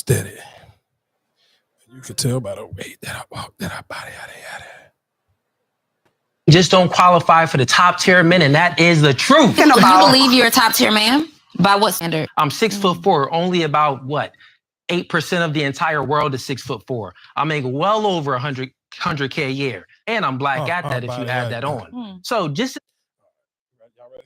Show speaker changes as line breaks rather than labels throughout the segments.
steady. You could tell by the weight that I walk that I body yada.
Just don't qualify for the top tier men, and that is the truth.
Do you believe you're a top tier man? By what standard?
I'm 6'4". Only about what 8% of the entire world is 6'4". I make well over 100K a year, and I'm black at that. If you add that on, so just.
Y'all ready?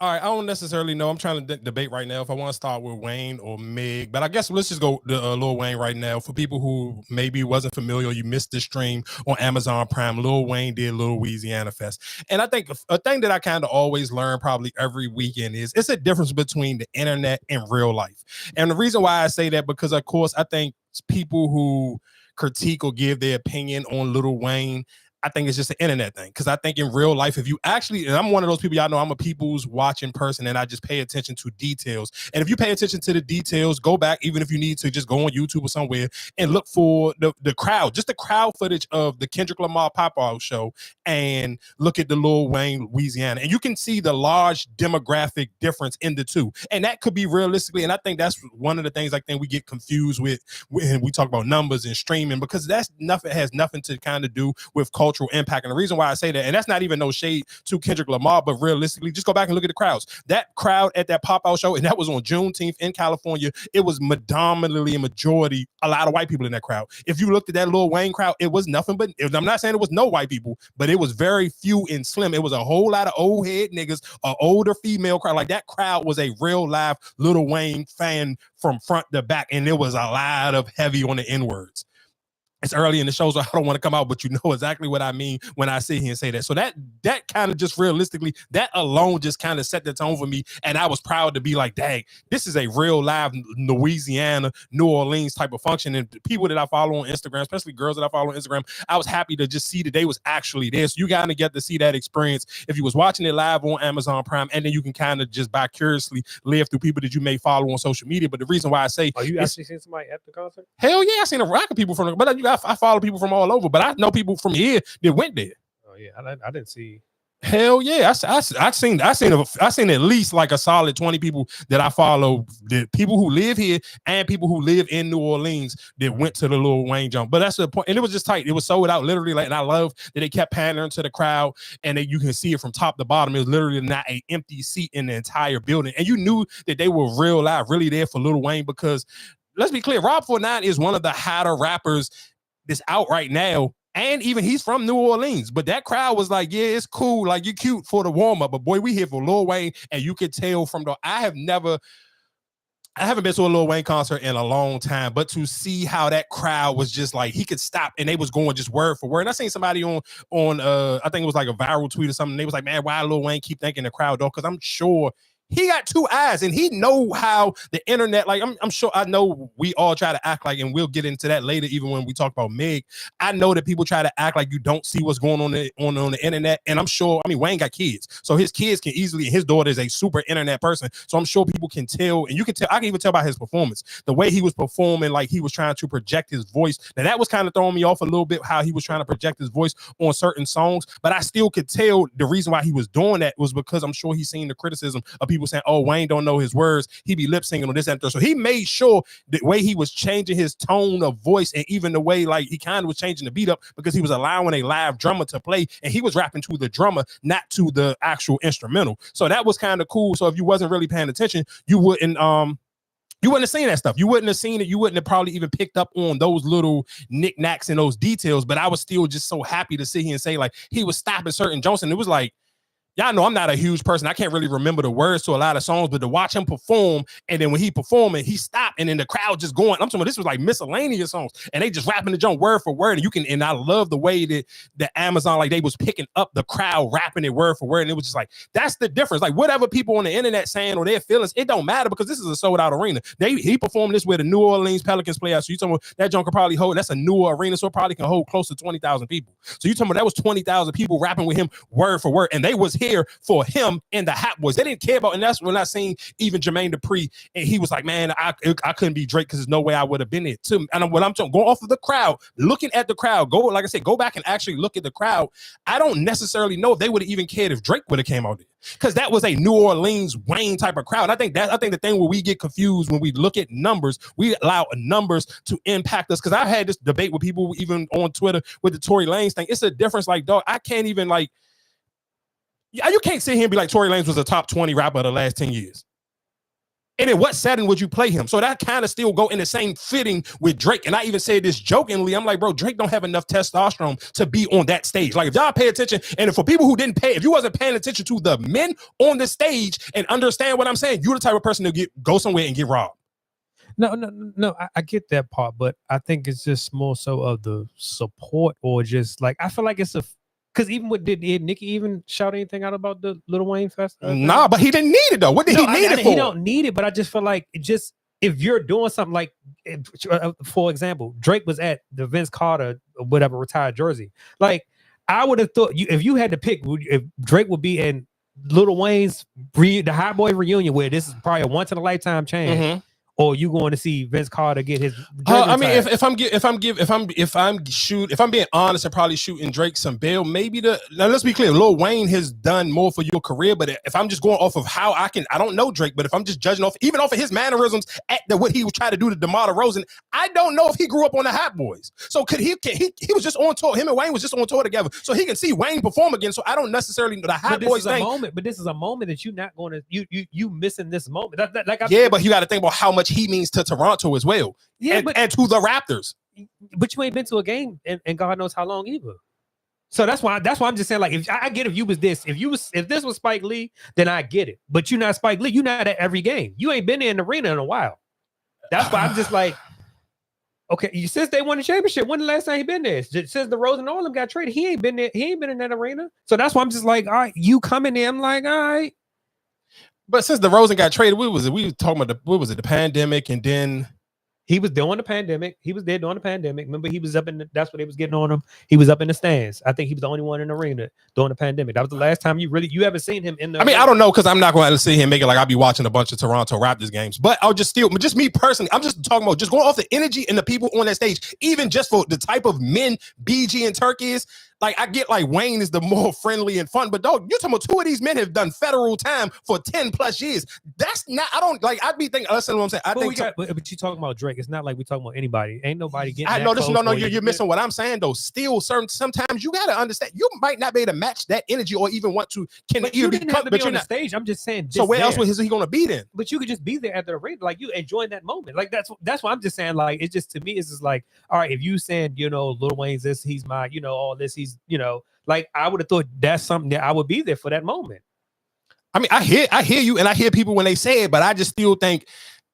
All right, I don't necessarily know. I'm trying to debate right now if I want to start with Wayne or Meg, but I guess let's just go to Lil Wayne right now. For people who maybe wasn't familiar, you missed this stream on Amazon Prime. Lil Wayne did Lil Louisiana Fest, and I think a thing that I kind of always learn probably every weekend is it's a difference between the internet and real life. And the reason why I say that because, of course, I think people who critique or give their opinion on Lil Wayne, I think it's just an internet thing. Because I think in real life, if you actually, and I'm one of those people, y'all know I'm a people's watching person, and I just pay attention to details. And if you pay attention to the details, go back, even if you need to just go on YouTube or somewhere and look for the crowd, just the crowd footage of the Kendrick Lamar pop-out show, and look at the Lil Wayne Louisiana. And you can see the large demographic difference in the two. And that could be realistically, and I think that's one of the things I think we get confused with when we talk about numbers and streaming, because that's nothing, has nothing to kind of do with cultural impact. And the reason why I say that, and that's not even no shade to Kendrick Lamar, but realistically, just go back and look at the crowds. That crowd at that pop-out show, and that was on Juneteenth in California, it was predominantly a majority, a lot of white people in that crowd. If you looked at that Lil Wayne crowd, it was nothing but, I'm not saying it was no white people, but it was very few and slim. It was a whole lot of old head niggas, an older female crowd. Like, that crowd was a real live Lil Wayne fan from front to back, and there was a lot of heavy on the N-words. It's early in the show, so I don't want to come out, but you know exactly what I mean when I sit here and say that. So that kind of just realistically, that alone just kind of set the tone for me. And I was proud to be like, dang, this is a real live Louisiana, New Orleans type of function. And the people that I follow on Instagram, especially girls that I follow on Instagram, I was happy to just see that they was actually there. So you kind of get to see that experience if you was watching it live on Amazon Prime, and then you can kind of just vicariously live through people that you may follow on social media. But the reason why I say,
you actually seen somebody at the concert?
Hell yeah, I seen a rack of people from, but I follow people from all over, but I know people from here that went there.
Oh yeah, I didn't see.
Hell yeah, I seen at least like a solid 20 people that I follow, the people who live here and people who live in New Orleans that went to the Lil Wayne jump. But that's the point, and it was just tight. It was sold out literally, like, and I love that they kept pandering to the crowd, and that you can see it from top to bottom. It was literally not an empty seat in the entire building, and you knew that they were real live, really there for Lil Wayne, because let's be clear, Rob 49 is one of the hotter rappers that's out right now, and even he's from New Orleans. But that crowd was like, yeah, it's cool, like, you're cute for the warm-up, but boy, we here for Lil Wayne. And you could tell from I haven't been to a Lil Wayne concert in a long time, but to see how that crowd was just like, he could stop, and they was going just word for word. And I seen somebody on I think it was like a viral tweet or something, they was like, man, why Lil Wayne keep thanking the crowd, though? Because I'm sure he got two eyes, and he know how the internet, like, I'm sure, I know we all try to act like, and we'll get into that later, even when we talk about Meg. I know that people try to act like you don't see what's going on the internet, and I'm sure, I mean, Wayne got kids, so his kids can easily, his daughter is a super internet person, so I'm sure people can tell, and you can tell, I can even tell by his performance, the way he was performing, like he was trying to project his voice. Now that was kind of throwing me off a little bit, how he was trying to project his voice on certain songs, but I still could tell the reason why he was doing that was because I'm sure he's seen the criticism of people saying, oh, Wayne don't know his words, he be lip singing on this and that. So he made sure the way he was changing his tone of voice, and even the way, like, he kind of was changing the beat up, because he was allowing a live drummer to play, and he was rapping to the drummer, not to the actual instrumental. So that was kind of cool. So if you wasn't really paying attention, you wouldn't have seen that stuff. You wouldn't have seen it. You wouldn't have probably even picked up on those little knickknacks and those details. But I was still just so happy to sit here and say, like, he was stopping certain jokes, and it was like, y'all know I'm not a huge person. I can't really remember the words to a lot of songs, but to watch him perform, and then when he performing, he stopped, and then the crowd just going. I'm talking about, this was like miscellaneous songs, and they just rapping the jump word for word. And I love the way that the Amazon, like, they was picking up the crowd rapping it word for word, and it was just like, that's the difference. Like, whatever people on the internet saying or their feelings, it don't matter, because this is a sold out arena. He performed this where the New Orleans Pelicans play out. So you talking about that junk could probably hold, that's a newer arena, so it probably can hold close to 20,000 people. So you talking about that was 20,000 people rapping with him word for word, and they was here care for him and the Hot Boys. They didn't care about, and that's when I seen even Jermaine Dupri, and he was like, man, I couldn't be Drake because there's no way I would have been there. And what I'm talking, going off of the crowd, looking at the crowd, like I said, go back and actually look at the crowd. I don't necessarily know if they would have even cared if Drake would have came out there, because that was a New Orleans Wayne type of crowd. I think the thing where we get confused when we look at numbers, we allow numbers to impact us. Because I had this debate with people even on Twitter with the Tory Lanez thing. It's a difference. Like, dog, I can't even like. Yeah, you can't sit here and be like Tory Lanez was a top 20 rapper of the last 10 years. And in what setting would you play him? So that kind of still go in the same fitting with Drake. And I even said this jokingly. I'm like, bro, Drake don't have enough testosterone to be on that stage. Like, if y'all pay attention, and for people who didn't pay, if you wasn't paying attention to the men on the stage and understand what I'm saying, you're the type of person to go somewhere and get robbed.
No. I get that part, but I think it's just more so of the support, or just like, I feel like it's because even did Nicki even shout anything out about the Lil Wayne Fest?
Nah, but he didn't need it though. What did he need it for?
He don't need it, but I just feel like if you're doing something like, for example, Drake was at the Vince Carter or whatever retired jersey. Like, I would have thought if you had to pick, if Drake would be in Lil Wayne's the Hot Boy reunion, where this is probably a once in a lifetime chance. Mm-hmm. Or you going to see Vince Carter get his?
I mean, if I'm being honest, and probably shooting Drake some bail. Maybe now let's be clear, Lil Wayne has done more for your career. But if I'm just going off of how I don't know Drake, but if I'm just judging off of his mannerisms at what he was trying to do to DeMar DeRozan, I don't know if he grew up on the Hot Boys. So could he was just on tour. Him and Wayne was just on tour together, so he can see Wayne perform again. So I don't necessarily know the Hot Boys thing.
But this is a moment that you're not going to you missing this moment.
But you got to think about how much he means to Toronto as well, and to the Raptors.
But you ain't been to a game and God knows how long either. So that's why I'm just saying, like, if I get if this was Spike Lee, then I get it. But you're not Spike Lee. You're not at every game. You ain't been in the arena in a while. That's why I'm just like, okay, since they won the championship, when the last time he been there? Since DeRozan and all them got traded, he ain't been there. He ain't been in that arena. So that's why I'm just like, all right, you coming in? I'm like, all right.
But since DeRozan got traded, we were talking about the pandemic, and then
he was doing the pandemic. He was there during the pandemic. Remember, he was up in that's what they was getting on him. He was up in the stands. I think he was the only one in the arena during the pandemic. That was the last time you ever seen him in the arena.
I don't know, because I'm not going to sit here and make it like I'll be watching a bunch of Toronto Raptors games. But just me personally, I'm just talking about just going off the energy and the people on that stage, even just for the type of men BG and Turk is. Like, I get like Wayne is the more friendly and fun, but dog, you're talking about two of these men have done federal time for 10 plus years. That's not, I don't like, I'd be thinking, listen to what I'm saying.
But you talking about Drake. It's not like we talking about anybody. Ain't nobody getting
I know this. No, you're missing what I'm saying though. Still, sometimes you got to understand, you might not be able to match that energy or even want to.
But you didn't have to be on the stage. I'm just saying.
So where else was he going to be then?
But you could just be there at the arena, like you enjoying that moment. Like that's what I'm just saying. Like, it's just, to me, it's just like, all right, if you saying, Lil Wayne's this, he's my, all this, he's, like, I would have thought that's something that I would be there for that moment.
I mean, I hear you, and I hear people when they say it, but I just still think,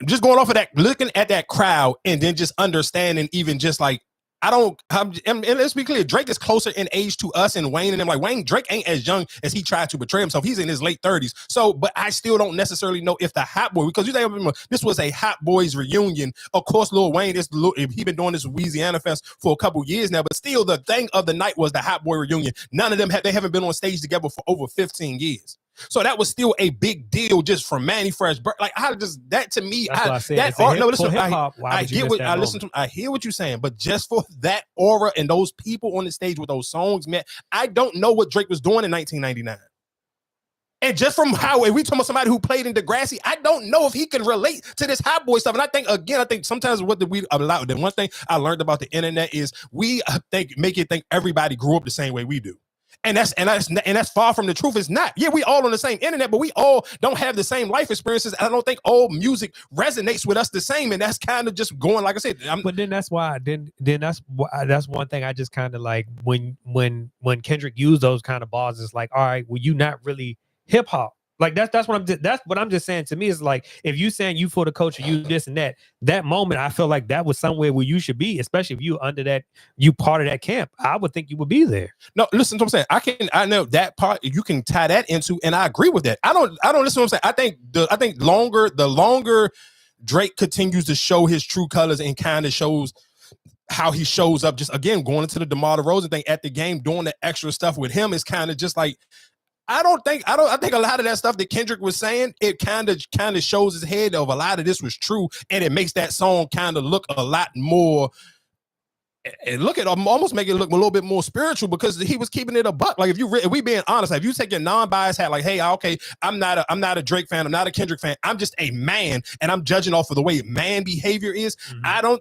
just going off of that, looking at that crowd, and then just understanding, even just like, and let's be clear, Drake is closer in age to us and Wayne and them. Like, Drake ain't as young as he tried to portray himself. He's in his late 30s. So, but I still don't necessarily know if the Hot Boy, because you think this was a Hot Boys reunion. Of course, Lil Wayne he been doing this Louisiana Fest for a couple years now, but still the thing of the night was the Hot Boy reunion. None of them they haven't been on stage together for over 15 years. So that was still a big deal just for Manny Fresh. Like, that to me, I hear what you're saying, but just for that aura and those people on the stage with those songs, man, I don't know what Drake was doing in 1999. And just from how we talking about somebody who played in Degrassi, I don't know if he can relate to this Hot Boy stuff. And I think sometimes what we allow, the one thing I learned about the internet is we make it think everybody grew up the same way we do. And that's far from the truth. It's not. Yeah, we all on the same internet, but we all don't have the same life experiences. I don't think all music resonates with us the same. And that's kind of just going, like I said.
But then that's why. Then that's one thing I just kind of like when Kendrick used those kind of bars. It's like, all right, well, you not really hip hop. Like that's what I'm just saying. To me, is like, if you saying you for the culture, you this and that moment, I feel like that was somewhere where you should be, especially if you under that, you part of that camp. I would think you would be there.
No, listen to what I'm saying. I know that part you can tie that into, and I agree with that. I don't listen to what I'm saying. I think the longer Drake continues to show his true colors and kind of shows how he shows up, just again going into the DeMar DeRozan thing at the game, doing the extra stuff with him is kind of just like, I think a lot of that stuff that Kendrick was saying, it kind of shows his head of a lot of this was true, and it makes that song kind of look a lot more. And look at almost make it look a little bit more spiritual because he was keeping it a buck. Like if we being honest, like if you take your non-biased hat, like, hey, okay, I'm not a Drake fan, I'm not a Kendrick fan, I'm just a man, and I'm judging off of the way man behavior is. I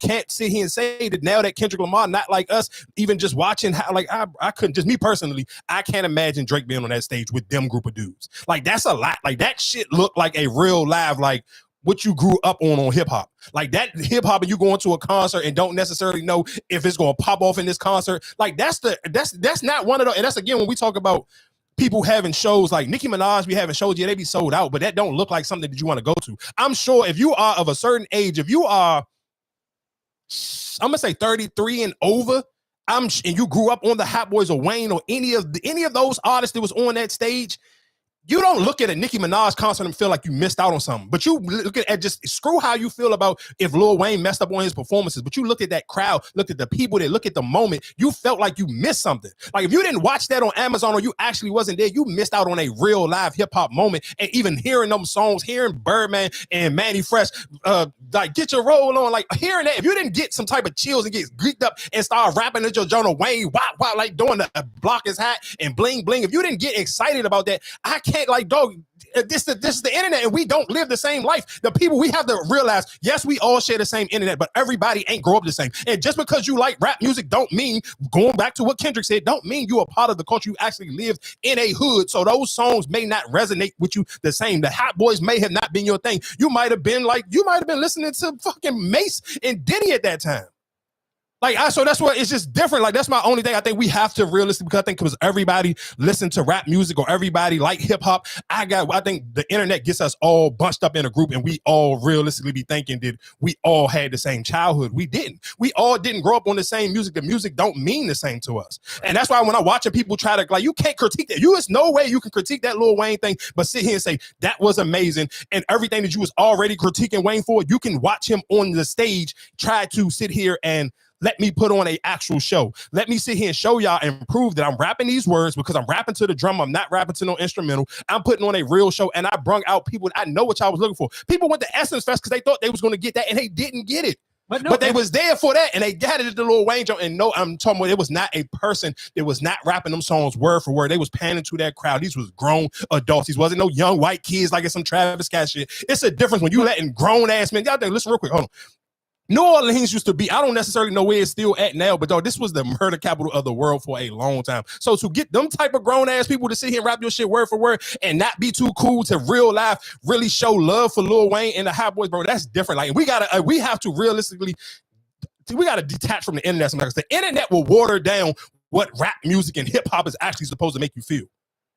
can't sit here and say that now that Kendrick Lamar not like us, even just watching how like I couldn't, just me personally, I can't imagine Drake being on that stage with them group of dudes. Like that's a lot. Like that shit looked like a real live like what you grew up on hip hop. Like that hip hop, and you go into a concert and don't necessarily know if it's going to pop off in this concert. Like that's not one of those. And that's again when we talk about people having shows like Nicki Minaj be having shows, yeah, they be sold out, but that don't look like something that you want to go to. I'm sure if you are of a certain age, if you are, I'm gonna say 33 and over, and you grew up on the Hot Boys or Wayne or any of those artists that was on that stage. You don't look at a Nicki Minaj concert and feel like you missed out on something. But you look at just screw how you feel about if Lil Wayne messed up on his performances. But you looked at that crowd, looked at the people that look at the moment. You felt like you missed something. Like if you didn't watch that on Amazon or you actually wasn't there, you missed out on a real live hip hop moment. And even hearing them songs, hearing Birdman and Manny Fresh, like Get Your Roll On, like hearing that, if you didn't get some type of chills and get geeked up and start rapping at your Jonah Wayne, wow, like doing the block his hat and bling bling, if you didn't get excited about that, I can't like, dog, this is the internet and we don't live the same life. The people, we have to realize, yes, we all share the same internet, but everybody ain't grow up the same. And just because you like rap music don't mean, going back to what Kendrick said, don't mean you a part of the culture. You actually live in a hood. So those songs may not resonate with you the same. The Hot Boys may have not been your thing. You might have been listening to fucking Mace and Diddy at that time. Like, so that's what it's just different. Like, that's my only thing. I think we have to realistically, because I think because everybody listen to rap music or everybody like hip hop, I think the internet gets us all bunched up in a group and we all realistically be thinking that we all had the same childhood. We didn't. We all didn't grow up on the same music. The music don't mean the same to us. And that's why when I'm watching people try to, like, you can't critique that. There's no way you can critique that Lil Wayne thing, but sit here and say, that was amazing. And everything that you was already critiquing Wayne for, you can watch him on the stage, try to sit here and let me put on an actual show. Let me sit here and show y'all and prove that I'm rapping these words because I'm rapping to the drum. I'm not rapping to no instrumental. I'm putting on a real show, and I brung out people. I know what y'all was looking for. People went to Essence Fest because they thought they was going to get that, and they didn't get it. But they was there for that, and they got it at the Lil Wayne joint. And no, I'm talking about it was not a person that was not rapping them songs word for word. They was panning to that crowd. These was grown adults. These wasn't no young white kids like it's some Travis Scott shit. It's a difference when you letting grown ass men. Y'all think, listen real quick. Hold on. New Orleans used to be, I don't necessarily know where it's still at now, but dog, this was the murder capital of the world for a long time. So to get them type of grown ass people to sit here and rap your shit word for word and not be too cool to real life really show love for Lil Wayne and the Hot Boys, bro, that's different. Like we have to realistically, we gotta detach from the internet sometimes. The internet will water down what rap music and hip hop is actually supposed to make you feel.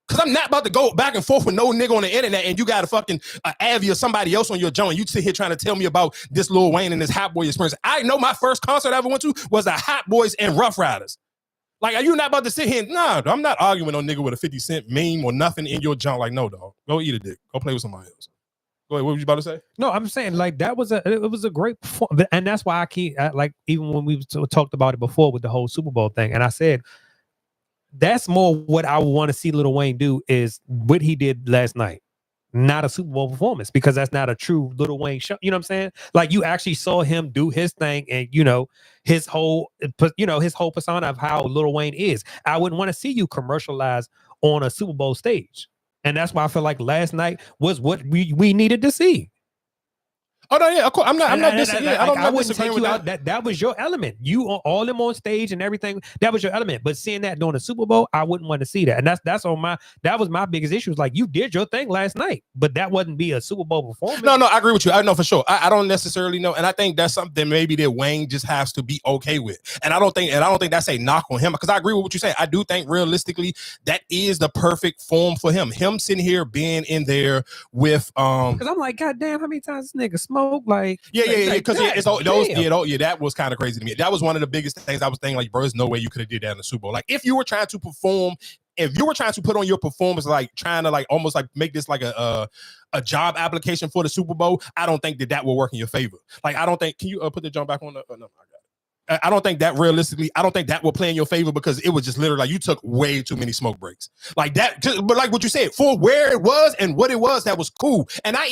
Because I'm not about to go back and forth with no nigga on the internet and you got a fucking Avi or somebody else on your joint. You sit here trying to tell me about this Lil Wayne and this Hot Boy experience. I know my first concert I ever went to was the Hot Boys and Rough Riders. Like, are you not about to sit here? Nah, I'm not arguing with no nigga with a 50 Cent meme or nothing in your joint. Like, no, dog. Go eat a dick. Go play with somebody else. Go ahead. What were you about to say?
No, I'm saying like it was a great performance. And that's why I keep, like, even when we talked about it before with the whole Super Bowl thing, and I said, that's more what I want to see Lil Wayne do is what he did last night, not a Super Bowl performance, because that's not a true Lil Wayne show. You know what I'm saying? Like, you actually saw him do his thing and, his whole persona of how Lil Wayne is. I wouldn't want to see you commercialize on a Super Bowl stage. And that's why I feel like last night was what we needed to see.
Oh no, yeah, of course. I'm not disagreeing.
I wouldn't take you out. That was your element. You all them on stage and everything. That was your element. But seeing that during the Super Bowl, I wouldn't want to see that. And that was my biggest issue. Like, you did your thing last night, but that wouldn't be a Super Bowl performance.
No, I agree with you. I know for sure. I don't necessarily know, and I think that's something maybe that Wayne just has to be okay with. And I don't think that's a knock on him, because I agree with what you're saying. I do think realistically that is the perfect form for him. Him sitting here being in there with
because I'm like, God damn, how many times this nigga smoke? Like,
because that was kind of crazy to me. That was one of the biggest things I was thinking, like, bro, there's no way you could have did that in the Super Bowl. Like, if you were trying to perform, if you were trying to put on your performance, like trying to like almost like make this like a job application for the Super Bowl, I don't think that will work in your favor. Like, I don't think, can you put the jump back on the, no, I got it. I don't think that realistically, I don't think that will play in your favor because it was just literally like you took way too many smoke breaks. Like that, but like what you said, for where it was and what it was, that was cool. And I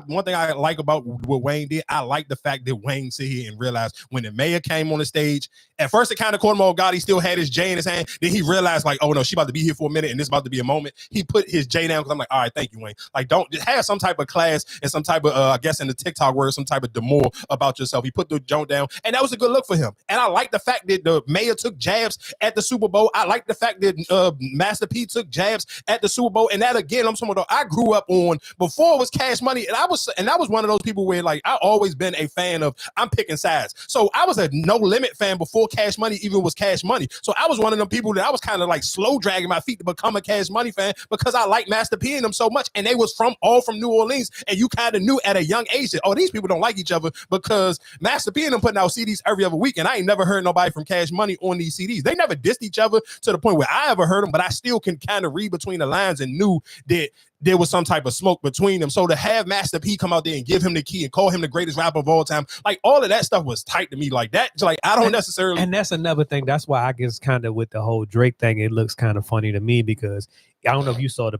one thing I like about what Wayne did, I like the fact that Wayne sit here and realized when the mayor came on the stage, at first it kind of caught him off guard. He still had his J in his hand. Then he realized like, oh no, she about to be here for a minute and this about to be a moment. He put his J down because I'm like, all right, thank you, Wayne. Like don't just have some type of class and some type of, I guess in the TikTok word, some type of demure about yourself. He put the joint down and that was a good look for him. And I like the fact that the mayor took jabs at the Super Bowl. I like the fact that Master P took jabs at the Super Bowl. And that again, I'm someone I grew up on before it was Cash Money. And I was one of those people where like I always been a fan of I'm picking sides. So I was a No Limit fan before Cash Money even was Cash Money. So I was one of them people that I was kind of like slow dragging my feet to become a Cash Money fan because I like Master P and them so much. And they was all from New Orleans. And you kind of knew at a young age that, oh, these people don't like each other because Master P and them putting out CDs every other week. And I ain't never heard nobody from Cash Money on these CDs. They never dissed each other to the point where I ever heard them, but I still can kind of read between the lines and knew that there was some type of smoke between them. So to have Master P come out there and give him the key and call him the greatest rapper of all time, like all of that stuff was tight to me. Like that, like I don't necessarily.
And that's another thing. That's why I guess kind of with the whole Drake thing, it looks kind of funny to me because I don't know if you saw the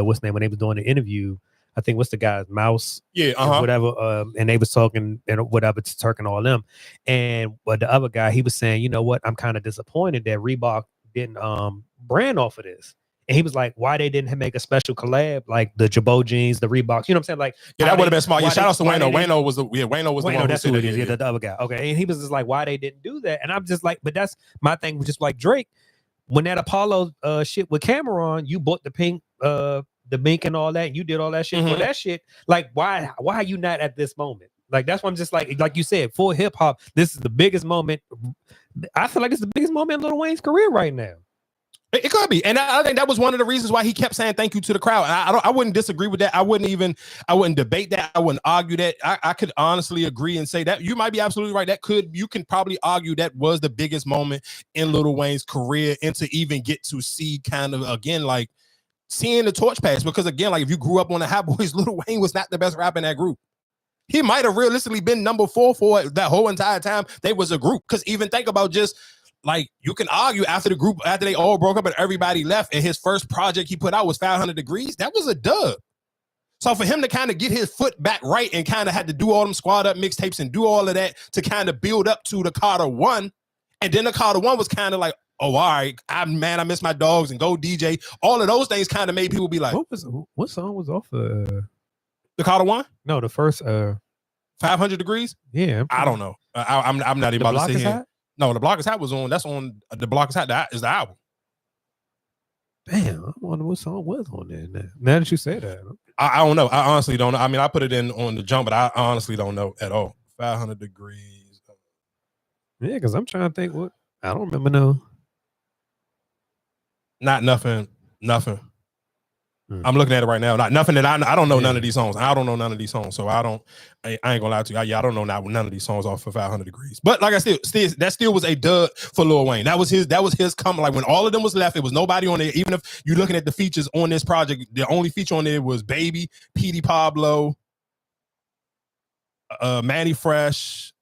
what's the name when they was doing the interview. I think what's the guy's Mouse, whatever, and they was talking and whatever to Turk and all them, and the other guy he was saying, you know what, I'm kind of disappointed that Reebok didn't brand off of this, and he was like, why they didn't make a special collab like the Jabot jeans, the Reeboks, you know what I'm saying? Like,
yeah, that would have been smart. Yeah, shout out to Wayno. Wayno was the one.
That's who it is. Yeah, the other guy. Okay, and he was just like, why they didn't do that, and I'm just like, but that's my thing. Just like Drake, when that Apollo shit with Cameron, you bought the pink the mink and all that, and you did all that shit for that shit. Like, why are you not at this moment? Like, that's why I'm just like you said, for hip hop, this is the biggest moment. I feel like it's the biggest moment in Lil Wayne's career right now.
It could be, and I think that was one of the reasons why he kept saying thank you to the crowd. I wouldn't disagree with that. I wouldn't debate that. I wouldn't argue that. I could honestly agree and say that you might be absolutely right. You can probably argue that was the biggest moment in Lil Wayne's career, and to even get to see kind of again like seeing the torch pass, because again, like if you grew up on the Hot Boys, Lil Wayne was not the best rapper in that group. He might have realistically been number 4 for that whole entire time they was a group. Because even think about just like you can argue after they all broke up and everybody left, and his first project he put out was 500 Degrees. That was a dub. So for him to kind of get his foot back right and kind of had to do all them squad up mixtapes and do all of that to kind of build up to the Carter 1, and then the Carter 1 was kind of like, oh, all right, I miss my dogs and go DJ. All of those things kind of made people be like,
what song was off
the Carter 1?
No, the first
500 Degrees.
Yeah,
I don't know. I'm not even about to say here. No, The Block Is Hot was on. That's on The Block Is Hot. That is the album.
Damn, I wonder what song was on there. Now that you say that,
I don't know. I honestly don't know. I mean, I put it in on the jump, but I honestly don't know at all. 500 Degrees.
Yeah, because I'm trying to think what I don't remember. No.
Not nothing. I'm looking at it right now. Not nothing that I don't know none of these songs. I don't know none of these songs, so I ain't gonna lie to you. I don't know none of these songs off for 500 Degrees. But like I said, that still was a dud for Lil Wayne. That was his come. Like when all of them was left, it was nobody on there. Even if you're looking at the features on this project, the only feature on there was Baby, Petey Pablo, Manny Fresh.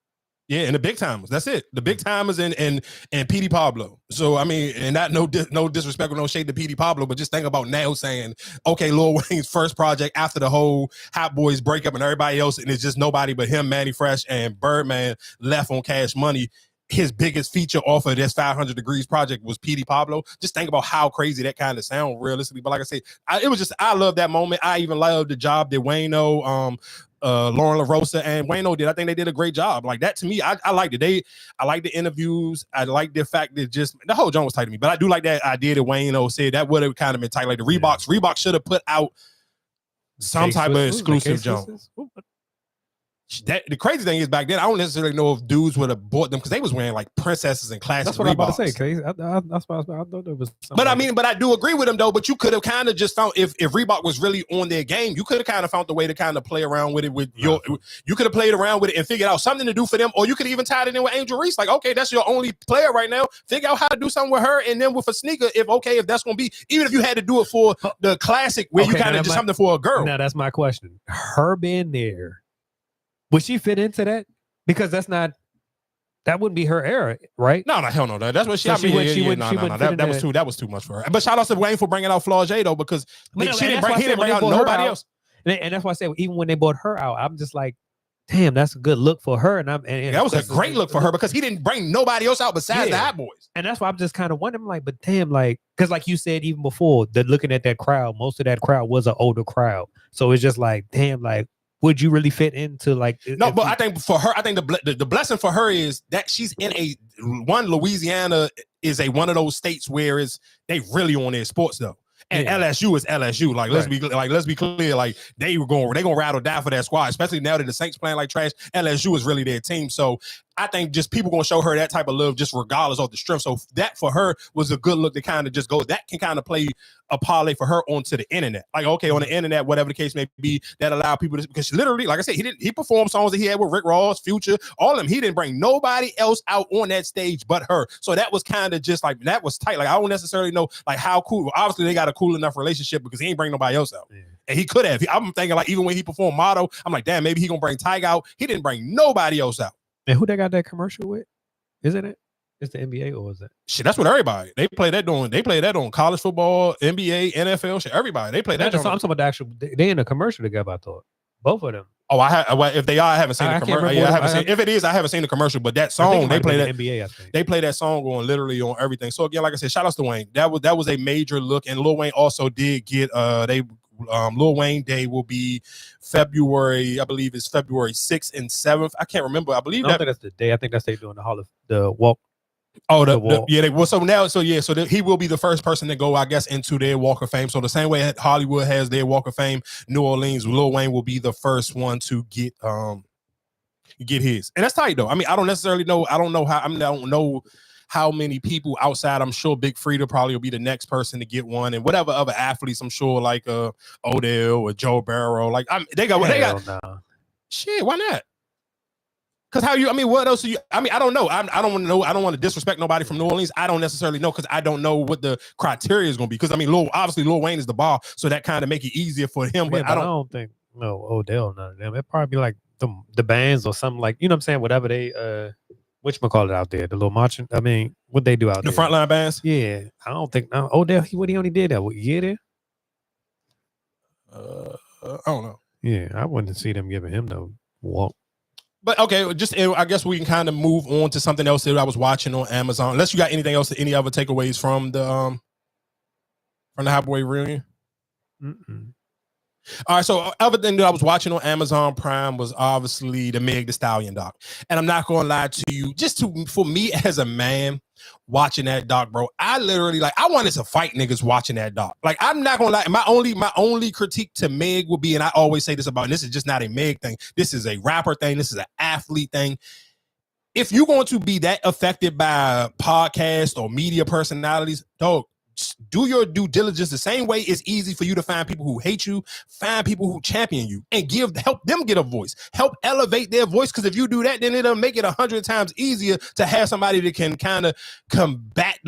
Yeah, and the Big Timers. That's it. The Big Timers and Petey Pablo. So I mean, and not no disrespect or no shade to Petey Pablo, but just think about now saying, okay, Lil Wayne's first project after the whole Hot Boys breakup and everybody else, and it's just nobody but him, Manny Fresh, and Birdman left on Cash Money. His biggest feature off of this 500 Degrees project was Petey Pablo. Just think about how crazy that kind of sound realistically. But like I said, I love that moment. I even love the job that Wayno, Lauren LaRosa and Wayno did. I think they did a great job. Like that to me, I liked it. I like the interviews. I like the fact that just the whole joint was tight to me. But I do like that idea that Wayno said that would have kind of been tight. Like the Reebok should have put out some type of exclusive joint. The crazy thing is back then, I don't necessarily know if dudes would have bought them because they was wearing like princesses and classic.
That's what
Reeboks.
I'm about to say, Case. That's why I thought there was.
But I mean, but I do agree with him though. But you could have kind of just found if Reebok was really on their game, you could have kind of found a way to kind of play around with it with your. You could have played around with it and figured out something to do for them, or you could even tie it in with Angel Reese. Like, okay, that's your only player right now. Figure out how to do something with her, and then with a sneaker, if that's gonna be, even if you had to do it for the classic, where you kind of just something for a girl.
Now that's my question. Her being there. Would she fit into that? Because that's not That wouldn't be her era, right?
No, hell no. That's what she.
So
I mean,
that
that was too much for her. But shout out to Wayne for bringing out Flau'jae though, because he didn't bring out nobody else.
And that's why I said even when they bought her out, I'm just like, damn, that's a good look for her. And
that was a great look for her because he didn't bring nobody else out besides the Hot Boys.
And that's why I'm just kind of wondering, like, but damn, like, because like you said even before, looking at that crowd, most of that crowd was an older crowd. So it's just like, damn, like, would you really fit into like?
No, but I think for her, I think the blessing for her is that she's in Louisiana is one of those states where they really on their sports though. And LSU is LSU. Like, let's be clear. Like, they gonna rattle down for that squad, especially now that the Saints playing like trash. LSU is really their team. So I think just people gonna show her that type of love, just regardless of the strength. So that for her was a good look to kind of just go. That can kind of play a parlay for her onto the internet. Like, okay, on the internet, whatever the case may be, that allow people to, because literally, like I said, he performed songs that he had with Rick Ross, Future, all of them. He didn't bring nobody else out on that stage but her. So that was kind of just like, that was tight. Like, I don't necessarily know like how cool. Obviously, they got a cool enough relationship because he ain't bring nobody else out. Yeah. And he could have. I'm thinking like even when he performed Motto, I'm like, damn, maybe he gonna bring Tyga out. He didn't bring nobody else out.
And who they got that commercial with? Isn't it? It's the NBA or is it?
Shit, that's what everybody. They play that on college football, NBA, NFL, shit. Everybody. They play that.
I'm talking about the actual. They in a commercial together, I thought. Both of them.
Oh, if they are, I haven't seen the commercial. Yeah, I haven't seen. If it is, I haven't seen the commercial. But that song, they play that
NBA. I think
they play that song on literally on everything. So again, like I said, shout out to Wayne. That was a major look, and Lil Wayne also did get Lil Wayne Day will be February, I believe it's February 6th and 7th. I can't remember. I believe
think that's the day. I think that's they doing the walk.
Oh, he will be the first person to go, I guess, into their Walk of Fame. So the same way Hollywood has their Walk of Fame, New Orleans, Lil Wayne will be the first one to get his. And that's tight though. I mean, I don't necessarily know. I don't know how many people outside. I'm sure Big Frida probably will be the next person to get one, and whatever other athletes. I'm sure like Odell or Joe Burrow. Like they got.
No.
Shit, why not? Because what else are you? I mean, I don't know. I don't want to know. I don't want to disrespect nobody from New Orleans. I don't necessarily know because I don't know what the criteria is going to be. Because I mean, obviously Lil Wayne is the ball, so that kind of make it easier for him. But I don't think
Odell, none of them. It'd probably be like the bands or something like, you know what I'm saying? Whatever they whatchamacallit out there, the little marching. I mean, what they do out there?
The frontline bands.
Yeah, I don't think Odell. He only did that. What year there?
I don't know.
Yeah, I wouldn't see them giving him no walk.
But okay, I guess we can kind of move on to something else that I was watching on Amazon. Unless you got anything else, any other takeaways from the Hot Boy reunion?
Mm-mm.
All right, so other thing that I was watching on Amazon Prime was obviously the Meg Thee Stallion doc. And I'm not going to lie to you, for me as a man watching that doc, bro, I literally I wanted to fight niggas watching that doc. Like, I'm not going to lie. My only critique to Meg will be, and I always say this about, and this is just not a Meg thing. This is a rapper thing. This is an athlete thing. If you're going to be that affected by podcast or media personalities, dog, do your due diligence the same way it's easy for you to find people who hate you, find people who champion you, and help them get a voice, help elevate their voice. Because if you do that, then it'll make it 100 times easier to have somebody that can kind of combat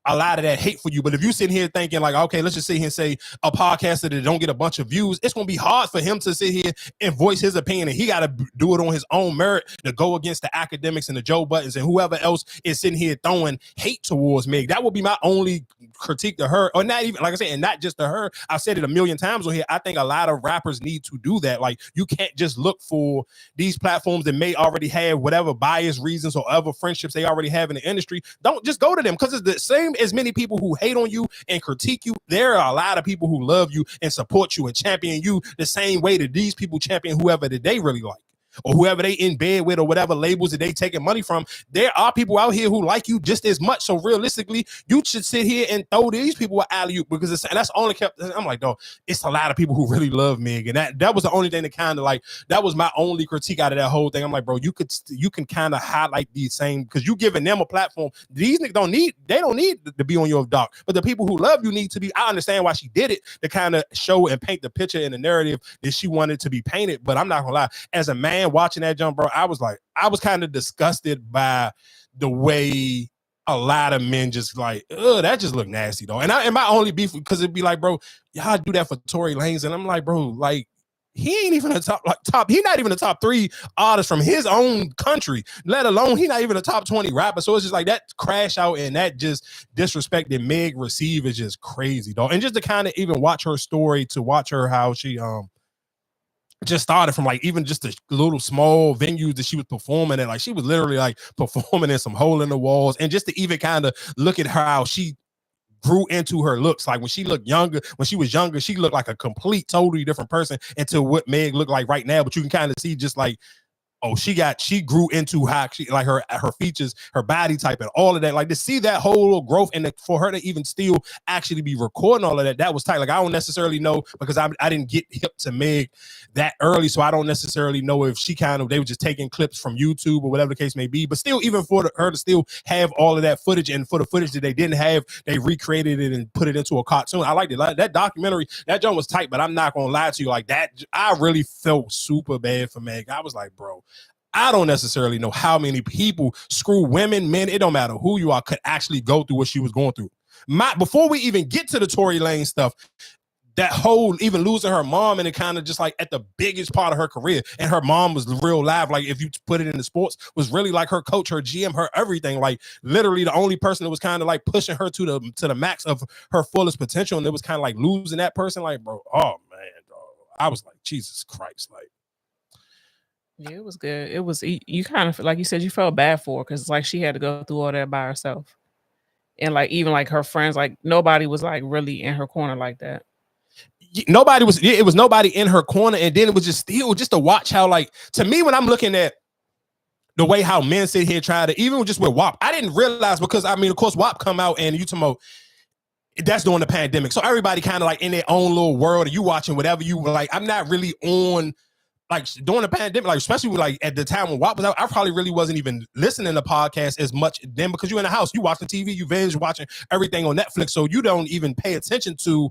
a lot of that hate for you. But if you sit here thinking like, okay, let's just sit here and say a podcaster that don't get a bunch of views, it's going to be hard for him to sit here and voice his opinion. And he got to do it on his own merit to go against the academics and the Joe Buttons and whoever else is sitting here throwing hate towards Meg. That would be my only critique to her, or not even, like I said, and not just to her. I've said it a million times on here. I think a lot of rappers need to do that. Like, you can't just look for these platforms that may already have whatever bias reasons or other friendships they already have in the industry. Don't just go to them, because it's the same as many people who hate on you and critique you. There are a lot of people who love you and support you and champion you the same way that these people champion whoever that they really like, or whoever they in bed with, or whatever labels that they taking money from. There are people out here who like you just as much. So realistically, you should sit here and throw these people an alley-oop, because that's only kept. I'm like, no, it's a lot of people who really love Meg, and that was the only thing that kind of that was my only critique out of that whole thing. I'm like, bro, you can kind of highlight these same, because you giving them a platform. These niggas don't need to be on your doc, but the people who love you need to be. I understand why she did it, to kind of show and paint the picture and the narrative that she wanted to be painted. But I'm not gonna lie, as a man watching that jump, bro, I was kind of disgusted by the way a lot of men just that just look nasty though. And my only beef, because it'd be like, bro, y'all do that for Tory Lanez, and I'm like, bro, he ain't even a top. He not even a top 3 artist from his own country. Let alone he not even a top 20 rapper. So it's just like that crash out and that just disrespect that Meg received is just crazy, dog. And just to kind of even watch her story, to watch her how she just started from like even just the little small venues that she was performing at. Like she was literally like performing in some hole in the walls, and just to even kind of look at her how she grew into her looks. Like when she looked younger, when she was younger, she looked like a complete, totally different person into what Meg looked like right now. But you can kind of see just like, oh, she grew into how she, like her features, her body type, and all of that. Like to see that whole little growth, and for her to even still actually be recording all of that, that was tight. Like I don't necessarily know, because I didn't get hip to Meg that early, so I don't necessarily know if they were just taking clips from YouTube or whatever the case may be. But still, even for her to still have all of that footage, and for the footage that they didn't have, they recreated it and put it into a cartoon. I liked it. Like, that documentary, that joint was tight. But I'm not gonna lie to you, like that, I really felt super bad for Meg. I was like, bro, I don't necessarily know how many people, screw women, men, it don't matter who you are, could actually go through what she was going through. Before we even get to the Tory Lanez stuff, that whole even losing her mom, and it kind of just like at the biggest part of her career, and her mom was real live. Like if you put it in the sports, was really like her coach, her GM, her everything. Like literally the only person that was kind of like pushing her to the max of her fullest potential, and it was kind of like losing that person. Like, bro, oh man, dog. I was like, Jesus Christ, like.
Yeah, it was good. It was, you kind of, like you said, you felt bad for her because like she had to go through all that by herself. And like even like her friends, like nobody was like really in her corner like that.
Nobody was, it was nobody in her corner. And then it was just still just to watch how, like, to me, when I'm looking at the way how men sit here try to, even just with WAP, I didn't realize, because I mean, of course, WAP come out and you talking about, that's during the pandemic. So everybody kind of like in their own little world, and you watching whatever you like. I'm not really on. Like during the pandemic, like especially like at the time when WAP was out, I probably really wasn't even listening to podcasts as much then, because you're in the house, you watching TV, you binge watching everything on Netflix, so you don't even pay attention to.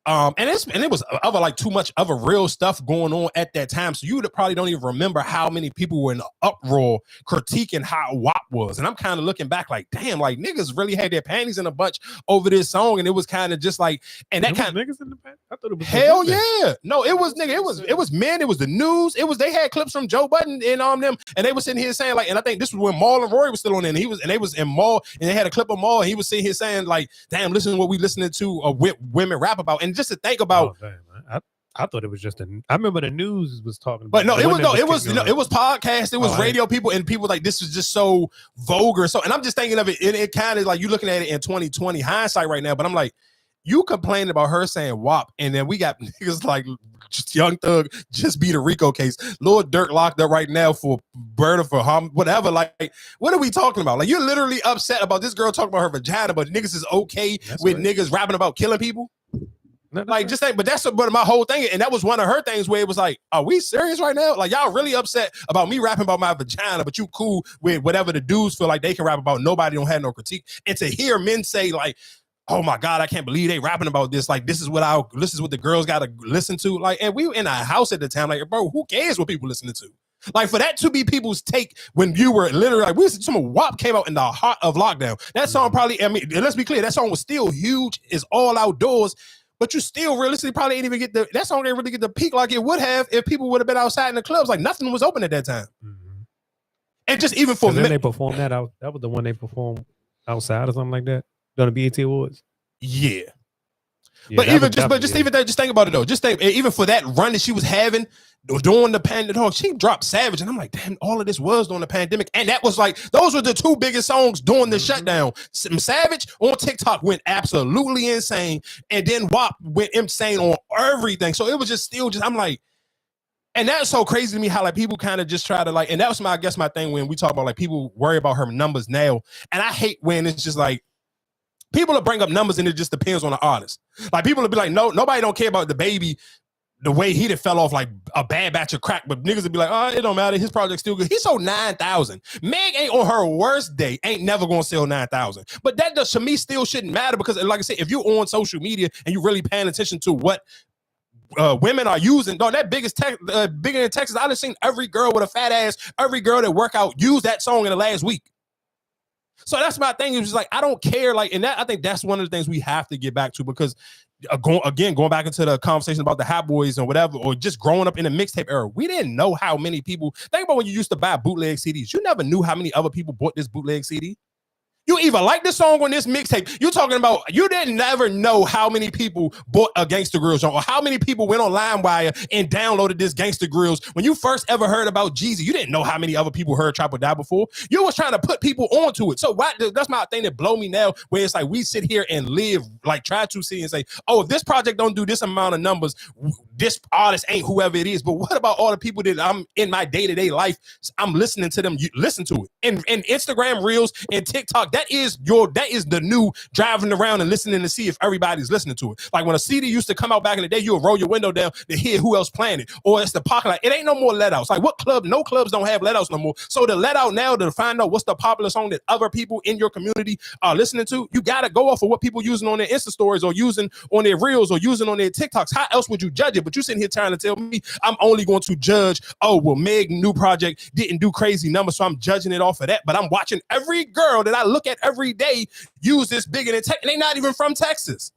And it was other like too much other real stuff going on at that time, so you probably don't even remember how many people were in uproar critiquing how WAP was. And I'm kind of looking back like, damn, like niggas really had their panties in a bunch over this song, and it was kind of just like, and that kind of
niggas in the panties. I thought it was
hell yeah, no, it was nigga, it was men, it was the news, it was they had clips from Joe Budden and them, and they were sitting here saying like, and I think this was when Maul and Rory was still on there, and they was in Maul, and they had a clip of Maul, and he was sitting here saying like, damn, listen to what we listening to women rap about. And just to think about,
I thought it was just I remember the news was talking about,
but no, it was podcast, it was radio people, and people like, this was just so vulgar. So, and I'm just thinking of it, it kind of like you looking at it in 2020 hindsight right now, but I'm like, you complaining about her saying WAP, and then we got niggas like Young Thug just beat a Rico case, Lil Durk locked up right now for murder, for harm, whatever. Like, what are we talking about? Like, you're literally upset about this girl talking about her vagina, but niggas is okay with niggas rapping about killing people. Like, just think, but my whole thing, and that was one of her things where it was like, are we serious right now? Like, y'all really upset about me rapping about my vagina, but you cool with whatever the dudes feel like they can rap about. Nobody don't have no critique. And to hear men say like, oh my God, I can't believe they rapping about this. Like, this is what the girls got to listen to. Like, and we were in a house at the time. Like, bro, who cares what people listening to? Like, for that to be people's take when you were literally like, some WAP came out in the heart of lockdown. That song probably, I mean, let's be clear, that song was still huge. It's all outdoors. But you still realistically probably ain't even get that song didn't really get the peak like it would have if people would have been outside in the clubs. Like nothing was open at that time. Mm-hmm. And just even for
then they performed that out. That was the one they performed outside or something like that. During the BET Awards.
Yeah. But even just think about it though. Just think, even for that run that she was having during the pandemic, she dropped Savage, and I'm like, damn, all of this was during the pandemic, and that was like, those were the two biggest songs during the shutdown. Savage on TikTok went absolutely insane, and then WAP went insane on everything. So it was just still just, I'm like, and that's so crazy to me how like people kind of just try to like, and that was my thing when we talk about like people worry about her numbers now, and I hate when it's just like, people will bring up numbers and it just depends on the artist. Like people will be like, no, nobody don't care about the baby, the way he done fell off like a bad batch of crack, but niggas will be like, oh, it don't matter. His project's still good. He sold 9,000. Meg ain't on her worst day, ain't never gonna sell 9,000. But that does, to me, still shouldn't matter because like I said, if you're on social media and you're really paying attention to what women are using, dog, that bigger in Texas, I done seen every girl with a fat ass, every girl that work out use that song in the last week. So that's my thing. It was like, I don't care. Like, and that, I think that's one of the things we have to get back to, because going back into the conversation about the Hot Boys and whatever, or just growing up in the mixtape era, we didn't know how many people. Think about when you used to buy bootleg CDs. You never knew how many other people bought this bootleg CD. You either like the song on this mixtape. You're talking about, you didn't never know how many people bought a Gangsta Grills song, or how many people went on LimeWire and downloaded this Gangsta Grills. When you first ever heard about Jeezy, you didn't know how many other people heard Trap or Die before. You was trying to put people onto it. So why? That's my thing that blow me now, where it's like we sit here and live, like try to see and say, oh, if this project don't do this amount of numbers, this artist ain't whoever it is. But what about all the people that I'm in my day-to-day life, I'm listening to them, you listen to it. And Instagram Reels and TikTok, that is the new driving around and listening to see if everybody's listening to it. Like when a CD used to come out back in the day, you would roll your window down to hear who else playing it, or it's the parking lot. It ain't no more let outs. Like what club? No clubs don't have let outs no more. So the let out now to find out what's the popular song that other people in your community are listening to, you gotta go off of what people using on their Insta stories, or using on their Reels, or using on their TikToks. How else would you judge it? But you sitting here trying to tell me I'm only going to judge, oh well, Meg new project didn't do crazy numbers, so I'm judging it off of that. But I'm watching every girl that I look at every day use this bigger than and they not even from Texas.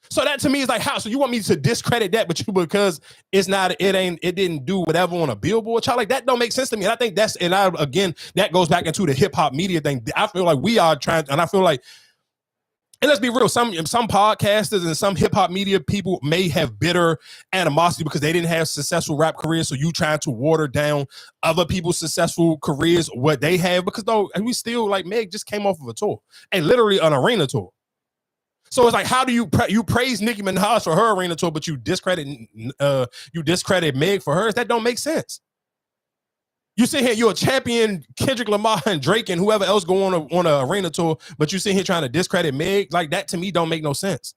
So that to me is like, how? So you want me to discredit that, but because it didn't do whatever on a Billboard chart? Like that don't make sense to me. And I think that goes back into the hip hop media thing. I feel like we are trying, and I feel like, and let's be real, some podcasters and some hip hop media people may have bitter animosity because they didn't have successful rap careers. So you trying to water down other people's successful careers, what they have, because though we still, like Meg just came off of a tour, and literally an arena tour. So it's like, how do you praise Nicki Minaj for her arena tour, but you discredit Meg for hers? That don't make sense. You sit here, you're a champion, Kendrick Lamar and Drake and whoever else go on an arena tour, but you sit here trying to discredit Meg. Like that to me don't make no sense.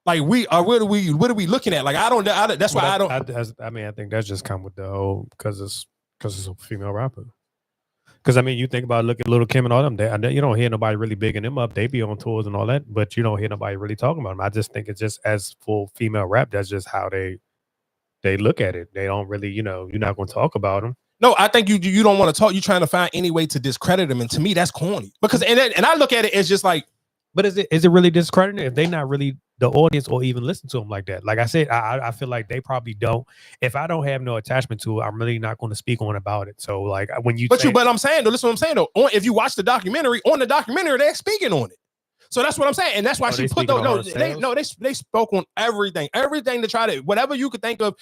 Like what are we looking at? Like that's why I don't.
I think that's just come with the whole because it's a female rapper. Because I mean, you think about, look at Little Kim and all them. You don't hear nobody really bigging them up. They be on tours and all that, but you don't hear nobody really talking about them. I just think it's just as for female rap, that's just how they look at it. They don't really, you're not going to talk about them.
No, I think you don't want to talk. You're trying to find any way to discredit them, and to me, that's corny. Because and I look at it as just like,
but is it really discrediting if they not really the audience or even listen to them like that? Like I said, I feel like they probably don't. If I don't have no attachment to it, I'm really not going to speak on about it. So like when you,
but I'm saying though, listen, what I'm saying though, if you watch the documentary, on the documentary, they're speaking on it. So that's what I'm saying, and that's why she put they spoke on everything to try to, whatever you could think of,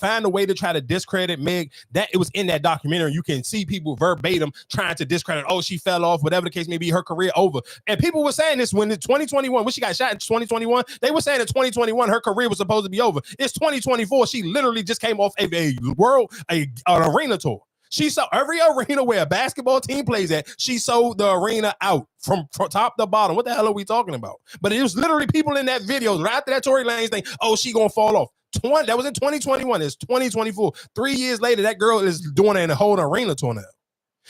find a way to try to discredit Meg. That it was in that documentary. You can see people verbatim trying to discredit. Oh, she fell off, whatever the case may be, her career over. And people were saying this when in 2021, when she got shot in 2021, they were saying in 2021 her career was supposed to be over. It's 2024. She literally just came off an arena tour. She sold every arena where a basketball team plays at. She sold the arena out from top to bottom. What the hell are we talking about? But it was literally people in that video right after that Tory Lanez thing. Oh, she gonna fall off. That was in 2021. It's 2024. 3 years later, that girl is doing it in a whole arena tour now.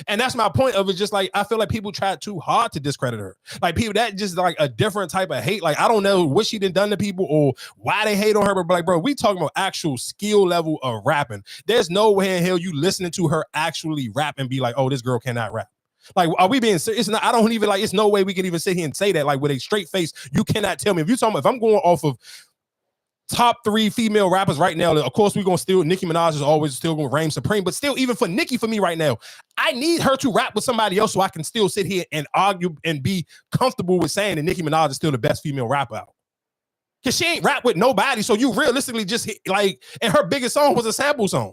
And that's my point of it. Just like, I feel like people tried too hard to discredit her. Like people, that just like a different type of hate. Like, I don't know what she done to people or why they hate on her, but like, bro, we talking about actual skill level of rapping. There's no way in hell you listening to her actually rap and be like, oh, this girl cannot rap. Like, are we being serious? I don't even like, it's no way we can even sit here and say that like with a straight face. You cannot tell me if I'm going off of top 3 female rappers right now. Of course, we're gonna still, Nicki Minaj is always still gonna reign supreme, but still, even for Nicki, for me right now, I need her to rap with somebody else so I can still sit here and argue and be comfortable with saying that Nicki Minaj is still the best female rapper out. Because she ain't rap with nobody, so you realistically just hit, like, and her biggest song was a sample song.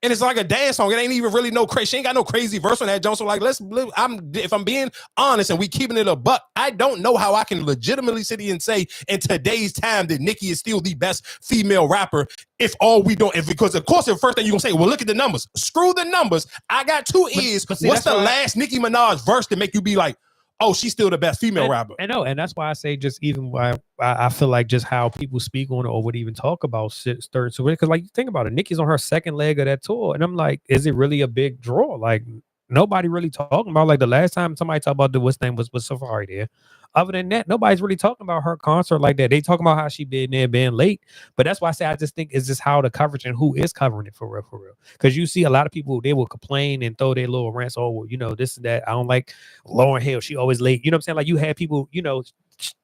And it's like a dance song. It ain't even really no crazy. She ain't got no crazy verse on that, John. So like, if I'm being honest and we keeping it a buck, I don't know how I can legitimately sit here and say in today's time that Nicki is still the best female rapper. Because of course the first thing you're gonna say, well, look at the numbers. Screw the numbers. I got 2 ears. What's the last Nicki Minaj verse to make you be like, oh, she's still the best female rapper?
I know, and that's why I say just even why I feel like just how people speak on it or would even talk about certain, because like think about it, Nicki's on her second leg of that tour, and I'm like, is it really a big draw? Like, nobody really talking about. Like the last time somebody talked about what's name was Safari there. Other than that, nobody's really talking about her concert like that. They talking about how she been there, being late. But that's why I say I just think it's just how the coverage and who is covering it for real, for real. Because you see a lot of people, they will complain and throw their little rants. Oh, well, you know, this and that. I don't like Lauryn Hill. She always late. You know what I'm saying? Like you had people, you know,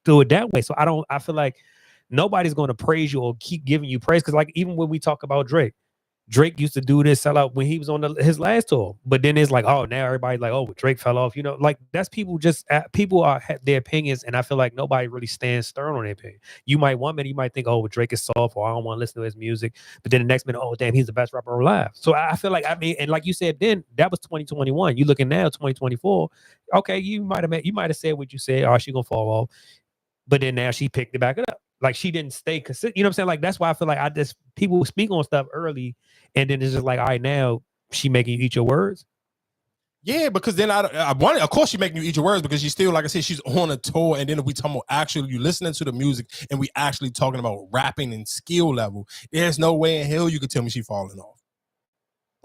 do it that way. So I feel like nobody's going to praise you or keep giving you praise. Because like even when we talk about Drake used to do this sellout when he was on his last tour, but then it's like, oh, now everybody's like, oh, Drake fell off, you know, like that's people just people have their opinions, and I feel like nobody really stands stern on their opinion. You might one minute you might think, oh, well, Drake is soft, or I don't want to listen to his music, but then the next minute, oh, damn, he's the best rapper alive. So I feel like, I mean, and like you said, then that was 2021. You looking now 2024, okay, you might have said what you said, oh, she gonna fall off, but then now she picked it back up. Like she didn't stay consistent. You know what I'm saying? Like that's why I feel like people speak on stuff early, and then it's just like, all right, now she making you eat your words.
Yeah, because then I wanted, of course, she making you eat your words because she's still, like I said, she's on a tour. And then if we talking about actually you listening to the music and we actually talking about rapping and skill level, there's no way in hell you could tell me she falling off.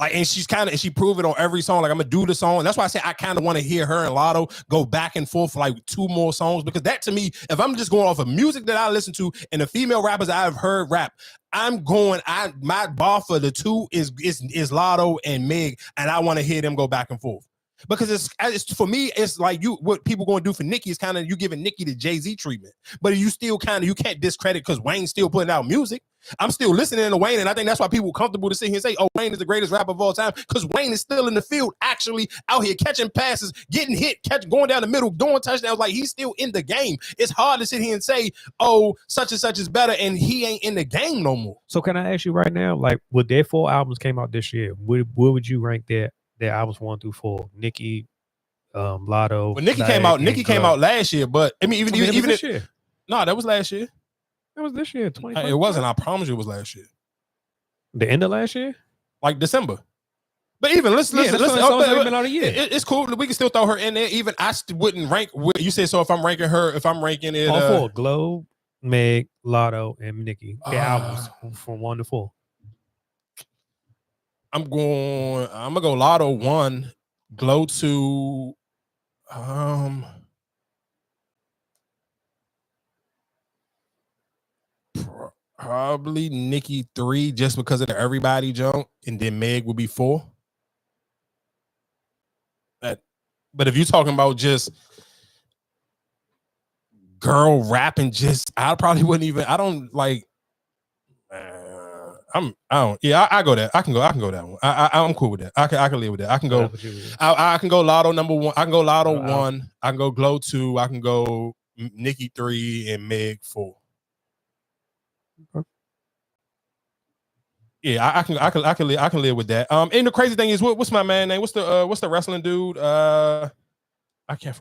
Like, and she proved it on every song. Like, I'm gonna do the song. That's why I say I kind of want to hear her and Lotto go back and forth for like 2 more songs, because that to me, if I'm just going off of music that I listen to and the female rappers I've heard rap, my bar for the 2 is Lotto and Meg, and I want to hear them go back and forth. Because it's for me, it's like what people going to do for Nicki is kind of you giving Nicki the Jay-Z treatment, but you still you can't discredit because Wayne's still putting out music. I'm still listening to Wayne, and I think that's why people are comfortable to sit here and say, oh, Wayne is the greatest rapper of all time, because Wayne is still in the field, actually out here catching passes, getting hit, going down the middle, doing touchdowns. Like, he's still in the game. It's hard to sit here and say, oh, such and such is better, and he ain't in the game no more.
So can I ask you right now, like, with their 4 albums came out this year, where would you rank their albums 1 through 4? Nicki, Lotto.
Well, Nicki came out last year, but I mean, even
this year.
No, that was last year.
That was this year.
It wasn't. I promise you, it was last year.
The end of last year,
like December. But even listen. It's cool. We can still throw her in there. Even I wouldn't rank. You said so. If I'm ranking it,
all 4: Glow, Meg, Lotto, and Nicki. The albums from 1 to 4.
I'm gonna go Lotto 1, Glow 2, probably Nicki 3, just because of the everybody jump, and then Meg would be 4. But if you're talking about just girl rapping, I probably wouldn't even. I don't like. I go there. I can go that one. I'm cool with that. I can live with that. I can go. I can go Lotto number 1. I can go Lotto 1. I can go Glow 2. I can go Nicki 3 and Meg 4. Yeah, I can live with that. And the crazy thing is, what's my man name? What's the wrestling dude? I can't.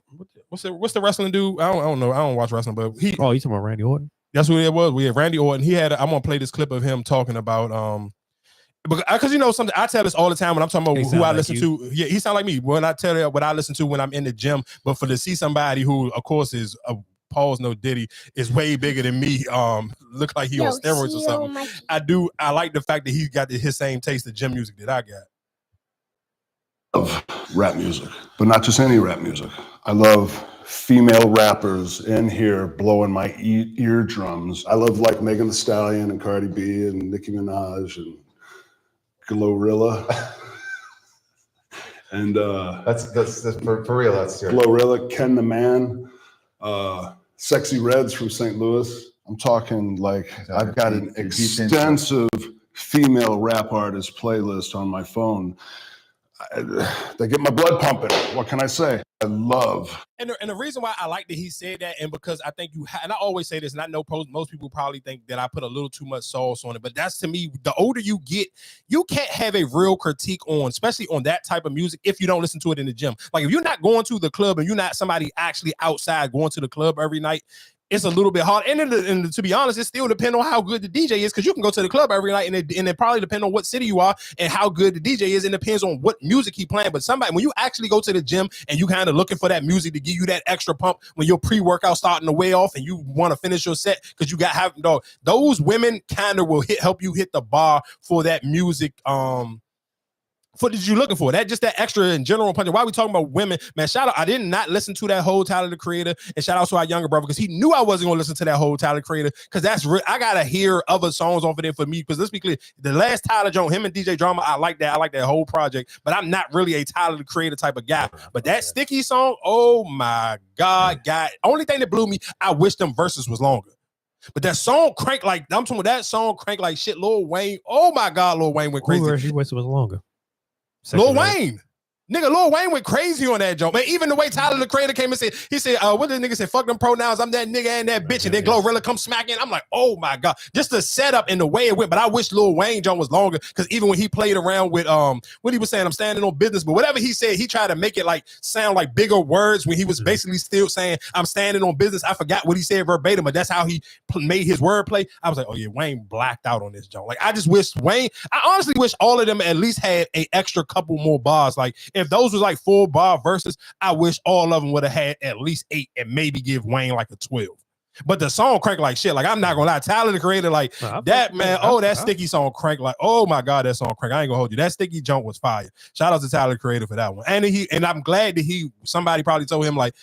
What's the wrestling dude? I don't know. I don't watch wrestling, but you talking
about Randy Orton?
That's what it was. We had Randy Orton. I'm gonna play this clip of him talking about because you know something. I tell this all the time when I'm talking about who I listen to. Yeah, he sound like me when I tell you what I listen to when I'm in the gym. But to see somebody who, of course, is Paul's no Diddy, is way bigger than me. Look like he on steroids or something. I like the fact that he got his same taste of gym music that I got.
Of rap music, but not just any rap music. I love female rappers in here blowing my eardrums. I love like Megan Thee Stallion and Cardi B and Nicki Minaj and Glorilla. And
that's for real. That's
Glorilla, Ken the Man, Sexy Reds from St. Louis. I'm talking like I've got an extensive female rap artist playlist on my phone. They get my blood pumping. What can I say? I love.
And the reason why I like that he said that, and because I think and I always say this, and I know most people probably think that I put a little too much sauce on it, but that's, to me, the older you get, you can't have a real critique on, especially on that type of music, if you don't listen to it in the gym. Like, if you're not going to the club and you're not somebody actually outside going to the club every night, it's a little bit hard. And to be honest, it still depends on how good the DJ is, because you can go to the club every night, and it probably depends on what city you are and how good the DJ is. It depends on what music he playing. But when you actually go to the gym and you kind of looking for that music to give you that extra pump when your pre-workout starting to weigh off and you want to finish your set because you got those women kind of will help you hit the bar for that music. footage you looking for? That just that extra and general punch. Why are we talking about women? Man, shout out. I did not listen to that whole Tyler the Creator, and shout out to our younger brother because he knew I wasn't gonna listen to that whole Tyler the Creator because that's real. I gotta hear other songs off of there for me because let's be clear, the last Tyler Jones, him and DJ Drama, I like that. I like that whole project, but I'm not really a Tyler the Creator type of guy. But that Sticky song, oh my God, only thing that blew me, I wish them verses was longer. But that song crank like I'm talking about that song crank like shit. Lil Wayne, oh my God, Lil Wayne went crazy.
Who version was longer?
Lil Wayne. Nigga, Lil Wayne went crazy on that joke. Man, even the way Tyler the Creator came and said, he said, what did the nigga say? Fuck them pronouns. I'm that nigga and that bitch. And then Glorilla come smacking. I'm like, oh my God. Just the setup and the way it went. But I wish Lil Wayne joke was longer because even when he played around with what he was saying, I'm standing on business, but whatever he said, he tried to make it like sound like bigger words when he was basically still saying, I'm standing on business. I forgot what he said verbatim, but that's how he made his wordplay. I was like, oh yeah, Wayne blacked out on this joke. Like I just wish I honestly wish all of them at least had a extra couple more bars. Like if those was like 4-bar verses, I wish all of them would have had at least 8 and maybe give Wayne like a 12. But the song crank like shit. Like I'm not gonna lie, Tyler the Creator, like that man. That Sticky song crank like oh my God, that song crank. I ain't gonna hold you. That Sticky jump was fire. Shout out to Tyler the Creator for that one. And I'm glad that somebody probably told him like.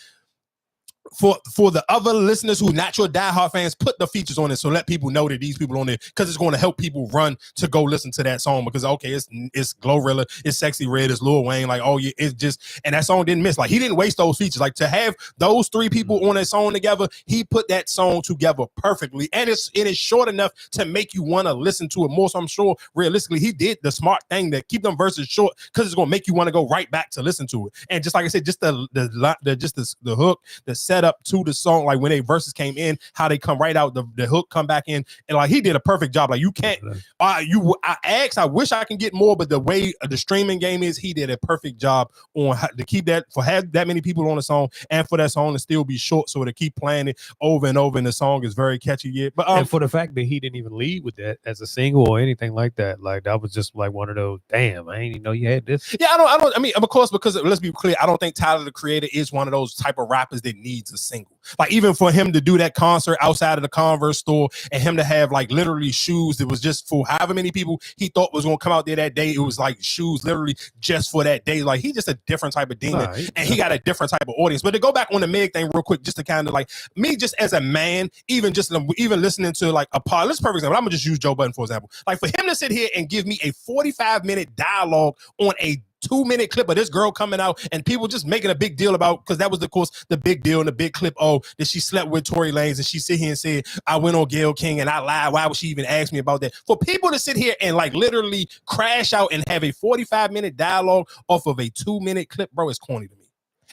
For the other listeners who not your diehard fans, put the features on it so let people know that these people on there because it's going to help people run to go listen to that song because okay, it's Glorilla, it's Sexy Red, it's Lil Wayne, like oh yeah, it's just and that song didn't miss. Like he didn't waste those features. Like to have those 3 people on that song together, he put that song together perfectly, and it is short enough to make you want to listen to it more. So I'm sure realistically he did the smart thing that keep them verses short because it's going to make you want to go right back to listen to it. And just like I said, just the hook, the setup to the song, like when they verses came in, how they come right out, the hook come back in, and like he did a perfect job. Like you can't, I wish I can get more, but the way the streaming game is, he did a perfect job on how to keep that have that many people on the song, and for that song to still be short, so to keep playing it over and over, and the song is very catchy. Yet, but
and for the fact that he didn't even lead with that as a single or anything like that, like that was just like one of those. Damn, I didn't even know you had this.
Yeah, I don't. I mean, of course, because let's be clear, I don't think Tyler the Creator is one of those type of rappers that needs a single. Like even for him to do that concert outside of the Converse store and him to have like literally shoes that was just for however many people he thought was going to come out there that day. It was like shoes literally just for that day. Like he's just a different type of demon and he got a different type of audience. But to go back on the Meg thing real quick, just to kind of like me, just as a man, even listening to like a part, let's perfect example. I'm gonna just use Joe Budden for example. Like for him to sit here and give me a 45-minute dialogue on a 2-minute clip of this girl coming out and people just making a big deal about, because that was of course the big deal in the big clip. Oh, that she slept with Tory Lanez and she sit here and said, I went on Gayle King and I lied. Why would she even ask me about that? For people to sit here and like literally crash out and have a 45-minute dialogue off of a 2-minute clip, bro, it's corny to me.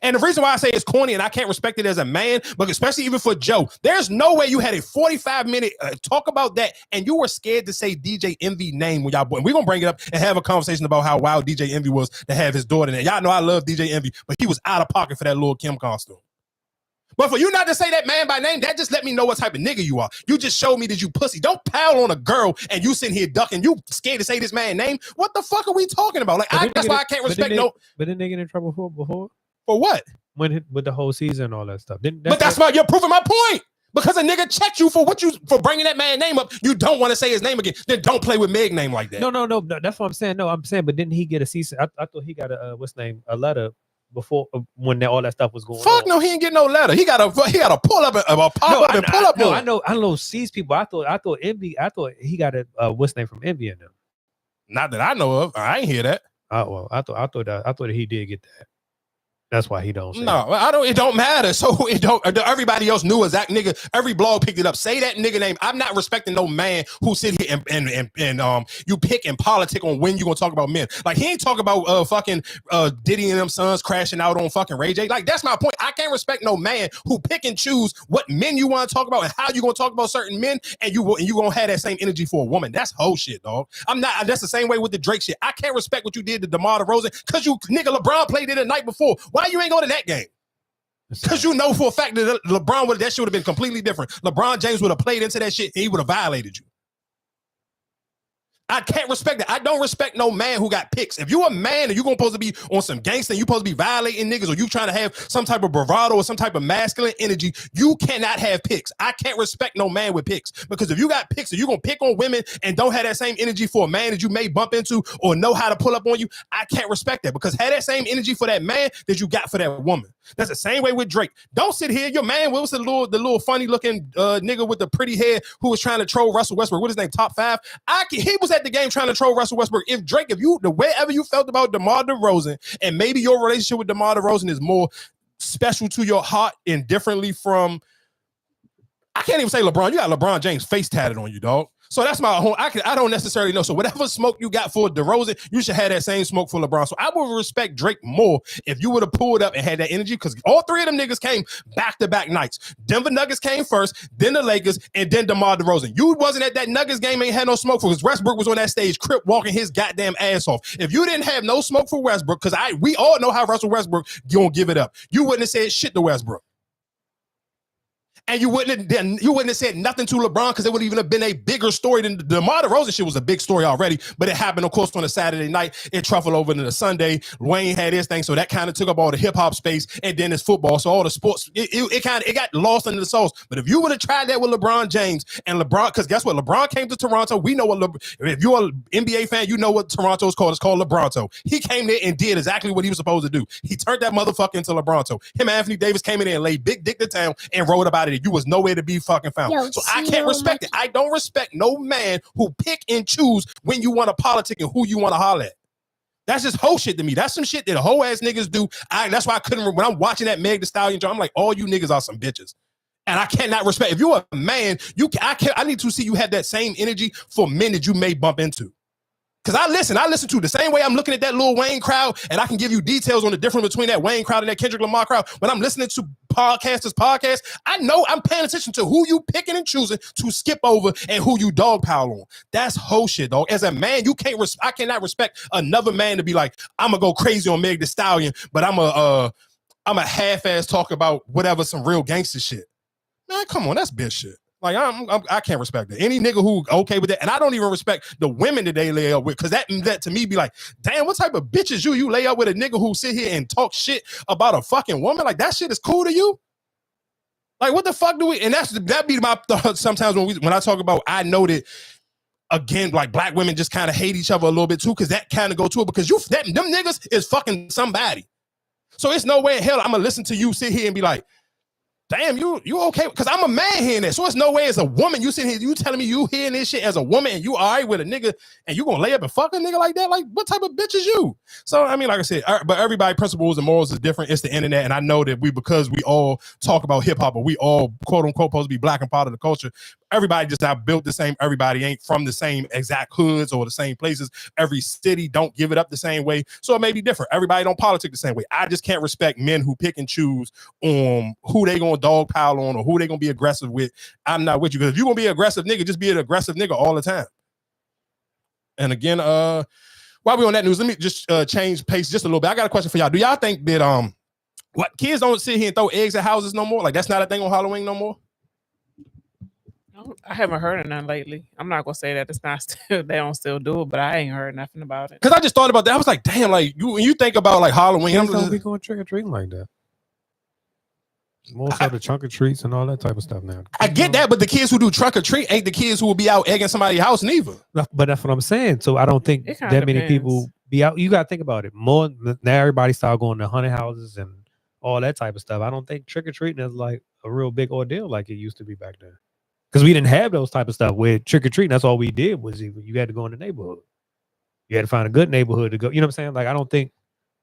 And the reason why I say it's corny and I can't respect it as a man, but especially even for Joe, there's no way you had a 45-minute talk about that and you were scared to say DJ Envy name when y'all boy. And we're going to bring it up and have a conversation about how wild DJ Envy was to have his daughter in there. Y'all know I love DJ Envy, but he was out of pocket for that little Kim costume. But for you not to say that man by name, that just let me know what type of nigga you are. You just showed me that you pussy. Don't pile on a girl and you sitting here ducking. You scared to say this man's name. What the fuck are we talking about? Like that's why I can't respect no.
But didn't they get in trouble for before?
For what?
With the whole season and all that stuff.
You're proving my point. Because a nigga checked you for bringing that man's name up. You don't want to say his name again. Then don't play with Meg's name like that.
No. That's what I'm saying. No, I'm saying, but didn't he get a cease? I thought he got a a letter before when all that stuff was going on.
Fuck no, he ain't get no letter. He got to pull up and pull up.
No, I know. Seize people. I thought Envy. I thought he got a what's name from Envy in them.
Not that I know of. I ain't hear that.
Well, I thought that he did get that. That's why he don't say
it don't matter. So everybody else knew exact nigga. Every blog picked it up. Say that nigga name. I'm not respecting no man who sit here and you pick and politic on when you gonna talk about men. Like he ain't talking about fucking Diddy and them sons crashing out on fucking Ray J. Like that's my point. I can't respect no man who pick and choose what men you want to talk about and how you gonna talk about certain men and you gonna have that same energy for a woman. That's whole shit, dog. I'm not. That's the same way with the Drake shit. I can't respect what you did to DeMar DeRozan because you nigga LeBron played it the night before. Why you ain't go to that game? Because you know for a fact that LeBron that shit would have been completely different. LeBron James would have played into that shit and he would have violated you. I can't respect that. I don't respect no man who got picks. If you a man and you gonna supposed to be on some gangster, you supposed to be violating niggas, or you trying to have some type of bravado or some type of masculine energy, you cannot have picks. I can't respect no man with picks, because if you got picks and you gonna pick on women and don't have that same energy for a man that you may bump into or know how to pull up on you, I can't respect that, because have that same energy for that man that you got for that woman. That's the same way with Drake. Don't sit here. Your man, what was the little funny looking nigga with the pretty hair who was trying to troll Russell Westbrook? What is his name? Top 5. He was at the game trying to troll Russell Westbrook. If Drake, wherever you felt about DeMar DeRozan, and maybe your relationship with DeMar DeRozan is more special to your heart and differently from, I can't even say LeBron. You got LeBron James face tatted on you, dog. So that's my whole. I don't necessarily know. So whatever smoke you got for DeRozan, you should have that same smoke for LeBron. So I would respect Drake more if you would have pulled up and had that energy, because all three of them niggas came back-to-back nights. Denver Nuggets came first, then the Lakers, and then DeMar DeRozan. You wasn't at that Nuggets game, ain't had no smoke for, because Westbrook was on that stage, crip walking his goddamn ass off. If you didn't have no smoke for Westbrook, because we all know how Russell Westbrook gonna give it up, you wouldn't have said shit to Westbrook. And you wouldn't have said nothing to LeBron, because it would even have been a bigger story than the DeMar DeRozan shit was a big story already. But it happened, of course, on a Saturday night. It truffled over into the Sunday. Wayne had his thing, so that kind of took up all the hip hop space. And then it's football, so all the sports it got lost into the sauce. But if you would have tried that with LeBron James and LeBron, because guess what, LeBron came to Toronto. We know if you're an NBA fan, you know what Toronto's called. It's called LeBronto. He came there and did exactly what he was supposed to do. He turned that motherfucker into LeBronto. Him and Anthony Davis came in there and laid big dick to town and wrote about it. You was nowhere to be fucking found. So I can't respect it. I don't respect no man who pick and choose when you want to politic and who you want to holler at. That's just whole shit to me. That's some shit that whole ass niggas do. That's why I couldn't, when I'm watching that Meg Thee Stallion joint, I'm like, all you niggas are some bitches. And I cannot respect. If you're a man, I need to see you have that same energy for men that you may bump into. Because I listen to the same way I'm looking at that Lil Wayne crowd, and I can give you details on the difference between that Wayne crowd and that Kendrick Lamar crowd. When I'm listening to podcasts, I know I'm paying attention to who you picking and choosing to skip over and who you dog pile on. That's whole shit, dog. As a man, I cannot respect another man to be like, I'm gonna go crazy on Meg Thee Stallion, but I'm a half-ass talk about whatever, some real gangster shit. Man, come on, that's bitch shit. Like I can't respect that. Any nigga who okay with that, and I don't even respect the women that they lay up with, because that to me be like, damn, what type of bitches you lay up with a nigga who sit here and talk shit about a fucking woman? Like that shit is cool to you? Like what the fuck do we? And that be my thought sometimes when I talk about, I know that again, like black women just kind of hate each other a little bit too, because that kind of go to it, because them niggas is fucking somebody. So it's no way in hell I'm gonna listen to you sit here and be like, damn, you okay? Because I'm a man hearing that. So it's no way as a woman, you sitting here, you telling me you hearing this shit as a woman and you all right with a nigga and you gonna lay up and fuck a nigga like that? Like, what type of bitch is you? So, I mean, like I said, but everybody's principles and morals is different. It's the internet. And I know that because we all talk about hip hop, but we all, quote unquote, supposed to be black and part of the culture. Everybody just not built the same. Everybody ain't from the same exact hoods or the same places. Every city don't give it up the same way. So it may be different. Everybody don't politic the same way. I just can't respect men who pick and choose on who they gonna dog pile on or who they gonna be aggressive with. I'm not with you, because if you gonna be an aggressive nigga, just be an aggressive nigga all the time. And again, while we on that news, let me just change pace just a little bit. I got a question for y'all. Do y'all think that what kids don't sit here and throw eggs at houses no more? Like that's not a thing on Halloween no more?
I haven't heard of none lately. I'm not gonna say that it's not still, they don't still do it, but I ain't heard nothing about it.
Because I just thought about that. I was like, damn, like when you think about like Halloween,
I'm don't be going trick or treating like that. Most of the trunk or treats and all that type of stuff now.
I get that, but the kids who do trunk or treat ain't the kids who will be out egging somebody's house neither.
But that's what I'm saying. So I don't think that many people be out. You got to think about it. More now, everybody start going to haunted houses and all that type of stuff. I don't think trick or treating is like a real big ordeal like it used to be back then. Because we didn't have those type of stuff. With trick or treating, that's all we did was you had to go in the neighborhood. You had to find a good neighborhood to go. You know what I'm saying? Like I don't think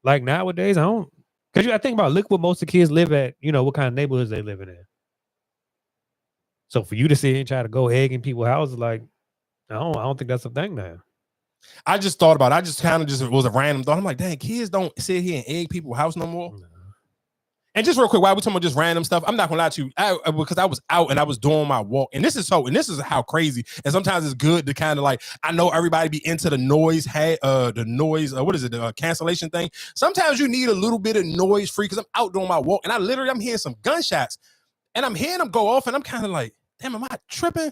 like nowadays. I don't. Because you got to think about, look what most of the kids live at, you know, what kind of neighborhoods they living in. So for you to sit here and try to go egging people's houses, like, I don't think that's a thing now.
I just thought about it. I just kind of it was a random thought. I'm like, dang, kids don't sit here and egg people's house no more. No. And just real quick, while we're talking about just random stuff, I'm not gonna lie to you, because I was out and I was doing my walk, and this is how crazy. And sometimes it's good to kind of like, I know everybody be into the noise, the cancellation thing. Sometimes you need a little bit of noise free, because I'm out doing my walk, and I'm hearing some gunshots, and I'm hearing them go off, and I'm kind of like, damn, am I tripping?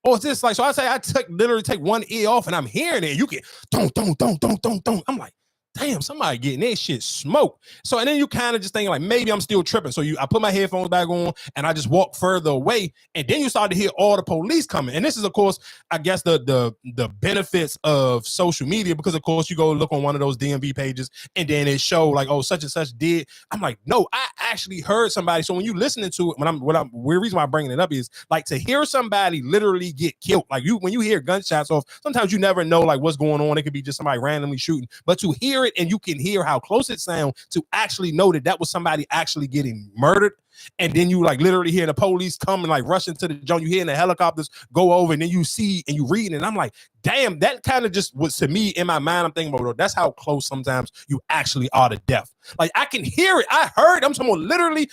Or it's just like, so I say I literally take one ear off and I'm hearing it. You get don't. I'm like, damn, somebody getting that shit smoked. So, and then you kind of just thinking like, maybe I'm still tripping. So I put my headphones back on and I just walk further away. And then you start to hear all the police coming. And this is, of course, I guess the benefits of social media, because of course you go look on one of those DMV pages and then it show like, oh, such and such did. I'm like, no, I actually heard somebody. So when you listening to it, the reason why I'm bringing it up is like to hear somebody literally get killed. Like when you hear gunshots off, sometimes you never know like what's going on. It could be just somebody randomly shooting, but to hear it and you can hear how close it sounds to actually know that was somebody actually getting murdered. And then you like literally hear the police come and like rush into the joint. You hear the helicopters go over and then you see and you read and I'm like, damn, that kind of just was to me in my mind. I'm thinking about that's how close sometimes you actually are to death. Like I can hear it. I heard. I'm talking literally.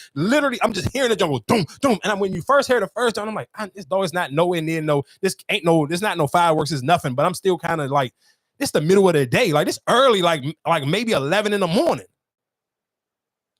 I'm just hearing the jungle, doom, doom. And when you first hear the first time, I'm like, this dog is not nowhere near this not no fireworks. It's nothing. But I'm still kind of like, it's the middle of the day. Like it's early, like maybe 11 in the morning.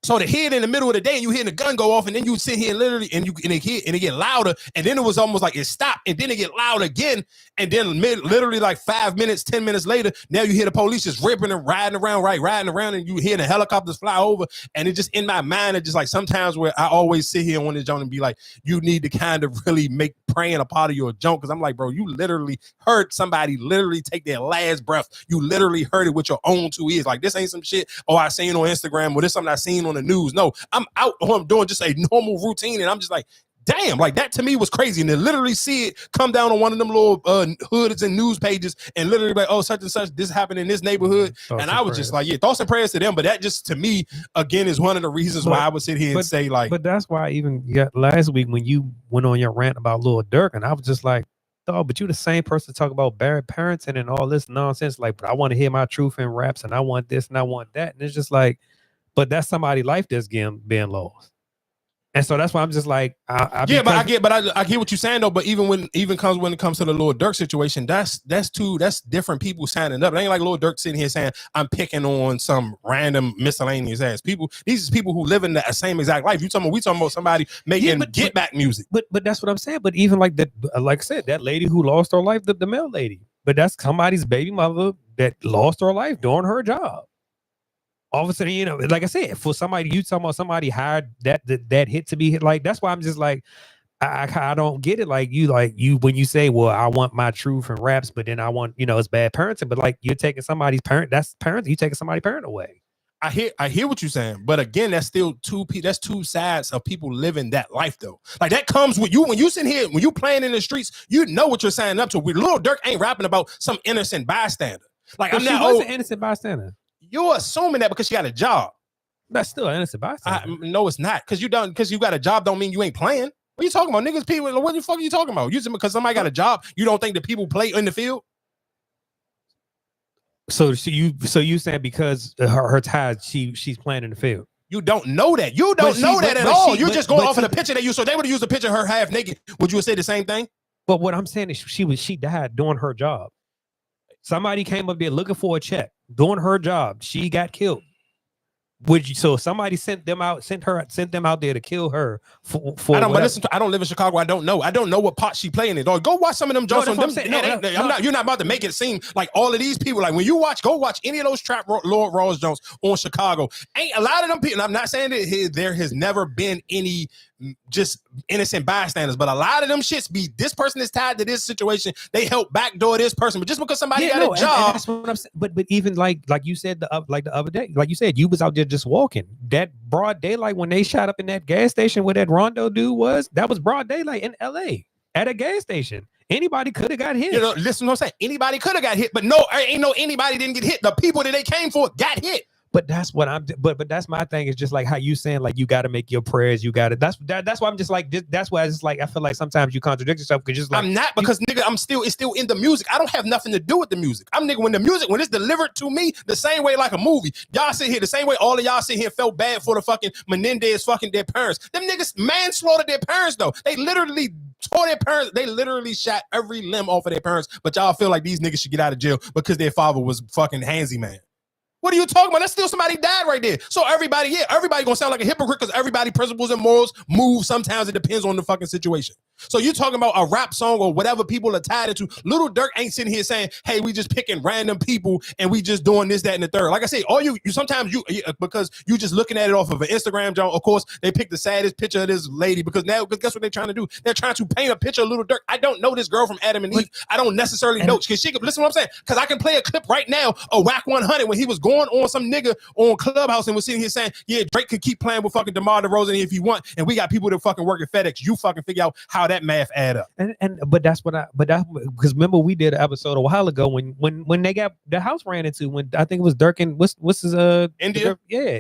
So to hear it in the middle of the day and you hear the gun go off and then you sit here literally and it get louder and then it was almost like it stopped and then it get loud again and then literally like 5 minutes, 10 minutes later, now you hear the police just ripping and riding around and you hear the helicopters fly over and it just in my mind, it just like sometimes where I always sit here on this joint and be like, you need to kind of really make praying a part of your joke because I'm like, bro, you literally heard somebody literally take their last breath. You literally heard it with your own two ears. Like this ain't some shit, I seen on Instagram or this something I seen on the news. No, I'm out I'm doing just a normal routine and I'm just like, damn, like that to me was crazy. And to literally see it come down on one of them little hoods and news pages and literally like, oh, such and such, this happened in this neighborhood. And I was just like, yeah, thoughts and prayers to them. But that just to me, again, is one of the reasons why I would sit here and say like.
But that's why I even got last week when you went on your rant about Lil Durk and I was just like, oh, but you the same person to talk about bad parenting and all this nonsense. Like, but I want to hear my truth in raps and I want this and I want that. And it's just like, but that's somebody's life that's being lost. And so that's why I'm just like, I get what you're saying though. But when it comes to the Lil Durk situation, that's different people signing up. It ain't like Lil Durk sitting here saying I'm picking on some random miscellaneous ass people. These are people who live in the same exact life. We talking about somebody making get back music. But that's what I'm saying. But even like that, like I said, that lady who lost her life, the male lady. But that's somebody's baby mother that lost her life doing her job. All of a sudden, you know, like I said, for somebody, you talking about somebody hired that hit to be hit. Like that's why I'm just like, I don't get it. Like you when you say, well, I want my truth and raps, but then I want, you know, it's bad parenting. But like you're taking somebody's parent, that's parent. You taking somebody's parent away.
I hear what you're saying, but again, that's still that's two sides of people living that life though. Like that comes with you when you sit here, when you playing in the streets, you know what you're signing up to. Lil Durk ain't rapping about some innocent bystander. Like
but she was an innocent bystander.
You're assuming that because she got a job.
That's still an innocent bystander.
No, it's not. Because you got a job don't mean you ain't playing. What are you talking about? Niggas, people, what the fuck are you talking about? Because somebody got a job, you don't think that people play in the field?
So you saying because her ties, she's playing in the field.
You don't know that. You don't know that at all. You're just going off of the picture they use. So they would have used a picture of her half naked. Would you have said the same thing?
But what I'm saying is she died doing her job. Somebody came up there looking for a check, doing her job. She got killed. So somebody sent them out there to kill her for I
don't live in Chicago. I don't know what part she playing in. Go watch some of them jokes on them. You're not about to make it seem like all of these people. Like when you go watch any of those trap Lord Rawls Jones on Chicago. Ain't a lot of them people. I'm not saying that there has never been any just innocent bystanders, but a lot of them shits be this person is tied to this situation. They help backdoor this person, but just because somebody got a job.
And that's what I'm saying. But even like you said the other day, like you said, you was out there just walking. That broad daylight when they shot up in that gas station where that Rondo dude was, that was broad daylight in LA at a gas station. Anybody could have got hit.
You know, listen to what I'm saying. Anybody could have got hit, but no, ain't no anybody didn't get hit. The people that they came for got hit.
But that's what but that's my thing. Is just like how you saying like you got to make your prayers. You got to. That's why I'm just like that's why I just like I feel like sometimes you contradict yourself because just like
I'm not because nigga it's still in the music. I don't have nothing to do with the music. I'm nigga when it's delivered to me the same way like a movie. Y'all sit here the same way all of y'all sit here felt bad for the fucking Menendez fucking their parents. Them niggas manslaughtered their parents though. They literally tore their parents. They literally shot every limb off of their parents. But y'all feel like these niggas should get out of jail because their father was fucking handsy man. What are you talking about? That's still somebody died right there. So everybody gonna sound like a hypocrite because everybody principles and morals move. Sometimes it depends on the fucking situation. So you talking about a rap song or whatever people are tied into. Little Durk ain't sitting here saying, hey, we just picking random people and we just doing this, that, and the third. Like I say, all you sometimes because you just looking at it off of an Instagram, John, of course, they pick the saddest picture of this lady because guess what they're trying to do? They're trying to paint a picture of Little Durk. I don't know this girl from Adam and Eve. I don't necessarily know. Because she could listen to what I'm saying. Because I can play a clip right now of Whack 100 when he was going on some nigga on Clubhouse and was sitting here saying, yeah, Drake could keep playing with fucking DeMar DeRozan if you want. And we got people that fucking work at FedEx. You fucking figure out how that math add up.
But that's because remember we did an episode a while ago when they got the house ran into when I think it was Durk and what's his
India,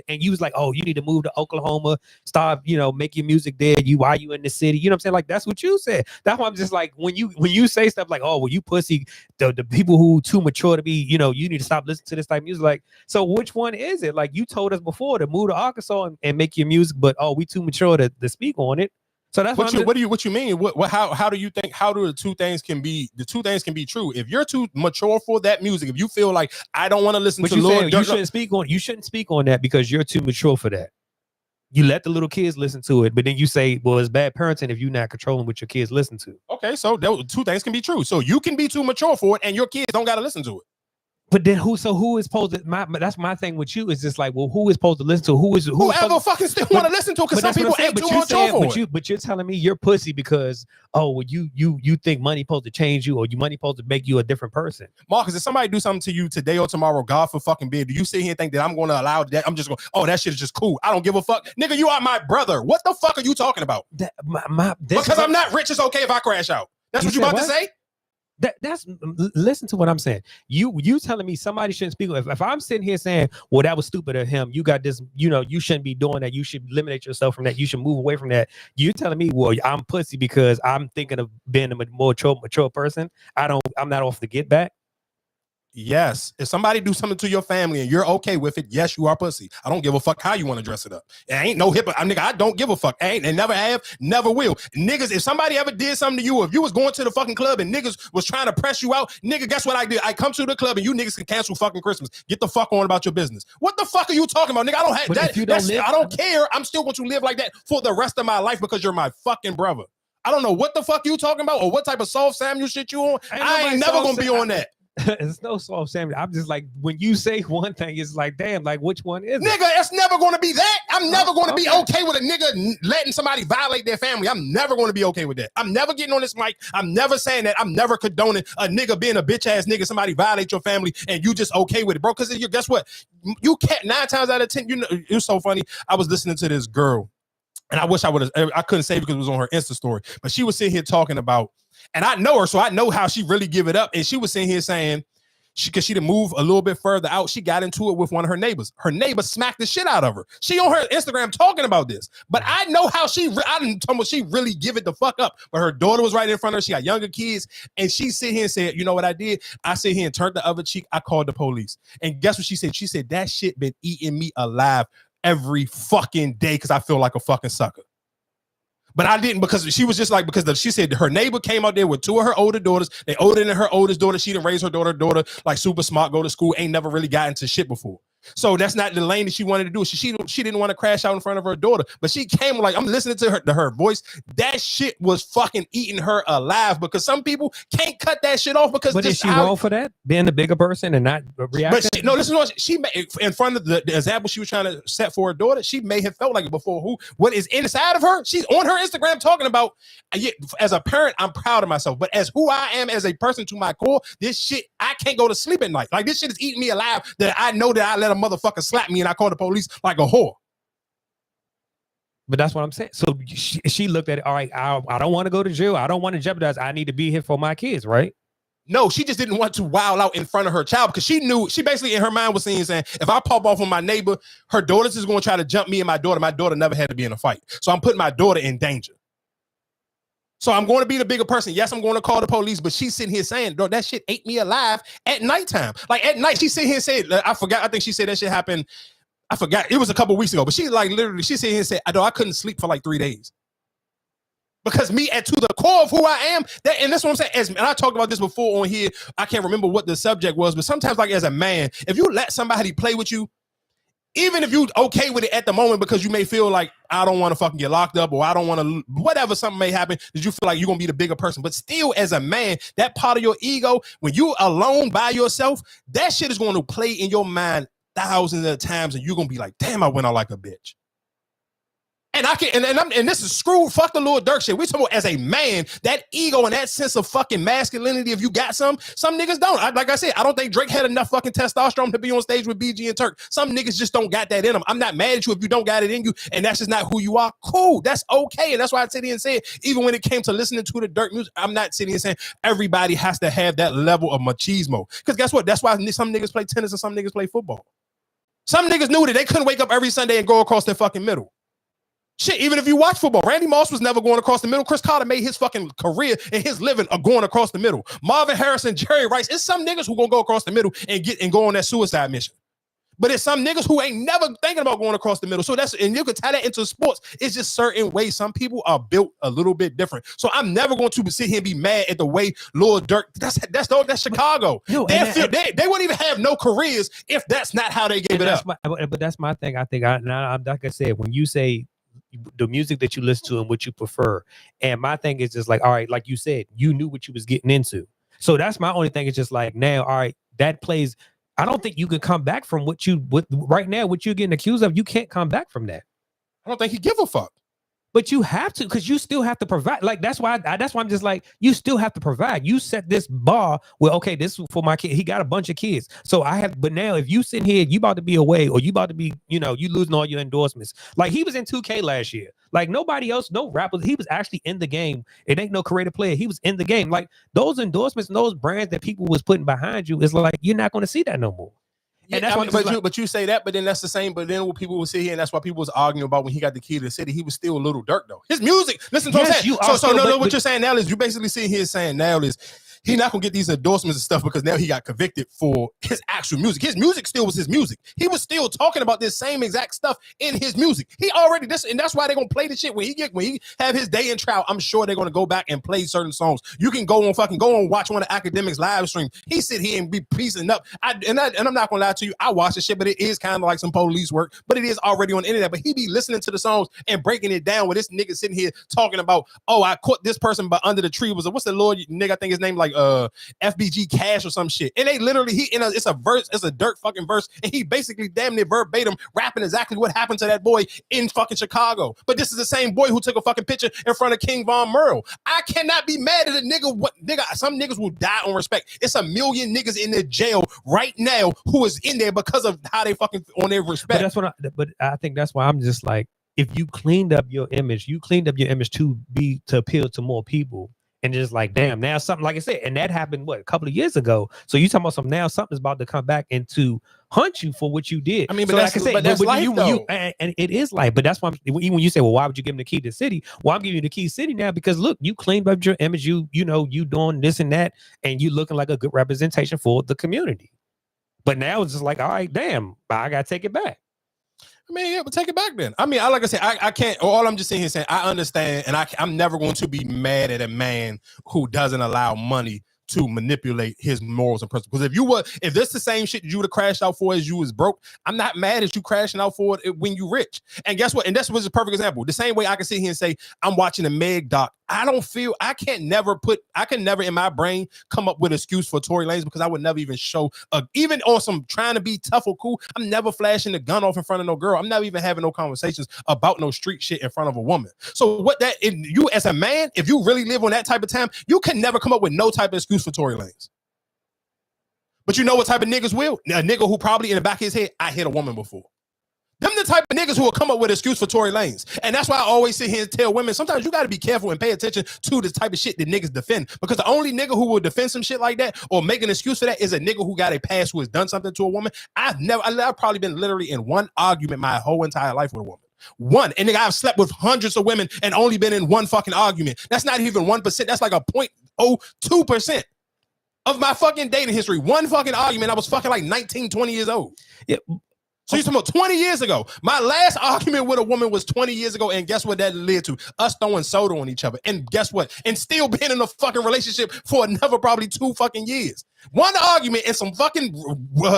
and you was like, oh, you need to move to Oklahoma, start make your music there. Why you in the city? You know what I'm saying? Like that's what you said. That's why I'm just like when you say stuff like, oh, well, you pussy, the people who too mature to be, you need to stop listening to this type of music. Like, so which one is it? Like you told us before to move to Arkansas and make your music, but we too mature to speak on it. So that's
what you mean? How do you think? How do the two things can be true? If you're too mature for that music, if you feel like I don't want to listen to Lord,
you shouldn't speak on that because you're too mature for that. You let the little kids listen to it, but then you say, well, it's bad parenting if you're not controlling what your kids listen to.
Okay, so two things can be true. So you can be too mature for it, and your kids don't got to listen to it.
But then who is supposed to? That's my thing with you. Is just like, well, who is supposed to listen to?
Whoever fucking still want to listen to it? Because some people ain't too mature for it.
But you're telling me you're pussy because you think money supposed to change you or money supposed to make you a different person.
Marcus, if somebody do something to you today or tomorrow, God for fucking bid, do you sit here and think that I'm going to allow that? I'm just going, oh, that shit is just cool. I don't give a fuck, nigga. You are my brother. What the fuck are you talking about? Because I'm not rich. It's okay if I crash out. That's what you about to say?
That's listen to what I'm saying. You telling me somebody shouldn't speak. If I'm sitting here saying, well, that was stupid of him, you got this, you shouldn't be doing that, you should eliminate yourself from that, you should move away from that. You telling me, well, I'm pussy because I'm thinking of being a more mature person. I'm not off the get back.
Yes, if somebody do something to your family and you're okay with it, yes, you are pussy. I don't give a fuck how you want to dress it up. It ain't no nigga. I don't give a fuck. And never have, never will. Niggas, if somebody ever did something to you, if you was going to the fucking club and niggas was trying to press you out, nigga, guess what I did? I come to the club and you niggas can cancel fucking Christmas. Get the fuck on about your business. What the fuck are you talking about, nigga? I don't have that. I don't care. I'm still going to live like that for the rest of my life because you're my fucking brother. I don't know what the fuck you talking about or what type of soft Samuel shit you on. I ain't never gonna be on that.
It's no soft Samuel. I'm just like, when you say one thing, it's like, damn, like which one is it?
Nigga, it's never going to be that. I'm never going to be okay with a nigga letting somebody violate their family. I'm never going to be okay with that. I'm never getting on this mic. I'm never saying that. I'm never condoning a nigga being a bitch ass nigga, somebody violate your family and you just okay with it, bro. Because guess what? You can't 9 times out of 10, it was so funny. I was listening to this girl and I wish I couldn't say because it was on her Insta story, but she was sitting here talking about, and I know her, so I know how she really give it up. And she was sitting here saying, because she done move a little bit further out, she got into it with one of her neighbors. Her neighbor smacked the shit out of her. She on her Instagram talking about this, but I know how she really give it the fuck up. But her daughter was right in front of her. She got younger kids, and she sit here and said, "You know what I did? I sit here and turned the other cheek. I called the police." And guess what she said? She said that shit been eating me alive every fucking day because I feel like a fucking sucker. But I didn't, because she was just like, she said her neighbor came out there with 2 of her older daughters. They older than her oldest daughter. She didn't raise her daughter like super smart, go to school, ain't never really got into shit before. So that's not the lane that she wanted to do. She didn't want to crash out in front of her daughter, but she came like, I'm listening to her voice. That shit was fucking eating her alive because some people can't cut that shit off because.
But is she wrong for that? Being the bigger person and not reacting?
But listen to what she made in front of the example she was trying to set for her daughter. She may have felt like it before. What is inside of her? She's on her Instagram talking about. As a parent, I'm proud of myself, but as who I am as a person to my core, this shit, I can't go to sleep at night. Like this shit is eating me alive. That I know that I let a motherfucker slap me and I call the police like a whore.
But that's what I'm saying. So she looked at it. All right, I don't want to go to jail. I don't want to jeopardize. I need to be here for my kids, right?
No, she just didn't want to wild out in front of her child because she knew, she basically in her mind was saying, if I pop off on my neighbor, her daughter's is going to try to jump me and my daughter. My daughter never had to be in a fight. So I'm putting my daughter in danger. So I'm going to be the bigger person. Yes, I'm going to call the police, but she's sitting here saying, "Bro, that shit ate me alive at nighttime." Like at night, she's sitting here saying, I forgot. I think she said that shit happened. I forgot. It was a couple weeks ago, but she like literally, she sitting here and said, I couldn't sleep for like 3 days. Because me, to the core of who I am, and that's what I'm saying. And I talked about this before on here. I can't remember what the subject was, but sometimes like as a man, if you let somebody play with you, even if you okay with it at the moment because you may feel like I don't want to fucking get locked up or I don't want to whatever, something may happen that you feel like you're gonna be the bigger person, but still as a man, that part of your ego, when you alone by yourself, that shit is going to play in your mind thousands of times and you're gonna be like, damn, I went out like a bitch. And I can, and this is screwed. Fuck the Lil Durk shit. We talking about as a man, that ego and that sense of fucking masculinity. If you got some niggas don't. Like I said, I don't think Drake had enough fucking testosterone to be on stage with BG and Turk. Some niggas just don't got that in them. I'm not mad at you if you don't got it in you, and that's just not who you are. Cool, that's okay, and that's why I sit here and say, even when it came to listening to the Durk music, I'm not sitting here saying everybody has to have that level of machismo. Because guess what? That's why some niggas play tennis and some niggas play football. Some niggas knew that they couldn't wake up every Sunday and go across their fucking middle. Shit, even if you watch football, Randy Moss was never going across the middle. Chris Carter made his fucking career and his living of going across the middle. Marvin Harrison, Jerry Rice, it's some niggas who gonna go across the middle and go on that suicide mission. But it's some niggas who ain't never thinking about going across the middle. So and you can tie that into sports. It's just certain ways. Some people are built a little bit different. So I'm never going to sit here and be mad at the way Lil Durk. That's Chicago. They wouldn't even have no careers if that's not how they gave it up.
But that's my thing. I think like I said, when you say the music that you listen to and what you prefer, and my thing is just like, all right, like you said, you knew what you was getting into. So that's my only thing. It's just like, now, all right, that plays. I don't think you can come back from what right now, what you're getting accused of. You can't come back from that.
I don't think he give a fuck.
But you have to, because you still have to provide. Like, that's why I'm just like, you still have to provide. You set this bar where, okay, this is for my kid. He got a bunch of kids. So but now if you sit here, you about to be away, or you about to be, you losing all your endorsements. Like, he was in 2K last year. Like, nobody else, no rappers. He was actually in the game. It ain't no creative player. He was in the game. Like, those endorsements and those brands that people was putting behind you is like, you're not going to see that no more.
And that's but you say that, but then that's the same. But then what people will sit here, and that's why people was arguing about when he got the key to the city, he was still a Little Durk though. His music, listen to what I'm saying. What you're saying now is you basically sitting here saying now is he's not gonna get these endorsements and stuff because now he got convicted for his actual music. His music still was his music. He was still talking about this same exact stuff in his music. He already and that's why they're gonna play the shit when he have his day in trial. I'm sure they're gonna go back and play certain songs. You can go on watch one of Academics live stream. He sit here and be piecing up. And I'm not gonna lie to you. I watch the shit, but it is kind of like some police work. But it is already on the internet. But he be listening to the songs and breaking it down with this nigga sitting here talking about, oh, I caught this person but under the tree. What's the Lord nigga? I think his name like FBG Cash or some shit. And they literally it's a verse, it's a Durk fucking verse, and he basically damn near verbatim rapping exactly what happened to that boy in fucking Chicago. But this is the same boy who took a fucking picture in front of King Von Merle. I cannot be mad at a nigga. Some niggas will die on respect. It's a million niggas in the jail right now who is in there because of how they fucking on their respect.
But I think that's why I'm just like, if you cleaned up your image to appeal to more people. And just like, damn, now something, like I said, and that happened, a couple of years ago. So you talking about now something's about to come back and to hunt you for what you did.
I mean, but that's life, though.
And it is life. But that's why even when you say, well, why would you give him the key to the city? Well, I'm giving you the key to the city now because, look, you cleaned up your image. You doing this and that, and you looking like a good representation for the community. But now it's just like, all right, damn, I got to take it back.
I mean, yeah, but take it back then. I mean, like I said, I can't. All I'm just sitting here saying, I understand, and I'm never going to be mad at a man who doesn't allow money to manipulate his morals and principles. Because if this the same shit you would have crashed out for as you was broke, I'm not mad at you crashing out for it when you rich. And guess what? And that's what's a perfect example. The same way I can sit here and say, I'm watching a Meg doc. I can never in my brain come up with an excuse for Tory Lanez because I would never even show, even on some trying to be tough or cool, I'm never flashing the gun off in front of no girl. I'm not even having no conversations about no street shit in front of a woman. So you as a man, if you really live on that type of time, you can never come up with no type of excuse for Tory Lanez. But you know what type of niggas will? A nigga who probably in the back of his head, I hit a woman before. Them the type of niggas who will come up with an excuse for Tory Lanez. And that's why I always sit here and tell women, sometimes you got to be careful and pay attention to the type of shit that niggas defend. Because the only nigga who will defend some shit like that or make an excuse for that is a nigga who got a past who has done something to a woman. I've probably been literally in one argument my whole entire life with a woman. One. And nigga, I've slept with hundreds of women and only been in one fucking argument. That's not even 1%. That's like a 0.02% of my fucking dating history. One fucking argument. I was fucking like 19, 20 years old. Yeah. So you're talking about 20 years ago. My last argument with a woman was 20 years ago, and guess what that led to? Us throwing soda on each other. And guess what? And still being in a fucking relationship for another probably 2 fucking years. One argument and some fucking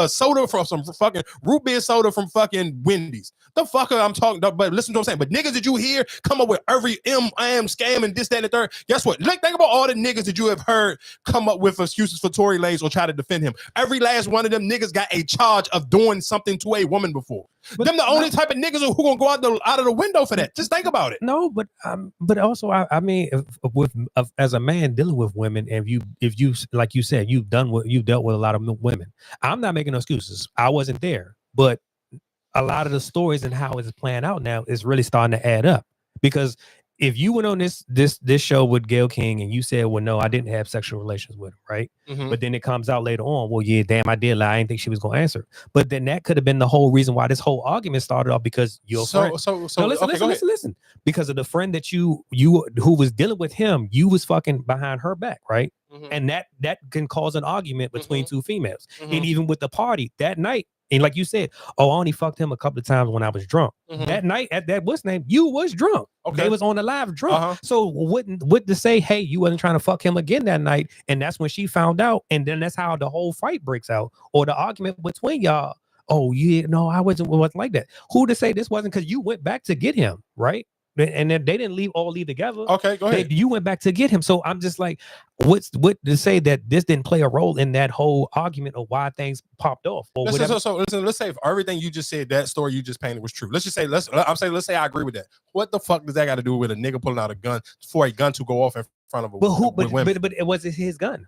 soda from some fucking root beer soda from fucking Wendy's. The fuck I'm talking about, but listen to what I'm saying. But niggas that you hear come up with every scam and this, that, and the third. Guess what? Think about all the niggas that you have heard come up with excuses for Tory Lanez or try to defend him. Every last one of them niggas got a charge of doing something to a woman before. But them the only type of niggas who gonna go out of the window for that. Just think about it.
No, but also I mean, as a man dealing with women, and if you like you said, you've dealt with a lot of women. I'm not making no excuses. I wasn't there, but a lot of the stories and how it's playing out now is really starting to add up. Because if you went on this show with Gayle King and you said, well, no, I didn't have sexual relations with him, right? Mm-hmm. But then it comes out later on, well, yeah, damn, I did lie. I didn't think she was going to answer. But then that could have been the whole reason why this whole argument started off, because your friend. Listen. Because of the friend that you who was dealing with him, you was fucking behind her back, right? Mm-hmm. And that can cause an argument between two females. Mm-hmm. And even with the party that night, and like you said, I only fucked him a couple of times when I was drunk. Mm-hmm. That night at that what's name, you was drunk. Okay. They was on the live drunk. Uh-huh. So what to say, hey, you wasn't trying to fuck him again that night. And that's when she found out. And then that's how the whole fight breaks out, or the argument between y'all. Oh, yeah, no, I wasn't like that. Who to say this wasn't because you went back to get him, right? And then they didn't leave together. Okay, go ahead. You went back to get him. So I'm just like, what to say that this didn't play a role in that whole argument of why things popped off? Or listen,
let's say if everything you just said, that story you just painted was true. Let's say I agree with that. What the fuck does that got to do with a nigga pulling out a gun for a gun to go off in front of a women? But
it wasn't his gun.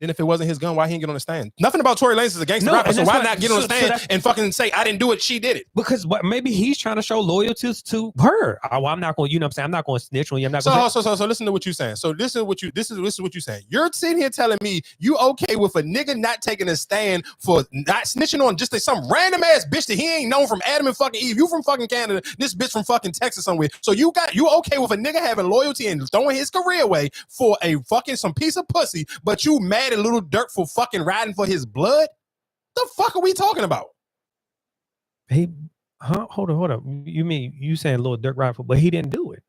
Then if it wasn't his gun, why he didn't get on the stand? Nothing about Tory Lanez is a gangster rapper, so why not get on the stand and fucking say, I didn't do it, she did it?
Because maybe he's trying to show loyalty to her. I'm not going, you know what I'm saying? I'm not going to snitch on you. I'm not going
to. So listen to what you're saying. So this is what you're saying. You're sitting here telling me you okay with a nigga not taking a stand for not snitching on just some random ass bitch that he ain't known from Adam and fucking Eve. You from fucking Canada, this bitch from fucking Texas somewhere. So you okay with a nigga having loyalty and throwing his career away for a fucking some piece of pussy, but you mad at Little Dirk for fucking riding for his blood? The fuck are we talking about?
Hold on. You mean you saying Lil Durk riding for, but he didn't do it.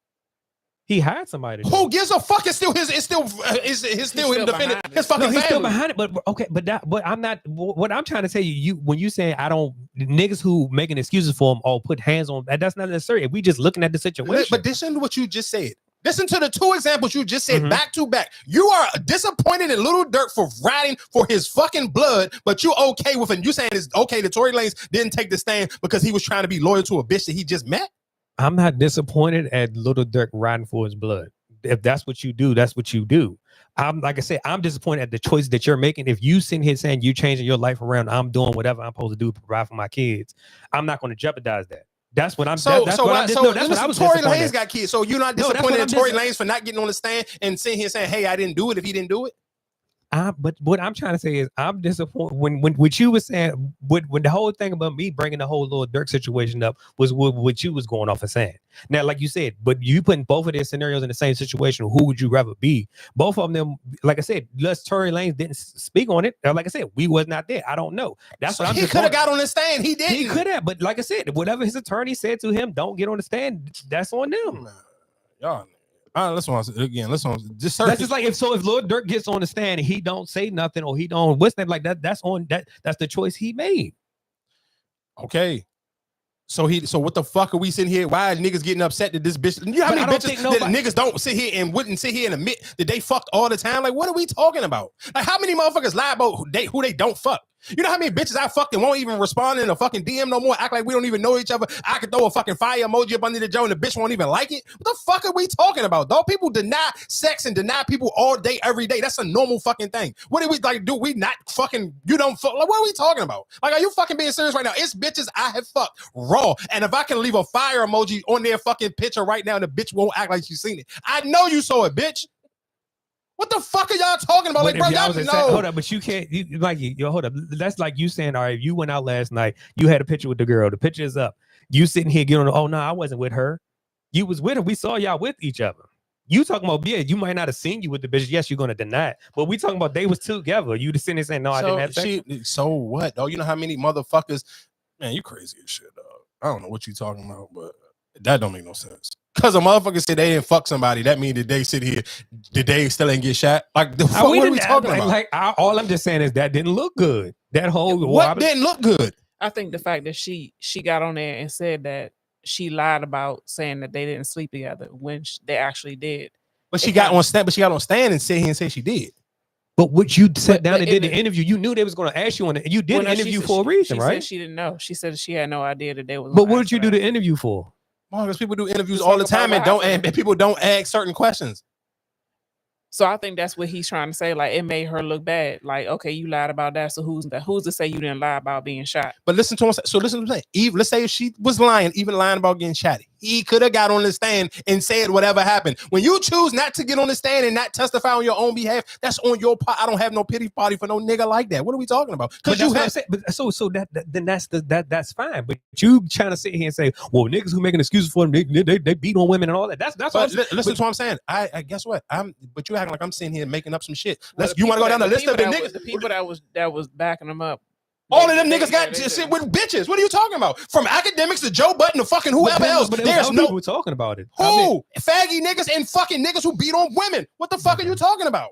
He hired somebody.
Who gives a fuck? It's still him defending his fucking family.
He's still behind it, but okay, but I'm not. What I'm trying to tell you, when you say I don't, niggas who making excuses for him or put hands on, that's not necessary. If we just looking at the situation.
But listen to what you just said. Listen to the two examples you just said back to back. You are disappointed in Little Dirk for riding for his fucking blood, but you okay with it. You saying it's okay that Tory Lanez didn't take the stand because he was trying to be loyal to a bitch that he just met?
I'm not disappointed at Little Dirk riding for his blood. If that's what you do, that's what you do. Like I said, I'm disappointed at the choices that you're making. If you sitting here saying you changing your life around, I'm doing whatever I'm supposed to do to provide for my kids, I'm not going to jeopardize that. That's what I'm. Tory
Lanez got kids, so you're not disappointed in Tory Lanez for not getting on the stand and sitting here saying, "Hey, I didn't do it." If he didn't do it,
but what I'm trying to say is, I'm disappointed when what you were saying. When the whole thing about me bringing the whole Lil Durk situation up was what you was going off and saying. Now, like you said, but you putting both of their scenarios in the same situation. Who would you rather be? Both of them, like I said, unless Tory Lanez didn't speak on it. Like I said, we was not there. I don't know. That's what
he could have got on the stand. He didn't.
He could have, but like I said, whatever his attorney said to him, don't get on the stand. That's on them.
Y'all. That's just
like if Lil Durk gets on the stand and he don't say nothing or he don't what's that like that. That's on that. That's the choice he made.
Okay. So what the fuck are we sitting here? Why are niggas getting upset that this bitch? You know how many bitches that niggas don't sit here and wouldn't sit here and admit that they fucked all the time? Like, what are we talking about? Like, how many motherfuckers lie about who they don't fuck? You know how many bitches I fucked and won't even respond in a fucking DM no more? Act like we don't even know each other. I could throw a fucking fire emoji up under the joint and the bitch won't even like it. What the fuck are we talking about, dog? People deny sex and deny people all day, every day. That's a normal fucking thing. What do we like? Do we not fucking? You don't fuck? Like, what are we talking about? Like, are you fucking being serious right now? It's bitches I have fucked raw, and if I can leave a fire emoji on their fucking picture right now, and the bitch won't act like she's seen it. I know you saw it, bitch. What the fuck are y'all talking about? Like, bro, y'all know.
Hold up, but you can't. Hold up. That's like you saying, all right, you went out last night. You had a picture with the girl. The picture is up. You sitting here getting on. Oh no, I wasn't with her. You was with her. We saw y'all with each other. You talking about, yeah, you might not have seen you with the bitch. Yes, you're gonna deny it. But we talking about they was together. You just sitting there saying, no, I didn't have sex.
So what? Oh, you know how many motherfuckers? Man, you crazy as shit, dog. I don't know what you talking about, but that don't make no sense. Because a motherfucker said they didn't fuck somebody, that means that they sit here, did they still ain't get shot? Like, the fuck, what are we talking about?
All I'm just saying is that didn't look good. That whole
what didn't look good?
I think the fact that she got on there and said that she lied about saying that they didn't sleep together when they actually did.
But she got on stand and said he and said she did.
But what you sat down and did the interview, you knew they was going to ask you on it. You did an interview for a reason, right?
Said she didn't know. She said she had no idea that they was.
But what did you do the interview for?
Because people do interviews all the time and people don't ask certain questions.
So I think that's what he's trying to say. Like, it made her look bad. Like, okay, you lied about that. So who's to say you didn't lie about being shot?
But listen to him. So listen to what I'm saying. Let's say if she was lying, even lying about getting shot, he could have got on the stand and said whatever happened. When you choose not to get on the stand and not testify on your own behalf, that's on your part. I don't have no pity party for no nigga like that. What are we talking about? Because you have
then that's fine. But you trying to sit here and say, well, niggas who making excuses for them, they beat on women and all that. That's what
listen to what I'm saying. I guess what? But you acting like I'm sitting here making up some shit. You want to go down the list of the niggas?
The people that was backing them up.
All of them niggas got shit with bitches. What are you talking about? From academics to Joe Budden to fucking whoever else. There's no
people talking about it.
Who? Faggy niggas and fucking niggas who beat on women. What the fuck are you talking about?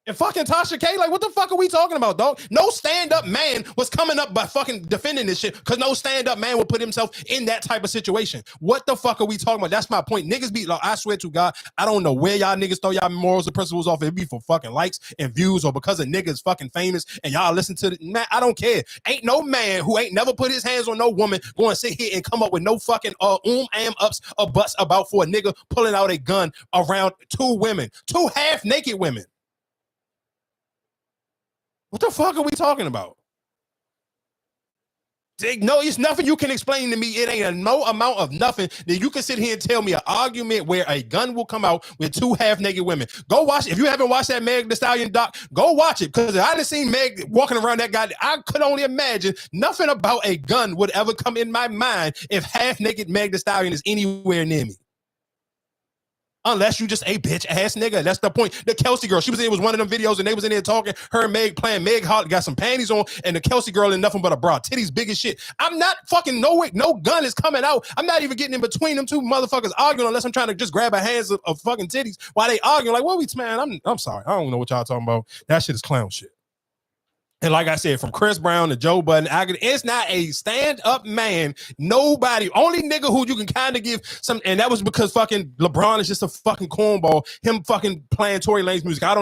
And fucking Tasha K, like, what the fuck are we talking about, dog? No stand-up man was coming up by fucking defending this shit because no stand-up man would put himself in that type of situation. What the fuck are we talking about? That's my point. Niggas be like, I swear to God, I don't know where y'all niggas throw y'all morals and principles off. It be for fucking likes and views or because a nigga is fucking famous and y'all listen to it. Man, I don't care. Ain't no man who ain't never put his hands on no woman going to sit here and come up with no fucking ups or buts about for a nigga pulling out a gun around two women, two half-naked women. What the fuck are we talking about? No, it's nothing you can explain to me. It ain't no amount of nothing that you can sit here and tell me an argument where a gun will come out with two half-naked women. Go watch it. If you haven't watched that Meg Thee Stallion doc, go watch it. Because if I done seen Meg walking around that guy, I could only imagine nothing about a gun would ever come in my mind if half-naked Meg Thee Stallion is anywhere near me. Unless you just a bitch ass nigga. That's the point. The Kelsey girl, it was one of them videos and they was in there talking, her and Meg playing. Meg got some panties on and the Kelsey girl in nothing but a bra. Titties big as shit. I'm not fucking no gun is coming out. I'm not even getting in between them two motherfuckers arguing unless I'm trying to just grab a hands of fucking titties while they arguing. Like, what we, man, I'm sorry. I don't know what y'all talking about. That shit is clown shit. And like I said, from Chris Brown to Joe Budden, it's not a stand-up man. Nobody, only nigga who you can kind of give some, and that was because fucking LeBron is just a fucking cornball. Him fucking playing Tory Lanez music. I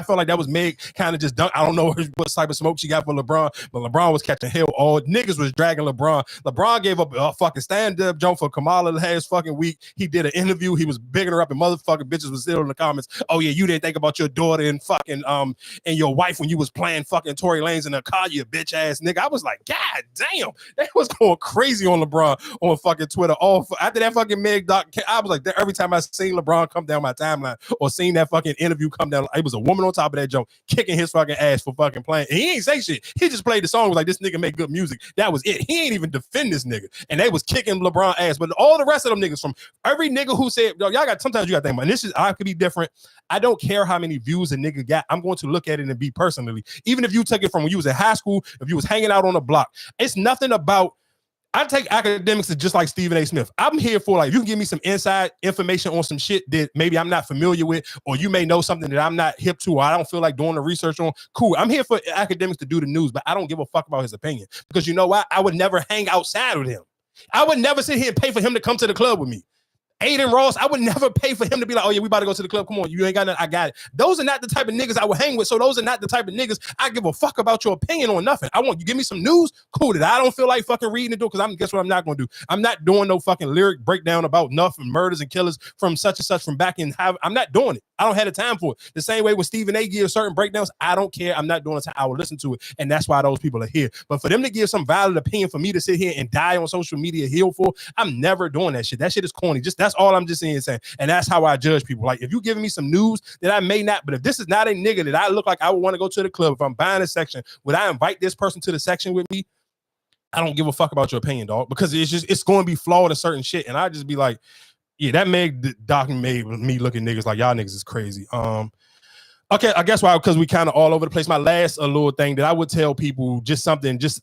felt like that was Meg kind of just dunk. I don't know what type of smoke she got for LeBron, but LeBron was catching hell. All niggas was dragging LeBron. LeBron gave up a fucking stand-up jump for Kamala last fucking week. He did an interview. He was bigging her up, and motherfucking bitches was still in the comments. Oh yeah, you didn't think about your daughter and fucking and your wife when you was playing fucking Tory Lanez in a car, you bitch ass nigga. I was like, God damn, they was going crazy on LeBron on fucking Twitter. After that fucking Meg doc, I was like, every time I seen LeBron come down my timeline or seen that fucking interview come down, it was a woman on top of that joke kicking his fucking ass for fucking playing. And he ain't say shit. He just played the song. Was like, this nigga make good music. That was it. He ain't even defend this nigga. And they was kicking LeBron ass. But all the rest of them niggas, from every nigga who said, y'all got, sometimes you got to think about, and this is, I could be different. I don't care how many views a nigga got. I'm going to look at it and be personally. Even if you took it from when you was in high school, if you was hanging out on the block, it's nothing about, I take academics as just like Stephen A. Smith. I'm here for, like, you can give me some inside information on some shit that maybe I'm not familiar with, or you may know something that I'm not hip to, or I don't feel like doing the research on. Cool. I'm here for academics to do the news, but I don't give a fuck about his opinion, because you know what? I would never hang outside with him. I would never sit here and pay for him to come to the club with me. Aiden Ross, I would never pay for him to be like, oh yeah, we about to go to the club. Come on, you ain't got nothing. I got it. Those are not the type of niggas I would hang with. So those are not the type of niggas I give a fuck about your opinion on nothing. I want you give me some news. Cool. That I don't feel like fucking reading it, because guess what I'm not gonna do? I'm not doing no fucking lyric breakdown about nothing, murders and killers from such and such from back in. I'm not doing it. I don't have the time for it. The same way when Stephen A. gives certain breakdowns, I don't care. I'm not doing it. I will listen to it, and that's why those people are here. But for them to give some valid opinion, for me to sit here and die on social media heel for, I'm never doing that shit. That shit is corny. Just that's all I'm just saying. And that's how I judge people. Like, if you giving me some news that I may not, but if this is not a nigga that I look like I would want to go to the club, if I'm buying a section, would I invite this person to the section with me? I don't give a fuck about your opinion, dog, because it's going to be flawed in certain shit. And I just be like, yeah, that Meg doc made me look at niggas like y'all niggas is crazy. Okay, I guess why, because we kind of all over the place. My last little thing that I would tell people, just something, just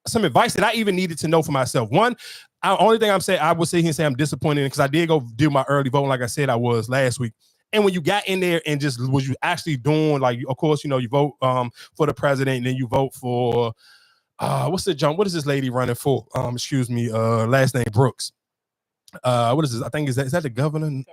some advice that I even needed to know for myself. One, only thing I'm saying, I would sit here and say I'm disappointed because I did go do my early voting, like I said I was last week. And when you got in there and just was you actually doing, like, of course, you know, you vote for the president, and then you vote for what is this lady running for? Excuse me, last name Brooks. What is this? I think is that the governor?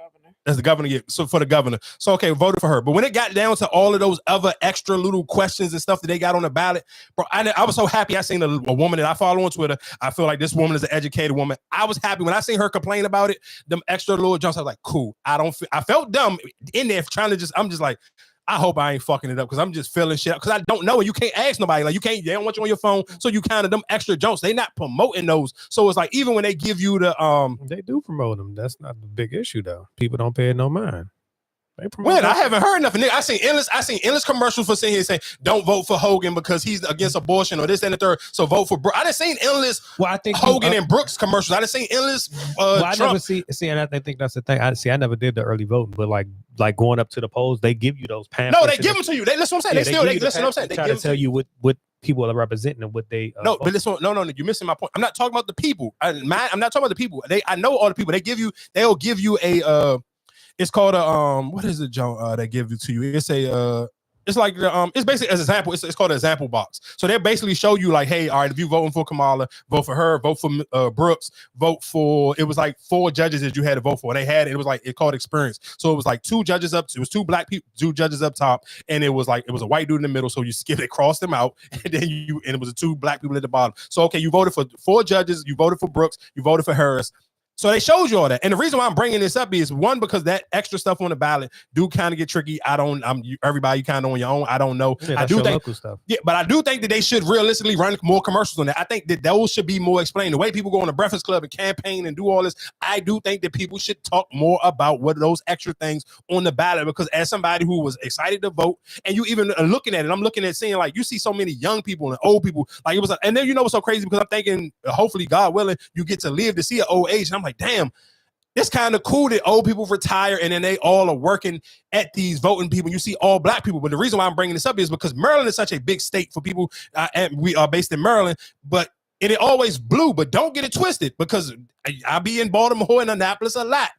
That's the governor. Yeah. So for the governor. So okay, voted for her. But when it got down to all of those other extra little questions and stuff that they got on the ballot, bro, I was so happy. I seen a woman that I follow on Twitter. I feel like this woman is an educated woman. I was happy when I seen her complain about it. Them extra little jumps. I was like, cool. I felt dumb in there trying to I'm just like, I hope I ain't fucking it up because I'm just feeling shit because I don't know, and you can't ask nobody. Like they don't want you on your phone, so you kind of them extra jumps. They not promoting those, so it's like even when they give you the
they do promote them. That's not the big issue though. People don't pay it no mind.
When I haven't heard nothing. I seen endless commercials for sitting here saying don't vote for Hogan because he's against abortion or this and the third. So vote for Brooks. I done seen endless.
Well, I think
Hogan and Brooks commercials. I done seen endless.
I never see, and I think that's the thing. I never did the early voting, but like going up to the polls, they give you those pamphlets.
No, they give them to you. That's what I'm saying.
Yeah,
they listen. What I'm saying.
They try to tell you what people are representing and what they.
No, but listen. No, you're missing my point. I'm not talking about the people. I'm not talking about the people. I know all the people. They'll give you a. It's called a what is it, Joe? They give it to you. It's a it's like it's basically as an example. It's called an example box. So they basically show you like, hey, all right, if you voting for Kamala, vote for her. Vote for Brooks. Vote for. It was like 4 judges that you had to vote for. They had it was like it called experience. So it was like 2 judges up. It was 2 black people, 2 judges up top, and it was a white dude in the middle. So you skip it, crossed them out, and then it was 2 black people at the bottom. So okay, you voted for 4 judges. You voted for Brooks. You voted for Harris. So they showed you all that. And the reason why I'm bringing this up is one, because that extra stuff on the ballot do kind of get tricky. Everybody kind of on your own. I don't know.
Yeah,
I do think
local stuff.
Yeah, but I do think that they should realistically run more commercials on that. I think that those should be more explained. The way people go on the Breakfast Club and campaign and do all this, I do think that people should talk more about what those extra things on the ballot, because as somebody who was excited to vote, and you even looking at it, I'm looking at seeing like you see so many young people and old people, like it was, and then you know what's so crazy, because I'm thinking hopefully God willing you get to live to see an old age, and I'm like, damn, it's kind of cool that old people retire and then they all are working at these voting people. You see all black people. But the reason why I'm bringing this up is because Maryland is such a big state for people, and we are based in Maryland, but it always blue. But don't get it twisted, because I be in Baltimore and Annapolis a lot.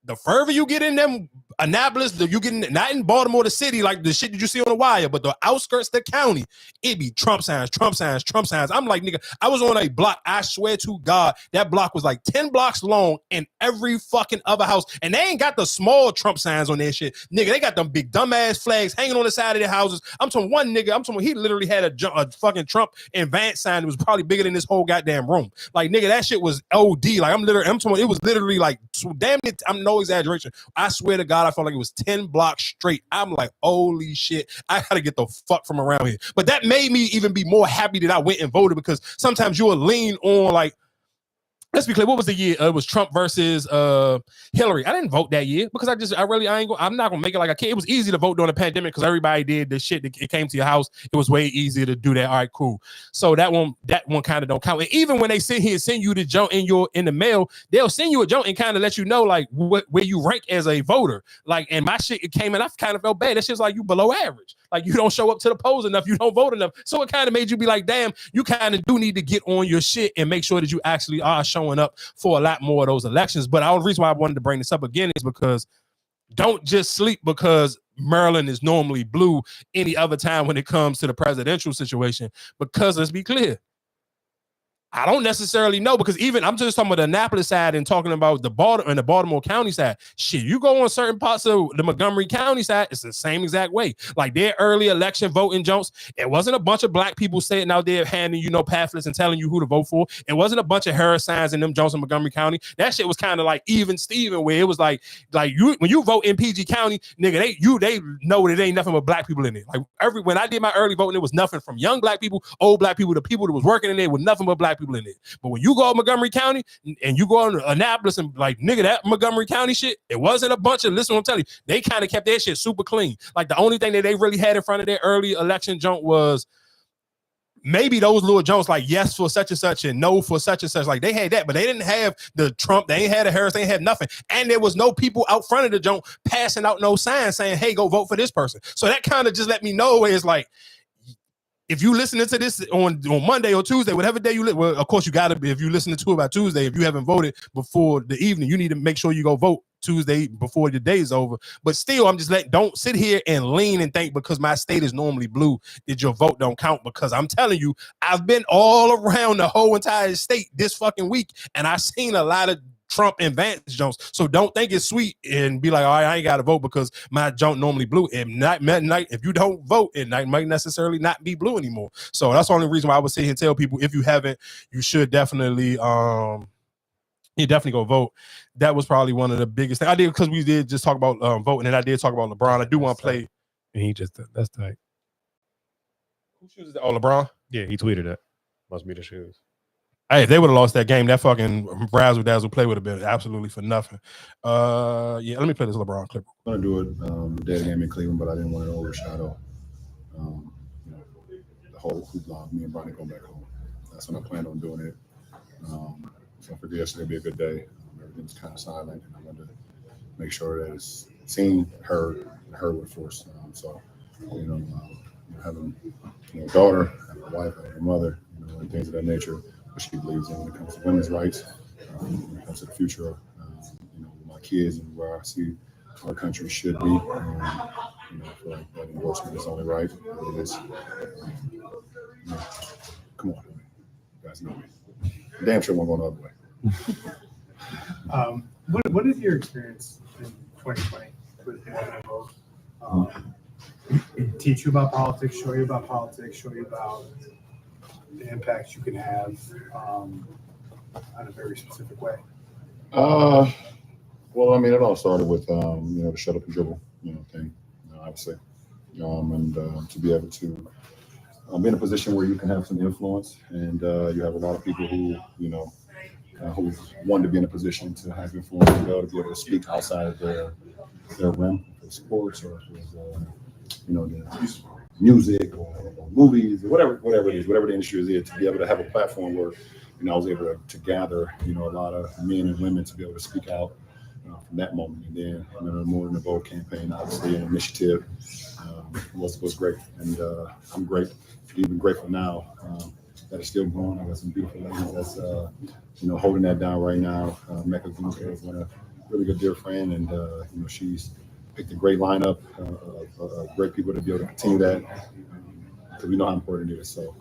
The further you get in them Annapolis, you get not in Baltimore, the city, like the shit that you see on the wire, but the outskirts of the county, it be Trump signs, Trump signs, Trump signs. I'm like, nigga, I was on a block. I swear to God, that block was like 10 blocks long in every fucking other house. And they ain't got the small Trump signs on their shit. Nigga, they got them big dumbass flags hanging on the side of their houses. I'm talking one nigga, he literally had a fucking Trump and Vance sign that was probably bigger than this whole goddamn room. Like, nigga, that shit was OD. Like, I'm talking, it was literally like, so damn it, I'm no exaggeration. I swear to God, I felt like it was 10 blocks straight. I'm like, holy shit, I gotta get the fuck from around here. But that made me even be more happy that I went and voted, because sometimes you will lean on, like, let's be clear, what was the year? It was Trump versus Hillary. I didn't vote that year because I'm not gonna make it like I can. It was easy to vote during the pandemic because everybody did the shit that it came to your house. It was way easier to do that. All right, cool. So that one kind of don't count. And even when they sit here and send you the junk in the mail, they'll send you a junk and kind of let you know like where you rank as a voter. Like, and my shit, it came in, I kind of felt bad. That shit's like you below average. Like, you don't show up to the polls enough, you don't vote enough. So it kind of made you be like, damn, you kind of do need to get on your shit and make sure that you actually are showing up for a lot more of those elections. But the reason why I wanted to bring this up again is because don't just sleep because Maryland is normally blue any other time when it comes to the presidential situation. Because let's be clear, I don't necessarily know, because even I'm just talking about the Annapolis side and talking about the Baltimore County side. Shit, you go on certain parts of the Montgomery County side, it's the same exact way. Like their early election voting jumps, it wasn't a bunch of black people sitting out there handing pamphlets and telling you who to vote for. It wasn't a bunch of Harris signs in them jumps in Montgomery County. That shit was kind of like even Steven, where it was like you when you vote in PG County, nigga, they know that it ain't nothing but black people in it. Like when I did my early voting, it was nothing from young black people, old black people, the people that was working in there, with nothing but black people in it. But when you go to Montgomery County and you go to Annapolis and like, nigga, that Montgomery County shit, it wasn't a bunch of, listen, I'm telling you, they kind of kept their shit super clean. Like the only thing that they really had in front of their early election junk was maybe those little jokes like yes for such and such and no for such and such, like they had that, but they didn't have the Trump, they ain't had a Harris, they ain't had nothing. And there was no people out front of the joint passing out no signs saying, hey, go vote for this person. So that kind of just let me know where it's like, if you listening to this on Monday or Tuesday, whatever day you live, well, of course you gotta be, if you listening to it by Tuesday, if you haven't voted before the evening, you need to make sure you go vote Tuesday before the day is over. But still, I'm just don't sit here and lean and think because my state is normally blue that your vote don't count, because I'm telling you, I've been all around the whole entire state this fucking week and I've seen a lot of Trump and Vance Jones. So don't think it's sweet and be like, all right, I ain't got to vote because my joint normally blue. If you don't vote, it might necessarily not be blue anymore. So that's the only reason why I would sit here and tell people, if you haven't, you should definitely you definitely go vote. That was probably one of the biggest things I did, because we did just talk about voting, and I did talk about LeBron. I do want to play.
And he just that's tight.
Who shoes is that? Oh, LeBron.
Yeah, he tweeted that. Must be the shoes.
Hey, if they would have lost that game, that fucking razzle dazzle play would have been absolutely for nothing. Yeah, let me play this LeBron clip.
I'm gonna do it day game in Cleveland, but I didn't want to overshadow the whole hoopla. Me and Bronny go back home. That's when I planned on doing it. So I figured yesterday would be a good day. Everything's kind of silent, and I wanted to make sure that it's seen, heard with force. Having a daughter, having a wife, having a mother, and things of that nature, what she believes in when it comes to women's rights, when it comes to the future of my kids and where I see our country should be. I feel like that endorsement is only right. It is. Come on, you guys know me. Damn sure won't go the other way.
What is your experience in 2020 with OVO? Teach you about politics, show you about politics, show you about the impacts you can have in a very specific way?
Well, I mean, it all started with the shut up and dribble thing, obviously, and to be able to be in a position where you can have some influence, and you have a lot of people who who want to be in a position to have influence and to be able to speak outside of their realm, for sports or the music or movies or whatever it is, whatever the industry is, to be able to have a platform where I was able to gather a lot of men and women to be able to speak out from that moment. And then the More Than a Vote campaign, obviously, an initiative was great, and I'm even grateful now that it's still going. I got some beautiful ladies that's holding that down right now. Mecca Zuka is a really good dear friend, and she's picked a great lineup of great people to be able to continue that, because we know how important it is. So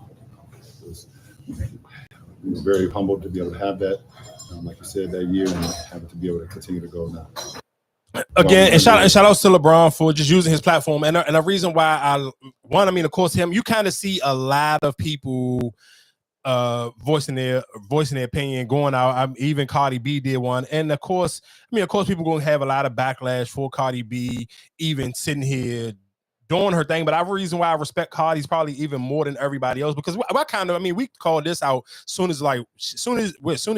it was very humbled to be able to have that, like you said, that year, and have it to be able to continue to go now.
Again, and shout out to LeBron for just using his platform, and a reason why of course, you kind of see a lot of people voicing their opinion, going out. Even Cardi B did one, and of course people gonna have a lot of backlash for Cardi B even sitting here doing her thing. But the reason why I respect Cardi's probably even more than everybody else, because we called this out soon as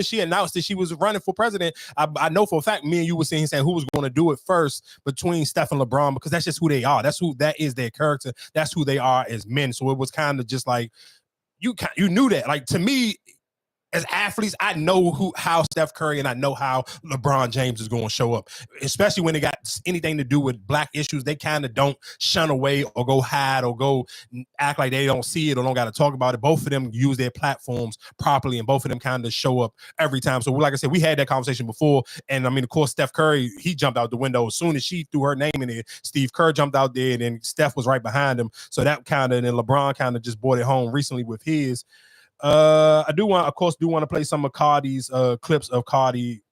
she announced that she was running for president. I know for a fact me and you were saying who was going to do it first between Steph and LeBron, because that's just who they are. That is their character. That's who they are as men. So it was kind of just like you knew that. Like, to me, as athletes, I know how Steph Curry and I know how LeBron James is going to show up, especially when they got anything to do with black issues. They kind of don't shun away or go hide or go act like they don't see it or don't got to talk about it. Both of them use their platforms properly, and both of them kind of show up every time. So like I said, we had that conversation before, and of course, Steph Curry, he jumped out the window as soon as she threw her name in there. Steve Kerr jumped out there, and then Steph was right behind him. So that and then LeBron kind of just brought it home recently with his. I do want to play some of Cardi's clips of Cardi.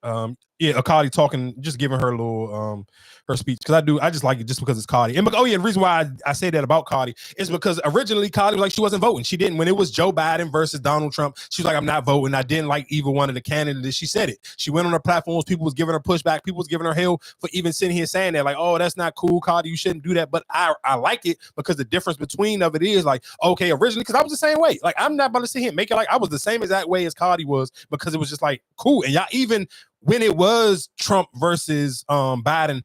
Cardi talking, just giving her a little her speech, because I just like it just because it's Cardi. And the reason why I say that about Cardi is because originally Cardi was like, she wasn't voting. She didn't, when it was Joe Biden versus Donald Trump, she was like, I'm not voting. I didn't like either one of the candidates. She said it. She went on her platforms. People was giving her pushback. People was giving her hell for even sitting here saying that, like, oh, that's not cool, Cardi, you shouldn't do that. But I like it, because the difference between of it is like, okay, originally, because I was the same way. Like, I'm not about to sit here and make it like I was the same exact way as Cardi was, because it was just like cool. And y'all, even when it was Trump versus Biden,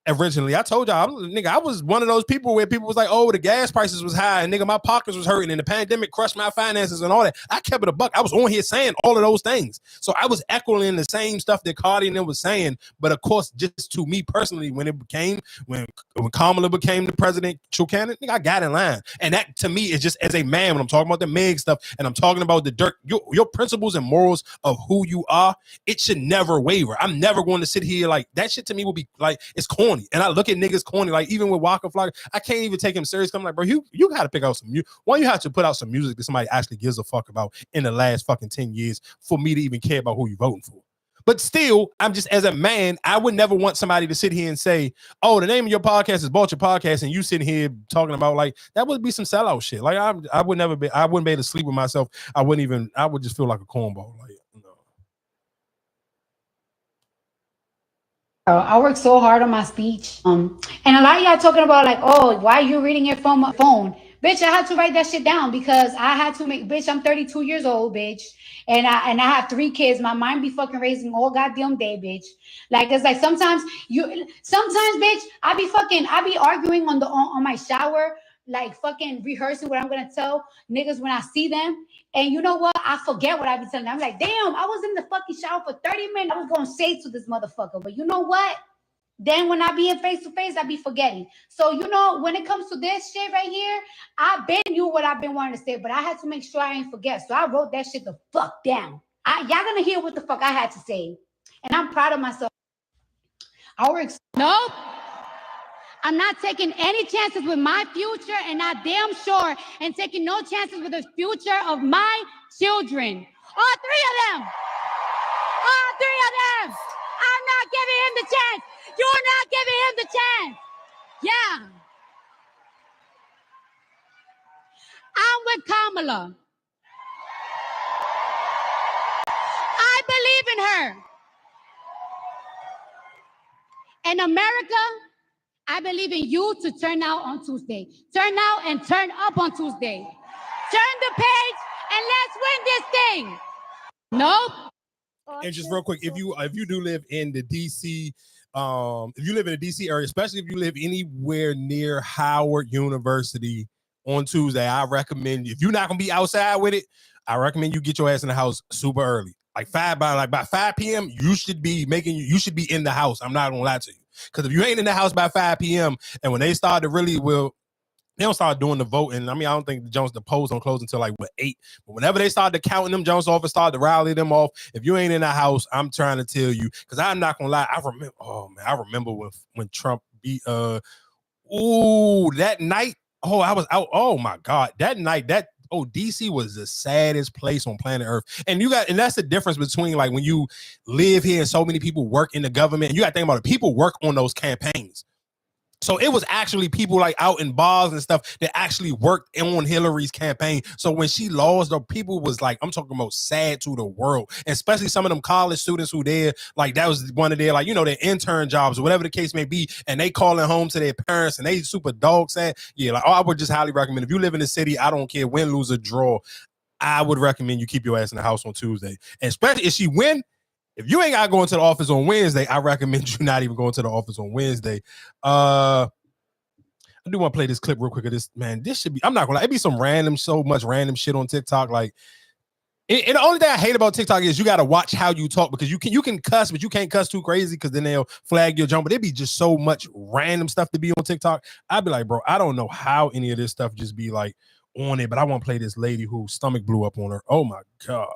originally. I told y'all, I was one of those people where people was like, oh, the gas prices was high and nigga, my pockets was hurting and the pandemic crushed my finances and all that. I kept it a buck. I was on here saying all of those things. So I was echoing the same stuff that Cardi and them was saying. But of course, just to me personally, when Kamala became the presidential candidate, nigga, I got in line. And that to me is just as a man, when I'm talking about the Meg stuff and I'm talking about the dirt, your principles and morals of who you are, it should never waver. I'm never going to sit here like that shit to me will be like, it's corny. And I look at niggas corny, like even with Waka Flocka, I can't even take him serious. I'm like, bro, you got to pick out some music. Why you have to put out some music that somebody actually gives a fuck about in the last fucking 10 years for me to even care about who you voting for? But still, I'm just, as a man, I would never want somebody to sit here and say, oh, the name of your podcast is Bought Your Podcast, and you sitting here talking about like, that would be some sellout shit. Like I wouldn't be able to sleep with myself. I would just feel like a cornball. Like,
I work so hard on my speech. And a lot of y'all talking about like, oh, why are you reading it from a phone? Bitch, I had to write that shit down because I had to make, bitch, I'm 32 years old, bitch. And I have 3 kids. My mind be fucking raising all goddamn day, bitch. Like, it's like sometimes, bitch, I be arguing on my shower, like fucking rehearsing what I'm gonna tell niggas when I see them. And you know what? I forget what I be telling them. I'm like, damn, I was in the fucking shower for 30 minutes. I was gonna say to this motherfucker, but you know what? Then when I be in face to face, I be forgetting. So, you know, when it comes to this shit right here, I've been knew what I've been wanting to say, but I had to make sure I ain't forget. So I wrote that shit the fuck down. Y'all gonna hear what the fuck I had to say. And I'm proud of myself. Nope. I'm not taking any chances with my future, and I damn sure and taking no chances with the future of my children. All 3 of them. All 3 of them. I'm not giving him the chance. You're not giving him the chance. Yeah. I'm with Kamala. I believe in her. In America, I believe in you to turn out on Tuesday. Turn out and turn up on Tuesday. Turn the page and let's win this thing. Nope.
And just real quick, if you do live in the DC, if you live in the DC area, especially if you live anywhere near Howard University on Tuesday, I recommend, if you're not gonna be outside with it, I recommend you get your ass in the house super early. Like by 5 p.m., you should be in the house. I'm not gonna lie to you. Because if you ain't in the house by 5 p.m. and when they start to really they don't start doing the voting. I mean, I don't think the polls don't close until like 8. But whenever they start to counting them Jones off and start to rally them off, if you ain't in the house, I'm trying to tell you, because I'm not gonna lie. I remember when Trump beat that night. Oh, I was out. Oh my God, that night DC was the saddest place on planet Earth. And that's the difference between like when you live here and so many people work in the government, and you got to think about it, people work on those campaigns. So it was actually people like out in bars and stuff that actually worked on Hillary's campaign. So when she lost, the people was like, I'm talking about sad to the world, and especially some of them college students who like that was one of their like, their intern jobs or whatever the case may be. And they calling home to their parents and they super dog sad. Yeah. Like, I would just highly recommend, if you live in the city, I don't care, win, lose or draw, I would recommend you keep your ass in the house on Tuesday. And especially if she win, if you ain't got to go into the office on Wednesday, I recommend you not even going to the office on Wednesday. I do want to play this clip real quick of this, man. This should be, I'm not going to lie, it be so much random shit on TikTok. Like, and the only thing I hate about TikTok is you got to watch how you talk, because you can cuss, but you can't cuss too crazy because then they'll flag your jump. But it'd be just so much random stuff to be on TikTok. I'd be like, bro, I don't know how any of this stuff just be like on it, but I want to play this lady whose stomach blew up on her. Oh my God.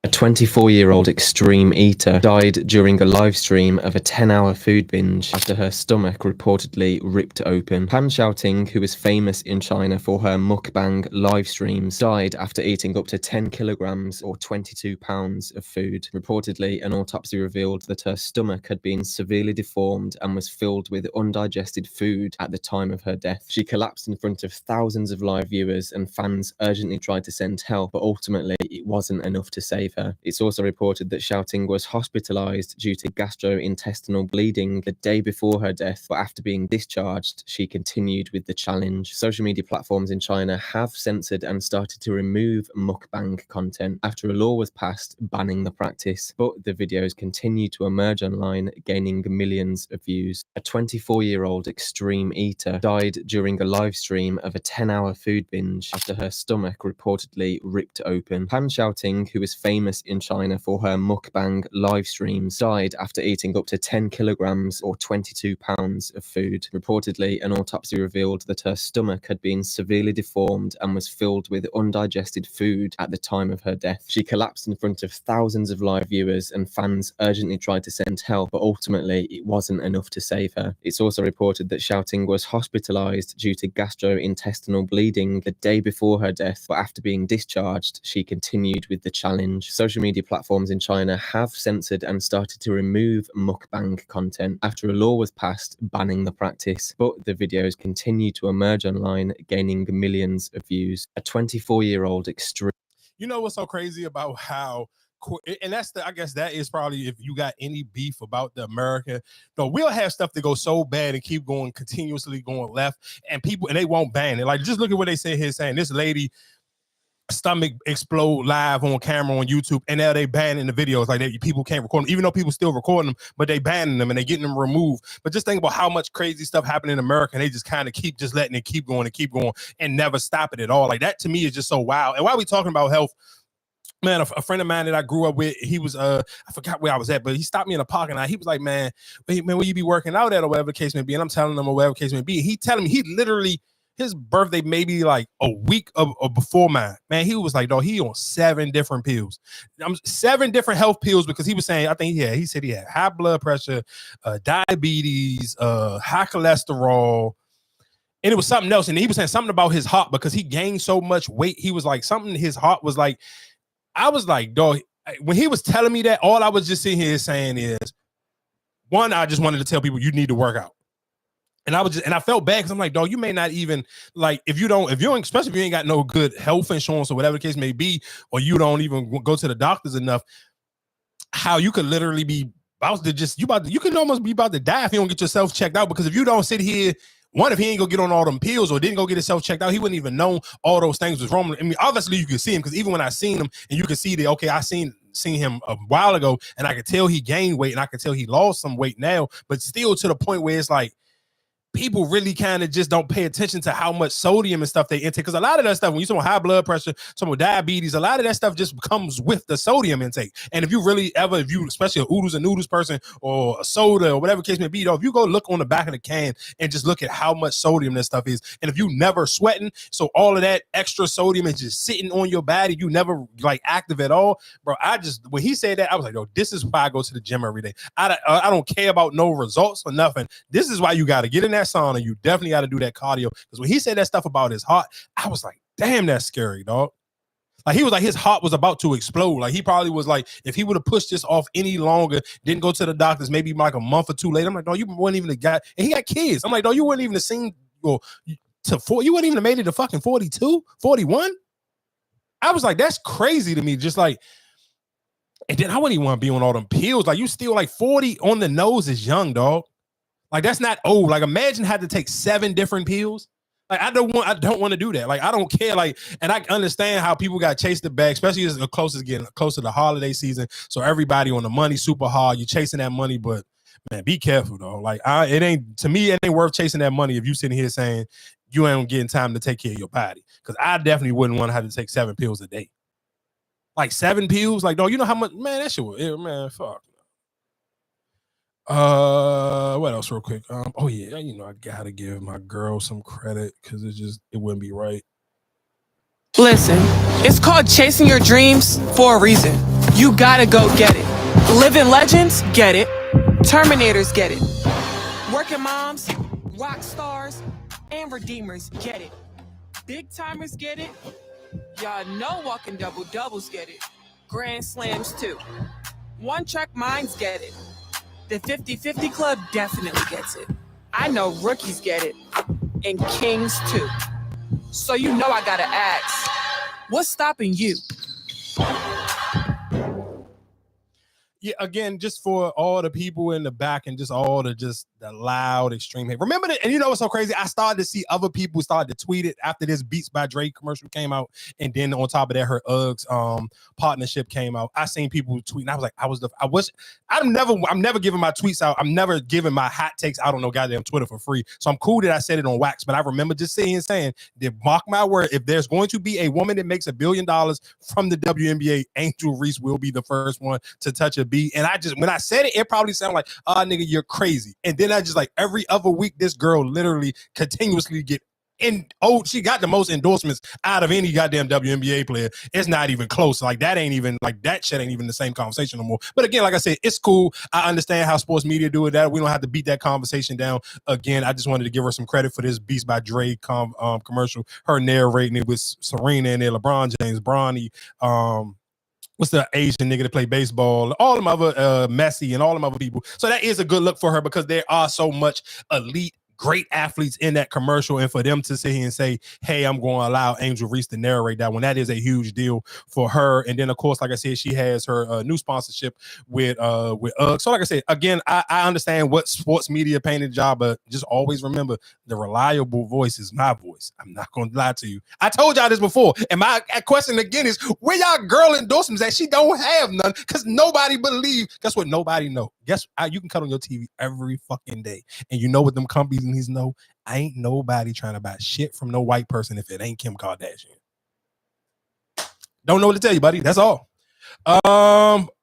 A 24-year-old extreme eater died during a live stream of a 10-hour food binge after her stomach reportedly ripped open. Pan Xiaoting, who is famous in China for her mukbang live streams, died after eating up to 10 kilograms or 22 pounds of food. Reportedly, an autopsy revealed that her stomach had been severely deformed and was filled with undigested food at the time of her death. She collapsed in front of thousands of live viewers, and fans urgently tried to send help, but ultimately it wasn't enough to save her. eater. It's also reported that Xiaoting was hospitalized due to gastrointestinal bleeding the day before her death, but after being discharged, she continued with the challenge. Social media platforms in China have censored and started to remove mukbang content after a law was passed banning the practice, but the videos continue to emerge online, gaining millions of views. A 24-year-old extreme eater died during a live stream of a 10-hour food binge after her stomach reportedly ripped open. Pan Xiaoting, who is famous in China for her mukbang live streams, died after eating up to 10 kilograms or 22 pounds of food. Reportedly, an autopsy revealed that her stomach had been severely deformed and was filled with undigested food at the time of her death. She collapsed in front of thousands of live viewers, and fans urgently tried to send help, but ultimately it wasn't enough to save her. It's also reported that Xiaoting was hospitalized due to gastrointestinal bleeding the day before her death, but after being discharged, she continued with the challenge. Social media platforms in China have censored and started to remove mukbang content after a law was passed banning the practice, but the videos continue to emerge online, gaining millions of views. A 24-year-old extreme.
You know what's so crazy about how, and that's I guess that is probably, if you got any beef about the American, no, we'll have stuff that goes so bad and keep going, continuously going left, and they won't ban it. Like, just look at what they say here, saying this lady stomach explode live on camera on YouTube, and now they banning the videos. Like, people can't record them, even though people still recording them, but they banning them and they getting them removed. But just think about how much crazy stuff happened in America, and they just kind of keep just letting it keep going and never stop it at all. Like, that to me is just so wild. And while we talking about health, man, a friend of mine that I grew up with, he was I forgot where I was at, but he stopped me in a parking lot. He was like, man, where you be working out at, or whatever the case may be? And I'm telling him, or whatever the case may be. He telling me he literally, his birthday maybe like a week before mine, man, he was like, dog, he on 7 different pills. 7 different health pills, because he was saying, I think he said he had high blood pressure, diabetes, high cholesterol, and it was something else. And he was saying something about his heart, because he gained so much weight. He was like, something, his heart was like, I was like, dog, when he was telling me that, all I was just sitting here saying is, one, I just wanted to tell people you need to work out. And I felt bad, because I'm like, dog, you may not even, like, if you especially if you ain't got no good health insurance or whatever the case may be, or you don't even go to the doctors enough, how you could literally be about to just, you can almost be about to die if you don't get yourself checked out. Because if you don't sit here, one, if he ain't go get on all them pills or didn't go get himself checked out, he wouldn't even know all those things was wrong. I mean, obviously you can see him, because even when I seen him, and you can see that, okay, I seen him a while ago, and I could tell he gained weight, and I could tell he lost some weight now, but still to the point where it's like, people really kind of just don't pay attention to how much sodium and stuff they intake. Because a lot of that stuff, when you talk about high blood pressure, some with diabetes, a lot of that stuff just comes with the sodium intake. And if you especially a oodles and noodles person, or a soda, or whatever case may be, though, if you go look on the back of the can and just look at how much sodium that stuff is, and if you never sweating, so all of that extra sodium is just sitting on your body, you never like active at all, bro. When he said that, I was like, yo, this is why I go to the gym every day. I don't care about no results or nothing. This is why you got to get in that sauna. You definitely got to do that cardio. Because when he said that stuff about his heart, I was like, damn, that's scary, dog. Like, he was like, his heart was about to explode. Like, he probably was like, if he would have pushed this off any longer, didn't go to the doctors, maybe like a month or 2 later, I'm like, dog, you wouldn't even have got, and he got kids. I'm like, dog, you wouldn't even have seen, you wouldn't even have made it to fucking 42, 41. I was like, that's crazy to me. Just like, and then I wouldn't even want to be on all them pills. Like, you still like 40 on the nose is young, dog. Like, that's not old. Like, imagine having to take 7 different pills. Like, I don't want to do that. Like, I don't care. Like, and I understand how people got chased the bag, especially as getting close to the holiday season. So everybody on the money super hard. You're chasing that money, but man, be careful though. Like, it ain't worth chasing that money if you sitting here saying you ain't getting time to take care of your body. Because I definitely wouldn't want to have to take 7 pills a day. Like 7 pills, like, dog, you know how much, man, that shit, man, fuck. What else real quick? Oh yeah, I gotta give my girl some credit, because it wouldn't be right.
Listen, it's called chasing your dreams for a reason. You gotta go get it. Living legends get it. Terminators get it. Working moms, rock stars, and redeemers get it. Big timers get it. Y'all know walking double doubles get it. Grand slams too. One track minds get it. The 50-50 club definitely gets it. I know rookies get it. And kings too. So you know I gotta ask, what's stopping you?
yeah, again, just for all the people in the back and just all the loud extreme hate. Remember that, and you know what's so crazy? I started to see other people start to tweet it after this Beats by Dre commercial came out, and then on top of that, her Uggs partnership came out. I seen people tweeting. I was like, I'm never giving my tweets out. I'm never giving my hot takes out on no goddamn Twitter for free. So I'm cool that I said it on wax, but I remember just saying that, mark my word, if there's going to be a woman that makes $1 billion from the WNBA, Angel Reese will be the first one to touch a beat. And when I said it probably sounded like, nigga, you're crazy. And then I just like every other week, this girl literally continuously she got the most endorsements out of any goddamn WNBA player. It's not even close. Like that shit ain't even the same conversation no more. But again, like I said, it's cool. I understand how sports media do it. That we don't have to beat that conversation down. Again, I just wanted to give her some credit for this Beats by Dre commercial. Her narrating it with Serena and LeBron James, Bronny, what's the Asian nigga that play baseball? All them other Messi and all them other people. So that is a good look for her because there are so much elite, great athletes in that commercial, and for them to sit here and say, hey, I'm going to allow Angel Reese to narrate that one, that is a huge deal for her. And then of course, like I said, she has her new sponsorship with UGG. So like I said, again, I understand what sports media painted job, but just always remember the reliable voice is my voice. I'm not going to lie to you. I told y'all this before, and my question again is, where y'all girl endorsements that she don't have none? Because nobody believe. Guess what? Nobody know. You can cut on your TV every fucking day, and you know what them companies know? I ain't nobody trying to buy shit from no white person if it ain't Kim Kardashian. Don't know what to tell you, buddy. That's all.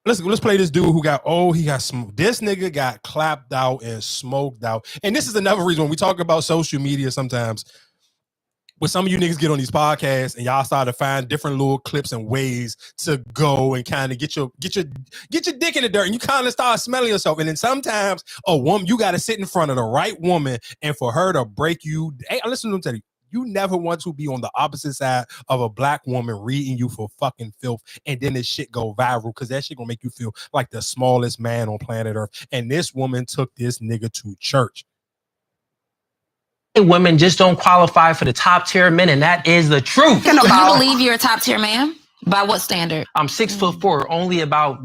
Let's play this dude who he got smoked. This nigga got clapped out and smoked out. And this is another reason when we talk about social media sometimes, when some of you niggas get on these podcasts and y'all start to find different little clips and ways to go and kind of get your dick in the dirt, and you kind of start smelling yourself. And then sometimes a woman, you got to sit in front of the right woman, and for her to break you. Hey, listen to them tell you. You never want to be on the opposite side of a black woman reading you for fucking filth, and then this shit go viral because that shit gonna make you feel like the smallest man on planet Earth. And this woman took this nigga to church.
Women just don't qualify for the top tier men, and that is the truth.
Do you believe you're a top tier man? By what standard?
I'm 6'4". Only about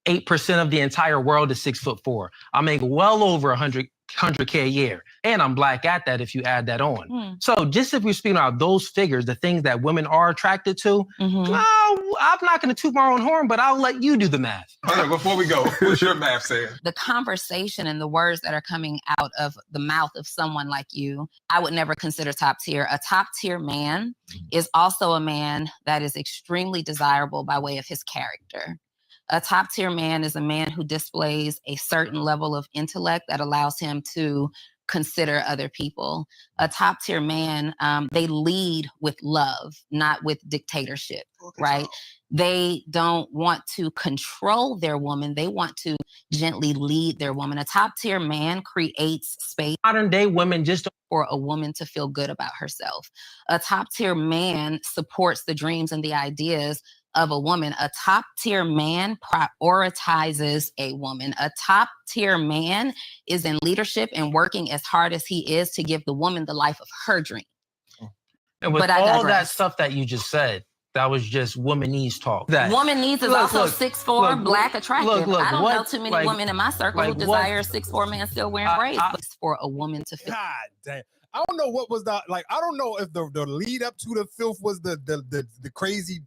8% of the entire world is 6'4". I make well over 100K a year, and I'm black at that if you add that on. So just if we're speaking about those figures, the things that women are attracted to, I'm not going to toot my own horn, but I'll let you do the math.
Before we go, what's your math saying?
The conversation and the words that are coming out of the mouth of someone like you, I would never consider top tier. A top tier man is also a man that is extremely desirable by way of his character. A top tier man is a man who displays a certain level of intellect that allows him to consider other people. A top tier man, they lead with love, not with dictatorship, right? They don't want to control their woman. They want to gently lead their woman. A top tier man creates space.
Modern day women just
for a woman to feel good about herself. A top tier man supports the dreams and the ideas of a woman. A top tier man prioritizes a woman. A top tier man is in leadership and working as hard as he is to give the woman the life of her dream.
And with all that stuff that you just said, that was just womanese talk.
Womanese is also 6'4", black, attractive. I don't know too many
like,
women in my circle who desire a 6'4" man still wearing braids. But it's for a woman to feel.
God damn. I don't know what was the I don't know if the lead up to the filth was the crazy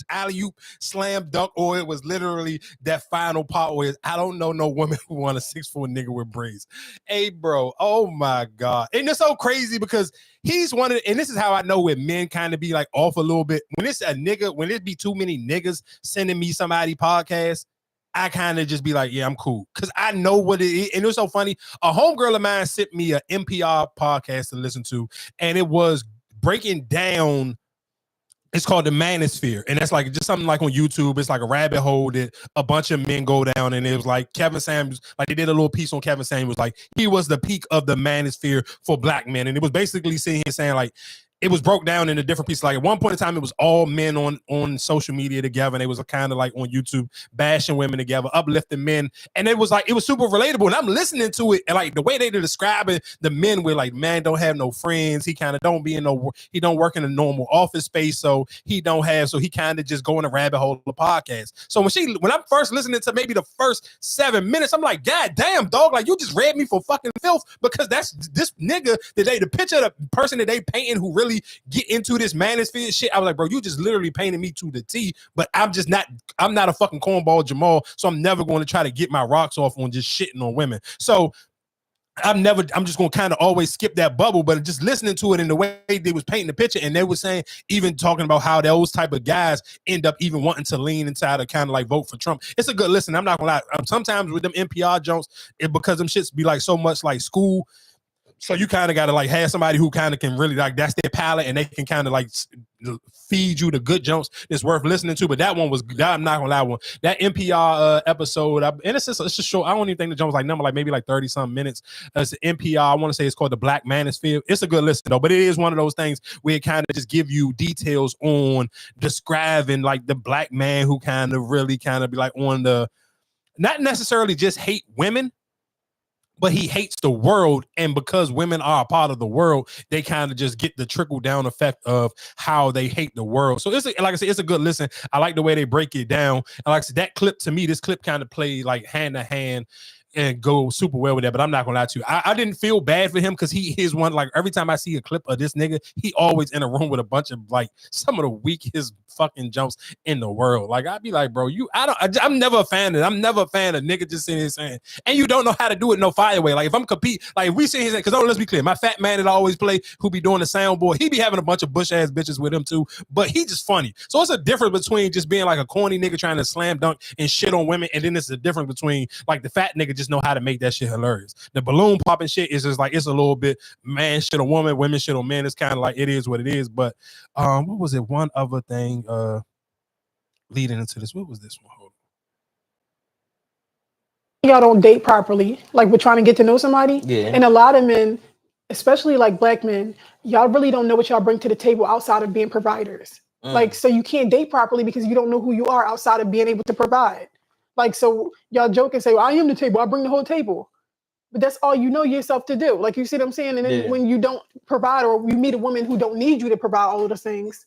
alley-oop slam dunk, or it was literally that final part where I don't know no woman who want a 6'4" nigga with braids. Hey, bro, oh my God. And it's so crazy because he's one of and this is how I know when men kind of be like off a little bit. When it's a nigga, when it be too many niggas sending me somebody podcast, I kind of just be like, yeah, I'm cool. Because I know what it is. And it was so funny. A homegirl of mine sent me an NPR podcast to listen to. And it was breaking down. It's called the Manosphere. And that's like just something like on YouTube. It's like a rabbit hole that a bunch of men go down. And it was like Kevin Samuels, like they did a little piece on Kevin Samuels. Like he was the peak of the Manosphere for black men. And it was basically sitting here saying like, it was broke down into different pieces. Like at one point in time, it was all men on social media together, and they was kind of like on YouTube bashing women together, uplifting men, and it was super relatable. And I'm listening to it, and like the way they describing the men were like, man, don't have no friends. He kind of don't be in he don't work in a normal office space, so he kind of just go in a rabbit hole of the podcast. So when I'm first listening to maybe the first 7 minutes, I'm like, God damn, dog, like you just read me for fucking filth, because that's this nigga the picture of the person that they painting who really get into this manosphere shit. I was like, bro, you just literally painted me to the T, but I'm not a fucking cornball Jamal, so I'm never going to try to get my rocks off on just shitting on women. So I'm just going to kind of always skip that bubble, but just listening to it in the way they was painting the picture, and they were saying, even talking about how those type of guys end up even wanting to lean inside of kind of like vote for Trump. It's a good listen. I'm not going to lie. Sometimes with them NPR jokes, because them shits be like so much like school. So you kind of got to like have somebody who kind of can really like, that's their palate, and they can kind of like feed you the good jokes that's worth listening to. But I'm not gonna lie, that NPR episode, and it's just short. I don't even think the joke was like number like maybe like 30 something minutes. It's NPR. I want to say it's called The Black Manosphere. It's a good listen though, but it is one of those things where it kind of just give you details on describing like the black man who kind of really kind of be like on the, not necessarily just hate women, but he hates the world, and because women are a part of the world, they kind of just get the trickle down effect of how they hate the world. So like I said, it's a good listen. I like the way they break it down. And like I said, that clip to me, this clip kind of played like hand to hand and go super well with that. But I'm not gonna lie to you, I didn't feel bad for him, because he is one, like every time I see a clip of this nigga, he always in a room with a bunch of like some of the weakest fucking jumps in the world. Like I'd be like, bro, I'm never a fan of nigga just sitting here saying, and you don't know how to do it no fire way. Like if I'm compete, like if we sit here, because let's be clear, my fat man that I always play, who be doing the soundboard, he be having a bunch of bush ass bitches with him too, but he just funny. So it's a difference between just being like a corny nigga trying to slam dunk and shit on women, and then it's a difference between like the fat nigga just know how to make that shit hilarious. The balloon popping shit is just like, it's a little bit man shit on woman, women shit on men. It's kind of like, it is what it is. But what was it? One other thing leading into this. What was this one? Hold
on. Y'all don't date properly. Like we're trying to get to know somebody. Yeah. And a lot of men, especially like black men, y'all really don't know what y'all bring to the table outside of being providers. Like, so you can't date properly because you don't know who you are outside of being able to provide. Like, so y'all joke and say, well, I am the table. I bring the whole table. But that's all you know yourself to do. Like, you see what I'm saying? And then when you don't provide, or you meet a woman who don't need you to provide all of those things,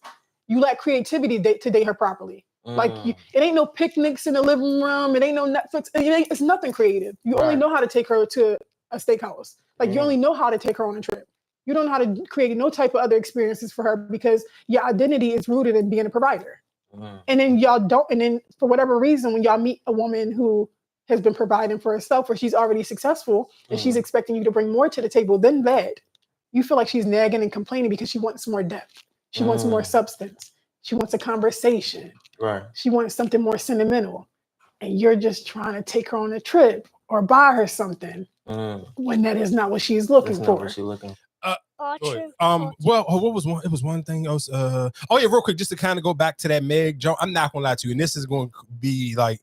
you lack creativity to date her properly. Like, it ain't no picnics in the living room. It ain't no Netflix. It's nothing creative. You only know how to take her to a steakhouse. Like, you only know how to take her on a trip. You don't know how to create no type of other experiences for her, because your identity is rooted in being a provider. And then y'all don't, and then for whatever reason, when y'all meet a woman who has been providing for herself, or she's already successful, and she's expecting you to bring more to the table than that, you feel like she's nagging and complaining because she wants more depth. She wants more substance. She wants a conversation. Right. She wants something more sentimental. And you're just trying to take her on a trip or buy her something when that is not what she's looking for. What she's looking.
Well, what was one? It was one thing else. Oh yeah, real quick, just to kind of go back to that Meg joke. I'm not gonna lie to you, and this is going to be like,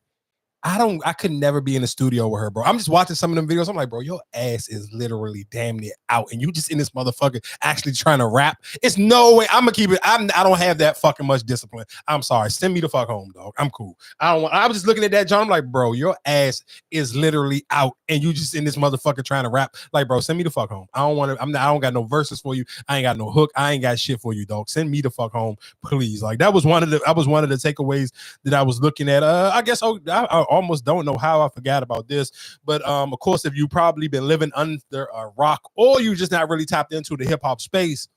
I could never be in the studio with her, bro. I'm just watching some of them videos. I'm like, bro, your ass is literally damn near out, and you just in this motherfucker actually trying to rap. It's no way. I'm gonna keep it. I don't have that fucking much discipline. I'm sorry. Send me the fuck home, dog. I'm cool. I was just looking at that, John. I'm like, bro, your ass is literally out, and you just in this motherfucker trying to rap. Like, bro, send me the fuck home. I don't want to. I don't got no verses for you. I ain't got no hook. I ain't got shit for you, dog. Send me the fuck home, please. Like that was one of the takeaways that I was looking at. I guess I almost don't know how I forgot about this, but of course, if you probably been living under a rock, or you just not really tapped into the hip hop space,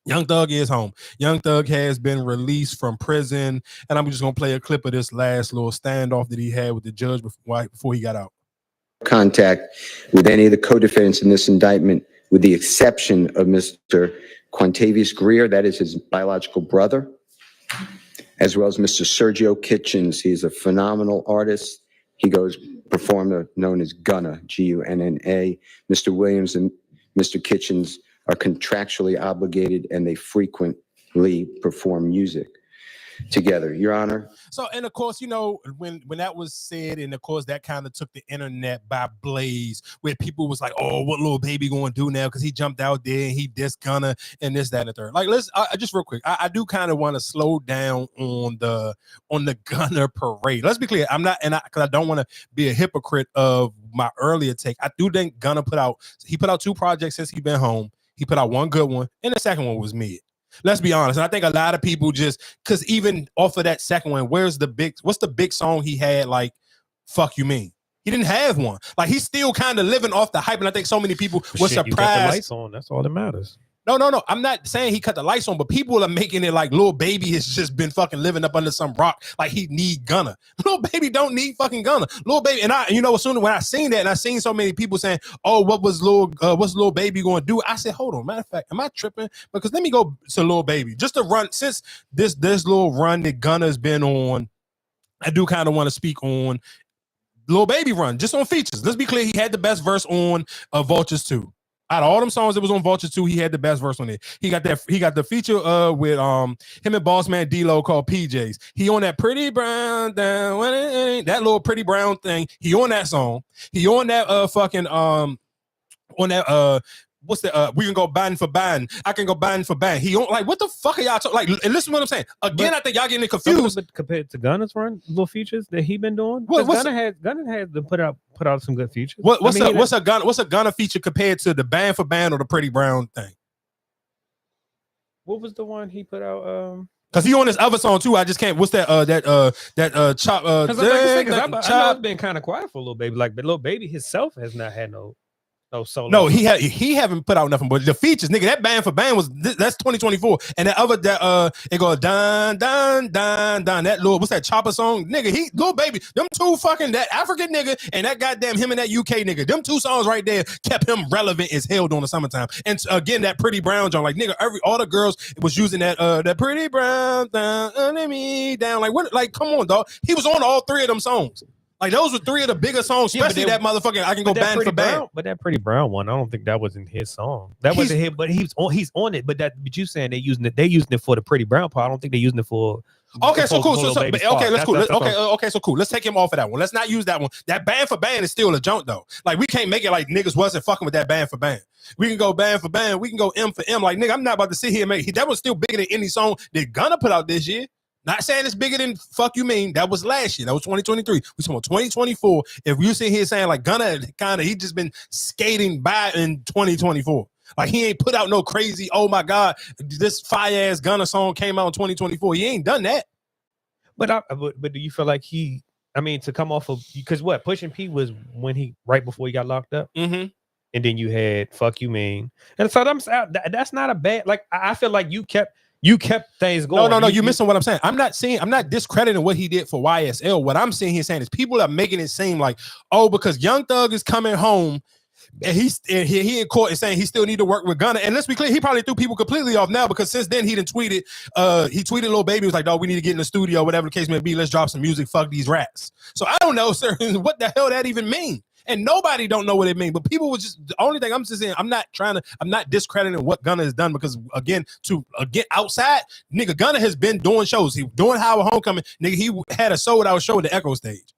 Young Thug is home. Young Thug has been released from prison, and I'm just gonna play a clip of this last little standoff that he had with the judge before he got out.
Contact with any of the co-defendants in this indictment, with the exception of Mr. Quantavious Greer, that is his biological brother, as well as Mr. Sergio Kitchens. He's a phenomenal artist. He goes performer known as Gunna, Gunna. Mr. Williams and Mr. Kitchens are contractually obligated, and they frequently perform music. together. Your Honor.
So, and of course, you know, when that was said, and of course that kind of took the internet by blaze, where people was like, "Oh, what Lil Baby going to do now?" Because he jumped out there and he dissed Gunna and this, that, and the third. Like, I just real quick, I do kind of want to slow down on the Gunna parade. Let's be clear, I'm not, and because I don't want to be a hypocrite of my earlier take. I do think Gunna put out 2 projects since he been home. He put out one good one, and the second one was mid. Let's be honest. And I think a lot of people just, because even off of that second one, what's the big song he had, like, Fuck You Mean? He didn't have one. Like, he's still kind of living off the hype, and I think so many people were surprised.
You got the lights on. That's all that matters.
No. I'm not saying he cut the lights on, but people are making it like Lil Baby has just been fucking living up under some rock, like he need Gunna. Lil Baby don't need fucking Gunna. Lil Baby, and as soon as when I seen that, and I seen so many people saying, "Oh, what's Lil Baby going to do?" I said, "Hold on, matter of fact, am I tripping?" Because let me go to Lil Baby just to run since this little run that Gunna's been on. I do kind of want to speak on Lil Baby run just on features. Let's be clear, he had the best verse on Vultures 2. Out of all them songs that was on Vulture 2, he had the best verse on it. He got the feature with him and Boss Man D-Lo called PJs. He on that Pretty Brown down, that little Pretty Brown thing. He on that song. He on that what's the we can go Biden for Biden. I can go Biden for Biden. He on, like, what the fuck are y'all talking? Like, and listen to what I'm saying. Again, I think y'all getting confused.
But compared to Gunna's run, little features that he been doing, Gunna had to put out some good features.
What's a Gunna feature compared to the Band for Band or the Pretty Brown thing?
What was the one he put out?
Cause he on this other song too. I just can't. What's that? Chop.
I know it's been kind of quiet for Lil Baby. Like, but Lil Baby himself has not had no solo.
No, he haven't put out nothing. But the features, nigga, that Band for Band that's 2024, and that other it go dun dun dun dun. That little what's that Chopper song, nigga? Lil Baby, them two fucking that African nigga and that goddamn him and that UK nigga. Them two songs right there kept him relevant as hell during the summertime. And again, that Pretty Brown John, like, nigga, all the girls was using that Pretty Brown down under me down. Like, what? Like, come on, dog. He was on all 3 of them songs. Like, those were 3 of the biggest songs, especially that motherfucking I can go Band for Band.
But that Pretty Brown one, I don't think that wasn't his song. That wasn't him, but he's on it. But you saying they using it for the Pretty Brown part. I don't think they're using it for.
Okay, so cool. Let's cool. Okay, so cool. Let's take him off of that one. Let's not use that one. That Band for Band is still a junk though. Like, we can't make it like niggas wasn't fucking with that Band for Band. We can go Band for Band. We can go M for M. Like, nigga, I'm not about to sit here and make that was still bigger than any song that Gunna put out this year. Not saying it's bigger than Fuck You Mean. That was last year. That was 2023. We talking about 2024. If you sit here saying like Gunna he just been skating by in 2024. Like, he ain't put out no crazy, oh my God, this fire ass Gunna song came out in 2024. He ain't done that.
But do you feel like to come off of, because what Pushing P was when right before he got locked up?
Mm-hmm.
And then you had Fuck You Mean. And so that's not a bad, like, I feel like you kept things going.
No, you're missing what I'm saying. I'm not discrediting what he did for YSL. What I'm saying is people are making it seem like, oh, because Young Thug is coming home and he's in court and saying he still need to work with Gunna. And let's be clear, he probably threw people completely off now, because since then he tweeted Lil Baby was like, dog, we need to get in the studio, whatever the case may be. Let's drop some music. Fuck these rats. So I don't know, sir, what the hell that even mean. And nobody don't know what it means, but people were just, the only thing I'm just saying, I'm not discrediting what Gunna has done, because again, outside, nigga, Gunna has been doing shows. He doing Howard Homecoming, nigga, he had a sold out show at the Echo Stage.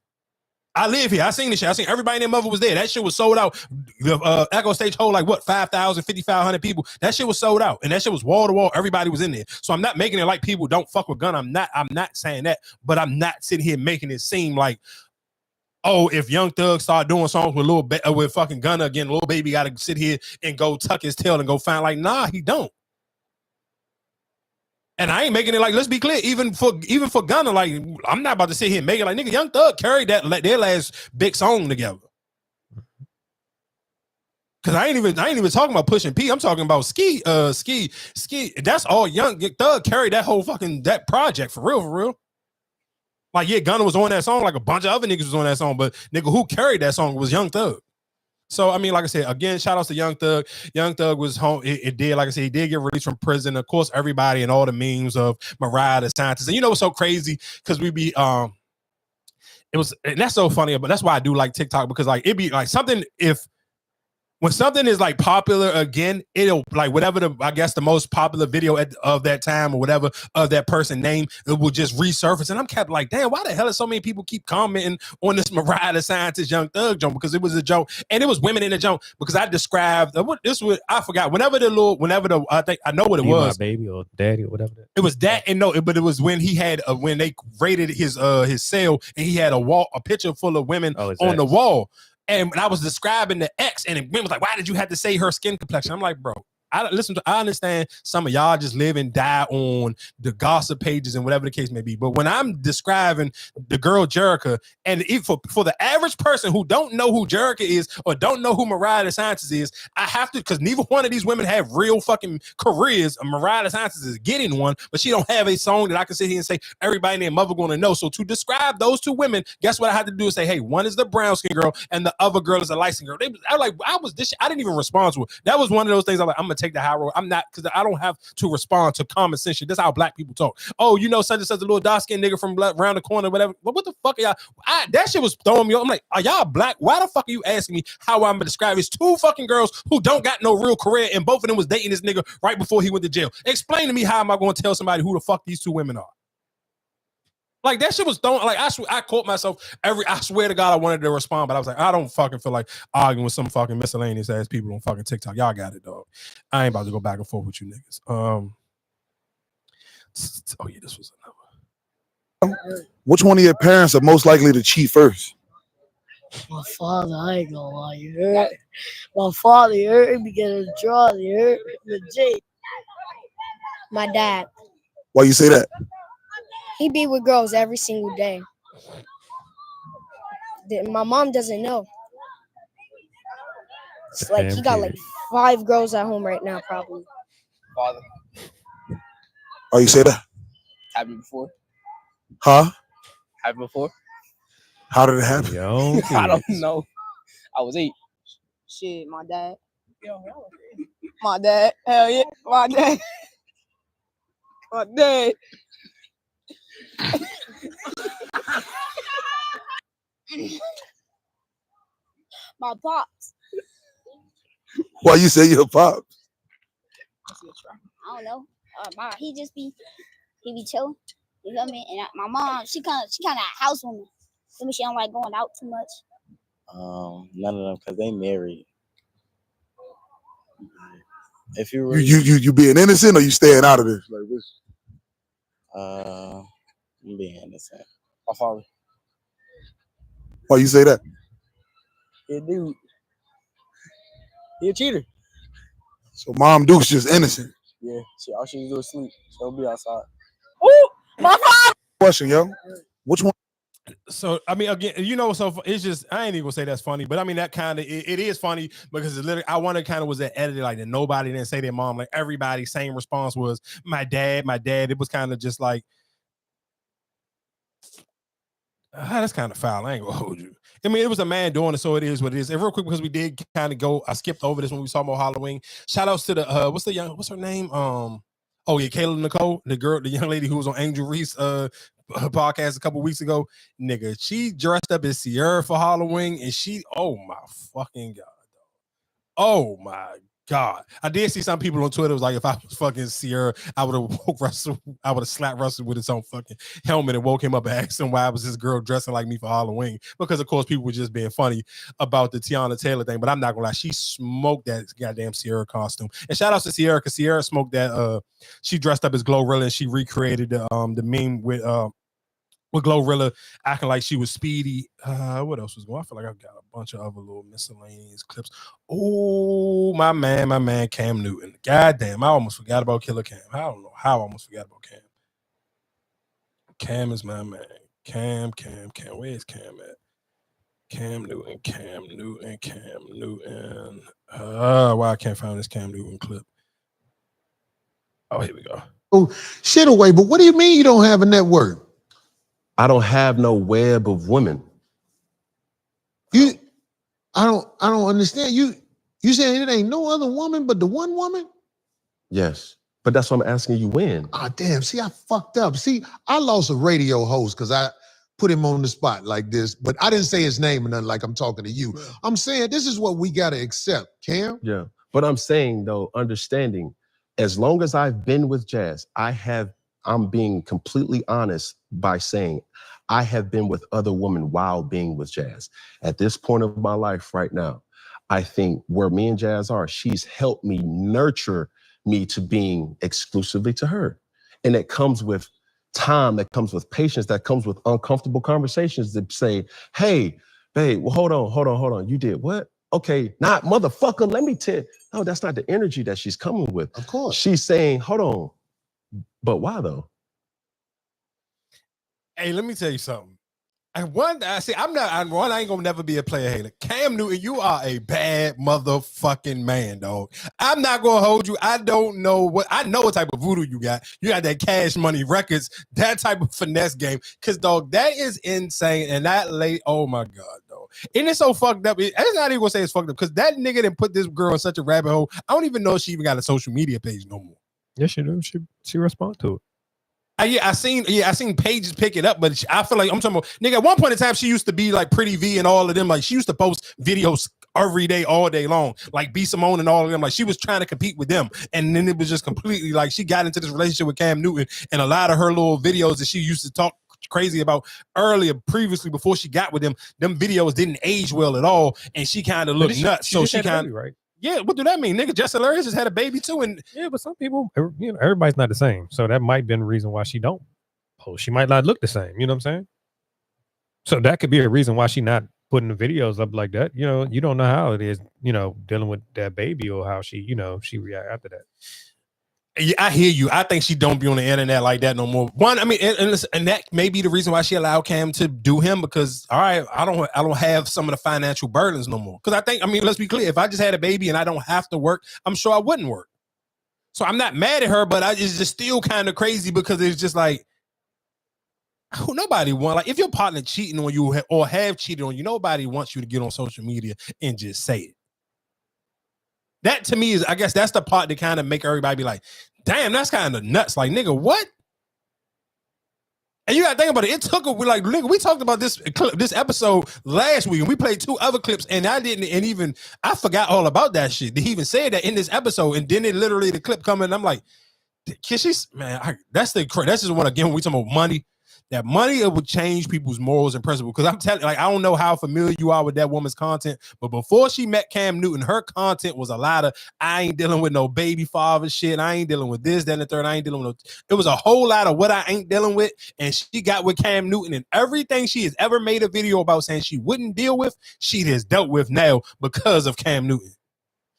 I live here. I seen this shit. I seen everybody and their mother was there. That shit was sold out. The Echo Stage hold like what, 5,000, 5,500 people. That shit was sold out, and that shit was wall to wall. Everybody was in there. So I'm not making it like people don't fuck with Gunna. I'm not saying that, but I'm not sitting here making it seem like, oh, if Young Thug start doing songs with fucking Gunna again, Lil Baby got to sit here and go tuck his tail and go find, like, nah, he don't. And I ain't making it like, let's be clear, even for Gunna, like, I'm not about to sit here and make it like, nigga, Young Thug carried their last big song together. Cause I ain't even talking about Pushing P. I'm talking about Ski. That's all Young Thug carried that whole that project for real. Like, yeah, Gunna was on that song, like a bunch of other niggas was on that song, but nigga, who carried that song was Young Thug. So, I mean, like I said, again, shout outs to Young Thug. Young Thug was home. It did, like I said, he did get released from prison. Of course, everybody and all the memes of Mariah the Scientist. And you know what's so crazy? Because we be, and that's so funny, but that's why I do like TikTok, because like, it'd be like something if when something is like popular again, it'll like whatever the most popular video of that time or whatever of that person name, it will just resurface. And I'm kept like, damn, why the hell is so many people keep commenting on this Mariah the Scientist Young Thug joke? Because it was a joke, and it was women in the joke. Because I described I forgot I think I know what it
Be
was.
My baby or daddy or whatever.
It was that, and but it was when he had when they raided his cell, and he had a picture full of women on the wall. And I was describing the ex, and it was like, why did you have to say her skin complexion? I'm like, bro, I understand some of y'all just live and die on the gossip pages and whatever the case may be. But when I'm describing the girl Jerica, and for the average person who don't know who Jerica is or don't know who Mariah the Scientist is, I have to, because neither one of these women have real fucking careers. Mariah the Scientist is getting one, but she don't have a song that I can sit here and say everybody and their mother gonna know. So to describe those two women, guess what I had to do is say, hey, one is the brown skin girl and the other girl is a light skin girl. I didn't even respond to it. That was one of those things I'm like, I'm gonna take the high road. I'm not, because I don't have to respond to common sense shit. That's how black people talk. Oh, you know, such and such a little dark skinned nigga from around the corner, whatever. But what the fuck are y'all? That shit was throwing me off. I'm like, are y'all black? Why the fuck are you asking me how I'm gonna describe? It's two fucking girls who don't got no real career, and both of them was dating this nigga right before he went to jail. Explain to me how am I going to tell somebody who the fuck these two women are? Like that shit was throwing. Like I caught myself I swear to God I wanted to respond, but I was like, I don't fucking feel like arguing with some fucking miscellaneous ass people on fucking TikTok. Y'all got it, dog. I ain't about to go back and forth with you niggas. Oh yeah, this was another.
Which one of your parents are most likely to cheat first?
My father, I ain't gonna lie, you heard? My father, you heard me get a draw, you heard? Legit. My dad.
Why you say that?
He be with girls every single day. My mom doesn't know. It's like he got like 5 girls at home right now, probably.
Father.
Oh, you say that?
Happened before?
Huh?
Happened before?
How did it happen?
Yo,
I don't know. I was 8.
Shit, my dad. My dad. Hell yeah. My dad. My dad. My pops.
Why you say your pops?
I don't know. He be chilling. You feel me? And my mom, she kind of a housewoman. Feel me? She don't like going out too much.
None of them, because they married. If you
you being innocent or you staying out of this? Like this?
I'm being innocent. My father.
Why you say that?
Yeah, dude. He a cheater.
So Mom Duke's just innocent.
Yeah, all she do is sleep. She'll be outside.
Ooh, my father.
Question, yo. Which one?
So I mean, again, you know, so it's just I ain't even gonna say that's funny, but I mean that kind of it is funny because it literally I wonder kind of was that edited like that nobody didn't say their mom, like everybody same response was my dad. It was kind of just like that's kind of foul. I ain't gonna hold you. I mean, it was a man doing it, so it is what it is. And real quick, because we did kind of go, I skipped over this when we saw more Halloween. Shout outs to the what's her name? Oh yeah, Kayla Nicole, the young lady who was on Angel Reese podcast a couple weeks ago. Nigga, she dressed up as Sierra for Halloween, and oh my fucking God. Oh my God. I did see some people on Twitter was like, if I was fucking Sierra, I would have woke Russell, I would have slapped Russell with his own fucking helmet and woke him up and asked him why was this girl dressing like me for Halloween? Because of course people were just being funny about the Tiana Taylor thing. But I'm not gonna lie, she smoked that goddamn Sierra costume. And shout out to Sierra, because Sierra smoked that she dressed up as Glorilla and she recreated the meme with Glorilla acting like she was Speedy. What else was going on? I feel like I've got a bunch of other little miscellaneous clips. Oh, my man, Cam Newton. Goddamn, I almost forgot about Killer Cam. I don't know how I almost forgot about Cam. Cam is my man. Cam. Where is Cam at? Cam Newton. Why I can't find this Cam Newton clip. Oh, here we go.
Oh, shit away, but what do you mean you don't have a network?
I don't have no web of women.
I don't understand. You saying it ain't no other woman but the one woman?
Yes, but that's what I'm asking you when.
Ah, damn. See, I fucked up. See, I lost a radio host because put him on the spot like this, but I didn't say his name or nothing like I'm talking to you. I'm saying this is what we got to accept, Cam.
Yeah. But I'm saying though, understanding, as long as I've been with Jazz, I'm being completely honest by saying I have been with other women while being with Jazz. At this point of my life right now, I think where me and Jazz are, she's helped me nurture me to being exclusively to her. And it comes with time, that comes with patience, that comes with uncomfortable conversations that say, hey, babe, well, hold on. You did what? Okay, not motherfucker, let me tell. No, that's not the energy that she's coming with.
Of course.
She's saying, hold on, but why though?
Hey, let me tell you something. And I ain't gonna never be a player hater. Cam Newton, you are a bad motherfucking man, dog. I'm not gonna hold you. I know what type of voodoo you got. You got that Cash Money Records, that type of finesse game. Cause dog, that is insane. And that oh my God, dog. And it's so fucked up. It's not even gonna say it's fucked up because that nigga didn't put this girl in such a rabbit hole. I don't even know if she even got a social media page no more.
Yes, she do. She respond to it.
I seen pages pick it up, but I feel like I'm talking about nigga. At one point in time, she used to be like Pretty V and all of them. Like she used to post videos every day, all day long, like B Simone and all of them. Like she was trying to compete with them, and then it was just completely like she got into this relationship with Cam Newton, and a lot of her little videos that she used to talk crazy about previously before she got with them videos didn't age well at all, and she kind of looked nuts. So she kind of
right.
Yeah, what do that mean, nigga? Jess Hilarious just had a baby too, and
yeah, but some people, everybody's not the same. So that might have been the reason why she don't post. She might not look the same. You know what I'm saying? So that could be a reason why she not putting the videos up like that. You know, you don't know how it is. You know, dealing with that baby or how she, she react after that.
Yeah, I hear you. I think she don't be on the internet like that no more. One, I mean, and that may be the reason why she allowed Cam to do him because, all right, I don't have some of the financial burdens no more. Because I mean, let's be clear. If I just had a baby and I don't have to work, I'm sure I wouldn't work. So I'm not mad at her, but it's just still kind of crazy because it's just like, nobody wants. Like, if your partner cheating on you or have cheated on you, nobody wants you to get on social media and just say it. That to me is, I guess that's the part that kind of make everybody be like, damn, that's kind of nuts. Like, nigga, what? And you gotta think about it. It took nigga, we talked about this episode last week, and we played 2 other clips, and I forgot all about that shit. He even said that in this episode, and then the clip coming, and I'm like, can she, man, that's just one again when we talking about money. That money, it would change people's morals and principles. Because I'm telling you, like, I don't know how familiar you are with that woman's content, but before she met Cam Newton, her content was a lot of, I ain't dealing with no baby father shit. I ain't dealing with this, that, and the third. I ain't dealing with no. It was a whole lot of what I ain't dealing with. And she got with Cam Newton, and everything she has ever made a video about saying she wouldn't deal with, she has dealt with now because of Cam Newton.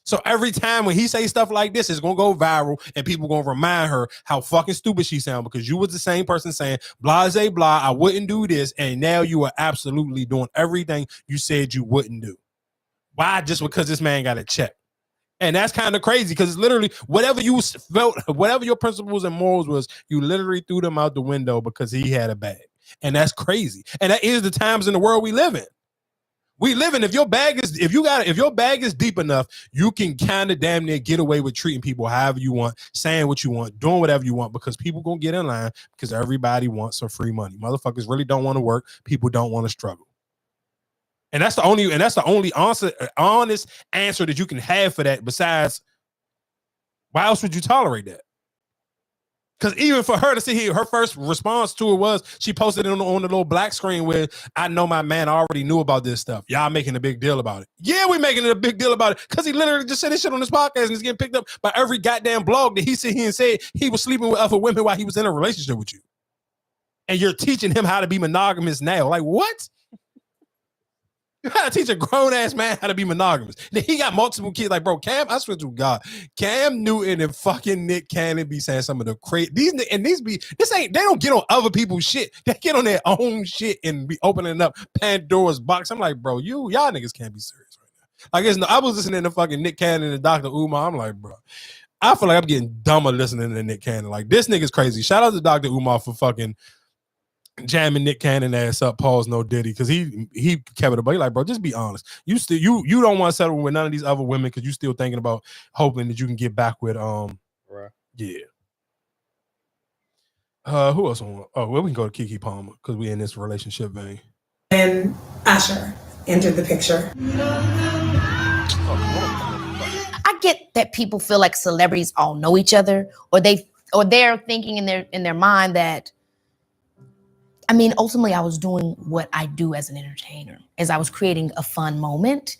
So every time when he say stuff like this, it's going to go viral and people going to remind her how fucking stupid she sound because you was the same person saying, blah, blah, I wouldn't do this. And now you are absolutely doing everything you said you wouldn't do. Why? Just because this man got a check. And that's kind of crazy because it's literally whatever you felt, whatever your principles and morals was, you literally threw them out the window because he had a bag. And that's crazy. And that is the times in the world we live in. We live in, if your bag is deep enough, you can kind of damn near get away with treating people however you want, saying what you want, doing whatever you want, because people gonna get in line because everybody wants some free money. Motherfuckers really don't want to work. People don't want to struggle. And that's the only honest answer that you can have for that. Besides, why else would you tolerate that? Because even for her to sit here, her first response to it was she posted it on the little black screen where I know my man already knew about this stuff. Y'all making a big deal about it. Yeah, we're making it a big deal about it because he literally just said this shit on his podcast and it's getting picked up by every goddamn blog that he sit here and said he was sleeping with other women while he was in a relationship with you. And you're teaching him how to be monogamous now. Like, what? You gotta teach a grown-ass man how to be monogamous. Then he got multiple kids. Like, bro, Cam, I swear to God, Cam Newton and fucking Nick Cannon be saying some of the crazy. They don't get on other people's shit. They get on their own shit and be opening up Pandora's box. I'm like, bro, y'all niggas can't be serious right now. Like, I was listening to fucking Nick Cannon and Dr. Umar. I'm like, bro, I feel like I'm getting dumber listening to Nick Cannon. Like, this nigga's crazy. Shout out to Dr. Umar for fucking jamming Nick Cannon ass up, pause no Diddy, because he kept it. But he like, bro, just be honest. You don't want to settle with none of these other women because you still thinking about hoping that you can get back with
right.
Yeah. Who else on? Oh, well, we can go to Keke Palmer because we in this relationship vein.
And Usher entered the picture.
I get that people feel like celebrities all know each other, or they're thinking in their mind that, I mean, ultimately I was doing what I do as an entertainer, as I was creating a fun moment.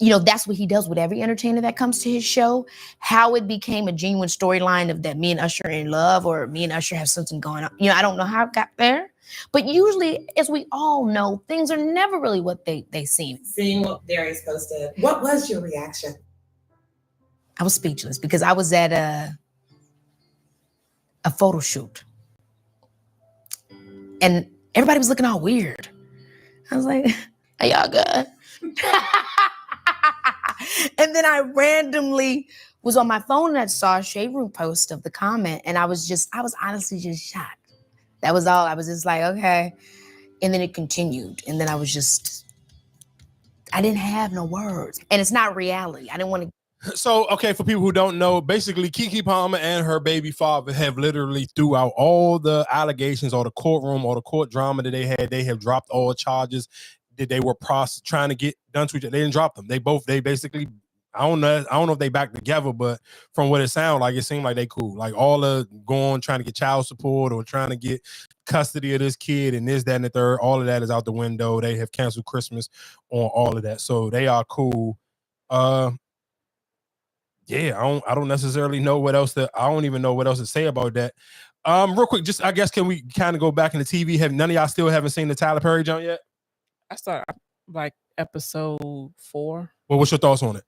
You know, that's what he does with every entertainer that comes to his show. How it became a genuine storyline of that me and Usher are in love, or me and Usher have something going on. You know, I don't know how it got there. But usually, as we all know, things are never really what they seem.
Seeing what Darius posted, what was your reaction?
I was speechless because I was at a photo shoot. And everybody was looking all weird. I was like, are y'all good? And then I randomly was on my phone and I saw a Shade Room post of the comment. And I was honestly just shocked. That was all. I was just like, okay. And then it continued. And then I didn't have no words. And it's not reality. I didn't want to.
So, okay, for people who don't know, basically Keke Palmer and her baby father have literally, throughout all the allegations or the courtroom or the court drama that they have dropped all charges that they were trying to get done to each other. They didn't drop them. They basically, I don't know if they back together, but from what it sounded like, it seemed like they cool. Like all the trying to get child support or trying to get custody of this kid and this, that, and the third, all of that is out the window. They have canceled Christmas on all of that. So they are cool. Yeah, I don't necessarily know what else I don't even know what else to say about that. Real quick, just I guess can we kind of go back into TV? Have none of y'all still haven't seen the Tyler Perry joint yet?
I started like episode 4.
Well, what's your thoughts on it?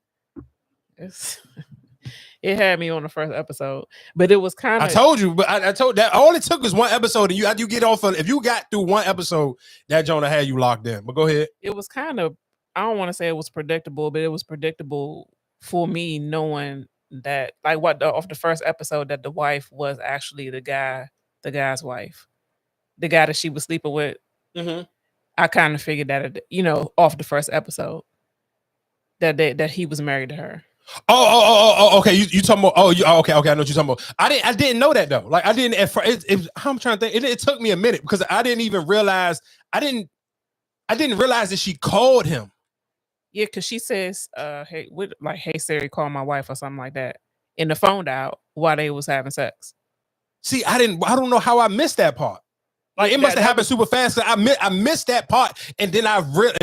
It had me on the first episode, but it was kind of.
I told you, but I told that all it took was one episode, and you get off of. If you got through one episode, that joint had you locked in. But go ahead.
It was kind of. I don't want to say it was predictable, but it was predictable for me knowing that, like, off the first episode, that the wife was actually the guy's wife, the guy that she was sleeping with.
Mm-hmm.
I kind of figured that, off the first episode, that he was married to her.
Oh, okay. You talking about? Okay. I know what you're talking about. I didn't know that though. Like I didn't. I'm trying to think. It took me a minute because I didn't even realize. I didn't realize that she called him.
Yeah, because she says, "Hey, hey Siri, call my wife" or something like that in the phone dial while they was having sex.
See, I don't know how I missed that part. Like it must have happened super fast. I missed that part, and then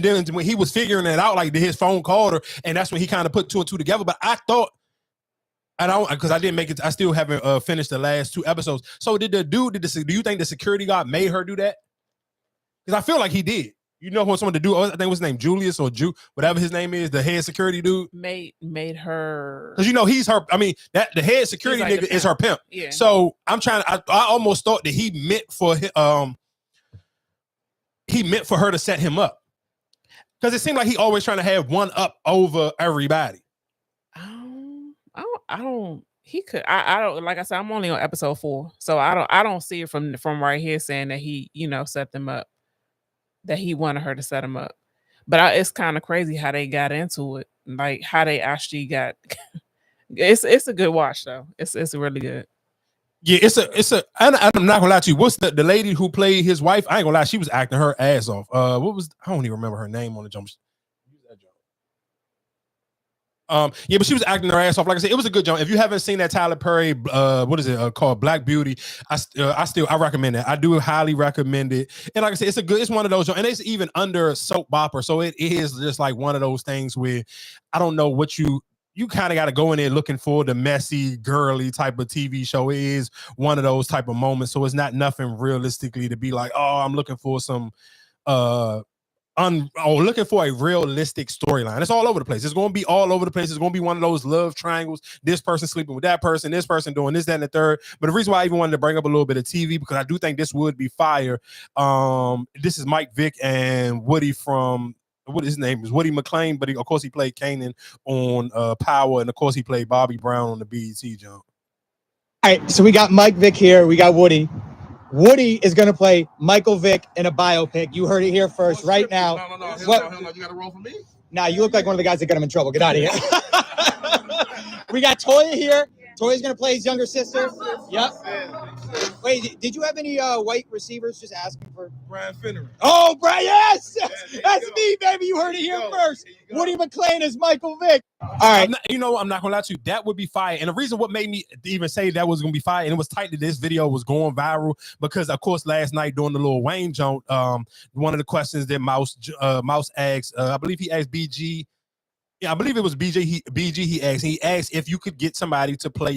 then when he was figuring it out, like his phone called her, and that's when he kind of put 2 and 2 together. But I thought, because I didn't make it. I still haven't finished the last 2 episodes. So do you think the security guard made her do that? Because I feel like he did. You know what someone to do? I think what's his name, Julius or whatever his name is, the head security dude.
Made her,
because he's her. I mean, that the head security nigga is her pimp.
Yeah.
So I'm trying. I almost thought that he meant for her to set him up, because it seemed like he always trying to have one up over everybody.
I don't. He could. I don't. Like I said, I'm only on episode 4, so I don't see it from right here saying that he set them up. That he wanted her to set him up, but it's kind of crazy how they got into it, like how they actually got. It's a good watch though. It's really good.
Yeah, it's a. I'm not gonna lie to you. What's the lady who played his wife? I ain't gonna lie, she was acting her ass off. I don't even remember her name on the jump. Yeah, but she was acting her ass off. Like I said, it was a good jump. If you haven't seen that Tyler Perry, what is it called, Black Beauty? I recommend it. I do highly recommend it. And like I said, it's one of those, and it's even under soap opera, so it is just like one of those things where I don't know what you kind of got to go in there looking for the messy, girly type of TV show. It is one of those type of moments, so it's not nothing realistically to be like, oh, I'm looking for some looking for a realistic storyline. It's all over the place. It's going to be all over the place. It's going to be one of those love triangles. This person sleeping with that person. This person doing this, that, and the third. But the reason why I even wanted to bring up a little bit of TV, because I do think this would be fire. This is Mike Vick and Woody from, what his name is, Woody McClain, but of course he played Kanan on Power, and of course he played Bobby Brown on the BET jump.
All right, so we got Mike Vick here. We got Woody. Woody is going to play Michael Vick in a biopic. You heard it here first, right now.
No. You got to roll for me?
Nah, you look like one of the guys that got him in trouble. Get out of here. We got Toya here. Toya's gonna play his younger sister. Yep. Wait, did you have any white receivers just asking for
Brian Finneran.
Oh, Brian, yes! That's me, baby. You heard it here first. Woody McClain is Michael Vick. All right.
I'm not gonna lie to you. That would be fire. And the reason what made me even say that was gonna be fire, and it was tight that this video was going viral because, of course, last night during the Lil Wayne joint, one of the questions that Mouse asked, I believe he asked BG. Yeah, I believe it was BG. He asked if you could get somebody to play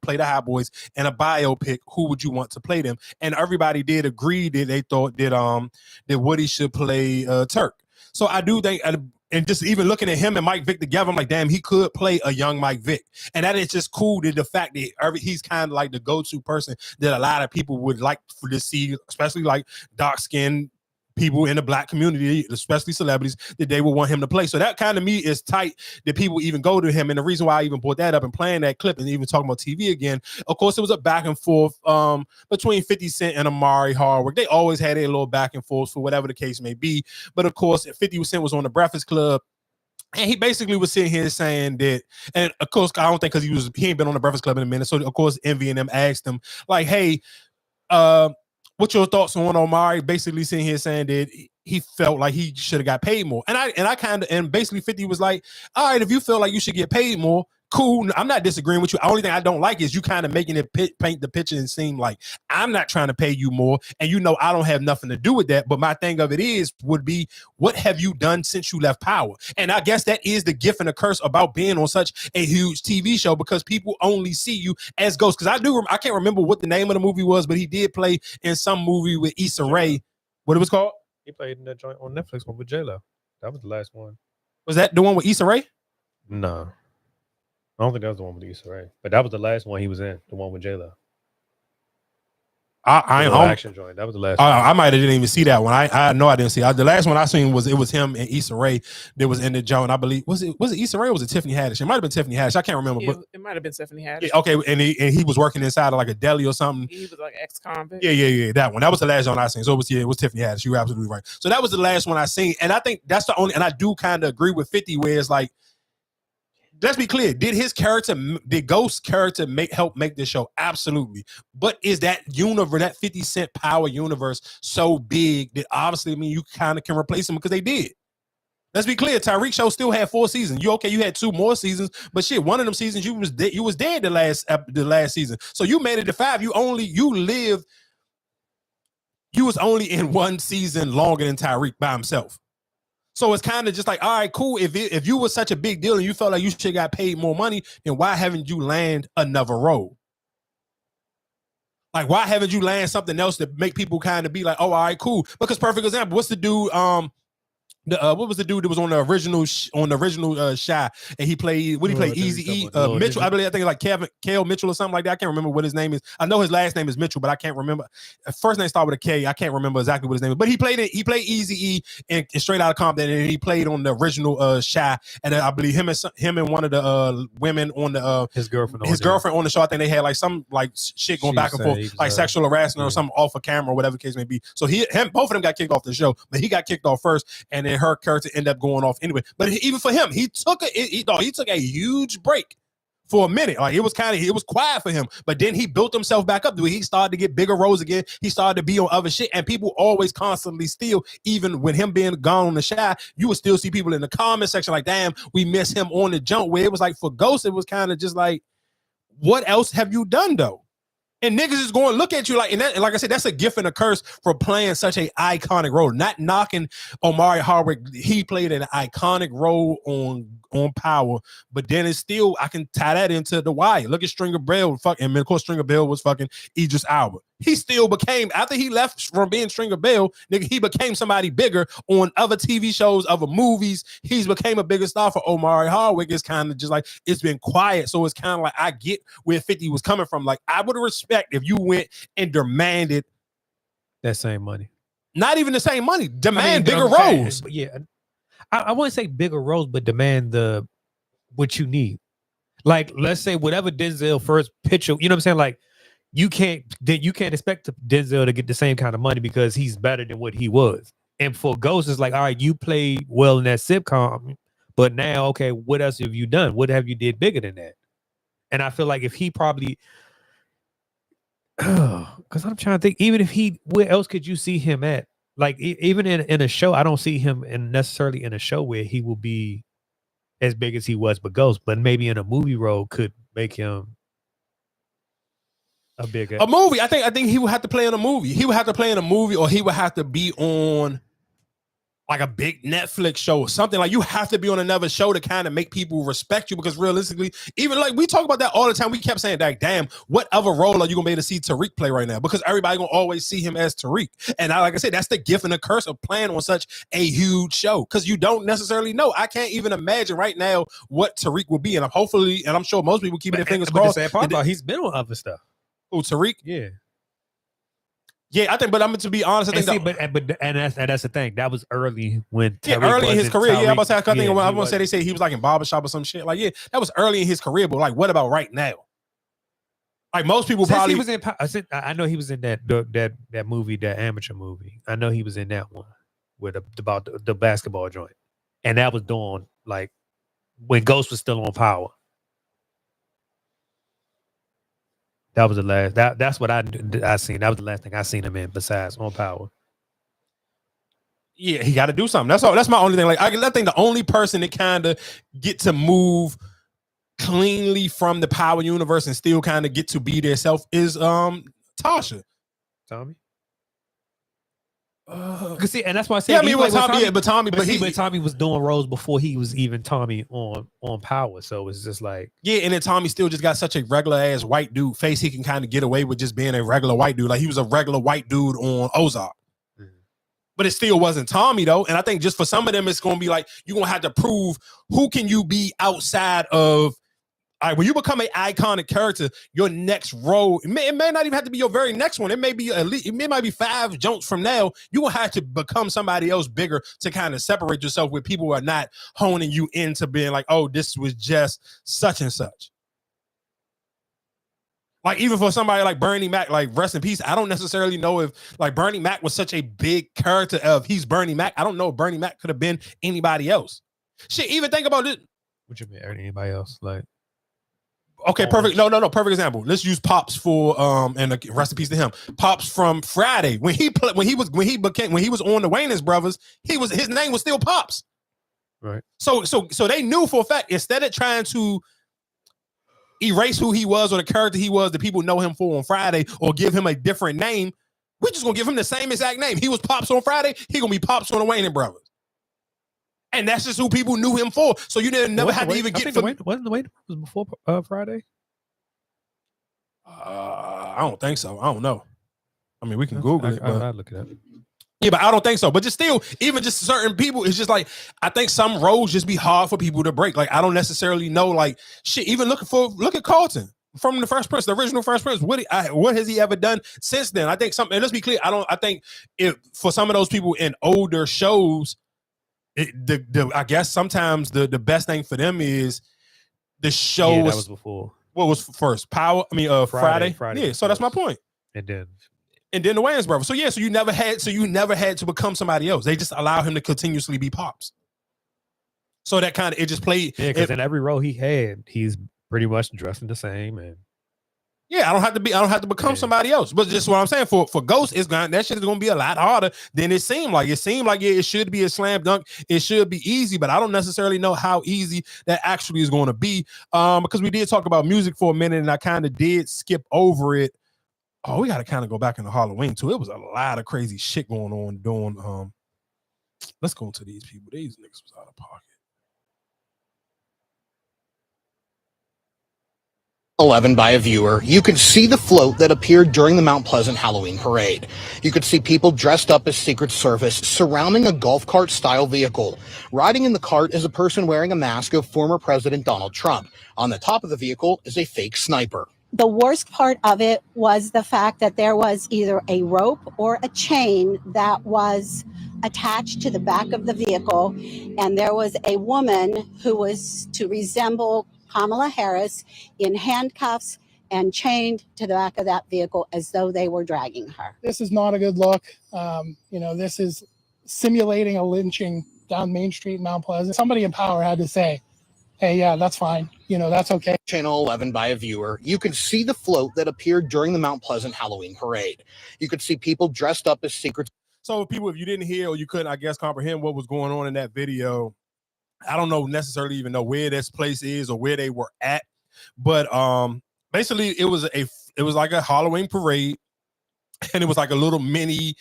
play the High Boys in a biopic, who would you want to play them? And everybody did agree that they thought that Woody should play Turk. So I do think, and just even looking at him and Mike Vick together, I'm like, damn, he could play a young Mike Vick. And that is just cool, that the fact that he's kind of like the go-to person that a lot of people would like to see, especially like dark-skinned people in the black community, especially celebrities, that they would want him to play. So that kind of me is tight that people even go to him. And the reason why I even brought that up and playing that clip and even talking about TV again, of course, it was a back and forth between 50 Cent and Amari Hardwick. They always had a little back and forth for whatever the case may be. But of course, 50 Cent was on the Breakfast Club. And he basically was sitting here saying that, and of course, I don't think because he ain't been on the Breakfast Club in a minute. So of course, Envy and them asked him, like, hey, what's your thoughts on Omari? Basically sitting here saying that he felt like he should have got paid more. And I kind of, and basically 50 was like, all right, if you feel like you should get paid more, cool. I'm not disagreeing with you. The only thing I don't like is you kind of making it paint the picture and seem like I'm not trying to pay you more. And I don't have nothing to do with that. But my thing of it would be, what have you done since you left power? And I guess that is the gift and the curse about being on such a huge TV show, because people only see you as Ghost. Because I can't remember what the name of the movie was, but he did play in some movie with Issa Rae. What it was called?
He played in that joint on Netflix one with J-Lo. That was the last one.
Was that the one with Issa Rae?
No. I don't think that was the one with Issa Rae, but that was the last one he was in, the one with J-Lo. Action joint. That was the last one.
I might have didn't even see that one. I know I didn't see it. The last one I seen was him and Issa Rae that was in the joint. I believe was it Issa Rae or was it Tiffany Haddish? It might have been Tiffany Haddish. I can't remember.
Yeah,
but
it might have been Tiffany Haddish.
Yeah, okay, and he was working inside of like a deli or something.
He was like ex-convict.
Yeah, that one. That was the last one I seen. So it was Tiffany Haddish. You were absolutely right. So that was the last one I seen, and I think that's the only. And I do kind of agree with 50, where it's like, let's be clear. Did Ghost's character help make this show? Absolutely. But is that universe, that 50 Cent power universe, so big that obviously, you kind of can replace him? Because they did. Let's be clear. Tariq show still had 4 seasons. You had 2 more seasons, but shit, one of them seasons you was dead the last season. So you made it to 5. You was only in 1 season longer than Tariq by himself. So it's kind of just like, all right, cool. If you were such a big deal and you felt like you should have got paid more money, then why haven't you land another role? Like, why haven't you land something else to make people kind of be like, oh, all right, cool? Because perfect example, what's the dude? What was the dude that was on the original Shy, and he played Easy Mitchell. I think like Kale Mitchell or something like that. I can't remember what his name is. I know his last name is Mitchell, but I can't remember. First name started with a K. I can't remember exactly what his name is. But he played Easy E and Straight Outta Compton, and he played on the original Shy. And I believe him and one of the women on the
his girlfriend
on the show. I think they had like some like shit going back and forth, like sexual harassment or something off of camera or whatever the case may be. So both of them got kicked off the show, but he got kicked off first, and then her character ended up going off anyway. But even for him, he took a huge break for a minute. Like it was quiet for him, but then he built himself back up. He started to get bigger roles again. He started to be on other shit, and people always constantly still, even with him being gone on the Shy, you would still see people in the comment section like, damn, we miss him on the jump. Where it was like for Ghost, it was kind of just like, what else have you done though? And niggas is going to look at you like, and like I said, that's a gift and a curse for playing such an iconic role. Not knocking Omari Hardwick. He played an iconic role on Power, but then it's still, I can tie that into The Wire. Look at Stringer Bell, and of course Stringer Bell was fucking Idris Elba. He still became, after he left from being Stringer Bell, nigga, he became somebody bigger on other TV shows, other movies. He's became a bigger star. For Omari Hardwick, it's kind of just like, it's been quiet. So it's kind of like, I get where 50 was coming from. Like, I would respect if you went and demanded
that same money.
Not even the same money. Demand bigger roles.
Yeah. I wouldn't say bigger roles, but demand what you need. Like, let's say whatever Denzel first pitch, you know what I'm saying? Like, you can't expect Denzel to get the same kind of money because he's better than what he was. And for Ghost, it's like, all right, you played well in that sitcom, but now, okay, what else have you done? What have you did bigger than that? And I feel like if he probably, because I'm trying to think, even if he, where else could you see him at? Like even in a show, I don't see him necessarily in a show where he will be as big as he was with Ghost, but maybe in a movie role could make him a
movie. I think he would have to play in a movie. He would have to play in a movie, or he would have to be on like a big Netflix show or something. Like you have to be on another show to kind of make people respect you, because realistically, even like we talk about that all the time. We kept saying that, damn, what other role are you gonna be able to see Tariq play right now? Because everybody gonna always see him as Tariq. And like I said, that's the gift and the curse of playing on such a huge show, because you don't necessarily know. I can't even imagine right now what Tariq will be. And I'm sure most people keeping their fingers crossed.
The sad part about he's been on other stuff.
Oh, Tariq?
Yeah.
Yeah, I think, but I'm to be honest, I think
that's the thing. That was early when
early in his career. Yeah, I'm about to say, I want to say they say he was like in barbershop or some shit. Like, yeah, that was early in his career. But like, what about right now? Like most people probably.
He was in, I know he was in that movie, that amateur movie. I know he was in that one with about the basketball joint, and that was doing like when Ghost was still on Power. That was the last. That's what I seen. That was the last thing I seen him in besides on Power.
Yeah, he got to do something. That's all. That's my only thing. Like I think the only person that kind of get to move cleanly from the Power universe and still kind of get to be their self is Tasha.
Tommy. See, and that's why I said,
yeah, I mean,
Tommy was doing roles before he was even Tommy on Power. So it's just like,
yeah, and then Tommy still just got such a regular ass white dude face. He can kind of get away with just being a regular white dude. Like he was a regular white dude on Ozark. But it still wasn't Tommy though. And I think just for some of them, it's going to be like, you're going to have to prove who can you be outside of. All right, when you become an iconic character, your next role, it may not even have to be your very next one. It may be it might be 5 jumps from now. You will have to become somebody else bigger to kind of separate yourself with people who are not honing you into being like, oh, this was just such and such. Like even for somebody like Bernie Mac, like rest in peace. I don't necessarily know if like Bernie Mac was such a big character of he's Bernie Mac. I don't know if Bernie Mac could have been anybody else. Shit, even think about it.
Would you be anybody else? Like.
Okay, perfect. No. Perfect example. Let's use Pops for and rest in peace to him. Pops from Friday when he was on the Wayans Brothers, his name was still Pops.
Right.
So they knew for a fact, instead of trying to erase who he was or the character he was that people know him for on Friday or give him a different name, we're just gonna give him the same exact name. He was Pops on Friday. He gonna be Pops on the Wayans Brothers. And that's just who people knew him for. So you didn't never have to even get.
Wasn't the Wayne was before Friday?
I don't think so. I don't know. I mean, we can Google it.
I'll look it up.
Yeah, but I don't think so. But just still, even just certain people, it's just like I think some roles just be hard for people to break. Like I don't necessarily know. Like shit. Even look at Carlton from the Fresh Prince, the original Fresh Prince. What has he ever done since then? I think something. And let's be clear. I think if for some of those people in older shows. I guess sometimes the best thing for them is the show
that was before.
What was first? Power? I mean, Friday. Yeah, so that's my point.
And then
the Wayans Brothers. So yeah, so you never had to become somebody else. They just allow him to continuously be Pops. So that kind of it just played.
Yeah, because in every role he had, he's pretty much dressing the same and.
Yeah, I don't have to become somebody else. But just what I'm saying for Ghost that shit is gonna be a lot harder than it seemed like. It seemed like it should be a slam dunk. It should be easy, but I don't necessarily know how easy that actually is going to be. Because we did talk about music for a minute, and I kind of did skip over it. Oh, we got to kind of go back into Halloween too. It was a lot of crazy shit going on doing. Let's go to these people. These niggas was out of pocket.
11 by a viewer, you could see the float that appeared during the Mount Pleasant Halloween parade. You could see people dressed up as Secret Service surrounding a golf cart style vehicle. Riding in the cart is a person wearing a mask of former President Donald Trump. On the top of the vehicle is a fake sniper.
The worst part of it was the fact that there was either a rope or a chain that was attached to the back of the vehicle, and there was a woman who was to resemble Kamala Harris in handcuffs and chained to the back of that vehicle as though they were dragging her.
This is not a good look. This is simulating a lynching down Main Street in Mount Pleasant. Somebody in power had to say, hey, yeah, that's fine. That's okay.
Channel 11 by a viewer, you can see the float that appeared during the Mount Pleasant Halloween parade. You could see people dressed up as secret.
So people, if you didn't hear or you couldn't, I guess, comprehend what was going on in that video, I don't know necessarily even know where this place is or where they were at, but basically it was like a Halloween parade, and it was like a little mini,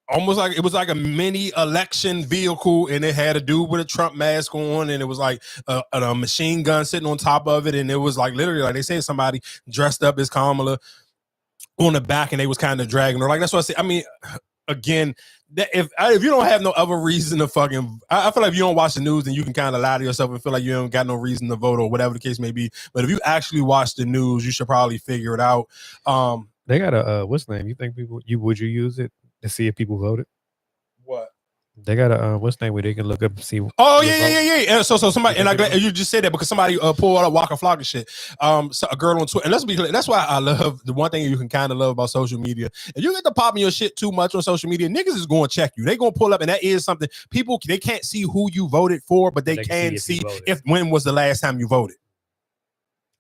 almost like it was like a mini election vehicle, and it had a dude with a Trump mask on, and it was like a machine gun sitting on top of it, and it was like literally like they said somebody dressed up as Kamala on the back, and they was kind of dragging her. Like that's what I say. I mean, again, if you don't have no other reason to fucking, I feel like if you don't watch the news, then you can kind of lie to yourself and feel like you don't got no reason to vote or whatever the case may be. But if you actually watch the news, you should probably figure it out.
They got a what's the name? You think people would you use it to see if people voted?
What?
They got a what's the name where they can look up and see.
Oh yeah. So somebody, and you just said that because somebody pulled out a Waka Flocka shit. So a girl on Twitter, and let's be clear, that's why I love the one thing you can kind of love about social media. If you get to popping your shit too much on social media, niggas is going to check you. They going to pull up, and that is something people they can't see who you voted for, but they can see if when was the last time you voted.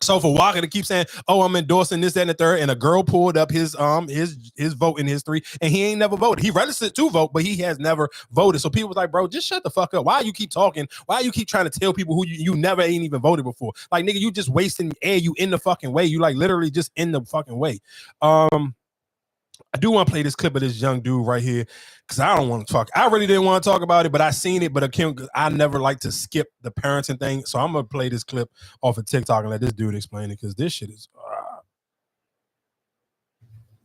So for Walker to keep saying, "Oh, I'm endorsing this, that, and the third," and a girl pulled up his voting history, and he ain't never voted. He registered to vote, but he has never voted. So people was like, "Bro, just shut the fuck up. Why you keep talking? Why you keep trying to tell people who you never ain't even voted before? Like, nigga, you just wasting air. You in the fucking way. You like literally just in the fucking way." I do want to play this clip of this young dude right here because I don't want to talk. I really didn't want to talk about it, but I seen it. But I never like to skip the parenting thing, so I'm gonna play this clip off of TikTok and let this dude explain it because this shit is.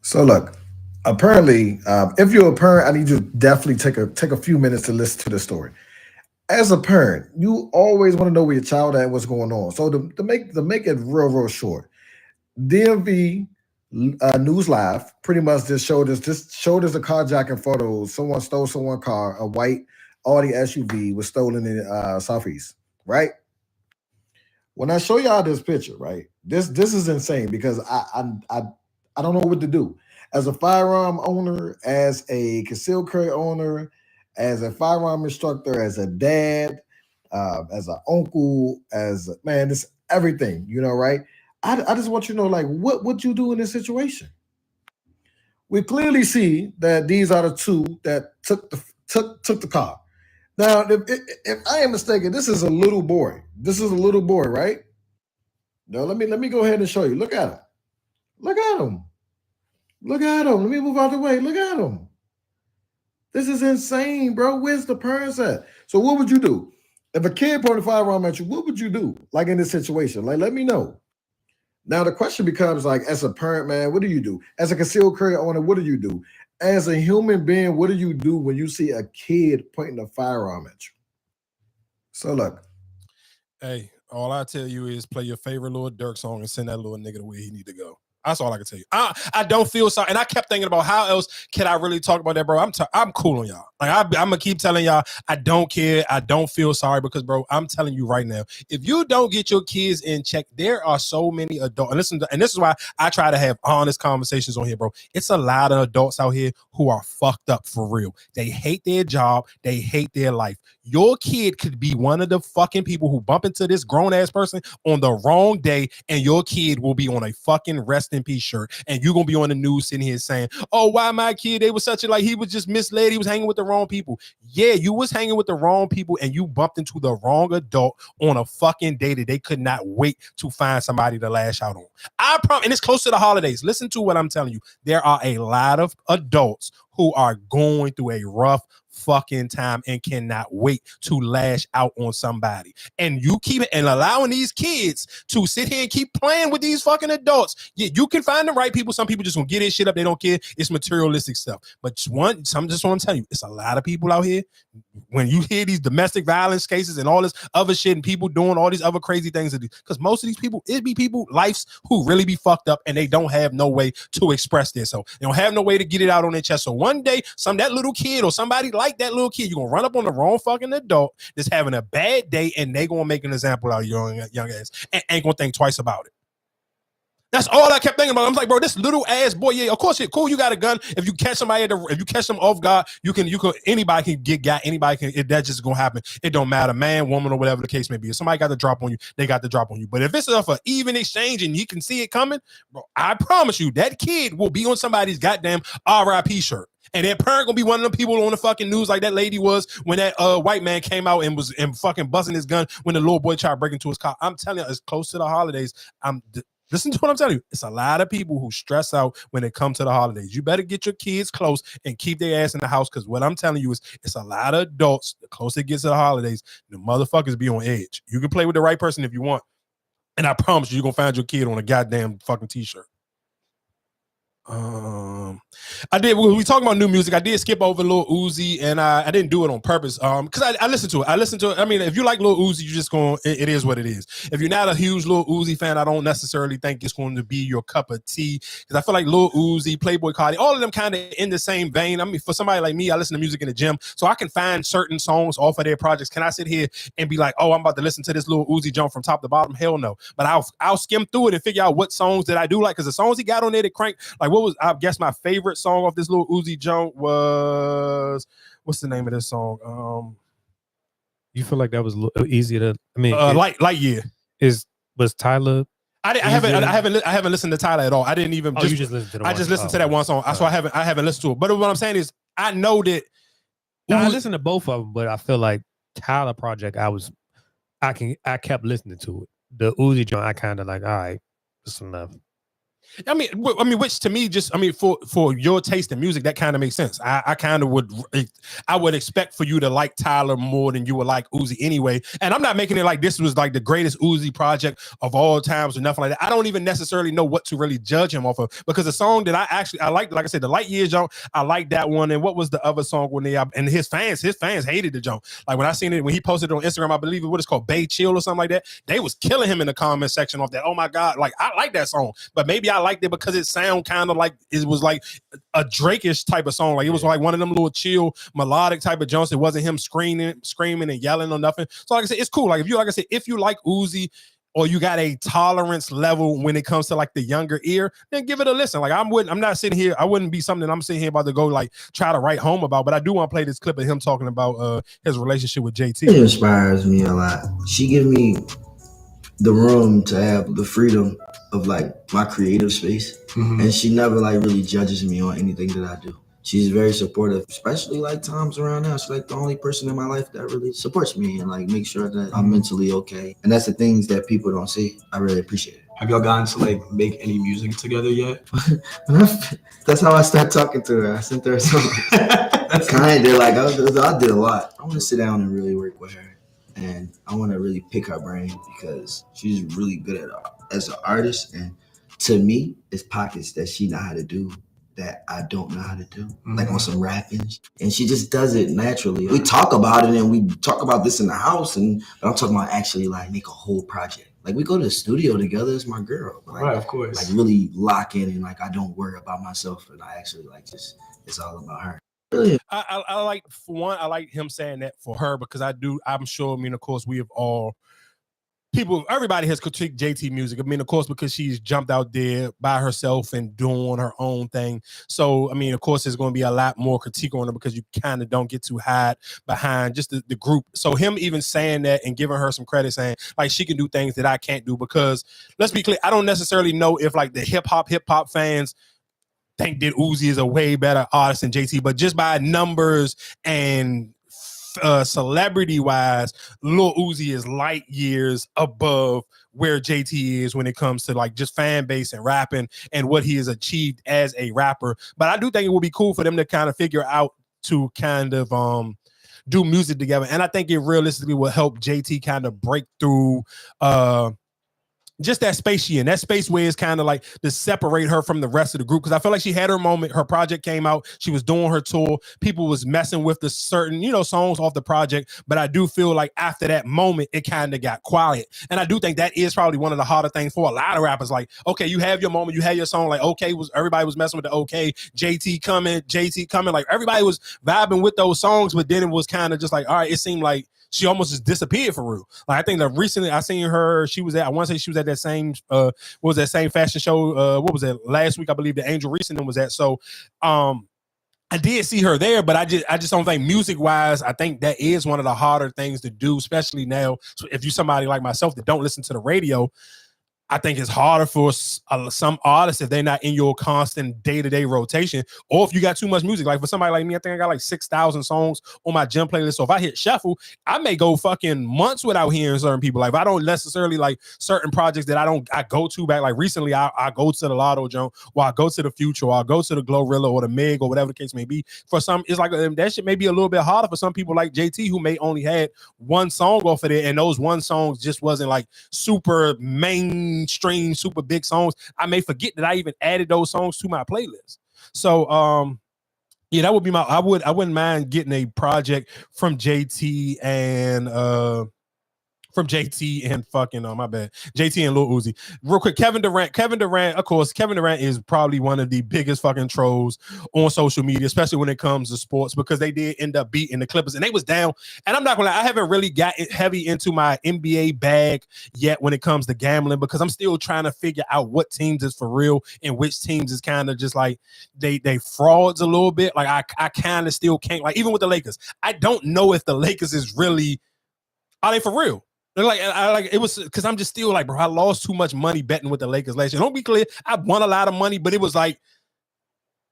So look, apparently, if you're a parent, I need you to definitely take a few minutes to listen to the story. As a parent, you always want to know where your child at and what's going on. So to make it real short, DMV. News Live pretty much just showed us a carjacking photo. Someone stole someone's car. A white Audi SUV was stolen in Southeast, right? When I show y'all this picture, right, this is insane because I don't know what to do as a firearm owner, as a concealed carry owner, as a firearm instructor, as a dad, as an uncle, this everything, right? I just want you to know, like, what would you do in this situation? We clearly see that these are the two that took the car. Now, if I am mistaken, this is a little boy. This is a little boy, right? Now, let me go ahead and show you. Look at him. Look at him. Look at him. Let me move out the way. Look at him. This is insane, bro. Where's the parents at? So what would you do? If a kid pointed a firearm at you, what would you do? Like in this situation? Like, let me know. Now the question becomes, like, as a parent, man, what do you do? As a concealed carry owner, what do you do? As a human being, what do you do when you see a kid pointing a firearm at you? So look.
Hey, all I tell you is play your favorite Lil Durk song and send that little nigga to where he need to go. That's all I can tell you. I don't feel sorry, and I kept thinking about how else can I really talk about that, bro. I'm cool on y'all. Like I'm gonna keep telling y'all, I don't care. I don't feel sorry because, bro, I'm telling you right now, if you don't get your kids in check, there are so many adults. And this is why I try to have honest conversations on here, bro. It's a lot of adults out here who are fucked up for real. They hate their job. They hate their life. Your kid could be one of the fucking people who bump into this grown ass person on the wrong day, and your kid will be on a fucking rest in peace shirt, and you're gonna be on the news sitting here saying, "Oh, why my kid? They was such a like he was just misled. He was hanging with the wrong people." Yeah, you was hanging with the wrong people, and you bumped into the wrong adult on a fucking day that they could not wait to find somebody to lash out on. I promise, and it's close to the holidays. Listen to what I'm telling you. There are a lot of adults who are going through a rough fucking time and cannot wait to lash out on somebody. And you keep and allowing these kids to sit here and keep playing with these fucking adults. Yeah, you can find the right people. Some people just gonna get this shit up. They don't care. It's materialistic stuff. But just what I'm telling you, it's a lot of people out here. When you hear these domestic violence cases and all this other shit and people doing all these other crazy things, because most of these people, it be people lives who really be fucked up and they don't have no way to express themselves. They don't have no way to get it out on their chest. So one day, that little kid or somebody like that little kid, you're gonna run up on the wrong fucking adult that's having a bad day, and they gonna make an example out of your young ass and ain't gonna think twice about it. That's all I kept thinking about. I'm like, bro, this little ass boy. Yeah, of course, cool. You got a gun. If you catch somebody, if you catch them off guard, you can. Anybody can get got. Anybody can. That's just gonna happen. It don't matter, man, woman, or whatever the case may be. If somebody got the drop on you, they got the drop on you. But if it's of an even exchange and you can see it coming, bro, I promise you, that kid will be on somebody's goddamn RIP shirt. And that parent gonna be one of them people on the fucking news like that lady was when that white man came out and was fucking busting his gun when the little boy tried to break into his car. I'm telling you, it's close to the holidays. Listen to what I'm telling you. It's a lot of people who stress out when it comes to the holidays. You better get your kids close and keep their ass in the house, because what I'm telling you is it's a lot of adults. The closer it gets to the holidays, the motherfuckers be on edge. You can play with the right person if you want, and I promise you're going to find your kid on a goddamn fucking t-shirt. I did. When we talking about new music, I did skip over Lil Uzi, and I didn't do it on purpose. Because I listened to it. I mean, if you like Lil Uzi, you just going. It is what it is. If you're not a huge Lil Uzi fan, I don't necessarily think it's going to be your cup of tea. Because I feel like Lil Uzi, Playboy Cardi, all of them kind of in the same vein. I mean, for somebody like me, I listen to music in the gym, so I can find certain songs off of their projects. Can I sit here and be like, oh, I'm about to listen to this Lil Uzi jump from top to bottom? Hell no. But I'll skim through it and figure out what songs that I do like. Because the songs he got on there that crank, like what was, I guess my favorite song off this Lil Uzi jump was, what's the name of this song?
You feel like that was easier to? I mean,
Light Year
was Tyler.
I haven't listened to Tyler at all. I didn't even.
You just listened to.
I just listened to that one song. So I haven't listened to it. But what I'm saying is, I know that.
I listened to both of them, but I feel like Tyler project. I kept listening to it. The Uzi joint, I kind of like. All right, that's enough.
I mean, which to me, just, I mean, for your taste in music, that kind of makes sense. I kind of would expect for you to like Tyler more than you would like Uzi anyway. And I'm not making it like this was like the greatest Uzi project of all times or nothing like that. I don't even necessarily know what to really judge him off of, because the song that I liked, like I said, the Light Years jump, I like that one. And what was the other song when and his fans hated the jump. Like when I seen it, when he posted it on Instagram, I believe what it's called, Bay Chill or something like that. They was killing him in the comment section off that. Oh my God, like I like that song, but maybe I liked it because it sound kind of like it was like a Drake-ish type of song. Like it was like one of them little chill melodic type of jumps. It wasn't him screaming and yelling or nothing. So like I said, it's cool. Like if you like Uzi, or you got a tolerance level when it comes to like the younger ear, then give it a listen. Like I'm not sitting here. I wouldn't be something I'm sitting here about to go like try to write home about. But I do want to play this clip of him talking about his relationship with JT.
It inspires me a lot. She give me the room to have the freedom of like my creative space, and she never like really judges me on anything that I do. She's very supportive, especially like times around now. She's like the only person in my life that really supports me and like makes sure that I'm mentally okay. And that's the things that people don't see. I really appreciate it.
Have y'all gotten to like make any music together yet?
That's how I started talking to her. I sent her some kind of like I did a lot. I want to sit down and really work with her, and I want to really pick her brain because she's really good at as an artist. And to me, it's pockets that she know how to do that I don't know how to do, like on some rapping, and she just does it naturally. We talk about it and we talk about this in the house, but I'm talking about actually like make a whole project. Like we go to the studio together, it's my girl. Like,
right, of course.
Like really lock in and like I don't worry about myself, and I actually like just it's all about her. Really?
I like, for one, I like him saying that for her, because I'm sure, I mean, of course, we have all everybody has critiqued JT music. I mean, of course, because she's jumped out there by herself and doing her own thing. So, I mean, of course, there's going to be a lot more critique on her because you kind of don't get to hide behind just the group. So him even saying that and giving her some credit, saying like she can do things that I can't do, because let's be clear, I don't necessarily know if like the hip hop fans think that Uzi is a way better artist than JT, but just by numbers and celebrity wise, Lil Uzi is light years above where JT is when it comes to like just fan base and rapping and what he has achieved as a rapper. But I do think it would be cool for them to kind of figure out to kind of do music together, and I think it realistically will help JT kind of break through just that space she in, that space where it's kind of like to separate her from the rest of the group. Because I feel like she had her moment. Her project came out. She was doing her tour. People was messing with the certain, songs off the project. But I do feel like after that moment, it kind of got quiet. And I do think that is probably one of the harder things for a lot of rappers. Like, okay, you have your moment. You had your song. Like, okay, everybody was messing with the okay. JT coming. Like, everybody was vibing with those songs. But then it was kind of just like, all right, it seemed like she almost just disappeared for real. Like I think that recently I seen her. I want to say she was at that same what was that same fashion show? What was that last week? I believe the Angel Reese was at. So I did see her there, but I just don't think music wise, I think that is one of the harder things to do, especially now. So if you're somebody like myself that don't listen to the radio, I think it's harder for some artists if they're not in your constant day-to-day rotation, or if you got too much music. Like for somebody like me, I think I got like 6,000 songs on my gym playlist. So if I hit shuffle, I may go fucking months without hearing certain people. Like if I don't necessarily like certain projects that I go to back. Like recently, I go to the Lotto Joint, or I go to the Future, or I go to the Glorilla or the Meg, or whatever the case may be. For some, it's like that shit may be a little bit harder for some people like JT, who may only had one song off of it, and those one songs just wasn't like super mainstream, super big songs. I may forget that I even added those songs to my playlist. So yeah, that would be I wouldn't mind getting a project from JT and fucking my bad, JT and Lil Uzi. Real quick, Kevin Durant, of course, Kevin Durant is probably one of the biggest fucking trolls on social media, especially when it comes to sports, because they did end up beating the Clippers and they was down. And I'm not gonna lie, I haven't really got heavy into my NBA bag yet when it comes to gambling, because I'm still trying to figure out what teams is for real and which teams is kind of just like they frauds a little bit. Like I kind of still can't, like even with the Lakers, I don't know if the Lakers is really, are they for real? Like I like it was because I'm just still like, bro, I lost too much money betting with the Lakers last year. Don't be clear, I won a lot of money, but it was like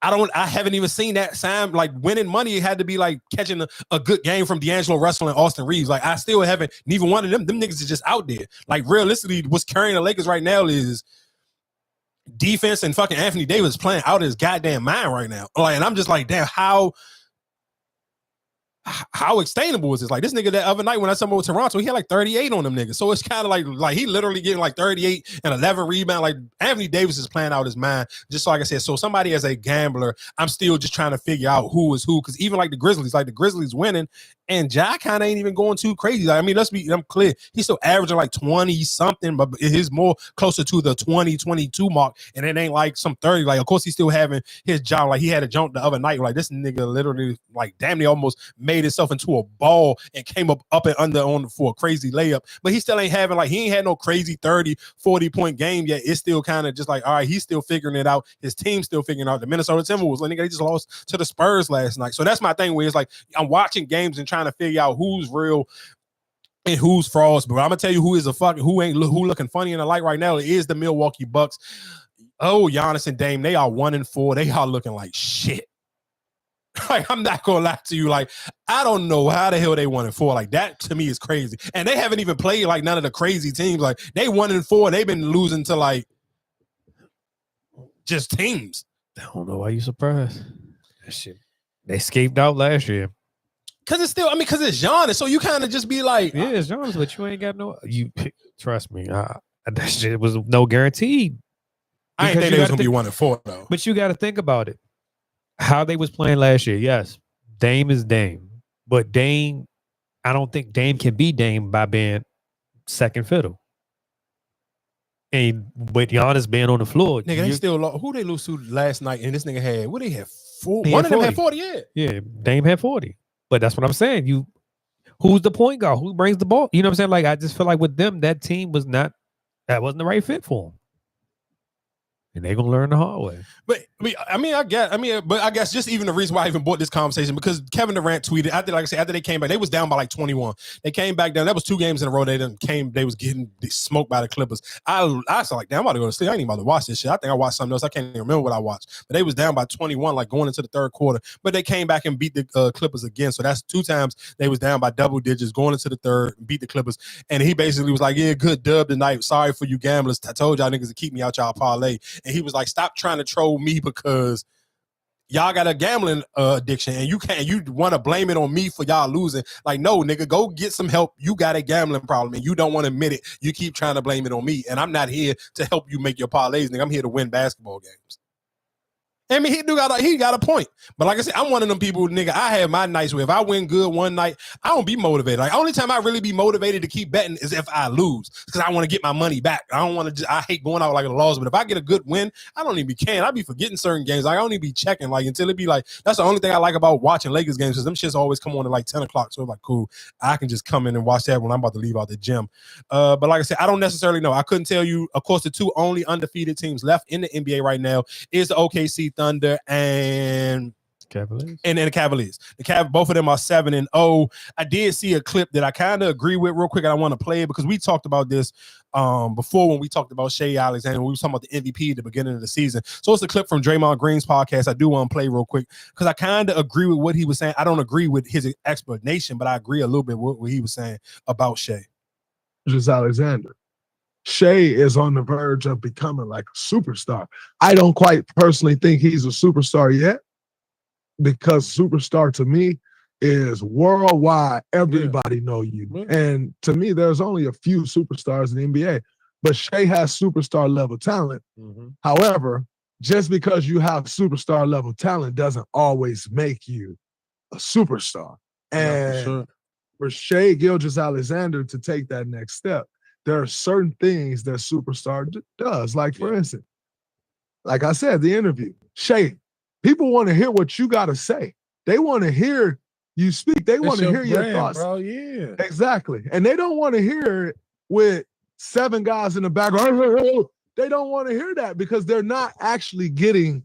I haven't even seen that sign. Like winning money, it had to be like catching a good game from D'Angelo Russell and Austin Reeves. Like I still haven't, neither one of them niggas is just out there. Like realistically, what's carrying the Lakers right now is defense, and fucking Anthony Davis playing out of his goddamn mind right now. Like, and I'm just like, damn, how explainable is this? Like this nigga that other night when I saw him with Toronto, he had like 38 on them niggas. So it's kind of like he literally getting like 38 and 11 rebound. Like Anthony Davis is playing out his mind. Just like I said, so somebody as a gambler, I'm still just trying to figure out who is who. Because even like the Grizzlies winning, and Ja kind of ain't even going too crazy. Like, I mean, I'm clear. He's still averaging like 20 something, but he's more closer to the 20, 22 mark. And it ain't like some 30. Like, of course, he's still having his job. Like he had a jump the other night. Like this nigga literally like damn near almost made himself into a ball and came up and under for a crazy layup. But he still ain't having like, he ain't had no crazy 30, 40 point game yet. It's still kind of just like, all right, he's still figuring it out. His team's still figuring it out. The Minnesota Timberwolves, like, nigga, they just lost to the Spurs last night. So that's my thing where it's like, I'm watching games and trying to figure out who's real and who's frauds. But I'm gonna tell you who looking funny in the light right now. It is the Milwaukee Bucks. Oh, Giannis and Dame, they are 1-4. They are looking like shit. Like, I'm not gonna lie to you. Like, I don't know how the hell they 1-4. Like, that to me is crazy. And they haven't even played like none of the crazy teams. Like, they 1-4. They've been losing to like just teams.
I don't know why you surprised. That shit. They escaped out last year.
Cause it's still, cause it's Giannis, so you kind of just be like,
yeah, it's Giannis, but you ain't got no. You trust me, that shit was no guaranteed.
I ain't think they was gonna be 1-4 though.
But you got to think about it. How they was playing last year. Yes, Dame is Dame, but Dame, I don't think Dame can be Dame by being second fiddle. And with Giannis being on the floor,
nigga, they still lost. Who they lose to last night? And this nigga had what they had 4.
One of them had 40. Yeah, Dame had 40. But that's what I'm saying. Who's the point guard? Who brings the ball? You know what I'm saying? Like, I just feel like with them, that team wasn't the right fit for them. And they're gonna learn the hard way.
But I guess just even the reason why I even brought this conversation, because Kevin Durant tweeted after they came back, they was down by like 21. They came back down. That was 2 games in a row. They was getting smoked by the Clippers. I was like, damn, I'm about to go to sleep. I ain't even about to watch this shit. I think I watched something else. I can't even remember what I watched. But they was down by 21, like going into the third quarter. But they came back and beat the Clippers again. So that's 2 times they was down by double digits, going into the third, beat the Clippers. And he basically was like, yeah, good dub tonight. Sorry for you gamblers. I told y'all niggas to keep me out y'all parlay. And he was like, stop trying to troll me because y'all got a gambling addiction and you want to blame it on me for y'all losing. Like, no, nigga, go get some help. You got a gambling problem and you don't want to admit it. You keep trying to blame it on me. And I'm not here to help you make your parlays, nigga. I'm here to win basketball games. I mean, he got a point. But like I said, I'm one of them people, nigga, I have my nights where if I win good one night, I don't be motivated. Like, only time I really be motivated to keep betting is if I lose, because I want to get my money back. I don't want to, I hate going out like a loss, but if I get a good win, I don't even be caring. I be forgetting certain games. Like, I don't even be checking, like, until it be like, that's the only thing I like about watching Lakers games, because them shits always come on at like 10 o'clock. So it's like, cool, I can just come in and watch that when I'm about to leave out the gym. But like I said, I don't necessarily know. I couldn't tell you. Of course, the two only undefeated teams left in the NBA right now is the OKC Thunder and
Cavaliers.
And the Cavaliers. Both of them are 7-0. I did see a clip that I kind of agree with real quick, and I want to play it because we talked about this before when we talked about Shea Alexander. We were talking about the MVP at the beginning of the season. So it's a clip from Draymond Green's podcast. I do want to play real quick because I kind of agree with what he was saying. I don't agree with his explanation, but I agree a little bit with what he was saying about Shea.
Alexander. Shea is on the verge of becoming like a superstar. I don't quite personally think he's a superstar yet, because superstar to me is worldwide. Everybody know you. And to me, there's only a few superstars in the NBA, but Shea has superstar level talent. However, just because you have superstar level talent doesn't always make you a superstar. And for Shea Gilgeous-Alexander to take that next step, there are certain things that superstar does. Like, for instance, like I said, the interview, Shea, people want to hear what you got to say. They want to hear you speak. They want to hear your thoughts.
Bro, yeah.
Exactly. And they don't want to hear it with 7 guys in the background. They don't want to hear that because they're not actually getting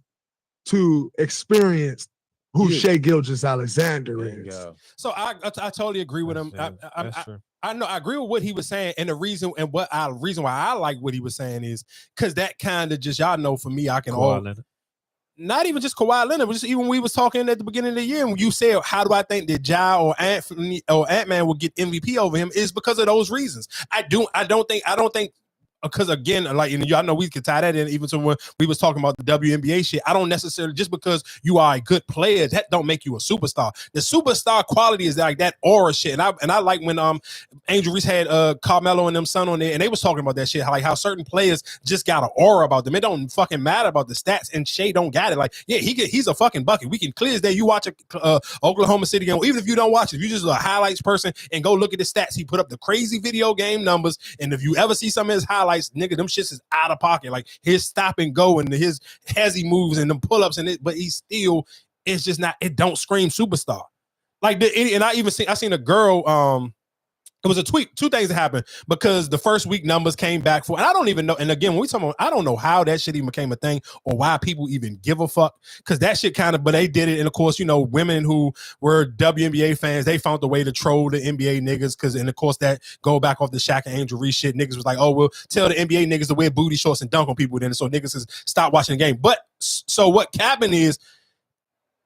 to experience who Shea Gilgeous-Alexander is.
So I totally agree with him. I know I agree with what he was saying, and the reason why I like what he was saying is because that kind of just, y'all know, for me, I can not even just Kawhi Leonard, but just even when we was talking at the beginning of the year, when you said, how do I think that Ja or Ant-Man will get MVP over him, is because of those reasons. I don't think because again, like, and y'all know we could tie that in even to when we was talking about the WNBA shit. I don't necessarily, just because you are a good player, that don't make you a superstar. The superstar quality is like that aura shit. And I like when Angel Reese had Carmelo and them son on there, and they was talking about that shit, like how certain players just got an aura about them. It don't fucking matter about the stats, and Shea don't got it. Like, yeah, he's a fucking bucket. We can clear as day. You watch a Oklahoma City game, even if you don't watch it, if you just a highlights person and go look at the stats, he put up the crazy video game numbers, and if you ever see some of his highlights, nigga, them shits is out of pocket. Like his stop and go and his hezzy moves and them pull-ups and it, but he still, it's just not, it don't scream superstar. Like and I seen a girl, it was a tweet, 2 things that happened, because the first week numbers came back and I don't even know, and again, when we talk about, I don't know how that shit even became a thing or why people even give a fuck, because that shit kind of, but they did it, and of course, you know, women who were WNBA fans, they found a way to troll the NBA niggas, because, and of course, that go back off the Shaq and Angel Reese shit, niggas was like, oh, well, tell the NBA niggas to wear booty shorts and dunk on people then, so niggas is stop watching the game. But, so what happened is,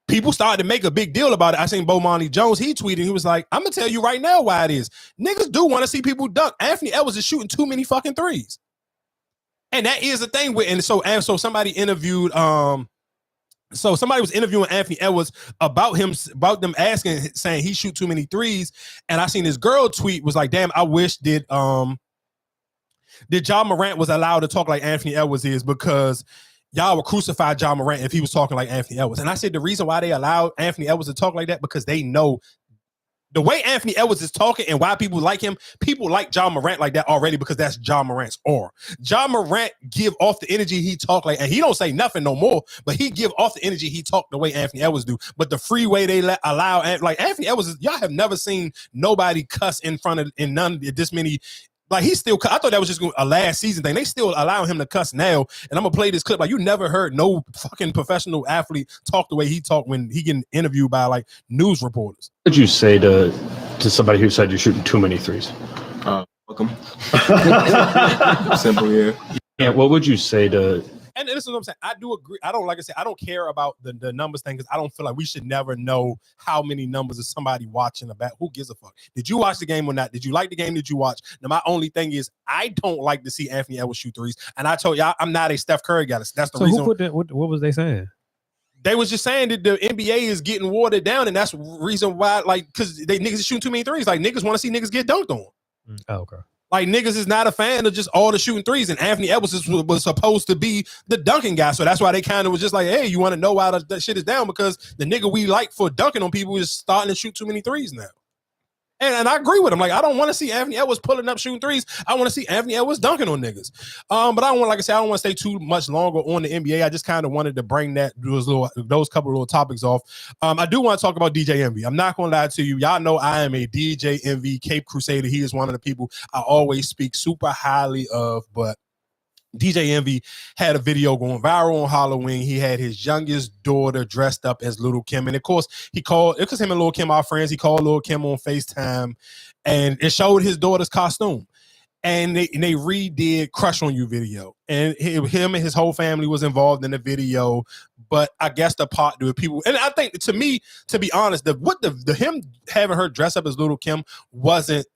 people started to make a big deal about it. I seen Bomani Jones, he tweeted, he was like, I'm gonna tell you right now why it is. Niggas do want to see people dunk. Anthony Edwards is shooting too many fucking threes. And that is the thing with, and so somebody interviewed, somebody was interviewing Anthony Edwards about them asking, saying he shoot too many threes. And I seen this girl tweet, was like, damn, I wish did Ja Morant was allowed to talk like Anthony Edwards is, because y'all would crucify Ja Morant if he was talking like Anthony Edwards. And I said the reason why they allowed Anthony Edwards to talk like that, because they know the way Anthony Edwards is talking and why people like him, people like Ja Morant like that already, because that's Ja Morant's aura. Ja Morant give off the energy he talk like, and he don't say nothing no more, but he give off the energy he talk the way Anthony Edwards do. But the free way they allow, like Anthony Edwards, y'all have never seen nobody cuss in front of, in none this many. Like, he still, I thought that was just a last season thing. They still allow him to cuss now. And I'm going to play this clip. Like, you never heard no fucking professional athlete talk the way he talked when he getting interviewed by, like, news reporters.
What would you say to somebody who said you're shooting too many threes?
Welcome. Simple, yeah.
Yeah, what would you say to...
And this is what I'm saying. I do agree. I don't, like I said, I don't care about the numbers thing, because I don't feel like we should never know how many numbers is somebody watching about. Who gives a fuck? Did you watch the game or not? Did you like the game that you watch? Now, my only thing is, I don't like to see Anthony Edwards shoot threes. And I told y'all, I'm not a Steph Curry guy. That's the reason.
Who put that, what was they saying?
They was just saying that the NBA is getting watered down, and that's the reason why, like, because they niggas are shooting too many threes. Like, niggas want to see niggas get dunked on.
Oh, okay.
Like niggas is not a fan of just all the shooting threes, and Anthony Edwards was supposed to be the dunking guy, so that's why they kind of was just like, hey, you want to know why that shit is down, because the nigga we like for dunking on people is starting to shoot too many threes now. And I agree with him. Like, I don't want to see Anthony Edwards pulling up shooting threes. I want to see Anthony Edwards dunking on niggas. But I don't want, like I said, I don't want to stay too much longer on the NBA. I just kind of wanted to bring those couple of little topics off. I do want to talk about DJ Envy. I'm not going to lie to you. Y'all know I am a DJ Envy Cape Crusader. He is one of the people I always speak super highly of, but DJ Envy had a video going viral on Halloween. He had his youngest daughter dressed up as Little Kim. And of course, because him and Little Kim are friends, he called Little Kim on FaceTime and it showed his daughter's costume. And they redid Crush on You video. And him and his whole family was involved in the video. But I guess the part with people, and I think to me, to be honest, him having her dress up as Little Kim wasn't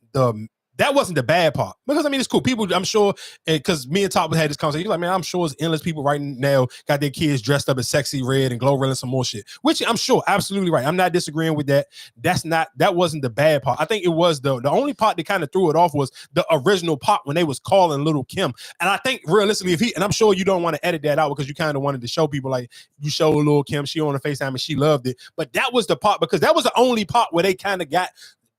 the bad part, because I mean it's cool. People, I'm sure, because me and Top had this conversation. He's like, man, I'm sure it's endless people right now got their kids dressed up as Sexy Red and Glow and some more shit. Which I'm sure, absolutely right. I'm not disagreeing with that. That wasn't the bad part. I think it was the only part that kind of threw it off was the original part when they was calling Little Kim. And I think realistically, and I'm sure you don't want to edit that out because you kind of wanted to show people like you showed Little Kim, she on the FaceTime and she loved it. But that was the part, because that was the only part where they kind of got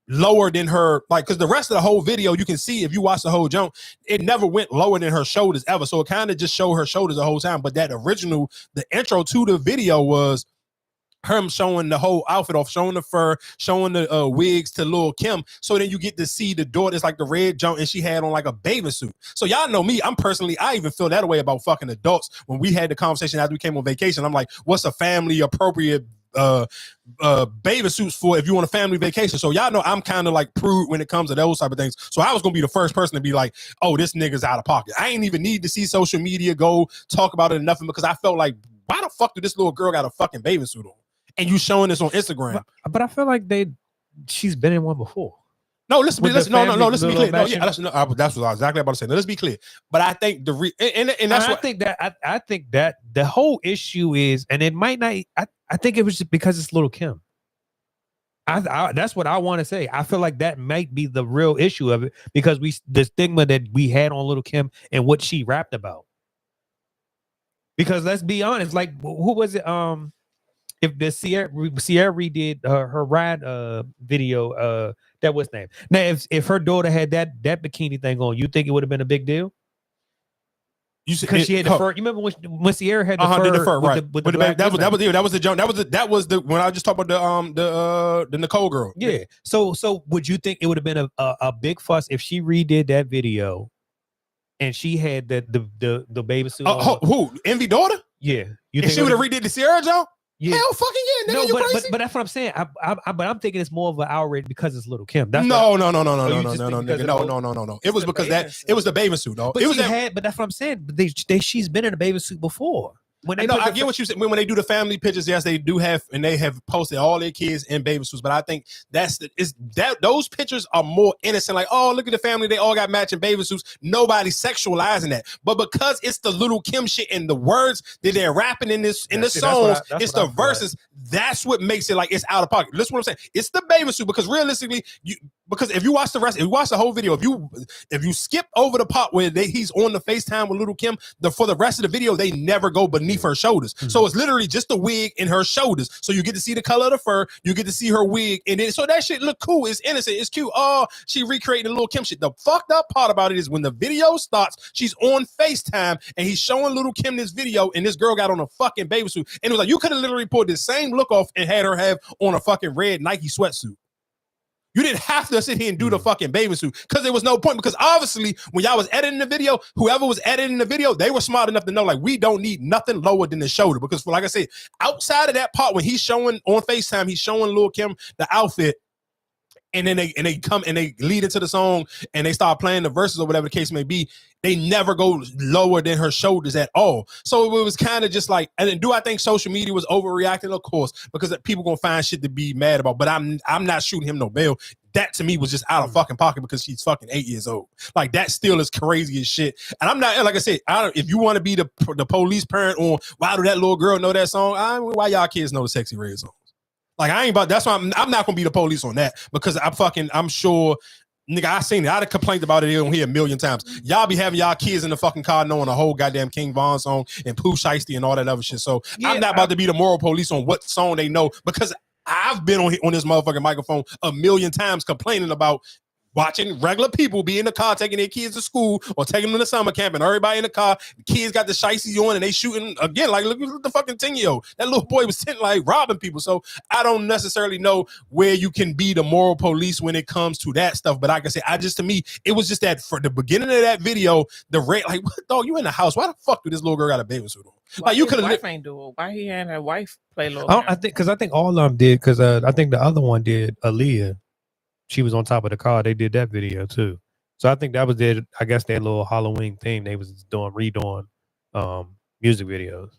lower than her, like, because the rest of the whole video, you can see if you watch the whole jump, it never went lower than her shoulders ever. So it kind of just showed her shoulders the whole time. But that original, the intro to the video was him showing the whole outfit off, showing the fur, showing the wigs to Lil Kim. So then you get to see the daughter. It's like the red jump, and she had on like a bathing suit. So y'all know me. I even feel that way about fucking adults. When we had the conversation after we came on vacation, I'm like, what's a family appropriate bathing suits for if you want a family vacation? So y'all know I'm kind of like prude when it comes to those type of things. So I was gonna be the first person to be like, oh, this nigga's out of pocket. I ain't even need to see social media go talk about it or nothing, because I felt like, why the fuck did this little girl got a fucking bathing suit on? And you showing this on Instagram.
But I feel like she's been in one before.
No, listen be clear. No, that's what I was exactly about to say. Now, let's be clear. But I think I think that the whole issue is, and it might not. I think it was just because it's Little Kim. That's what I want to say. I feel like that might be the real issue of it, because the stigma that we had on Little Kim and what she rapped about. Because let's be honest, like, who was it? If the Sierra redid her ride video, that was name. Now, if her daughter had that bikini thing on, you think it would have been a big deal? Because she had the fur. You remember when Sierra had the fur, right? That was the jump. That was the when I just talked about the Nicole girl.
Yeah. So would you think it would have been a big fuss if she redid that video and she had the baby suit on?
Who? Envy daughter?
Yeah.
If she would have redid the Sierra jump?
Yeah.
Hell fucking yeah, nigga, you crazy?
But that's what I'm saying. But I'm thinking it's more of an outrage because it's Little Kim.
No. It was because it was the bathing suit, though.
But but that's what I'm saying. But she's been in a bathing suit before.
I get what you said. When they do the family pictures, yes, they do have, and they have posted all their kids in baby suits. But I think those pictures are more innocent. Like, oh, look at the family, they all got matching baby suits. Nobody's sexualizing that. But because it's the Little Kim shit and the words that they're rapping in the songs, it's the verses. That's what makes it like it's out of pocket. Listen what I'm saying. It's the baby suit, because realistically, because if you watch the whole video, if you skip over the part where he's on the FaceTime with Little Kim, for the rest of the video, they never go beneath her shoulders. Mm-hmm. So it's literally just the wig in her shoulders. So you get to see the color of the fur, you get to see her wig, and then so that shit look cool. It's innocent, it's cute. Oh, she recreated Little Kim shit. The fucked up part about it is when the video starts, she's on FaceTime and he's showing Little Kim this video, and this girl got on a fucking baby suit. And it was like, you could have literally pulled the same look off and had her have on a fucking red Nike sweatsuit. You didn't have to sit here and do the fucking bathing suit, because there was no point. Because obviously, when y'all was editing the video, whoever was editing the video, they were smart enough to know, like, we don't need nothing lower than the shoulder. Because, like I said, outside of that part when he's showing on FaceTime, he's showing Lil Kim the outfit, and then they come and they lead into the song and they start playing the verses or whatever the case may be. They never go lower than her shoulders at all. So it was kind of just like, and do I think social media was overreacting? Of course, because people gonna find shit to be mad about. But I'm not shooting him no bail. That to me was just out of fucking pocket, because she's fucking 8 years old. Like, that still is crazy as shit. And I'm not, like I said, if you want to be the police parent on why do that little girl know that song, why y'all kids know the Sexy Red song? Like, I ain't about, that's why I'm not gonna be the police on that, because I'm sure Nigga, I seen it. I'd have complained about it on here a million times. Y'all be having y'all kids in the fucking car knowing the whole goddamn King Von song and Pooh Shiesty and all that other shit. So I'm not about to be the moral police on what song they know because I've been on this motherfucking microphone a million times complaining about watching regular people be in the car taking their kids to school or taking them to summer camp and everybody in the car, the kids got the shiesty on and they shooting again. Like, look at the fucking 10-year-old. That little boy was sitting like robbing people. So I don't necessarily know where you can be the moral police when it comes to that stuff. But like I said, to me, it was just that for the beginning of that video, the red, like, what dog, you in the house? Why the fuck did this little girl got a bathing suit on? Like, you could have
wife ain't do it. Why he had her wife play little?
I think all of them did because I think the other one did Aaliyah. She was on top of the car. They did that video too. So I think that was their, I guess, their little Halloween thing. They was redoing music videos.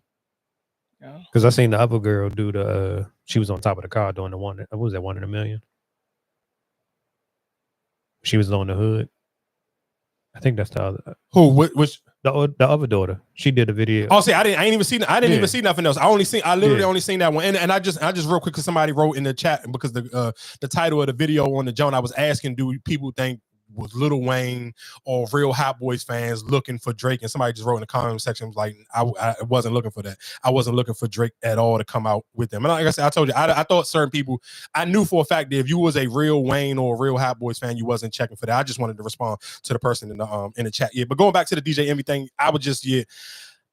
Because I seen the other girl do the. She was on top of the car doing the one. What was that? 1 in a Million. She was on the hood. I think that's the other.
Who? Which?
The other daughter. She did a video.
Oh, see, I didn't even see nothing else. I literally only seen that one. And I just real quick, because somebody wrote in the chat because the title of the video on the Joan, I was asking, do people think was Lil Wayne or real Hot Boys fans looking for Drake? And somebody just wrote in the comment section was like, I wasn't looking for that. I wasn't looking for Drake at all to come out with them. And like I said, I told you, I thought certain people, I knew for a fact that if you was a real Wayne or a real Hot Boys fan, you wasn't checking for that. I just wanted to respond to the person in the chat. Yeah, but going back to the DJ Envy thing, I would just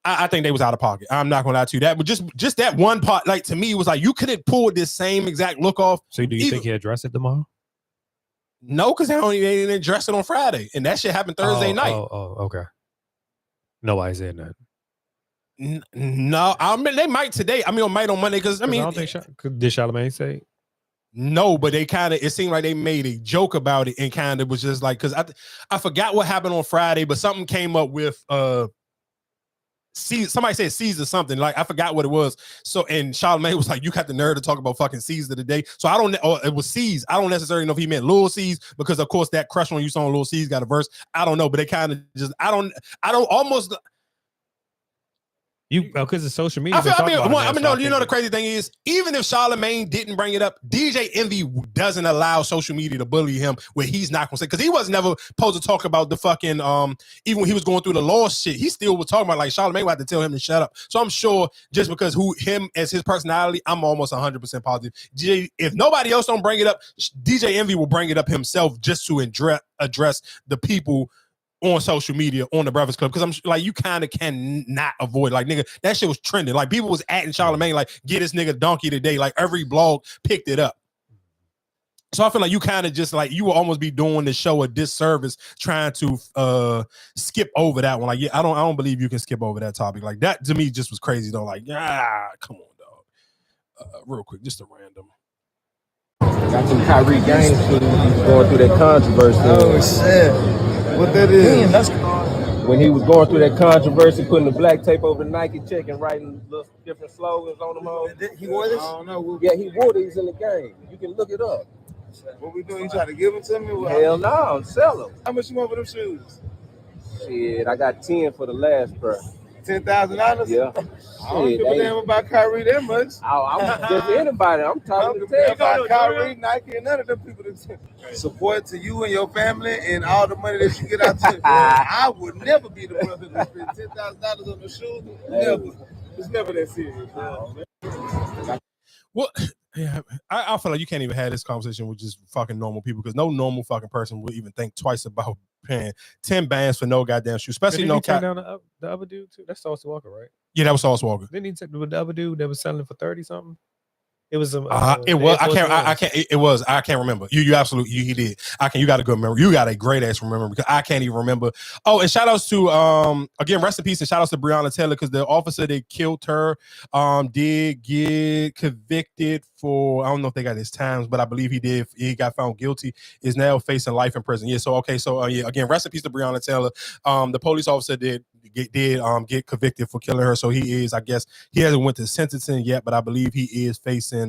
I think they was out of pocket. I'm not gonna lie to you. That, but just that one part, like, to me, it was like you couldn't pull this same exact look off.
So do you think he'll address it tomorrow?
No, because they didn't address it on Friday, and that shit happened Thursday night.
Oh, okay. Nobody said that.
No, I mean they might today. I mean, or might on Monday, because I mean,
I don't think did Charlamagne say it?
No, but they kind of, it seemed like they made a joke about it and kind of was just like, because I forgot what happened on Friday, but something came up with somebody said Caesar something, like I forgot what it was. So, and Charlamagne was like, you got the nerve to talk about fucking Caesar today. So I don't, or it was C's. I don't necessarily know if he meant Lil C's, because of course that Crush on You song Lil C's got a verse. I don't know, but they kind of just, I don't almost.
Because it's social media.
No, you know the crazy thing is, even if Charlamagne didn't bring it up, DJ Envy doesn't allow social media to bully him where he's not gonna say, because he was never supposed to talk about the fucking even when he was going through the law shit, he still was talking about, like, Charlamagne would have to tell him to shut up. So I'm sure just because him as his personality, I'm almost 100% positive. If nobody else don't bring it up, DJ Envy will bring it up himself just to address the people on social media on the Breakfast Club, because I'm like, you kind of cannot avoid, like, nigga, that shit was trending. Like, people was atting Charlamagne like, get this nigga donkey today. Like, every blog picked it up. So I feel like you kind of just, like, you will almost be doing the show a disservice trying to skip over that one. Like, yeah, I don't believe you can skip over that topic. Like, that to me just was crazy though. Like, come on, dog. Real quick, just a random.
Got some Kyrie game going through that controversy.
Oh shit. What that is?
When he was going through that controversy, putting the black tape over the Nike check and writing little different slogans on them all.
He wore this?
I don't know. Yeah, he wore these in the game. You can look it up.
What we doing? You trying to give them to me?
Hell no, sell them.
How much you want for them shoes?
Shit, I got 10 for the last pair.
$10,000?
Yeah.
I don't give a damn about Kyrie that much.
I'm just anybody. I'm talking to
tell about Kyrie, Nike, and none of them people that support to you and your family and all the money that you get out to. I would never be the brother to spend $10,000 on the shoes. Never. It's never that serious.
Well, yeah, I feel like you can't even have this conversation with just fucking normal people, because no normal fucking person would even think twice about paying 10 bands for no goddamn shoe, especially no
cap. Down the other dude too. That's Sauce Walker, right?
Yeah, that was Sauce Walker.
Didn't he take the other dude that was selling for 30 something? It was some.
It was. I can't remember. You absolutely. He did. You got a good memory. You got a great ass remember, because I can't even remember. Oh, and shout outs to again, rest in peace, and shout outs to Breonna Taylor, because the officer that killed her did get convicted for, I don't know if they got his times, but I believe he did. He got found guilty. Is now facing life in prison. Yeah. So okay. So yeah. Again, rest in peace to Breonna Taylor. The police officer did get convicted for killing her. So he is, I guess, he hasn't went to sentencing yet, but I believe he is facing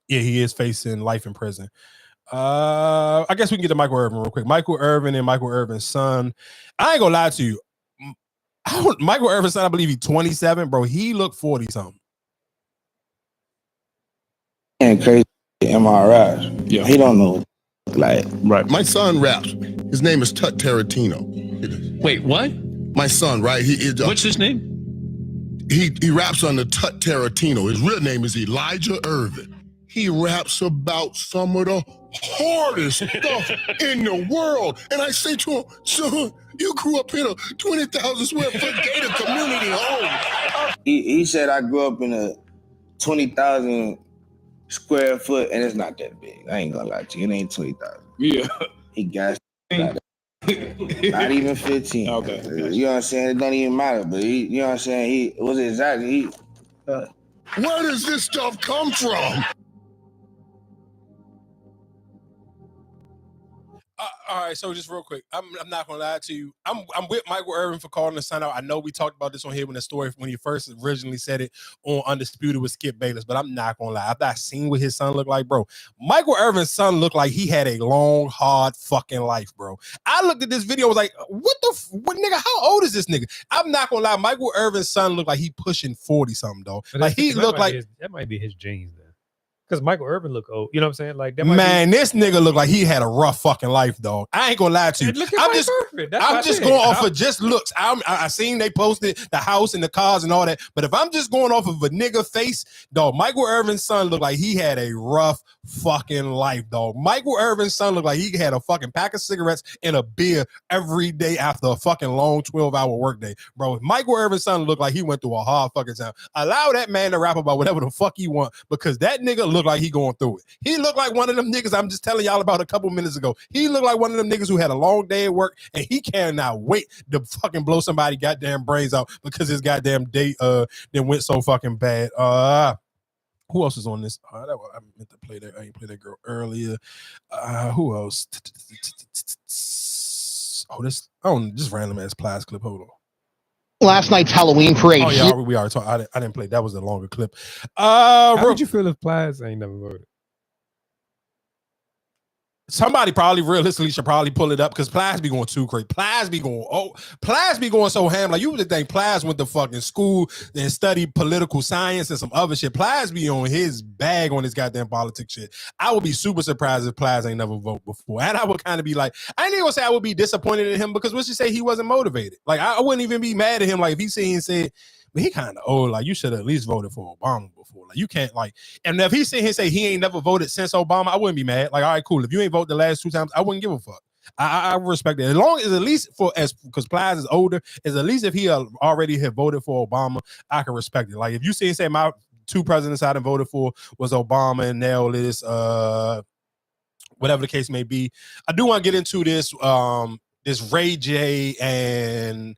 he is facing life in prison. I guess we can get to Michael Irvin real quick. Michael Irvin and Michael Irvin's son. I ain't gonna lie to you. Michael Irvin's son, I believe he's 27, bro. He looked 40 something.
And crazy MRIs.
Yeah.
He don't know.
Like,
right. My son raps. His name is Tut Tarantino.
Wait, what?
My son, right? He is.
What's his name?
He raps under Tut Tarantino. His real name is Elijah Irvin. He raps about some of the hardest stuff in the world. And I say to him, son, you grew up in a 20,000 square foot gated community home.
He said I grew up in a 20,000 square foot, and it's not that big. I ain't gonna lie to you. It ain't 20,000.
Yeah.
He got not even 15.
Okay.
You know what I'm saying? It don't even matter, but he, you know what I'm saying? He was exactly
Where does this stuff come from?
All right, so just real quick, I'm not gonna lie to you. I'm with Michael Irvin for calling the son out. I know we talked about this on here when he first originally said it on Undisputed with Skip Bayless, but I'm not gonna lie. After I seen what his son looked like, bro, Michael Irvin's son looked like he had a long, hard fucking life, bro. I looked at this video, was like, what nigga? How old is this nigga? I'm not gonna lie. Michael Irvin's son looked like he pushing 40 something though. Like he looked like
that might be his genes. Because Michael Irvin look old. You know what I'm saying? Like that
this nigga look like he had a rough fucking life, dog. I ain't gonna lie to you. I'm just going off of just looks. I seen they posted the house and the cars and all that. But if I'm just going off of a nigga face, dog, Michael Irvin's son looked like he had a rough fucking life, dog. Michael Irvin's son looked like he had a fucking pack of cigarettes and a beer every day after a fucking long 12-hour workday, bro. Michael Irvin's son looked like he went through a hard fucking time. Allow that man to rap about whatever the fuck he want, because that nigga look like he going through it. He looked like one of them niggas I'm just telling y'all about a couple minutes ago. He looked like one of them niggas who had a long day at work and he cannot wait to fucking blow somebody goddamn brains out because his goddamn day then went so fucking bad. Who else is on this? I meant to play that. I ain't played that girl earlier. Who else? Just random ass Plies clip. Hold on.
Last night's Halloween parade.
Oh yeah, we already talked. I didn't play. That was a longer clip.
How would you feel if Plies ain't never voted?
Somebody probably realistically should probably pull it up because Plies be going too crazy. Plies be going so ham. Like you would think Plies went to fucking school and studied political science and some other shit. Plies be on his bag on his goddamn politics shit. I would be super surprised if Plies ain't never voted before. And I would kind of be like, I ain't even gonna say I would be disappointed in him because let's just say he wasn't motivated. Like I wouldn't even be mad at him. Like if he seen and said, but he kind of old. Like you should have at least voted for Obama before. Like you can't like. And if he sit here and say he ain't never voted since Obama, I wouldn't be mad. Like all right, cool. If you ain't voted the last 2 times, I wouldn't give a fuck. I respect it as long as at least because Plies is older. As at least if he already had voted for Obama, I can respect it. Like if you see and say my 2 presidents I done voted for was Obama and now this whatever the case may be. I do want to get into this this Ray J and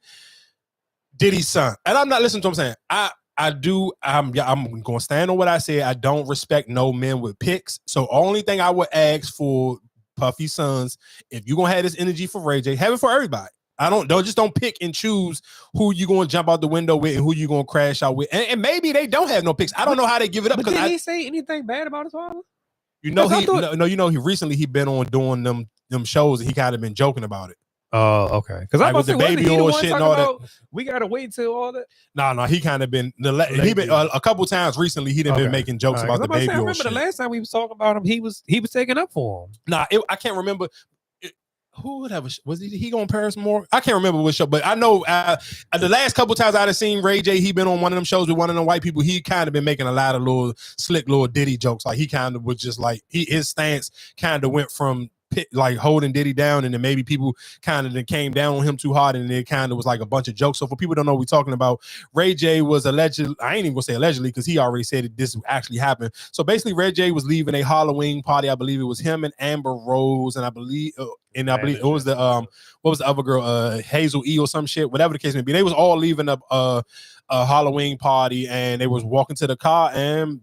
Diddy's son, and I'm not listening to what I'm saying. I'm going to stand on what I say. I don't respect no men with picks. So only thing I would ask for Puffy's sons, if you're going to have this energy for Ray J, have it for everybody. Don't pick and choose who you going to jump out the window with and who you going to crash out with. And maybe they don't have no picks. I don't know how they give it up.
But did he say anything bad about his father?
He recently he been on doing them shows and he kind of been joking about it.
Oh, okay. Because I was
the baby oil shit and all that.
We gotta wait till all that.
No, he kind of been a couple times recently. He done been making jokes about the baby oil.
I remember the last time we was talking about him, he was taking up for him.
Nah, I can't remember. Who would have was he going Paris more? I can't remember which show, but I know the last couple times I'd have seen Ray J, he been on one of them shows with one of them white people. He kind of been making a lot of little slick little Diddy jokes. Like he kind of was just like his stance kind of went from like holding Diddy down, and then maybe people kind of came down on him too hard, and it kind of was like a bunch of jokes. So for people who don't know what we're talking about, Ray J was allegedly, I ain't even gonna say allegedly because he already said that this actually happened. So basically Ray J was leaving a Halloween party. I believe it was him and Amber Rose, and I believe it was the what was the other girl, Hazel E or some shit, whatever the case may be. They was all leaving a Halloween party, and they was walking to the car, and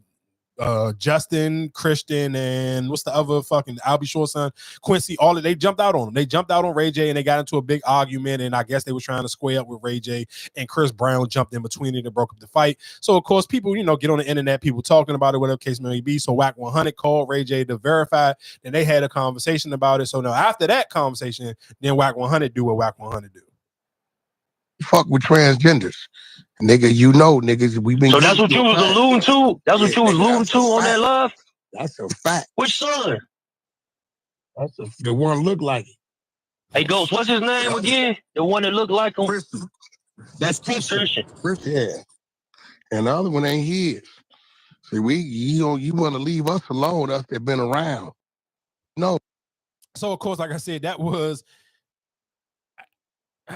Justin, Christian, and what's the other fucking Albie Short's son, Quincy, all of they jumped out on him. They jumped out on Ray J and they got into a big argument, and I guess they were trying to square up with Ray J, and Chris Brown jumped in between it and broke up the fight. So of course people, get on the internet, people talking about it, whatever case may be. So Whack 100 called Ray J to verify, and they had a conversation about it. So now after that conversation, then Whack 100 do what Whack 100 do.
Fuck with transgenders. Nigga, niggas, we been.
So that's what you was alluding to? That's what you was alluding to on that live?
That's a fact.
Which son?
The one look like it.
Hey, Ghost, what's his name again? The one that looked like him?
Christian. That's Christian. Yeah. And the other one ain't his. See, you want to leave us alone, us that been around. No.
So of course, like I said, that was.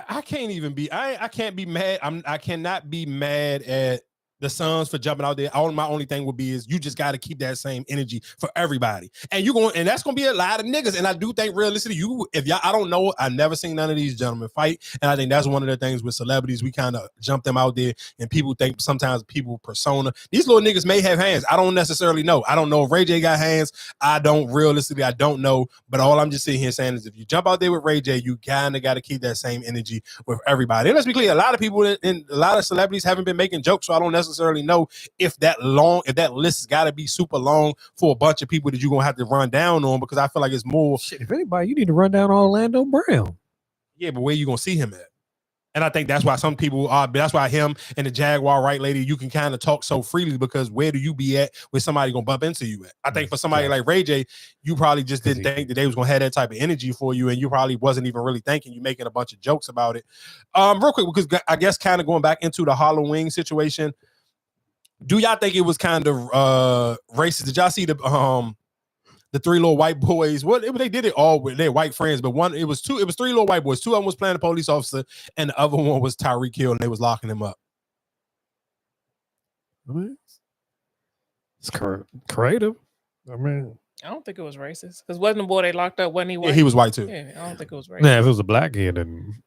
I can't even be. I can't be mad. I cannot be mad at the Suns for jumping out there. My only thing would be is you just got to keep that same energy for everybody, and that's gonna be a lot of niggas. And I do think realistically, I don't know, I never seen none of these gentlemen fight, and I think that's one of the things with celebrities. We kind of jump them out there, and people think sometimes people persona. These little niggas may have hands. I don't necessarily know. I don't know if Ray J got hands. I don't know. But all I'm just sitting here saying is if you jump out there with Ray J, you kind of got to keep that same energy with everybody. And let's be clear, a lot of people and a lot of celebrities haven't been making jokes, so I don't necessarily know if that list's got to be super long for a bunch of people that you're gonna have to run down on, because I feel like it's more.
Shit, if anybody, you need to run down on Orlando Brown.
Yeah, but where you gonna see him at? And I think that's why some people are. That's why him and the Jaguar right lady, you can kind of talk so freely, because where do you be at where somebody gonna bump into you at? I think for somebody like Ray J, you probably just didn't think that they was gonna have that type of energy for you, and you probably wasn't even really thinking. You making a bunch of jokes about it. Real quick, because I guess kind of going back into the Halloween situation. Do y'all think it was kind of racist? Did y'all see the three little white boys? They did it all with their white friends, but it was three little white boys. Two of them was playing a police officer, and the other one was Tyreek Hill, and they was locking him up.
It's creative. I mean,
I don't think it was racist, because wasn't the boy they locked up? Wasn't he white?
Yeah, he was white too.
Yeah, I don't think it was racist.
Yeah, if it was a black kid, then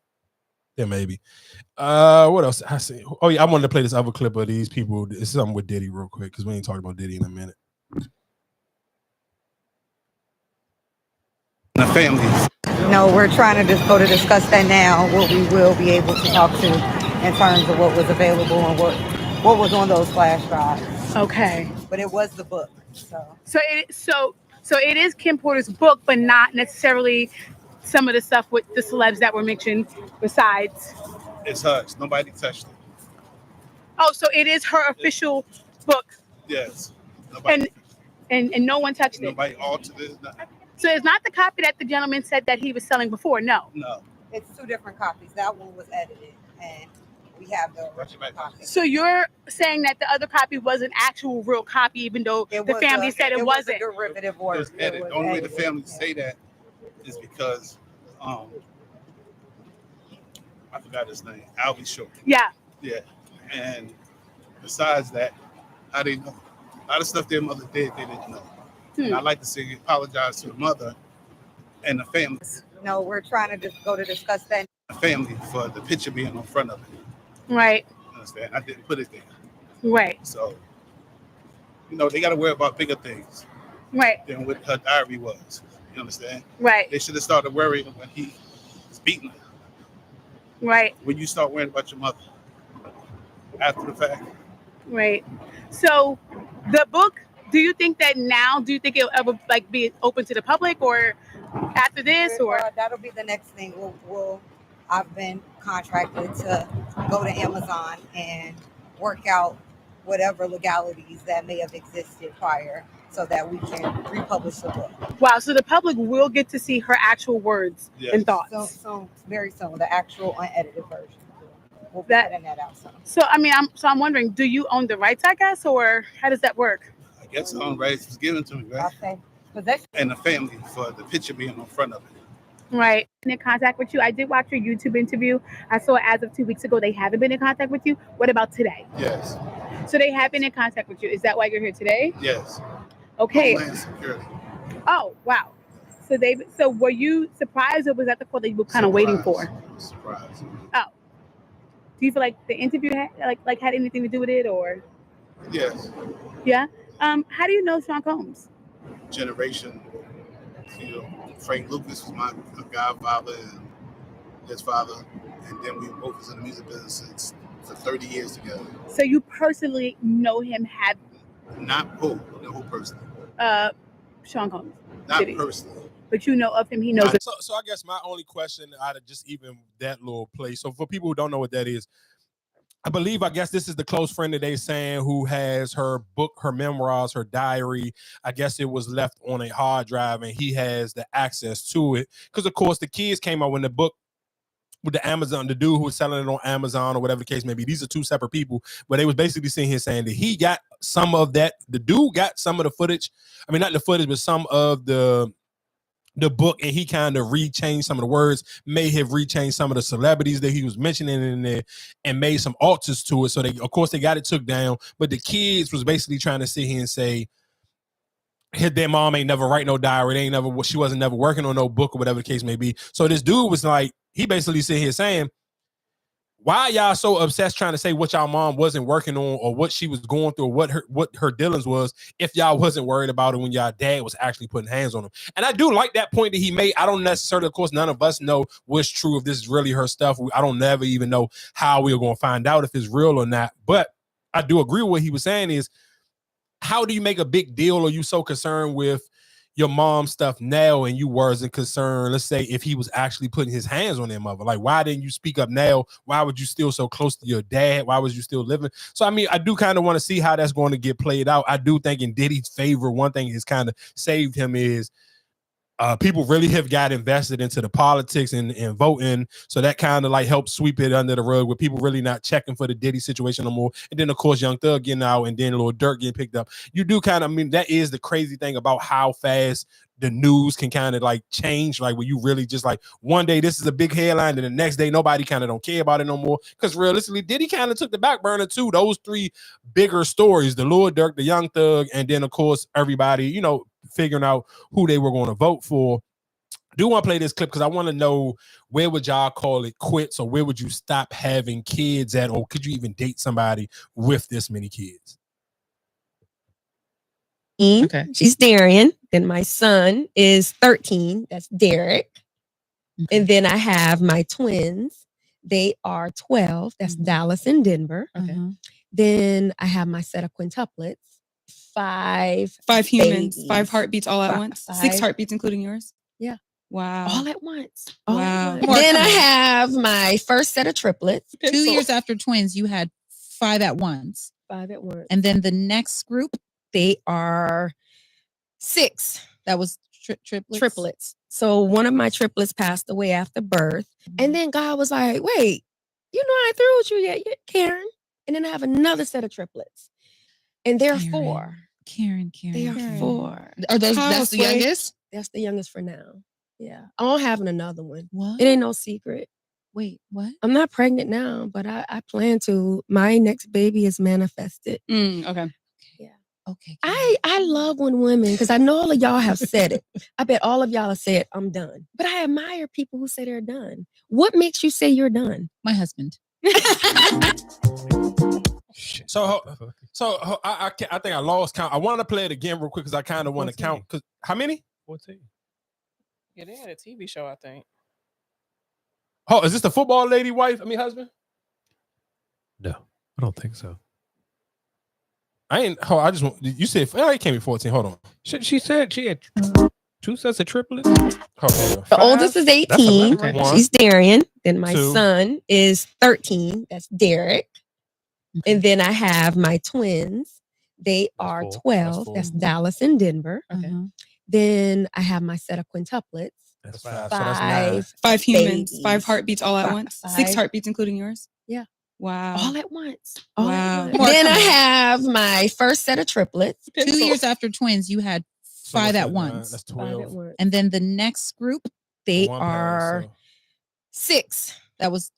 yeah, maybe. What else? I see. Oh yeah, I wanted to play this other clip of these people. It's something with Diddy real quick, because we ain't talking about Diddy in a minute.
The family.
No, we're trying to just go to discuss that now, what we will be able to talk to in terms of what was available and what was on those flash drives.
Okay.
But it was the book.
So it is Kim Porter's book, but not necessarily some of the stuff with the celebs that were mentioned besides.
It's hers. Nobody touched it.
Oh, so it is her official book.
Yes. Nobody.
And no one touched it.
Nobody altered it.
So it's not the copy that the gentleman said that he was selling before. No.
No.
It's two different copies. That one was edited, and we have the original copy.
So you're saying that the other copy was an actual real copy, even though the family said it wasn't.
Was a derivative work.
It was edited. The only way the family say that is because I forgot his name. Albie Short.
Yeah.
Yeah. And besides that, how they know? A lot of stuff their mother did, they didn't know. And I'd like to see you apologize to the mother and the family.
No, we're trying to just go to discuss that.
The family for the picture being on front of it.
Right.
You understand? I didn't put it there.
Right.
So, they got to worry about bigger things.
Right.
Than what her diary was. You understand?
Right.
They should have started worrying when he was beating her.
Right.
When you start worrying about your mother after the fact.
Right. So the book, do you think it'll ever be open to the public, or after this, or
that'll be the next thing? I've been contracted to go to Amazon and work out whatever legalities that may have existed prior, so that we can republish the book.
Wow! So the public will get to see her actual words and thoughts.
So very soon, the actual unedited version. We'll be putting that out soon.
So I'm wondering, do you own the rights, I guess, or how does that work?
I guess the own rights was given to me, right?
Okay.
And the family for the picture being on front of it.
Right. In contact with you. I did watch your YouTube interview. I saw as of 2 weeks ago they haven't been in contact with you. What about today?
Yes.
So they have been in contact with you. Is that why you're here today?
Yes.
Okay.
Homeland Security.
Oh, wow. So were you surprised, or was that the call that you were kind of waiting for?
Surprise.
Oh. Do you feel like the interview had anything to do with it, or?
Yes.
Yeah. How do you know Sean Combs?
Generation. Frank Lucas was my godfather and his father, and then we both was in the music business for 30 years together.
So you personally know him?
Not the whole person.
Sean Combs.
Not personally.
But you know of him. He knows.
So I guess my only question out of just even that little place. So for people who don't know what that is, I guess this is the close friend that they saying who has her book, her memoirs, her diary. I guess it was left on a hard drive and he has the access to it. Because of course the kids came out when the book with the Amazon, the dude who was selling it on Amazon or whatever the case may be. These are two separate people, but they was basically sitting here saying that he got some of that. The dude got some of the footage. I mean, not the footage, but some of the book, and he kind of rechanged some of the words, may have rechanged some of the celebrities that he was mentioning in there and made some alters to it. So they, of course, they got it took down, but the kids was basically trying to sit here and say, their mom ain't never write no diary. They ain't never, she wasn't never working on no book or whatever the case may be. So this dude was like, he basically sitting here saying, why y'all so obsessed trying to say what y'all mom wasn't working on or what she was going through or what her dealings was if y'all wasn't worried about it when y'all dad was actually putting hands on them. And I do like that point that he made. I don't necessarily, of course, none of us know what's true, if this is really her stuff. I don't never even know how we're going to find out if it's real or not. But I do agree with what he was saying is, how do you make a big deal or you so concerned with your mom's stuff now and you wasn't concerned, let's say, if he was actually putting his hands on their mother? Like, why didn't you speak up now? Why would you still so close to your dad? Why was you still living? So, I mean, I do kind of want to see how that's going to get played out. I do think in Diddy's favor, one thing has kind of saved him is people really have got invested into the politics and voting. So that kind of like helped sweep it under the rug with people really not checking for the Diddy situation no more. And then, of course, Young Thug getting out and then Lil Durk getting picked up. You do kind of, I mean, that is the crazy thing about how fast the news can kind of like change. Like when you really just like one day this is a big headline and the next day nobody kind of don't care about it no more. Because realistically, Diddy kind of took the back burner too. Those three bigger stories, the Lil Durk, the Young Thug, and then, of course, everybody, you know, figuring out who they were going to vote for. I do want to play this clip because I want to know, where would y'all call it quits, or where would you stop having kids at, or could you even date somebody with this many kids?
Okay. She's Darian. Then my son is 13. That's Derek. Okay. And then I have my twins. They are 12. That's Dallas and Denver. Okay. Then I have my set of quintuplets. Five
humans,
babies.
5 heartbeats all at once. 6 heartbeats, including yours.
Yeah.
Wow.
All at once.
Wow.
Then I have my first set of triplets.
2 years after twins, you had 5 at once.
5 at once.
And then the next group,
they are 6.
That was
triplets. So one of my triplets passed away after birth. And then God was like, wait, you know I ain't through with you yet, Karen. And then I have another set of triplets. And they're 4.
Karen.
They are 4.
Are those, that's the youngest?
That's the youngest for now. Yeah. I'm having another one.
What?
It ain't no secret.
Wait, what?
I'm not pregnant now, but I plan to. My next baby is manifested.
Okay.
Yeah.
Okay.
I love when women, because I know all of y'all have said it. I bet all of y'all have said, I'm done. But I admire people who say they're done. What makes you say you're done?
My husband.
So I think I lost count. I want to play it again real quick because I kind of want to count. Because how many?
14. Yeah, they had a TV show, I think.
Oh, is this the football lady wife? I mean, husband?
No, I don't think so.
I ain't. Oh, I just want. You said it can't be 14. Hold on.
She said she had 2 sets of triplets.
The oldest is 18. She's Darian. Then my
2.
son is 13. That's Derek. And then I have my twins. They are 12. That's Dallas and Denver.
Okay.
Then I have my set of quintuplets.
That's
5.
So that's
5 humans,
babies.
5 heartbeats all at once. 6 heartbeats, including yours.
Yeah.
Wow.
All at once.
Wow.
Then I have my first set of triplets.
2 years after twins, you had 5 at once.
That's 12.
And then the next group,
they are 6.
That was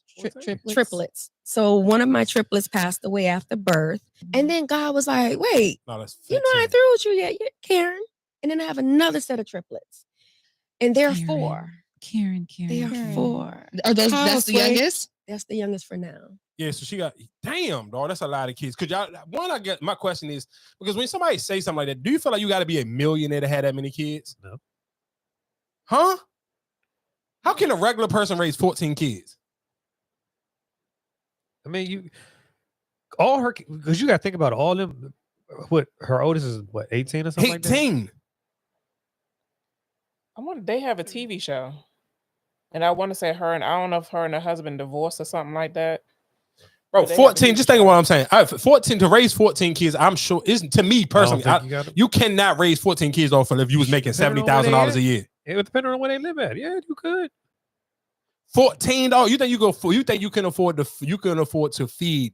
triplets. So one of my triplets passed away after birth. And then God was like, wait, you know I ain't through with you yet, Karen. And then I have another set of triplets. And they're 4.
Karen.
They are 4.
Are those, that's the youngest?
That's the youngest for now.
Yeah, so she got, damn, dog, that's a lot of kids. Could y'all, I get, my question is, because when somebody say something like that, do you feel like you got to be a millionaire to have that many kids?
No.
Huh? How can a regular person raise 14 kids?
I mean, because you got to think about all them. What her oldest is, 18 or something
18.
Like that?
I wonder, they have a TV show. And I want to say I don't know if her and her husband divorced or something like that.
Bro, 14, just think of what I'm saying. 14 to raise 14 kids, I'm sure isn't to me personally. You cannot raise 14 kids off if you was making $70,000 a year.
It would depend on where they live at. Yeah, you could.
$14. You think you can afford to feed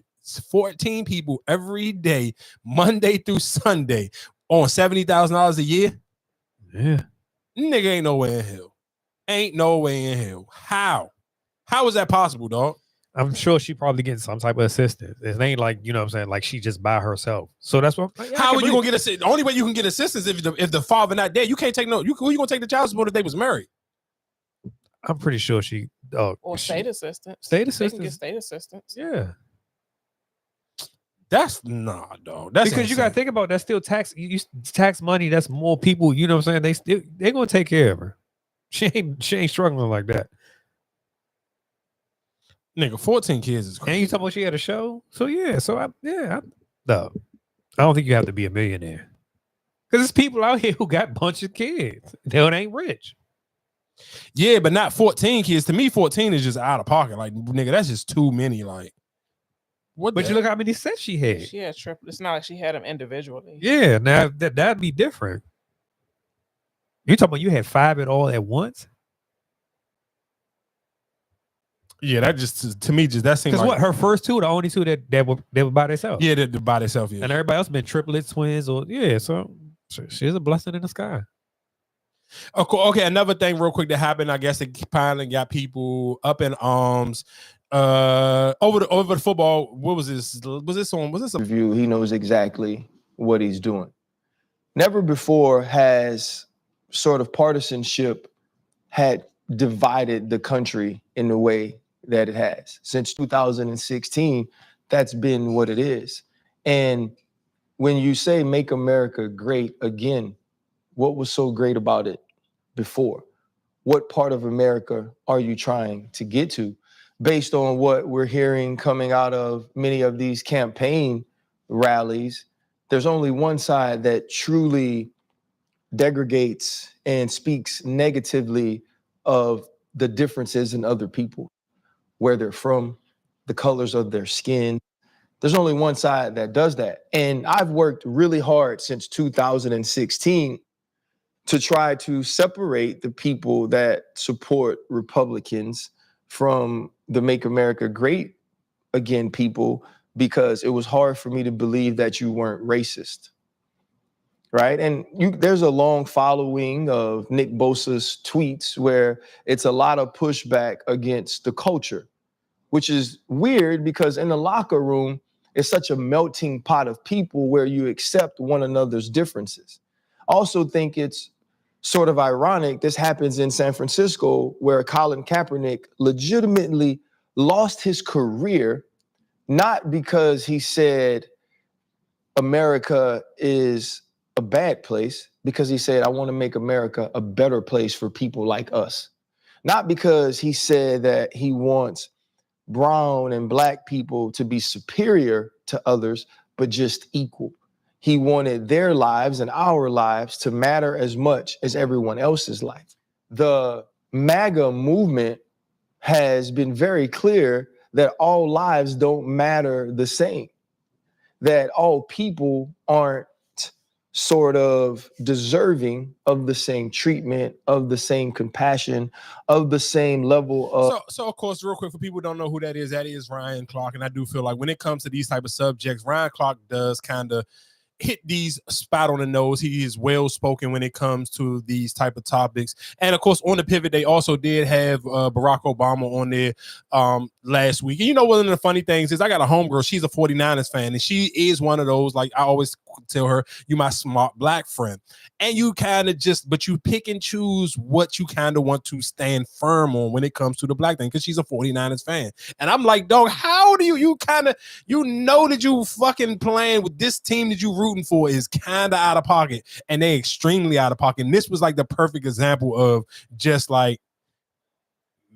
14 people every day, Monday through Sunday, on $70,000 a year?
Yeah.
Nigga ain't no way in hell. Ain't no way in hell. How? How is that possible, dog?
I'm sure she probably getting some type of assistance. It ain't like, you know what I'm saying, like she just by herself. So that's what
how are you gonna get assistance? The only way you can get assistance if the father not dead. You can't take who you gonna take the child support if they was married?
I'm pretty sure she
or state assistance.
State
They can
assistance.
get state assistance.
Yeah.
That's dog. That's
because you gotta think about that's still tax tax money. That's more people, you know what I'm saying? They're gonna take care of her. She ain't struggling like that.
Nigga, 14 kids is crazy.
And you talking about she had a show? So yeah, I don't think you have to be a millionaire. Because there's people out here who got a bunch of kids. They ain't rich.
Yeah, but not 14 kids. To me, 14 is just out of pocket. Like, nigga, that's just too many. Like, what?
But you look how many sets she had.
She had triple. It's not like she had them individually.
Yeah, now that'd be different. You talking about you had 5 at all at once?
Yeah, that just to me that seems
because
like
what her first two, the only two that were by themselves.
Yeah, they're by themselves. Yeah,
and everybody else been triplets, twins, or so she's a blessing in the sky.
Okay, another thing real quick that happened. I guess it finally got people up in arms over the football. What was this? Was this a
review? He knows exactly what he's doing. Never before has sort of partisanship had divided the country in the way that it has. Since 2016, that's been what it is. And when you say make America great again, what was so great about it before? What part of America are you trying to get to? Based on what we're hearing coming out of many of these campaign rallies, there's only one side that truly degrades and speaks negatively of the differences in other people, where they're from, the colors of their skin. There's only one side that does that. And I've worked really hard since 2016 to try to separate the people that support Republicans from the Make America Great Again people, because it was hard for me to believe that you weren't racist. Right? And there's a long following of Nick Bosa's tweets where it's a lot of pushback against the culture, which is weird because in the locker room, it's such a melting pot of people where you accept one another's differences. I also think it's sort of ironic. This happens in San Francisco where Colin Kaepernick legitimately lost his career, not because he said America is a bad place, because he said, I want to make America a better place for people like us. Not because he said that he wants brown and black people to be superior to others, but just equal. He wanted their lives and our lives to matter as much as everyone else's life. The MAGA movement has been very clear that all lives don't matter the same, that all people aren't sort of deserving of the same treatment, of the same compassion, of the same level of...
So of course, real quick, for people who don't know who that is Ryan Clark. And I do feel like when it comes to these type of subjects, Ryan Clark does kind of hit these spot on the nose. He is well spoken when it comes to these type of topics. And of course, on the pivot, they also did have Barack Obama on there last week. And you know, one of the funny things is I got a homegirl. She's a 49ers fan, and she is one of those, like I always tell her, you my smart black friend. And you kind of but you pick and choose what you kind of want to stand firm on when it comes to the black thing, because she's a 49ers fan. And I'm like, dog, how do you that you fucking playing with this team that you rooting for is kind of out of pocket, and they extremely out of pocket. And this was like the perfect example of just like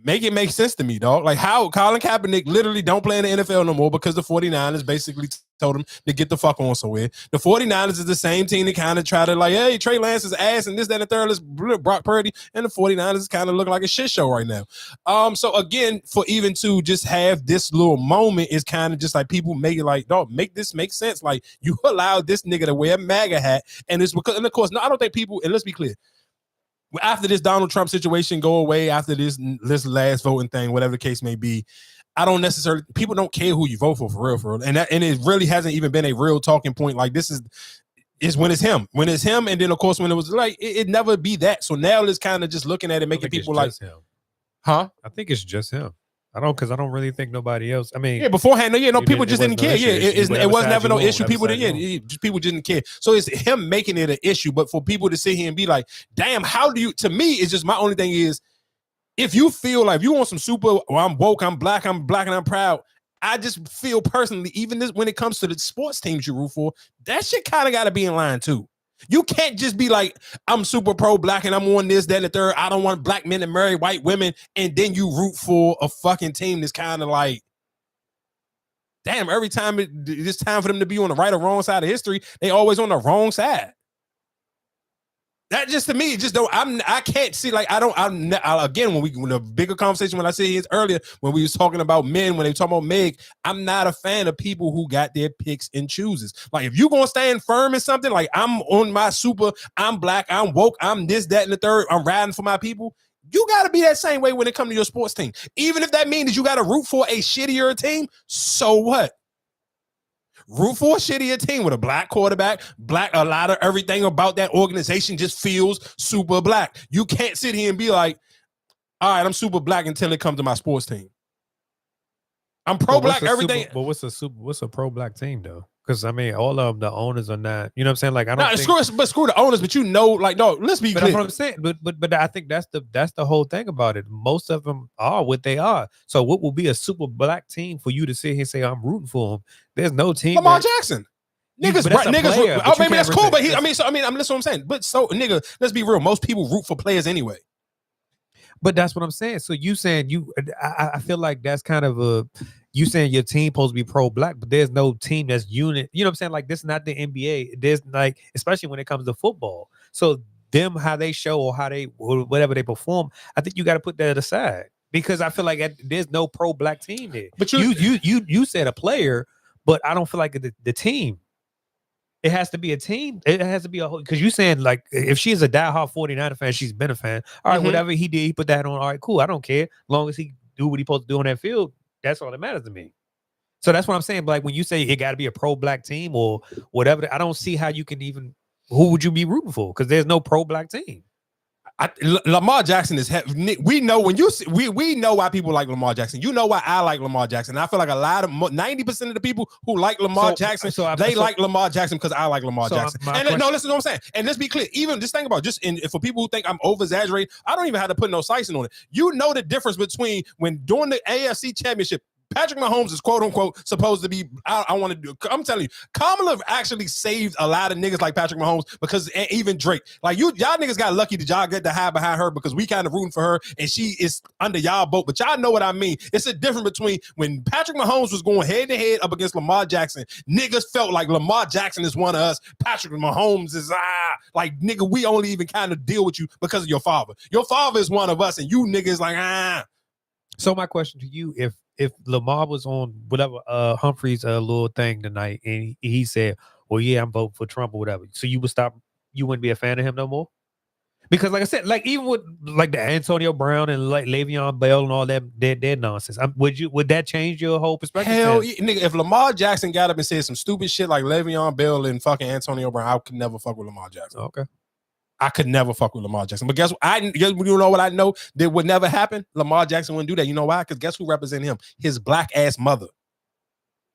Make it make sense to me, dog. Like how Colin Kaepernick literally don't play in the NFL no more because the 49ers basically told him to get the fuck on somewhere. The 49ers is the same team that kind of try to like, hey, Trey Lance is ass and this, that, and the third. Let's Brock Purdy. And the 49ers is kind of looking like a shit show right now. So again, for even to just have this little moment is kind of just like people make it like, dog, make this make sense. Like you allowed this nigga to wear a MAGA hat. And it's because, and of course, no, I don't think people, and let's be clear, after this Donald Trump situation go away, after this last voting thing, whatever the case may be, I don't necessarily, people don't care who you vote for real. And it really hasn't even been a real talking point. Like this is when it's him. When it's him, and then of course when it was like, it never be that. So now it's kind of just looking at it, making people like, huh?
I think it's just him. I don't really think nobody else. I mean,
yeah, beforehand, people just didn't care. Yeah, it was never no issue. People didn't care. So it's him making it an issue. But for people to sit here and be like, damn, how do you, to me, it's just my only thing is, if you feel like you want some super, well, I'm woke, I'm black and I'm proud. I just feel personally, even this, when it comes to the sports teams you root for, that shit kind of got to be in line too. You can't just be like, I'm super pro-black and I'm on this, that, and the third. I don't want black men to marry white women. And then you root for a fucking team that's kind of like, damn, every time it's time for them to be on the right or wrong side of history, they always on the wrong side. That just to me, just don't. I can't see like again when the bigger conversation when I said this earlier when we was talking about men when they talking about Meg, I'm not a fan of people who got their picks and chooses. Like if you gonna stand firm in something, like I'm on my super, I'm black, I'm woke, I'm this, that, and the third, I'm riding for my people. You got to be that same way when it comes to your sports team. Even if that means that you got to root for a shittier team, so what? Root for a shittier team with a black quarterback, a lot of everything about that organization just feels super black. You can't sit here and be like, all right, I'm super black until it comes to my sports team. I'm pro-black, everything.
But what's a pro-black team though? Because I mean, all of them, the owners are not. You know what I'm saying? Like I don't.
Screw the owners, but you know, like no. Let's be clear.
That's what I'm saying. But I think that's the whole thing about it. Most of them are what they are. So what will be a super black team for you to sit here and say I'm rooting for them? There's no team.
Lamar Jackson. Niggas. Maybe that's cool, but that's what I'm saying. But so nigga, let's be real. Most people root for players anyway.
But that's what I'm saying. So you saying I feel like that's kind of you saying your team supposed to be pro-black, but there's no team that's unit. You know what I'm saying? Like this is not the NBA. There's like, especially when it comes to football. So them, how they show or how they, whatever they perform, I think you got to put that aside because I feel like there's no pro-black team there. But you said a player, but I don't feel like the team. It has to be a team. It has to be a whole, because you saying like if she's a diehard 49er fan, she's been a fan. All right, whatever he did, he put that on. All right, cool. I don't care. As long as he do what he's supposed to do on that field, that's all that matters to me. So that's what I'm saying. But like when you say it got to be a pro-black team or whatever, I don't see how you can even. Who would you be rooting for? Because there's no pro-black team.
Lamar Jackson is we know when you we know why people like Lamar Jackson. You know why I like Lamar Jackson. And I feel like a lot of 90% of the people who like Lamar Jackson, they like Lamar Jackson because I like Lamar Jackson. And no, listen to what I'm saying. And let's be clear. Even just think about for people who think I'm over exaggerating, I don't even have to put no slicing on it. You know the difference between when during the AFC Championship, Patrick Mahomes is quote unquote supposed to be. I want to do. I'm telling you, Kamala actually saved a lot of niggas like Patrick Mahomes because even Drake, like y'all niggas got lucky that y'all get to hide behind her because we kind of rooting for her and she is under y'all boat. But y'all know what I mean. It's a difference between when Patrick Mahomes was going head to head up against Lamar Jackson. Niggas felt like Lamar Jackson is one of us. Patrick Mahomes is like nigga. We only even kind of deal with you because of your father. Your father is one of us, and you niggas like
So my question to you, if Lamar was on whatever Humphrey's little thing tonight and he said, well, yeah, I'm voting for Trump or whatever. So you wouldn't be a fan of him no more? Because like I said, like even with like the Antonio Brown and like Le'Veon Bell and all that nonsense, would that change your whole perspective?
Hell, nigga, if Lamar Jackson got up and said some stupid shit like Le'Veon Bell and fucking Antonio Brown, I could never fuck with Lamar Jackson.
Okay.
I could never fuck with Lamar Jackson. But guess what? You know what I know that would never happen? Lamar Jackson wouldn't do that. You know why? Because guess who represents him? His black ass mother.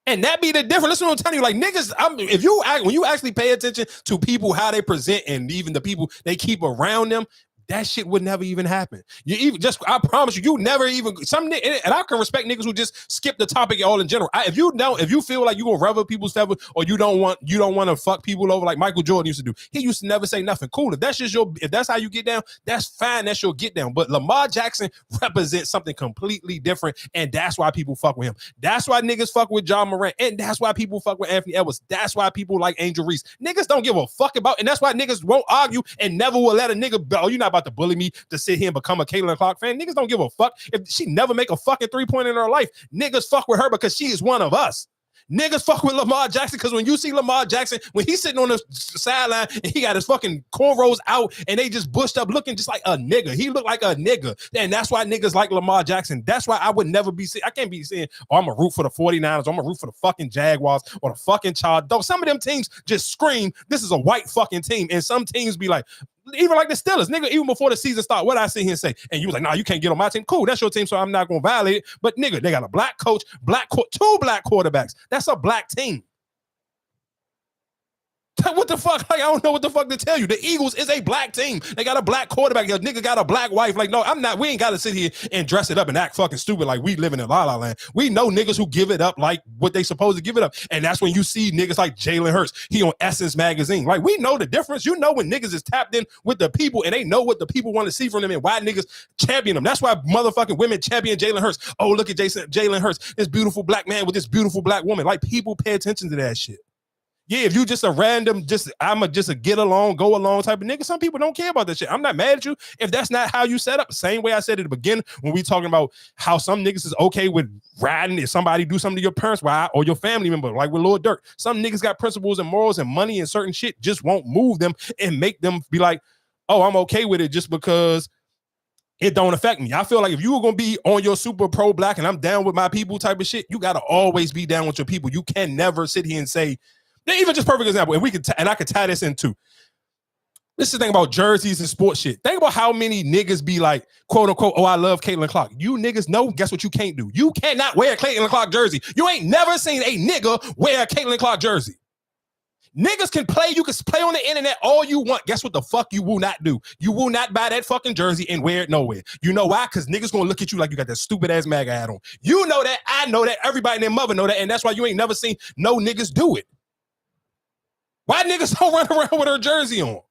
And that be the difference. Listen to what I'm telling you. Like niggas, when you actually pay attention to people, how they present, and even the people they keep around them, that shit would never even happen. You even I promise you never even and I can respect niggas who just skip the topic all in general. If you feel like you gonna revel people's feathers or you don't want to fuck people over like Michael Jordan used to do, he used to never say nothing. Cool. If that's how you get down, that's fine. That's your get down. But Lamar Jackson represents something completely different, and that's why people fuck with him. That's why niggas fuck with John Morant, and that's why people fuck with Anthony Edwards. That's why people like Angel Reese. Niggas don't give a fuck about, and that's why niggas won't argue and never will let a nigga. Oh, you're not about to bully me to sit here and become a Caitlin Clark fan. Niggas don't give a fuck if she never make a fucking 3-point in her life. Niggas fuck with her because she is one of us. Niggas fuck with Lamar Jackson because when you see Lamar Jackson, when he's sitting on the sideline and he got his fucking cornrows out and they just bushed up looking just like a nigga. He looked like a nigga. And that's why niggas like Lamar Jackson. That's why I would never be I can't be saying, oh, I'm a root for the 49ers. I'm a root for the fucking Jaguars or the fucking Chargers. Though some of them teams just scream, this is a white fucking team. And some teams be like, even like the Steelers, nigga, even before the season started, what I sit here and say, and you was like, nah, you can't get on my team. Cool, that's your team, so I'm not going to violate it. But nigga, they got a black coach, two black quarterbacks. That's a black team. What the fuck? Like, I don't know what the fuck to tell you. The Eagles is a black team. They got a black quarterback. Your nigga got a black wife. Like, no, I'm not. We ain't got to sit here and dress it up and act fucking stupid like we living in La La Land. We know niggas who give it up like what they supposed to give it up. And that's when you see niggas like Jalen Hurts. He on Essence Magazine. Like, we know the difference. You know when niggas is tapped in with the people and they know what the people want to see from them and why niggas champion them. That's why motherfucking women champion Jalen Hurts. Oh, look at Jalen Hurts. This beautiful black man with this beautiful black woman. Like, people pay attention to that shit. Yeah, if you just a random, I'm a get along, go along type of nigga, some people don't care about that shit. I'm not mad at you if that's not how you set up. Same way I said at the beginning when we talking about how some niggas is okay with riding if somebody do something to your parents or your family member, like with Lil Durk. Some niggas got principles and morals and money and certain shit just won't move them and make them be like, oh, I'm okay with it just because it don't affect me. I feel like if you were going to be on your super pro black and I'm down with my people type of shit, you got to always be down with your people. You can never sit here and say, even just perfect example, and we could and I could tie this into. This is the thing about jerseys and sports shit. Think about how many niggas be like, quote unquote, oh, I love Caitlin Clark. You niggas know, guess what you can't do? You cannot wear a Caitlin Clark jersey. You ain't never seen a nigga wear a Caitlin Clark jersey. Niggas can play, you can play on the internet all you want. Guess what the fuck you will not do? You will not buy that fucking jersey and wear it nowhere. You know why? Because niggas gonna look at you like you got that stupid ass MAGA hat on. You know that, I know that, everybody and their mother know that, and that's why you ain't never seen no niggas do it. Why niggas don't run around with her jersey on?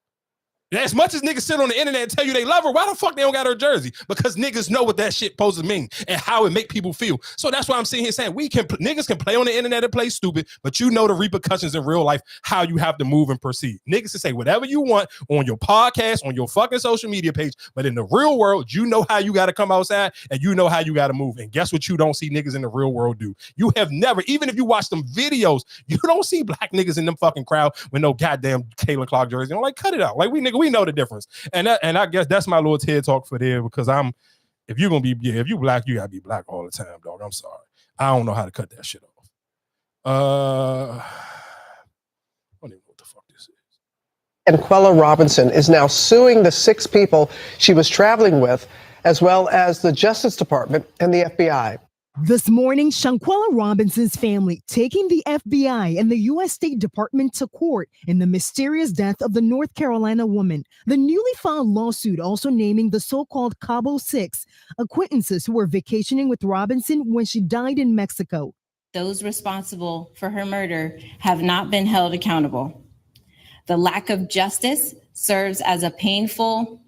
As much as niggas sit on the internet and tell you they love her, why the fuck they don't got her jersey? Because niggas know what that shit supposed to mean and how it make people feel. So that's why I'm sitting here saying niggas can play on the internet and play stupid, but you know the repercussions in real life, how you have to move and proceed. Niggas can say whatever you want on your podcast, on your fucking social media page, but in the real world, you know how you got to come outside and you know how you got to move. And guess what you don't see niggas in the real world do? You have never, even if you watch them videos, you don't see black niggas in them fucking crowd with no goddamn Caitlin Clark jersey. I'm like, cut it out. Like, we know the difference. And I guess that's my little TED talk for there, because if you're gonna be, if you black, you gotta be black all the time, dog. I'm sorry. I don't know how to cut that shit off. I don't even know what the fuck this is.
And Quella Robinson is now suing the 6 people she was traveling with, as well as the Justice Department and the FBI.
This morning, Shanquella Robinson's family taking the FBI and the U.S. State Department to court in the mysterious death of the North Carolina woman. The newly filed lawsuit also naming the so-called Cabo 6 acquaintances who were vacationing with Robinson when she died in Mexico.
Those responsible for her murder have not been held accountable. The lack of justice serves as a painful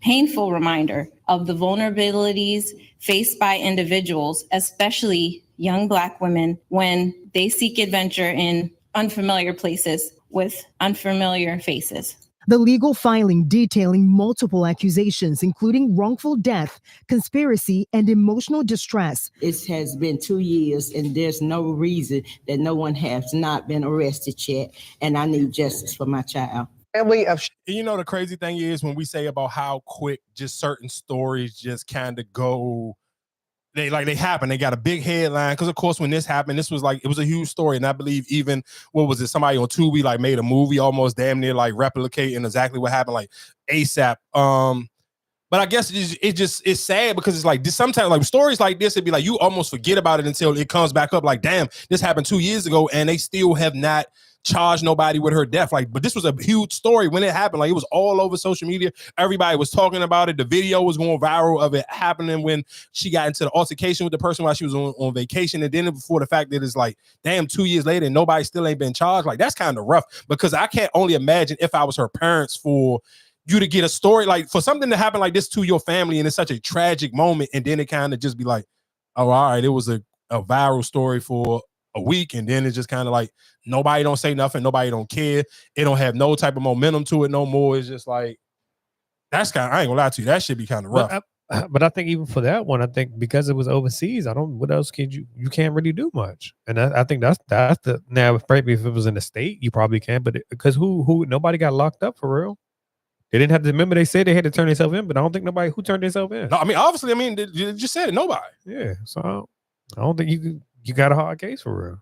reminder of the vulnerabilities faced by individuals, especially young Black women, when they seek adventure in unfamiliar places with unfamiliar faces.
The legal filing detailing multiple accusations, including wrongful death, conspiracy, and emotional distress.
It has been 2 years, and there's no reason that no one has not been arrested yet, and I need justice for my child.
You know, the crazy thing is when we say about how quick just certain stories just kind of go, they happen. They got a big headline because, of course, when this happened, it was a huge story, and I believe even somebody on Tubi made a movie almost damn near replicating exactly what happened ASAP. But I guess it's sad because it's sometimes stories like this, it'd be you almost forget about it until it comes back up. Damn, this happened 2 years ago, and they still have not charge nobody with her death. Like, but this was a huge story when it happened. Like, it was all over social media. Everybody was talking about it. The video was going viral of it happening when she got into the altercation with the person while she was on vacation. And then before the fact that it's like, damn, 2 years later and nobody still ain't been charged. Like, that's kind of rough, because I can't only imagine if I was her parents, for you to get a story, like for something to happen like this to your family, and it's such a tragic moment, and then it kind of just be like, oh, all right, it was a viral story for a week, and then it's just kind of like nobody don't say nothing, nobody don't care, it don't have no type of momentum to it no more. It's just like, that's kind of, I ain't gonna lie to you, that should be kind of rough.
But I think even for that one, I think because it was overseas, what else can you can't really do much. And I think that's the, now maybe if it was in the state, you probably can, but because who nobody got locked up for real. They didn't have to, remember they said they had to turn themselves in, but I don't think nobody who turned themselves in.
No, I mean, obviously, I mean, you just said it, nobody.
Yeah, so I don't think you got a hard case for real.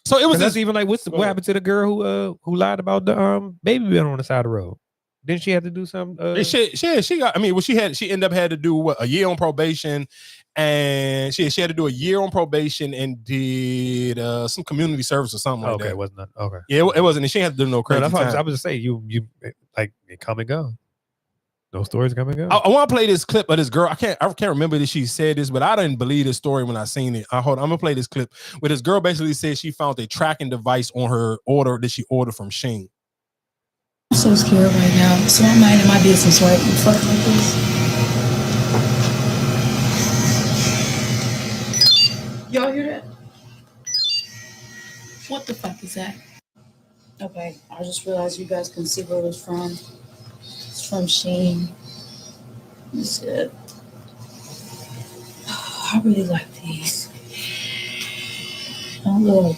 So it was
that's even like what happened to the girl who lied about the baby being on the side of the road? Didn't she have to do something?
She got. I mean, she ended up had to do a year on probation, and she had to do a year on probation and did some community service or something like that.
Okay, it wasn't okay.
Yeah, it wasn't. And she had to do no crazy.
No, that's
time.
I was just saying you like it come and go. Those stories come and go.
I want to play this clip of this girl. I can't remember that she said this, but I didn't believe this story when I seen it. Hold on, I'm gonna play this clip where this girl basically said she found a tracking device on her order that she ordered from Shein.
I'm so scared right now. So I'm minding my business, right? You fuck like this. Y'all hear that? What the fuck is that? Okay, I just realized you guys can see where it was from. It's from Shein. That's it. I really like these. Oh, look.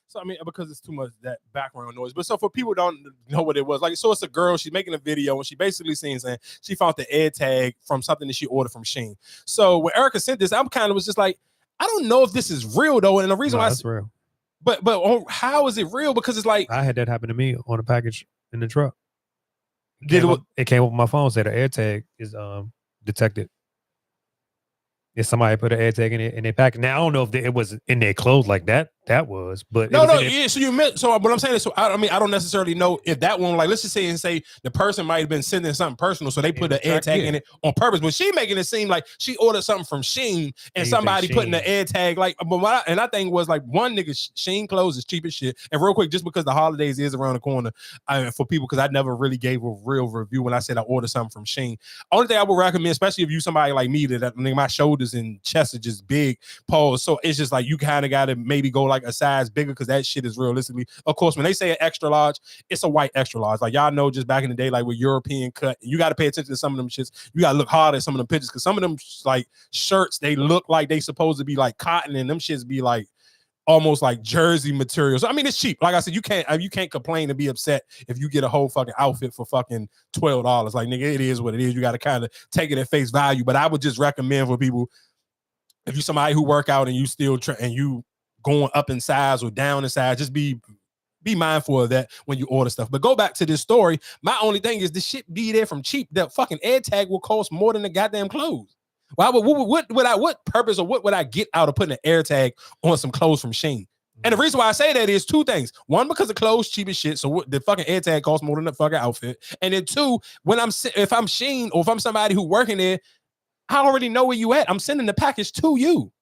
So I mean, because it's too much that background noise. But so for people who don't know what it was, like, so it's a girl, she's making a video and she basically saying she found the air tag from something that she ordered from Shein. So when Erica sent this, I'm kind of was just like, I don't know if this is real though. And the reason why
it's real.
But how is it real? Because it's like,
I had that happen to me on a package in the truck. It came up on my phone, said the air tag is detected. If somebody put an air tag in their package. Now I don't know if it was in their clothes like that was, but
yeah. So you meant, so what I'm saying is, so I mean, I don't necessarily know if that one, like, let's just say the person might have been sending something personal, so they put an air tag in it on purpose. But she making it seem like she ordered something from Shein and somebody putting the air tag, like, but I think was like, one nigga, Shein clothes is cheap as shit. And real quick, just because the holidays is around the corner, for people, because I never really gave a real review when I said I ordered something from Shein. Only thing I would recommend, especially if you somebody like me that I mean, my shoulders and chest are just big, pause. So it's just like you kind of got to maybe go like a size bigger, because that shit is realistically, of course, when they say an extra large, it's a white extra large. Like, y'all know, just back in the day, like with European cut, you got to pay attention to some of them shits. You got to look hard at some of them pictures, because some of them like shirts, they look like they supposed to be like cotton, and them shits be like almost like jersey material. So I mean, it's cheap. Like I said, you can't complain and be upset if you get a whole fucking outfit for fucking $12. Like, nigga, it is what it is. You got to kind of take it at face value. But I would just recommend for people, if you somebody who work out and you still and you going up in size or down in size, just be mindful of that when you order stuff. But go back to this story. My only thing is, this shit be there from cheap. That fucking air tag will cost more than the goddamn clothes. Why what purpose or what would I get out of putting an air tag on some clothes from Shein? And the reason why I say that is two things. One, because the clothes cheap as shit, so the fucking air tag costs more than the fucking outfit. And then two, if I'm Shein or if I'm somebody who working there, I already know where you at. I'm sending the package to you.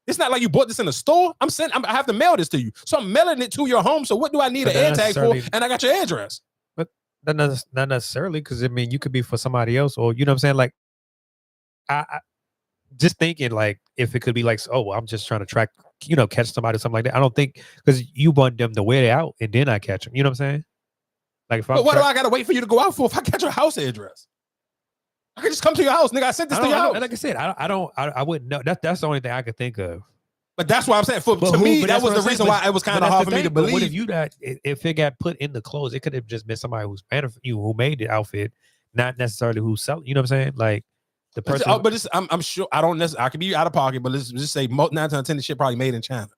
It's not like you bought this in a store. I have to mail this to you. So I'm mailing it to your home. So what do I need an air tag for? And I got your address.
But not necessarily, because I mean, you could be for somebody else, or you know what I'm saying? Like, I just thinking like if it could be like, oh, well, I'm just trying to track, catch somebody or something like that. I don't think, because you want them to wear it out and then I catch them. You know what I'm saying? Like, if
but what do I gotta wait for you to go out for if I catch your house address? I can just come to your house, nigga. I sent this to your house.
Like I said, I wouldn't know. That's the only thing I could think of.
But that's why I'm saying, to me, that was the reason why it was kind of hard for me to believe.
What if it got put in the clothes? It could have just been somebody who's who made the outfit, not necessarily who's selling. You know what I'm saying? Like the person.
I'm sure I don't necessarily. I could be out of pocket, but let's just say 9 times out of 10 the shit probably made in China.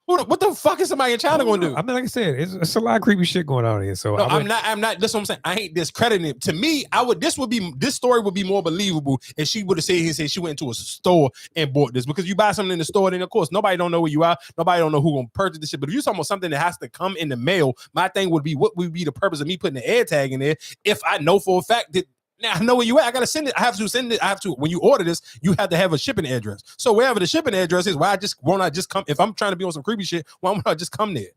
What the fuck is somebody in China going to do?
I mean, like I said, it's a lot of creepy shit going on here. So
no, I'm not. That's what I'm saying. I ain't discrediting it. To me, this story would be more believable if she would have said she went into a store and bought this, because you buy something in the store, then of course nobody don't know where you are. Nobody don't know who gonna purchase this shit. But if you're talking about something that has to come in the mail, my thing would be, what would be the purpose of me putting the air tag in there if I know for a fact that now I know where you at. I gotta send it. I have to send it. I have to. When you order this, you have to have a shipping address. So wherever the shipping address is, why won't I just come? If I'm trying to be on some creepy shit, why won't I just come there?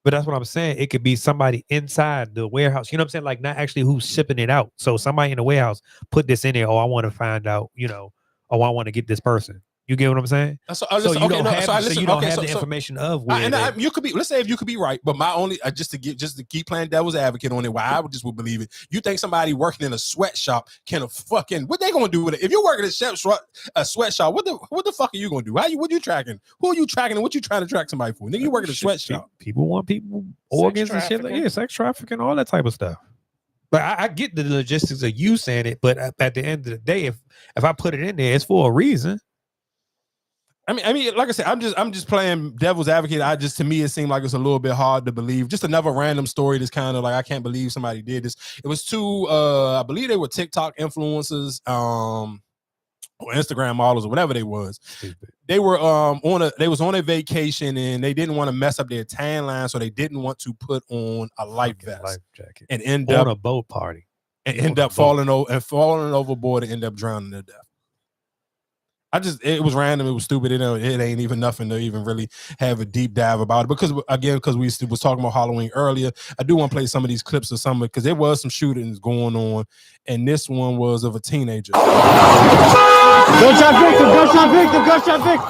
But that's what I'm saying. It could be somebody inside the warehouse. You know what I'm saying? Like, not actually who's shipping it out. So somebody in the warehouse put this in there. Oh, I want to find out. I want to get this person. You get what I'm saying? So you don't have the information of where
you could be. Let's say if you could be right, but my only just to keep playing devil's advocate on it, why I would believe it. You think somebody working in a sweatshop can what they gonna do with it? If you're working in a sweatshop, what the fuck are you gonna do? What you tracking? Who are you tracking? And what you trying to track somebody for? Nigga, you work in a sweatshop.
People want organs and shit like sex trafficking, all that type of stuff. But I get the logistics of you saying it, but at the end of the day, if I put it in there, it's for a reason.
I mean, like I said, I'm just playing devil's advocate. To me, it seemed like it's a little bit hard to believe. Just another random story that's kind of like, I can't believe somebody did this. It was two, I believe they were TikTok influencers, or Instagram models or whatever they was. They were on a vacation and they didn't want to mess up their tan line, so they didn't want to put on a life jacket and end up
on a boat party
and end up falling overboard and end up drowning to death. It was random. It was stupid. It ain't even nothing to even really have a deep dive about it. Because we was talking about Halloween earlier, I do want to play some of these clips of some, because there was some shootings going on, and this one was of a teenager.
Gunshot victim! Gunshot victim! Gunshot victim!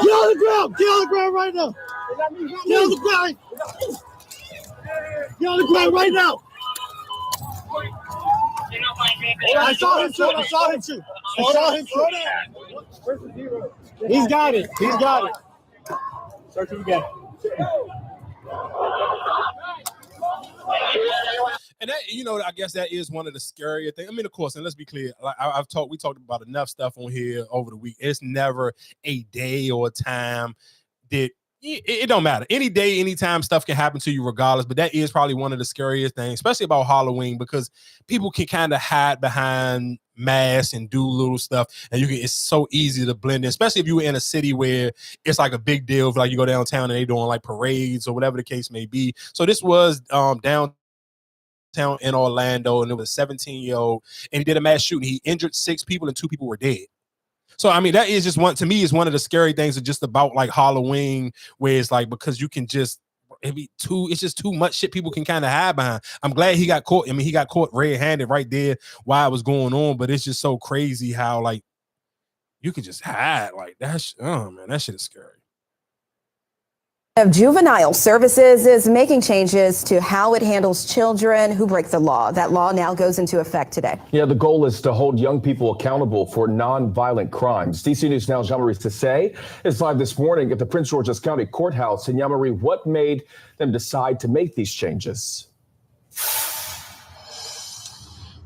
Get on the ground! Get on the ground right now! Get on the ground! Get on the ground right now! I saw him shoot. He's got it. Search him again.
And that, I guess that is one of the scarier things. I mean, of course, and let's be clear, like we talked about enough stuff on here over the week. It's never a day or a time that it don't matter. Any day, anytime, stuff can happen to you regardless. But that is probably one of the scariest things, especially about Halloween, because people can kind of hide behind masks and do little stuff, and it's so easy to blend in, especially if you were in a city where it's like a big deal. If like you go downtown and they doing like parades or whatever the case may be. So this was downtown in Orlando, and it was a 17-year-old, and he did a mass shooting. He injured 6 people and 2 people were dead. So, I mean, that is just one of the scary things of just about like Halloween, where it's like, because you can it's just too much shit people can kind of hide behind. I'm glad he got caught. I mean, he got caught red-handed right there while it was going on, but it's just so crazy how like you can just hide like that. Oh man, that shit is scary.
Of Juvenile Services is making changes to how it handles children who break the law. That law now goes into effect today.
Yeah, the goal is to hold young people accountable for non-violent crimes. DC News Now's Jean-Marie Sissay is live this morning at the Prince George's County Courthouse. And Jean-Marie, what made them decide to make these changes?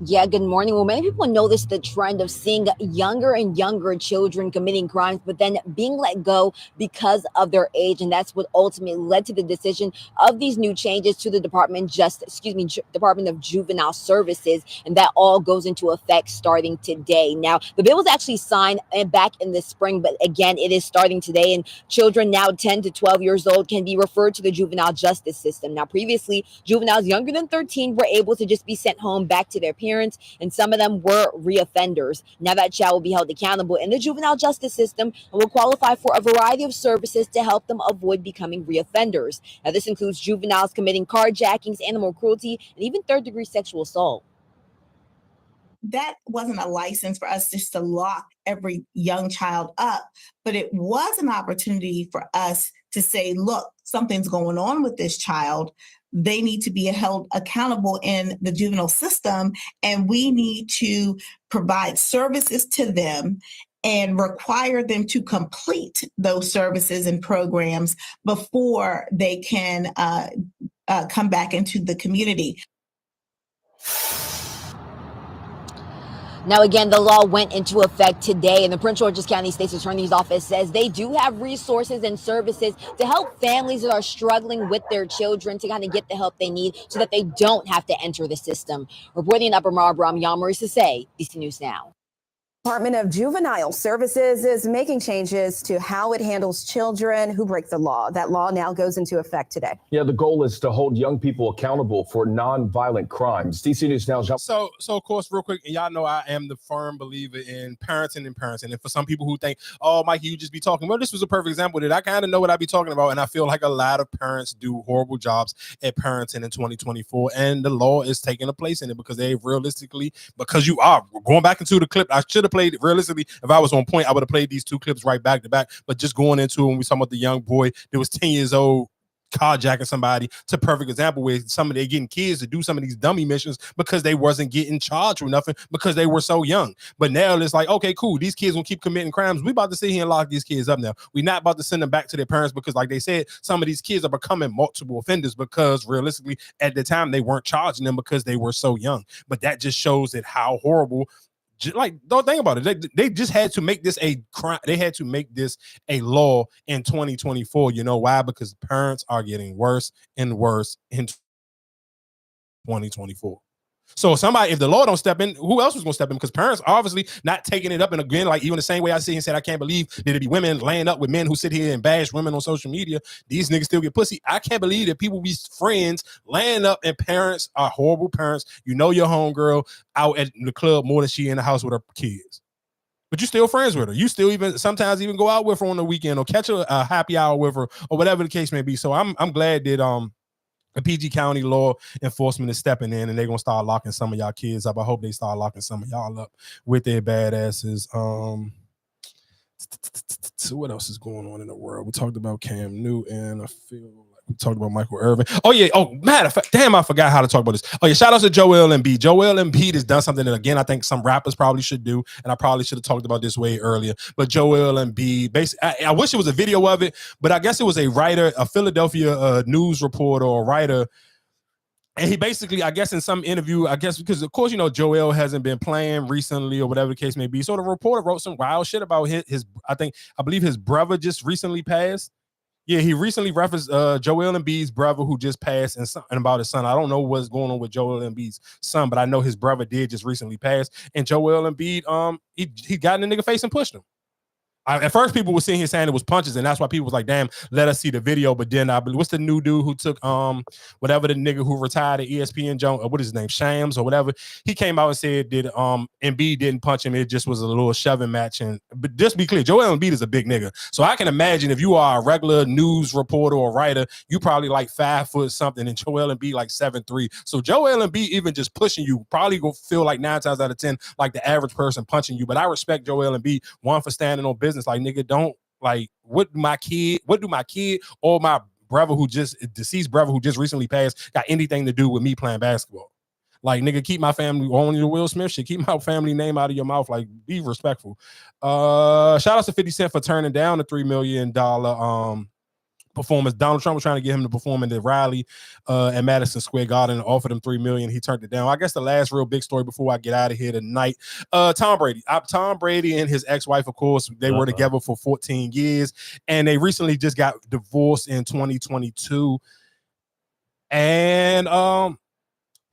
Yeah, good morning. Well, many people noticed the trend of seeing younger and younger children committing crimes, but then being let go because of their age. And that's what ultimately led to the decision of these new changes to the Department of Juvenile Services. And that all goes into effect starting today. Now, the bill was actually signed back in the spring, but again, it is starting today. And children now 10 to 12 years old can be referred to the juvenile justice system. Now, previously, juveniles younger than 13 were able to just be sent home back to their parents, and some of them were reoffenders. Now that child will be held accountable in the juvenile justice system and will qualify for a variety of services to help them avoid becoming reoffenders. Now this includes juveniles committing carjackings, animal cruelty, and even third-degree sexual assault.
That wasn't a license for us just to lock every young child up, but it was an opportunity for us to say, look, something's going on with this child. They need to be held accountable in the juvenile system, and we need to provide services to them and require them to complete those services and programs before they can come back into the community.
Now, again, the law went into effect today, and the Prince George's County State's Attorney's Office says they do have resources and services to help families that are struggling with their children to kind of get the help they need so that they don't have to enter the system. Reporting in Upper Marlboro, I'm Yamari Sase, DC News Now.
Department of Juvenile Services is making changes to how it handles children who break the law. That law now goes into effect today.
Yeah, the goal is to hold young people accountable for non-violent crimes. DC News Now.
So of course, real quick, y'all know I am the firm believer in parenting. And for some people who think, oh, Mikey, you just be talking. Well, this was a perfect example that I kind of know what I be talking about. And I feel like a lot of parents do horrible jobs at parenting in 2024. And the law is taking a place in it because they realistically, because you are going back into the clip. I should have played realistically. If I was on point, I would have played these two clips right back to back. But just going into it, when we talking about the young boy that was 10 years old, carjacking somebody, it's a perfect example where they getting kids to do some of these dummy missions because they wasn't getting charged with nothing because they were so young. But now it's like, okay, cool, these kids will keep committing crimes. We about to sit here and lock these kids up now. We're not about to send them back to their parents because, like they said, some of these kids are becoming multiple offenders because realistically at the time they weren't charging them because they were so young. But that just shows that how horrible. Like, don't think about it. They just had to make this a crime. They had to make this a law in 2024. You know why? Because parents are getting worse and worse in 2024. So if the law don't step in, who else was going to step in? Because parents are obviously not taking it up. And again, like even the same way I see and said, I can't believe that it be women laying up with men who sit here and bash women on social media. These niggas still get pussy. I can't believe that people be friends laying up and parents are horrible parents. You know your homegirl out at the club more than she in the house with her kids. But you still friends with her. You still even sometimes even go out with her on the weekend or catch a happy hour with her or whatever the case may be. So I'm glad that the PG County law enforcement is stepping in and they're going to start locking some of y'all kids up. I hope they start locking some of y'all up with their badasses. What else is going on in the world? We talked about Cam Newton. I feel like we talked about Michael Irvin. Oh, yeah. Oh, matter of fact, damn, I forgot how to talk about this. Oh, yeah. Shout out to Joel Embiid. Joel Embiid has done something that, again, I think some rappers probably should do. And I probably should have talked about this way earlier. But Joel Embiid, basically, I wish it was a video of it, but I guess it was a writer, a Philadelphia news reporter or writer. And he basically, I guess in some interview, I guess because, of course, you know, Joel hasn't been playing recently or whatever the case may be. So the reporter wrote some wild shit about his I believe his brother just recently passed. Yeah, he recently referenced Joel Embiid's brother who just passed and about his son. I don't know what's going on with Joel Embiid's son, but I know his brother did just recently pass. And Joel Embiid, he got in the nigga face and pushed him. At first, people were sitting here saying it was punches, and that's why people was like, "Damn, let us see the video." But then, what's the new dude who took whatever the nigga who retired at ESPN, what is his name, Shams or whatever? He came out and said that Embiid didn't punch him; it just was a little shoving match. But just be clear, Joel Embiid is a big nigga, so I can imagine if you are a regular news reporter or writer, you probably like 5 foot something, and Joel Embiid like 7'3". So Joel Embiid even just pushing you probably gonna feel like 9 times out of 10 like the average person punching you. But I respect Joel Embiid for standing on business. Like, nigga, don't like what do my kid or my deceased brother who just recently passed got anything to do with me playing basketball? Like, nigga, keep my family on your Will Smith shit. Keep my family name out of your mouth. Like, be respectful. Shout out to 50 Cent for turning down the $3 million performance. Donald Trump was trying to get him to perform in the rally at Madison Square Garden and offered him $3 million. He turned it down. I guess the last real big story before I get out of here tonight, Tom Brady. Tom Brady and his ex-wife, of course, they were together for 14 years, and they recently just got divorced in 2022. And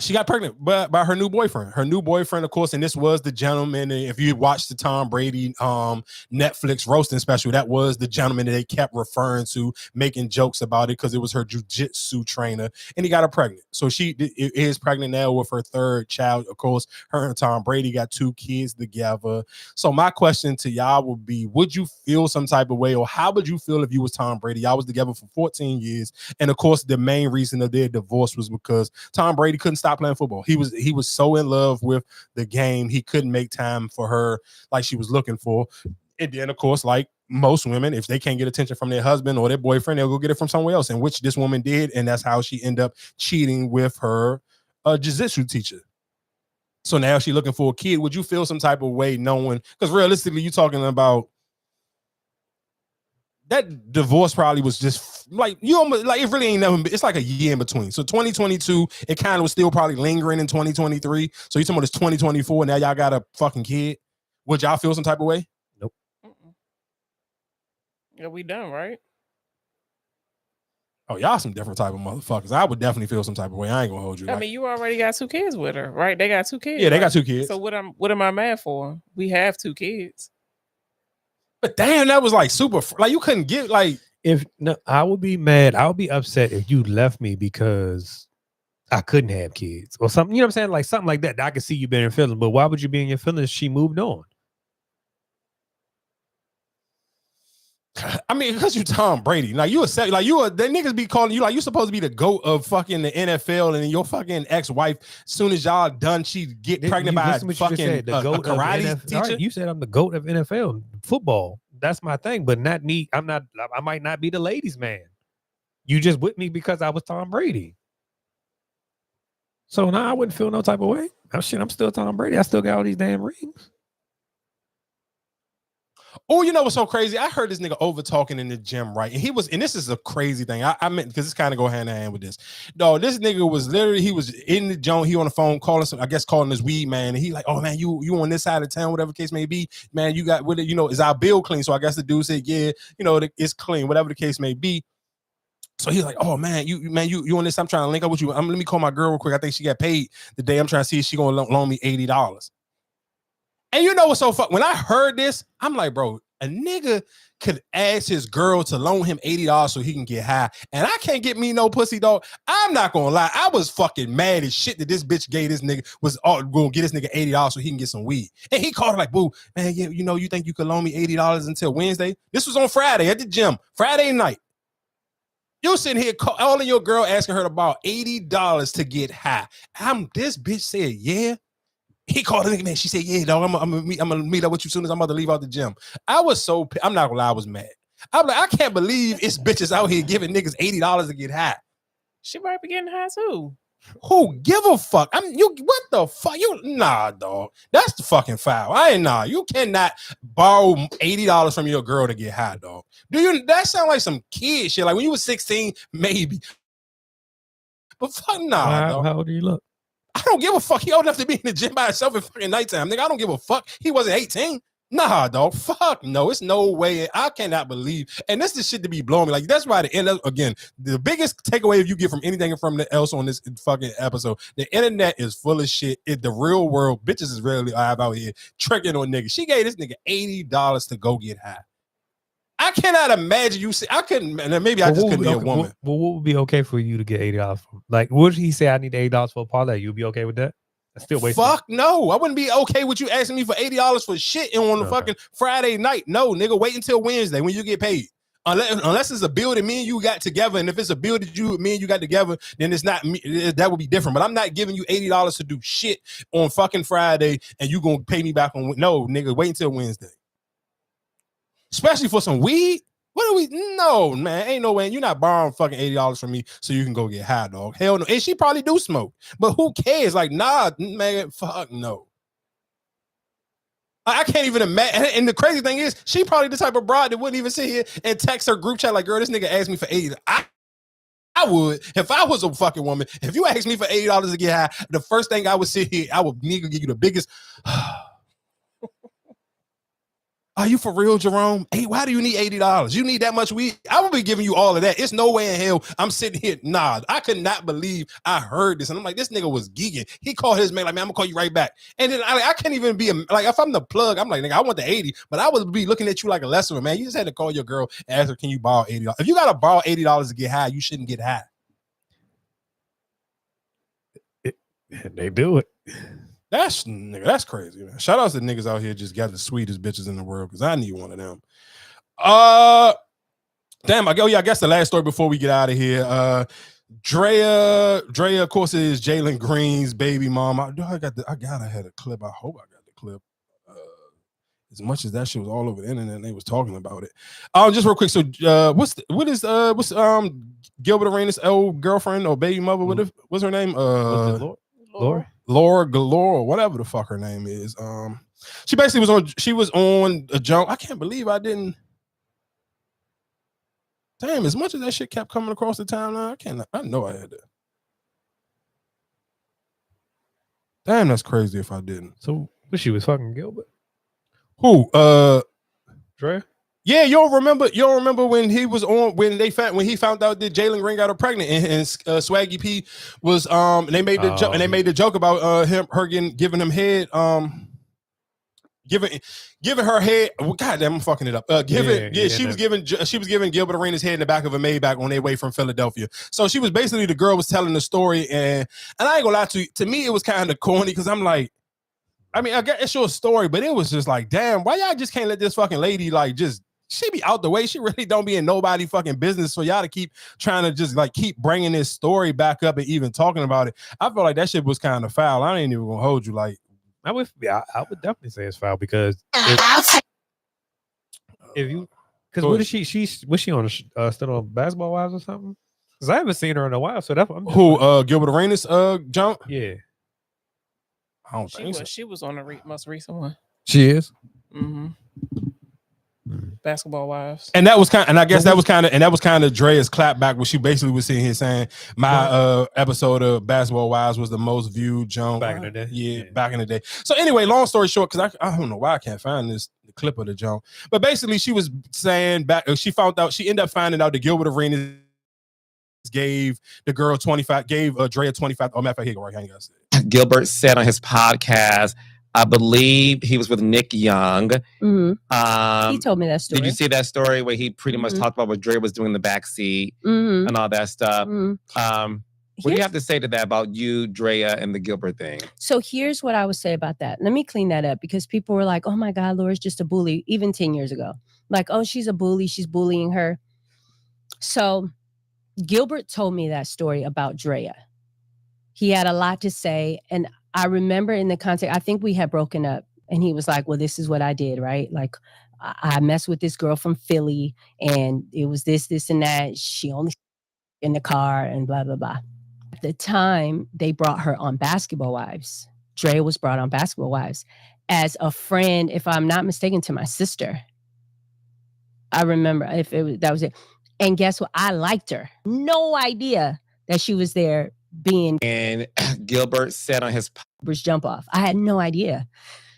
she got pregnant by her new boyfriend. Her new boyfriend, of course, and this was the gentleman. If you watched the Tom Brady Netflix roasting special, that was the gentleman that they kept referring to, making jokes about it because it was her jiu-jitsu trainer, and he got her pregnant. So she is pregnant now with her third child. Of course, her and Tom Brady got 2 kids together. So my question to y'all would be, would you feel some type of way, or how would you feel if you was Tom Brady? Y'all was together for 14 years, and of course, the main reason of their divorce was because Tom Brady couldn't stop playing football. He was so in love with the game, he couldn't make time for her like she was looking for. And then, of course, like most women, if they can't get attention from their husband or their boyfriend, they'll go get it from somewhere else, and which this woman did, and that's how she ended up cheating with her jiu-jitsu teacher. So now she's looking for a kid. Would you feel some type of way knowing, because realistically, you're talking about that divorce probably was just like you almost like it really ain't never. It's like a year in between. So 2022, it kind of was still probably lingering in 2023. So you talking about this 2024? Now y'all got a fucking kid. Would y'all feel some type of way?
Nope.
Yeah, we done, right?
Oh, y'all some different type of motherfuckers. I would definitely feel some type of way. I ain't gonna hold you.
I mean, you already got 2 kids with her, right? They got 2 kids.
Yeah, they
right?
got 2 kids.
So what am I mad for? We have 2 kids.
But damn, that was like super. Like you couldn't get like
if no, I would be mad. I would be upset if you left me because I couldn't have kids or something. You know what I'm saying? Like something like that. I could see you being in feelings, but why would you be in your feelings? She moved on.
I mean, because you Tom Brady. Like you the niggas be calling you like you supposed to be the GOAT of fucking the NFL, and then your fucking ex-wife, as soon as y'all done, she get pregnant by a fucking
the GOAT
a karate
of
teacher.
Right, you said I'm the GOAT of NFL football. That's my thing, but not me. I might not be the ladies' man. You just with me because I was Tom Brady. So now I wouldn't feel no type of way. Oh shit, I'm still Tom Brady. I still got all these damn rings.
Oh, you know what's so crazy? I heard this nigga over talking in the gym, right? And this is a crazy thing. I meant because it's kind of go hand in hand with this. No, this nigga was literally, he was in the joint, he on the phone calling his weed man. And he like, oh man, you on this side of town, whatever the case may be, man, you got with it, is our bill clean? So I guess the dude said, yeah, it's clean, whatever the case may be. So he's like, oh man, you on this? I'm trying to link up with you. Let me call my girl real quick. I think she got paid today. I'm trying to see if she gonna loan me $80. And you know what's so fuck? When I heard this, I'm like, bro, a nigga could ask his girl to loan him $80 so he can get high. And I can't get me no pussy, dog. I'm not gonna lie. I was fucking mad as shit that this bitch gave this nigga was gonna get this nigga $80 so he can get some weed. And he called her like, boo, man, you think you could loan me $80 until Wednesday? This was on Friday at the gym, Friday night. You sitting here calling your girl asking her about $80 to get high. This bitch said, yeah. He called her, man. She said, yeah, dog, I'm gonna meet up with you as soon as I'm about to leave out the gym. I'm not gonna lie, I was mad. I'm like, I can't believe it's bitches out here giving niggas $80 to get high.
She might be getting high too.
Who give a fuck? What the fuck? Nah, dog. That's the fucking foul. You cannot borrow $80 from your girl to get high, dog. That sound like some kid shit. Like when you was 16, maybe. But fuck nah, dog.
How old do you look?
I don't give a fuck. He old enough to be in the gym by himself at fucking nighttime. Nigga, I don't give a fuck. He wasn't 18. Nah, dog. Fuck no. It's no way. I cannot believe. And that's the shit to be blowing me. Like, that's why the end of, again, the biggest takeaway if you get from anything from else on this fucking episode, the internet is full of shit. The real world, bitches is really out here tricking on niggas. She gave this nigga $80 to go get high. I cannot imagine you say I couldn't. Maybe I just couldn't be a woman.
Well, what would be okay for you to get $80 from? Like, would he say I need $80 for a parlay? You'd be okay with that? I still wait.
Fuck no, I wouldn't be okay with you asking me for $80 for shit on the fucking Friday night. No, nigga, wait until Wednesday when you get paid. Unless it's a bill that me and you got together, and if it's a bill that me and you got together, then it's not me. That would be different. But I'm not giving you $80 to do shit on fucking Friday, and you gonna pay me back on. No, nigga, wait until Wednesday. Especially for some weed. What are we? No, man. Ain't no way. You're not borrowing fucking $80 from me so you can go get high, dog. Hell no. And she probably do smoke. But who cares? Like, nah, man, fuck no. I can't even imagine. And the crazy thing is, she probably the type of broad that wouldn't even sit here and text her group chat like, girl, this nigga asked me for $80. I would. If I was a fucking woman, if you asked me for $80 to get high, the first thing I would sit here, I would need to give you the biggest... Are you for real, Jerome? Hey, why do you need $80? You need that much weed? I would be giving you all of that. It's no way in hell I'm sitting here. Nah, I could not believe I heard this. And I'm like, this nigga was geeking. He called his man like, man, I'm gonna call you right back. And then I can't even be like, if I'm the plug, I'm like, nigga, I want the 80, but I would be looking at you like a lesser man. You just had to call your girl and ask her, can you borrow $80? If you gotta borrow $80 to get high, you shouldn't get high.
They do it.
That's crazy, man. Shout out to niggas out here just got the sweetest bitches in the world because I need one of them. Damn, I guess the last story before we get out of here. Drea, of course, is Jalen Green's baby mom. I had a clip. I hope I got the clip. As much as that shit was all over the internet and they was talking about it. Just real quick. So what's Gilbert Arenas' old girlfriend or baby mother? What's her name? Laura Galore, whatever the fuck her name is. She basically was on a junk. I can't believe I didn't. Damn, as much as that shit kept coming across the timeline, I know I had that. Damn, that's crazy if I didn't.
So, but she was fucking Gilbert.
Who?
Dre?
Yeah, you don't remember when he was on when he found out that Jalen Green got her pregnant and Swaggy P was and they made the joke and they made the joke about her giving him head giving her head. Well, God damn, I'm fucking it up. She was giving Gilbert Arenas head in the back of a Maybach on their way from Philadelphia. So she was basically the girl was telling the story, and I ain't gonna lie to you. To me, it was kind of corny because I'm like, I mean, I guess it's your story, but it was just like, damn, why y'all just can't let this fucking lady like just. She be out the way. She really don't be in nobody fucking business. So y'all to keep trying to just like keep bringing this story back up and even talking about it. I feel like that shit was kind of foul. I ain't even gonna hold you. Like
I would definitely say it's foul because what is she? Was she on still on Basketball Wives or something? Because I haven't seen her in a while. So that's what I'm
who Gilbert Arenas jump.
Yeah,
I don't think so.
She was on the most recent one.
She is.
Mm-hmm. Basketball Wives,
and that was kind, and I guess that was kind of Drea's clapback, where she basically was sitting here saying my episode of Basketball Wives was the most viewed jump
back in the day.
Yeah, back in the day. So anyway, long story short, because I don't know why I can't find the clip of the jump, but basically she was saying she ended up finding out that Gilbert Arenas gave the girl 25, gave Drea 25. Oh, matter of fact, here you go, right? Hang on.
Gilbert said on his podcast, I believe he was with Nick Young.
Mm-hmm. He told me that story.
Did you see that story where he pretty much talked about what Dre was doing in the backseat and all that stuff? What do you have to say to that about you, Drea, and the Gilbert thing?
So here's what I would say about that. Let me clean that up because people were like, oh my God, Laura's just a bully, even 10 years ago. Like, oh, she's a bully. She's bullying her. So Gilbert told me that story about Drea. He had a lot to say. And I remember in the context, I think we had broken up and he was like, well, this is what I did, right? Like I messed with this girl from Philly and it was this, and that. She only in the car and blah, blah, blah. At the time, they brought her on Basketball Wives. Drea was brought on Basketball Wives as a friend, if I'm not mistaken, to my sister. I remember that was it. And guess what? I liked her. No idea that she was there being.
And Gilbert said on his
jump off. I had no idea.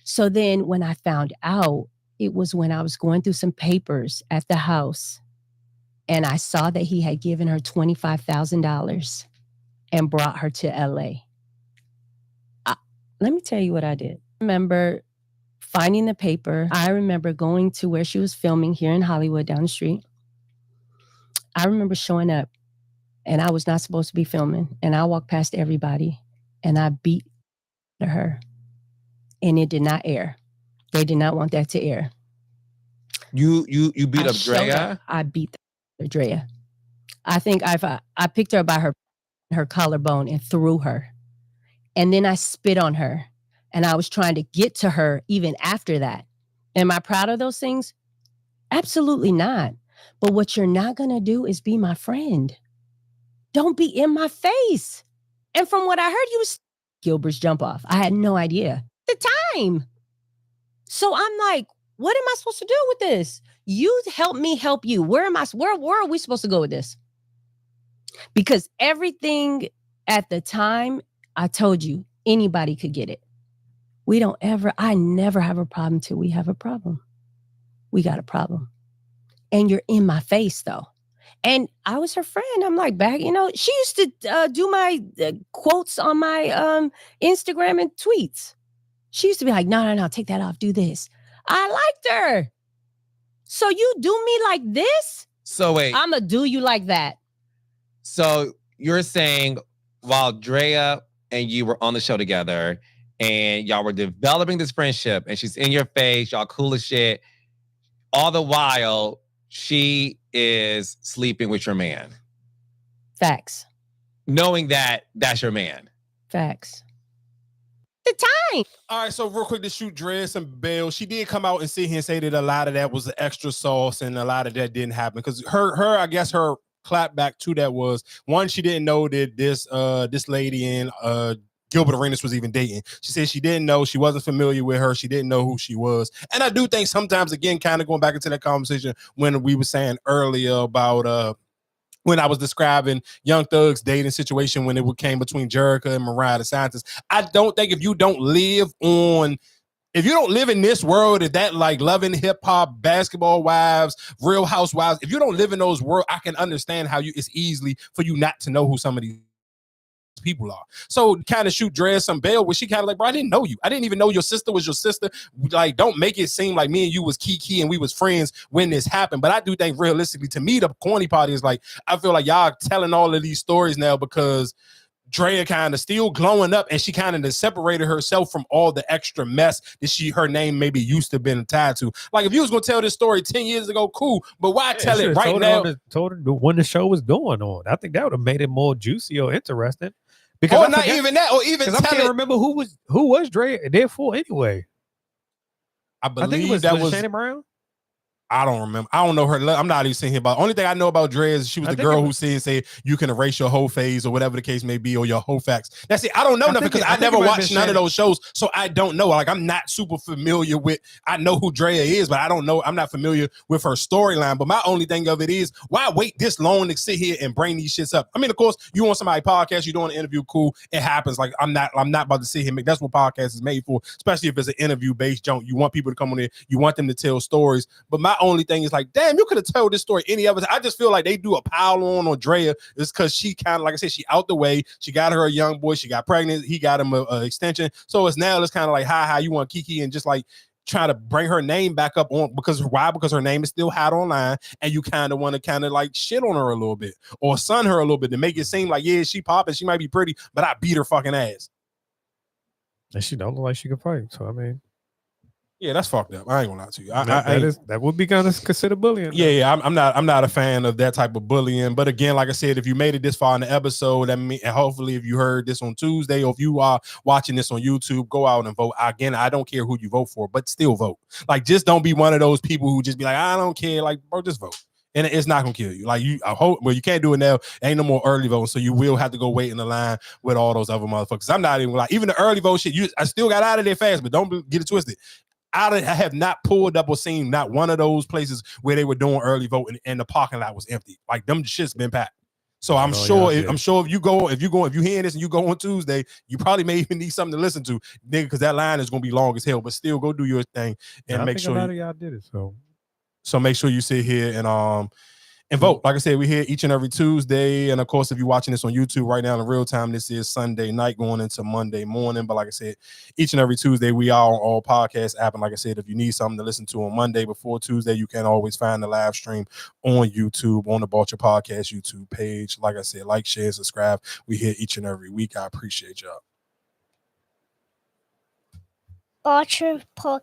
So then when I found out, it was when I was going through some papers at the house and I saw that he had given her $25,000 and brought her to LA. Let me tell you what I did. I remember finding the paper. I remember going to where she was filming here in Hollywood down the street. I remember showing up and I was not supposed to be filming. And I walked past everybody and I beat her. And it did not air. They did not want that to air.
You beat up Drea?
I beat Drea. I think I picked her by her collarbone and threw her. And then I spit on her. And I was trying to get to her even after that. Am I proud of those things? Absolutely not. But what you're not going to do is be my friend. Don't be in my face. And from what I heard, you was Gilbert's jump off. I had no idea at the time. So I'm like, what am I supposed to do with this? You help me help you. Where are we supposed to go with this? Because everything at the time, I told you, anybody could get it. I never have a problem till we have a problem. We got a problem. And you're in my face though. And I was her friend. I'm like, she used to do my quotes on my Instagram and tweets. She used to be like, no, take that off. Do this. I liked her. So you do me like this?
So wait.
I'm going to do you like that.
So you're saying while Drea and you were on the show together and y'all were developing this friendship and she's in your face, y'all cool as shit, all the while she is sleeping with your man.
Facts.
Knowing that that's your man.
Facts. The time.
All right, so real quick to shoot Drea some bail. She did come out and sit here and say that a lot of that was the extra sauce and a lot of that didn't happen. Because I guess her clap back to that was, one, she didn't know that this lady and Gilbert Arenas was even dating. She said she didn't know, she wasn't familiar with her, she didn't know who she was. And I do think sometimes, again, kind of going back into that conversation when we were saying earlier about when I was describing Young Thug's dating situation when it came between Jerica and Mariah the Scientist. I don't think if you don't live in this world, of that like loving hip hop, basketball wives, Real Housewives, if you don't live in those worlds, I can understand how it's easily for you not to know who some of these people are. So kind of shoot Drea some bail where she kind of like, bro, I didn't know you. I didn't even know your sister was your sister. Like, don't make it seem like me and you was kiki and we was friends when this happened. But I do think realistically, to me, the corny part is like, I feel like y'all telling all of these stories now because Drea kind of still glowing up and she kind of separated herself from all the extra mess that her name maybe used to been tied to. Like if you was gonna tell this story 10 years ago, cool, but why tell it right now?
Told her when the show was going on. I think that would have made it more juicy or interesting. Because
not even that, or even
I can't remember who was Drea there for anyway.
I believe
think it was,
that was
Shannon Brown.
I don't remember. I don't know her. I'm not even sitting here about. Only thing I know about Drea is she was the girl who said you can erase your whole phase or whatever the case may be, or your whole facts. That's it. I don't know nothing because I never watched none of those shows, so I don't know. Like I'm not super familiar with. I know who Drea is, but I don't know. I'm not familiar with her storyline. But my only thing of it is, why wait this long to sit here and bring these shits up? I mean, of course, you want somebody podcast, you're doing an interview, cool. It happens. Like I'm not about to sit here. That's what podcast is made for, especially if it's an interview based junk. You want people to come on there. You want them to tell stories. But my only thing is like, damn, you could have told this story any other time. I just feel like they do a pile on Drea is because she kind of, like I said, she out the way. She got her a young boy. She got pregnant. He got him a extension. So it's now it's kind of like, hi, you want Kiki and just like try to bring her name back up on because why? Because her name is still hot online and you kind of want to kind of like shit on her a little bit or sun her a little bit to make it seem like, yeah, she popping. She might be pretty, but I beat her fucking ass.
And she don't look like she can fight. So, I mean.
Yeah, that's fucked up. I ain't gonna lie to you.
That would be kind of considered bullying.
Yeah, I'm not a fan of that type of bullying. But again, like I said, if you made it this far in the episode, and hopefully if you heard this on Tuesday or if you are watching this on YouTube, go out and vote. Again, I don't care who you vote for, but still vote. Like, just don't be one of those people who just be like, I don't care. Like, bro, just vote. And it's not gonna kill you. Like I hope. Well, you can't do it now. Ain't no more early voting, so you will have to go wait in the line with all those other motherfuckers. I'm not even like even the early vote shit. I still got out of there fast, but don't get it twisted. I have not pulled up or seen not one of those places where they were doing early voting and the parking lot was empty. Like them shit's been packed. So I'm sure if you hearing this and you go on Tuesday, you probably may even need something to listen to, nigga, because that line is gonna be long as hell. But still, go do your thing and make sure
a lot of y'all did it.
So make sure you sit here and vote. Like I said, we're here each and every Tuesday. And of course, if you're watching this on YouTube right now in real time, this is Sunday night going into Monday morning. But like I said, each and every Tuesday, we are on all podcast app. And like I said, if you need something to listen to on Monday before Tuesday, you can always find the live stream on YouTube, on the Vulture Podcast YouTube page. Like I said, like, share, subscribe. We here each and every week. I appreciate y'all.
Vulture Podcast.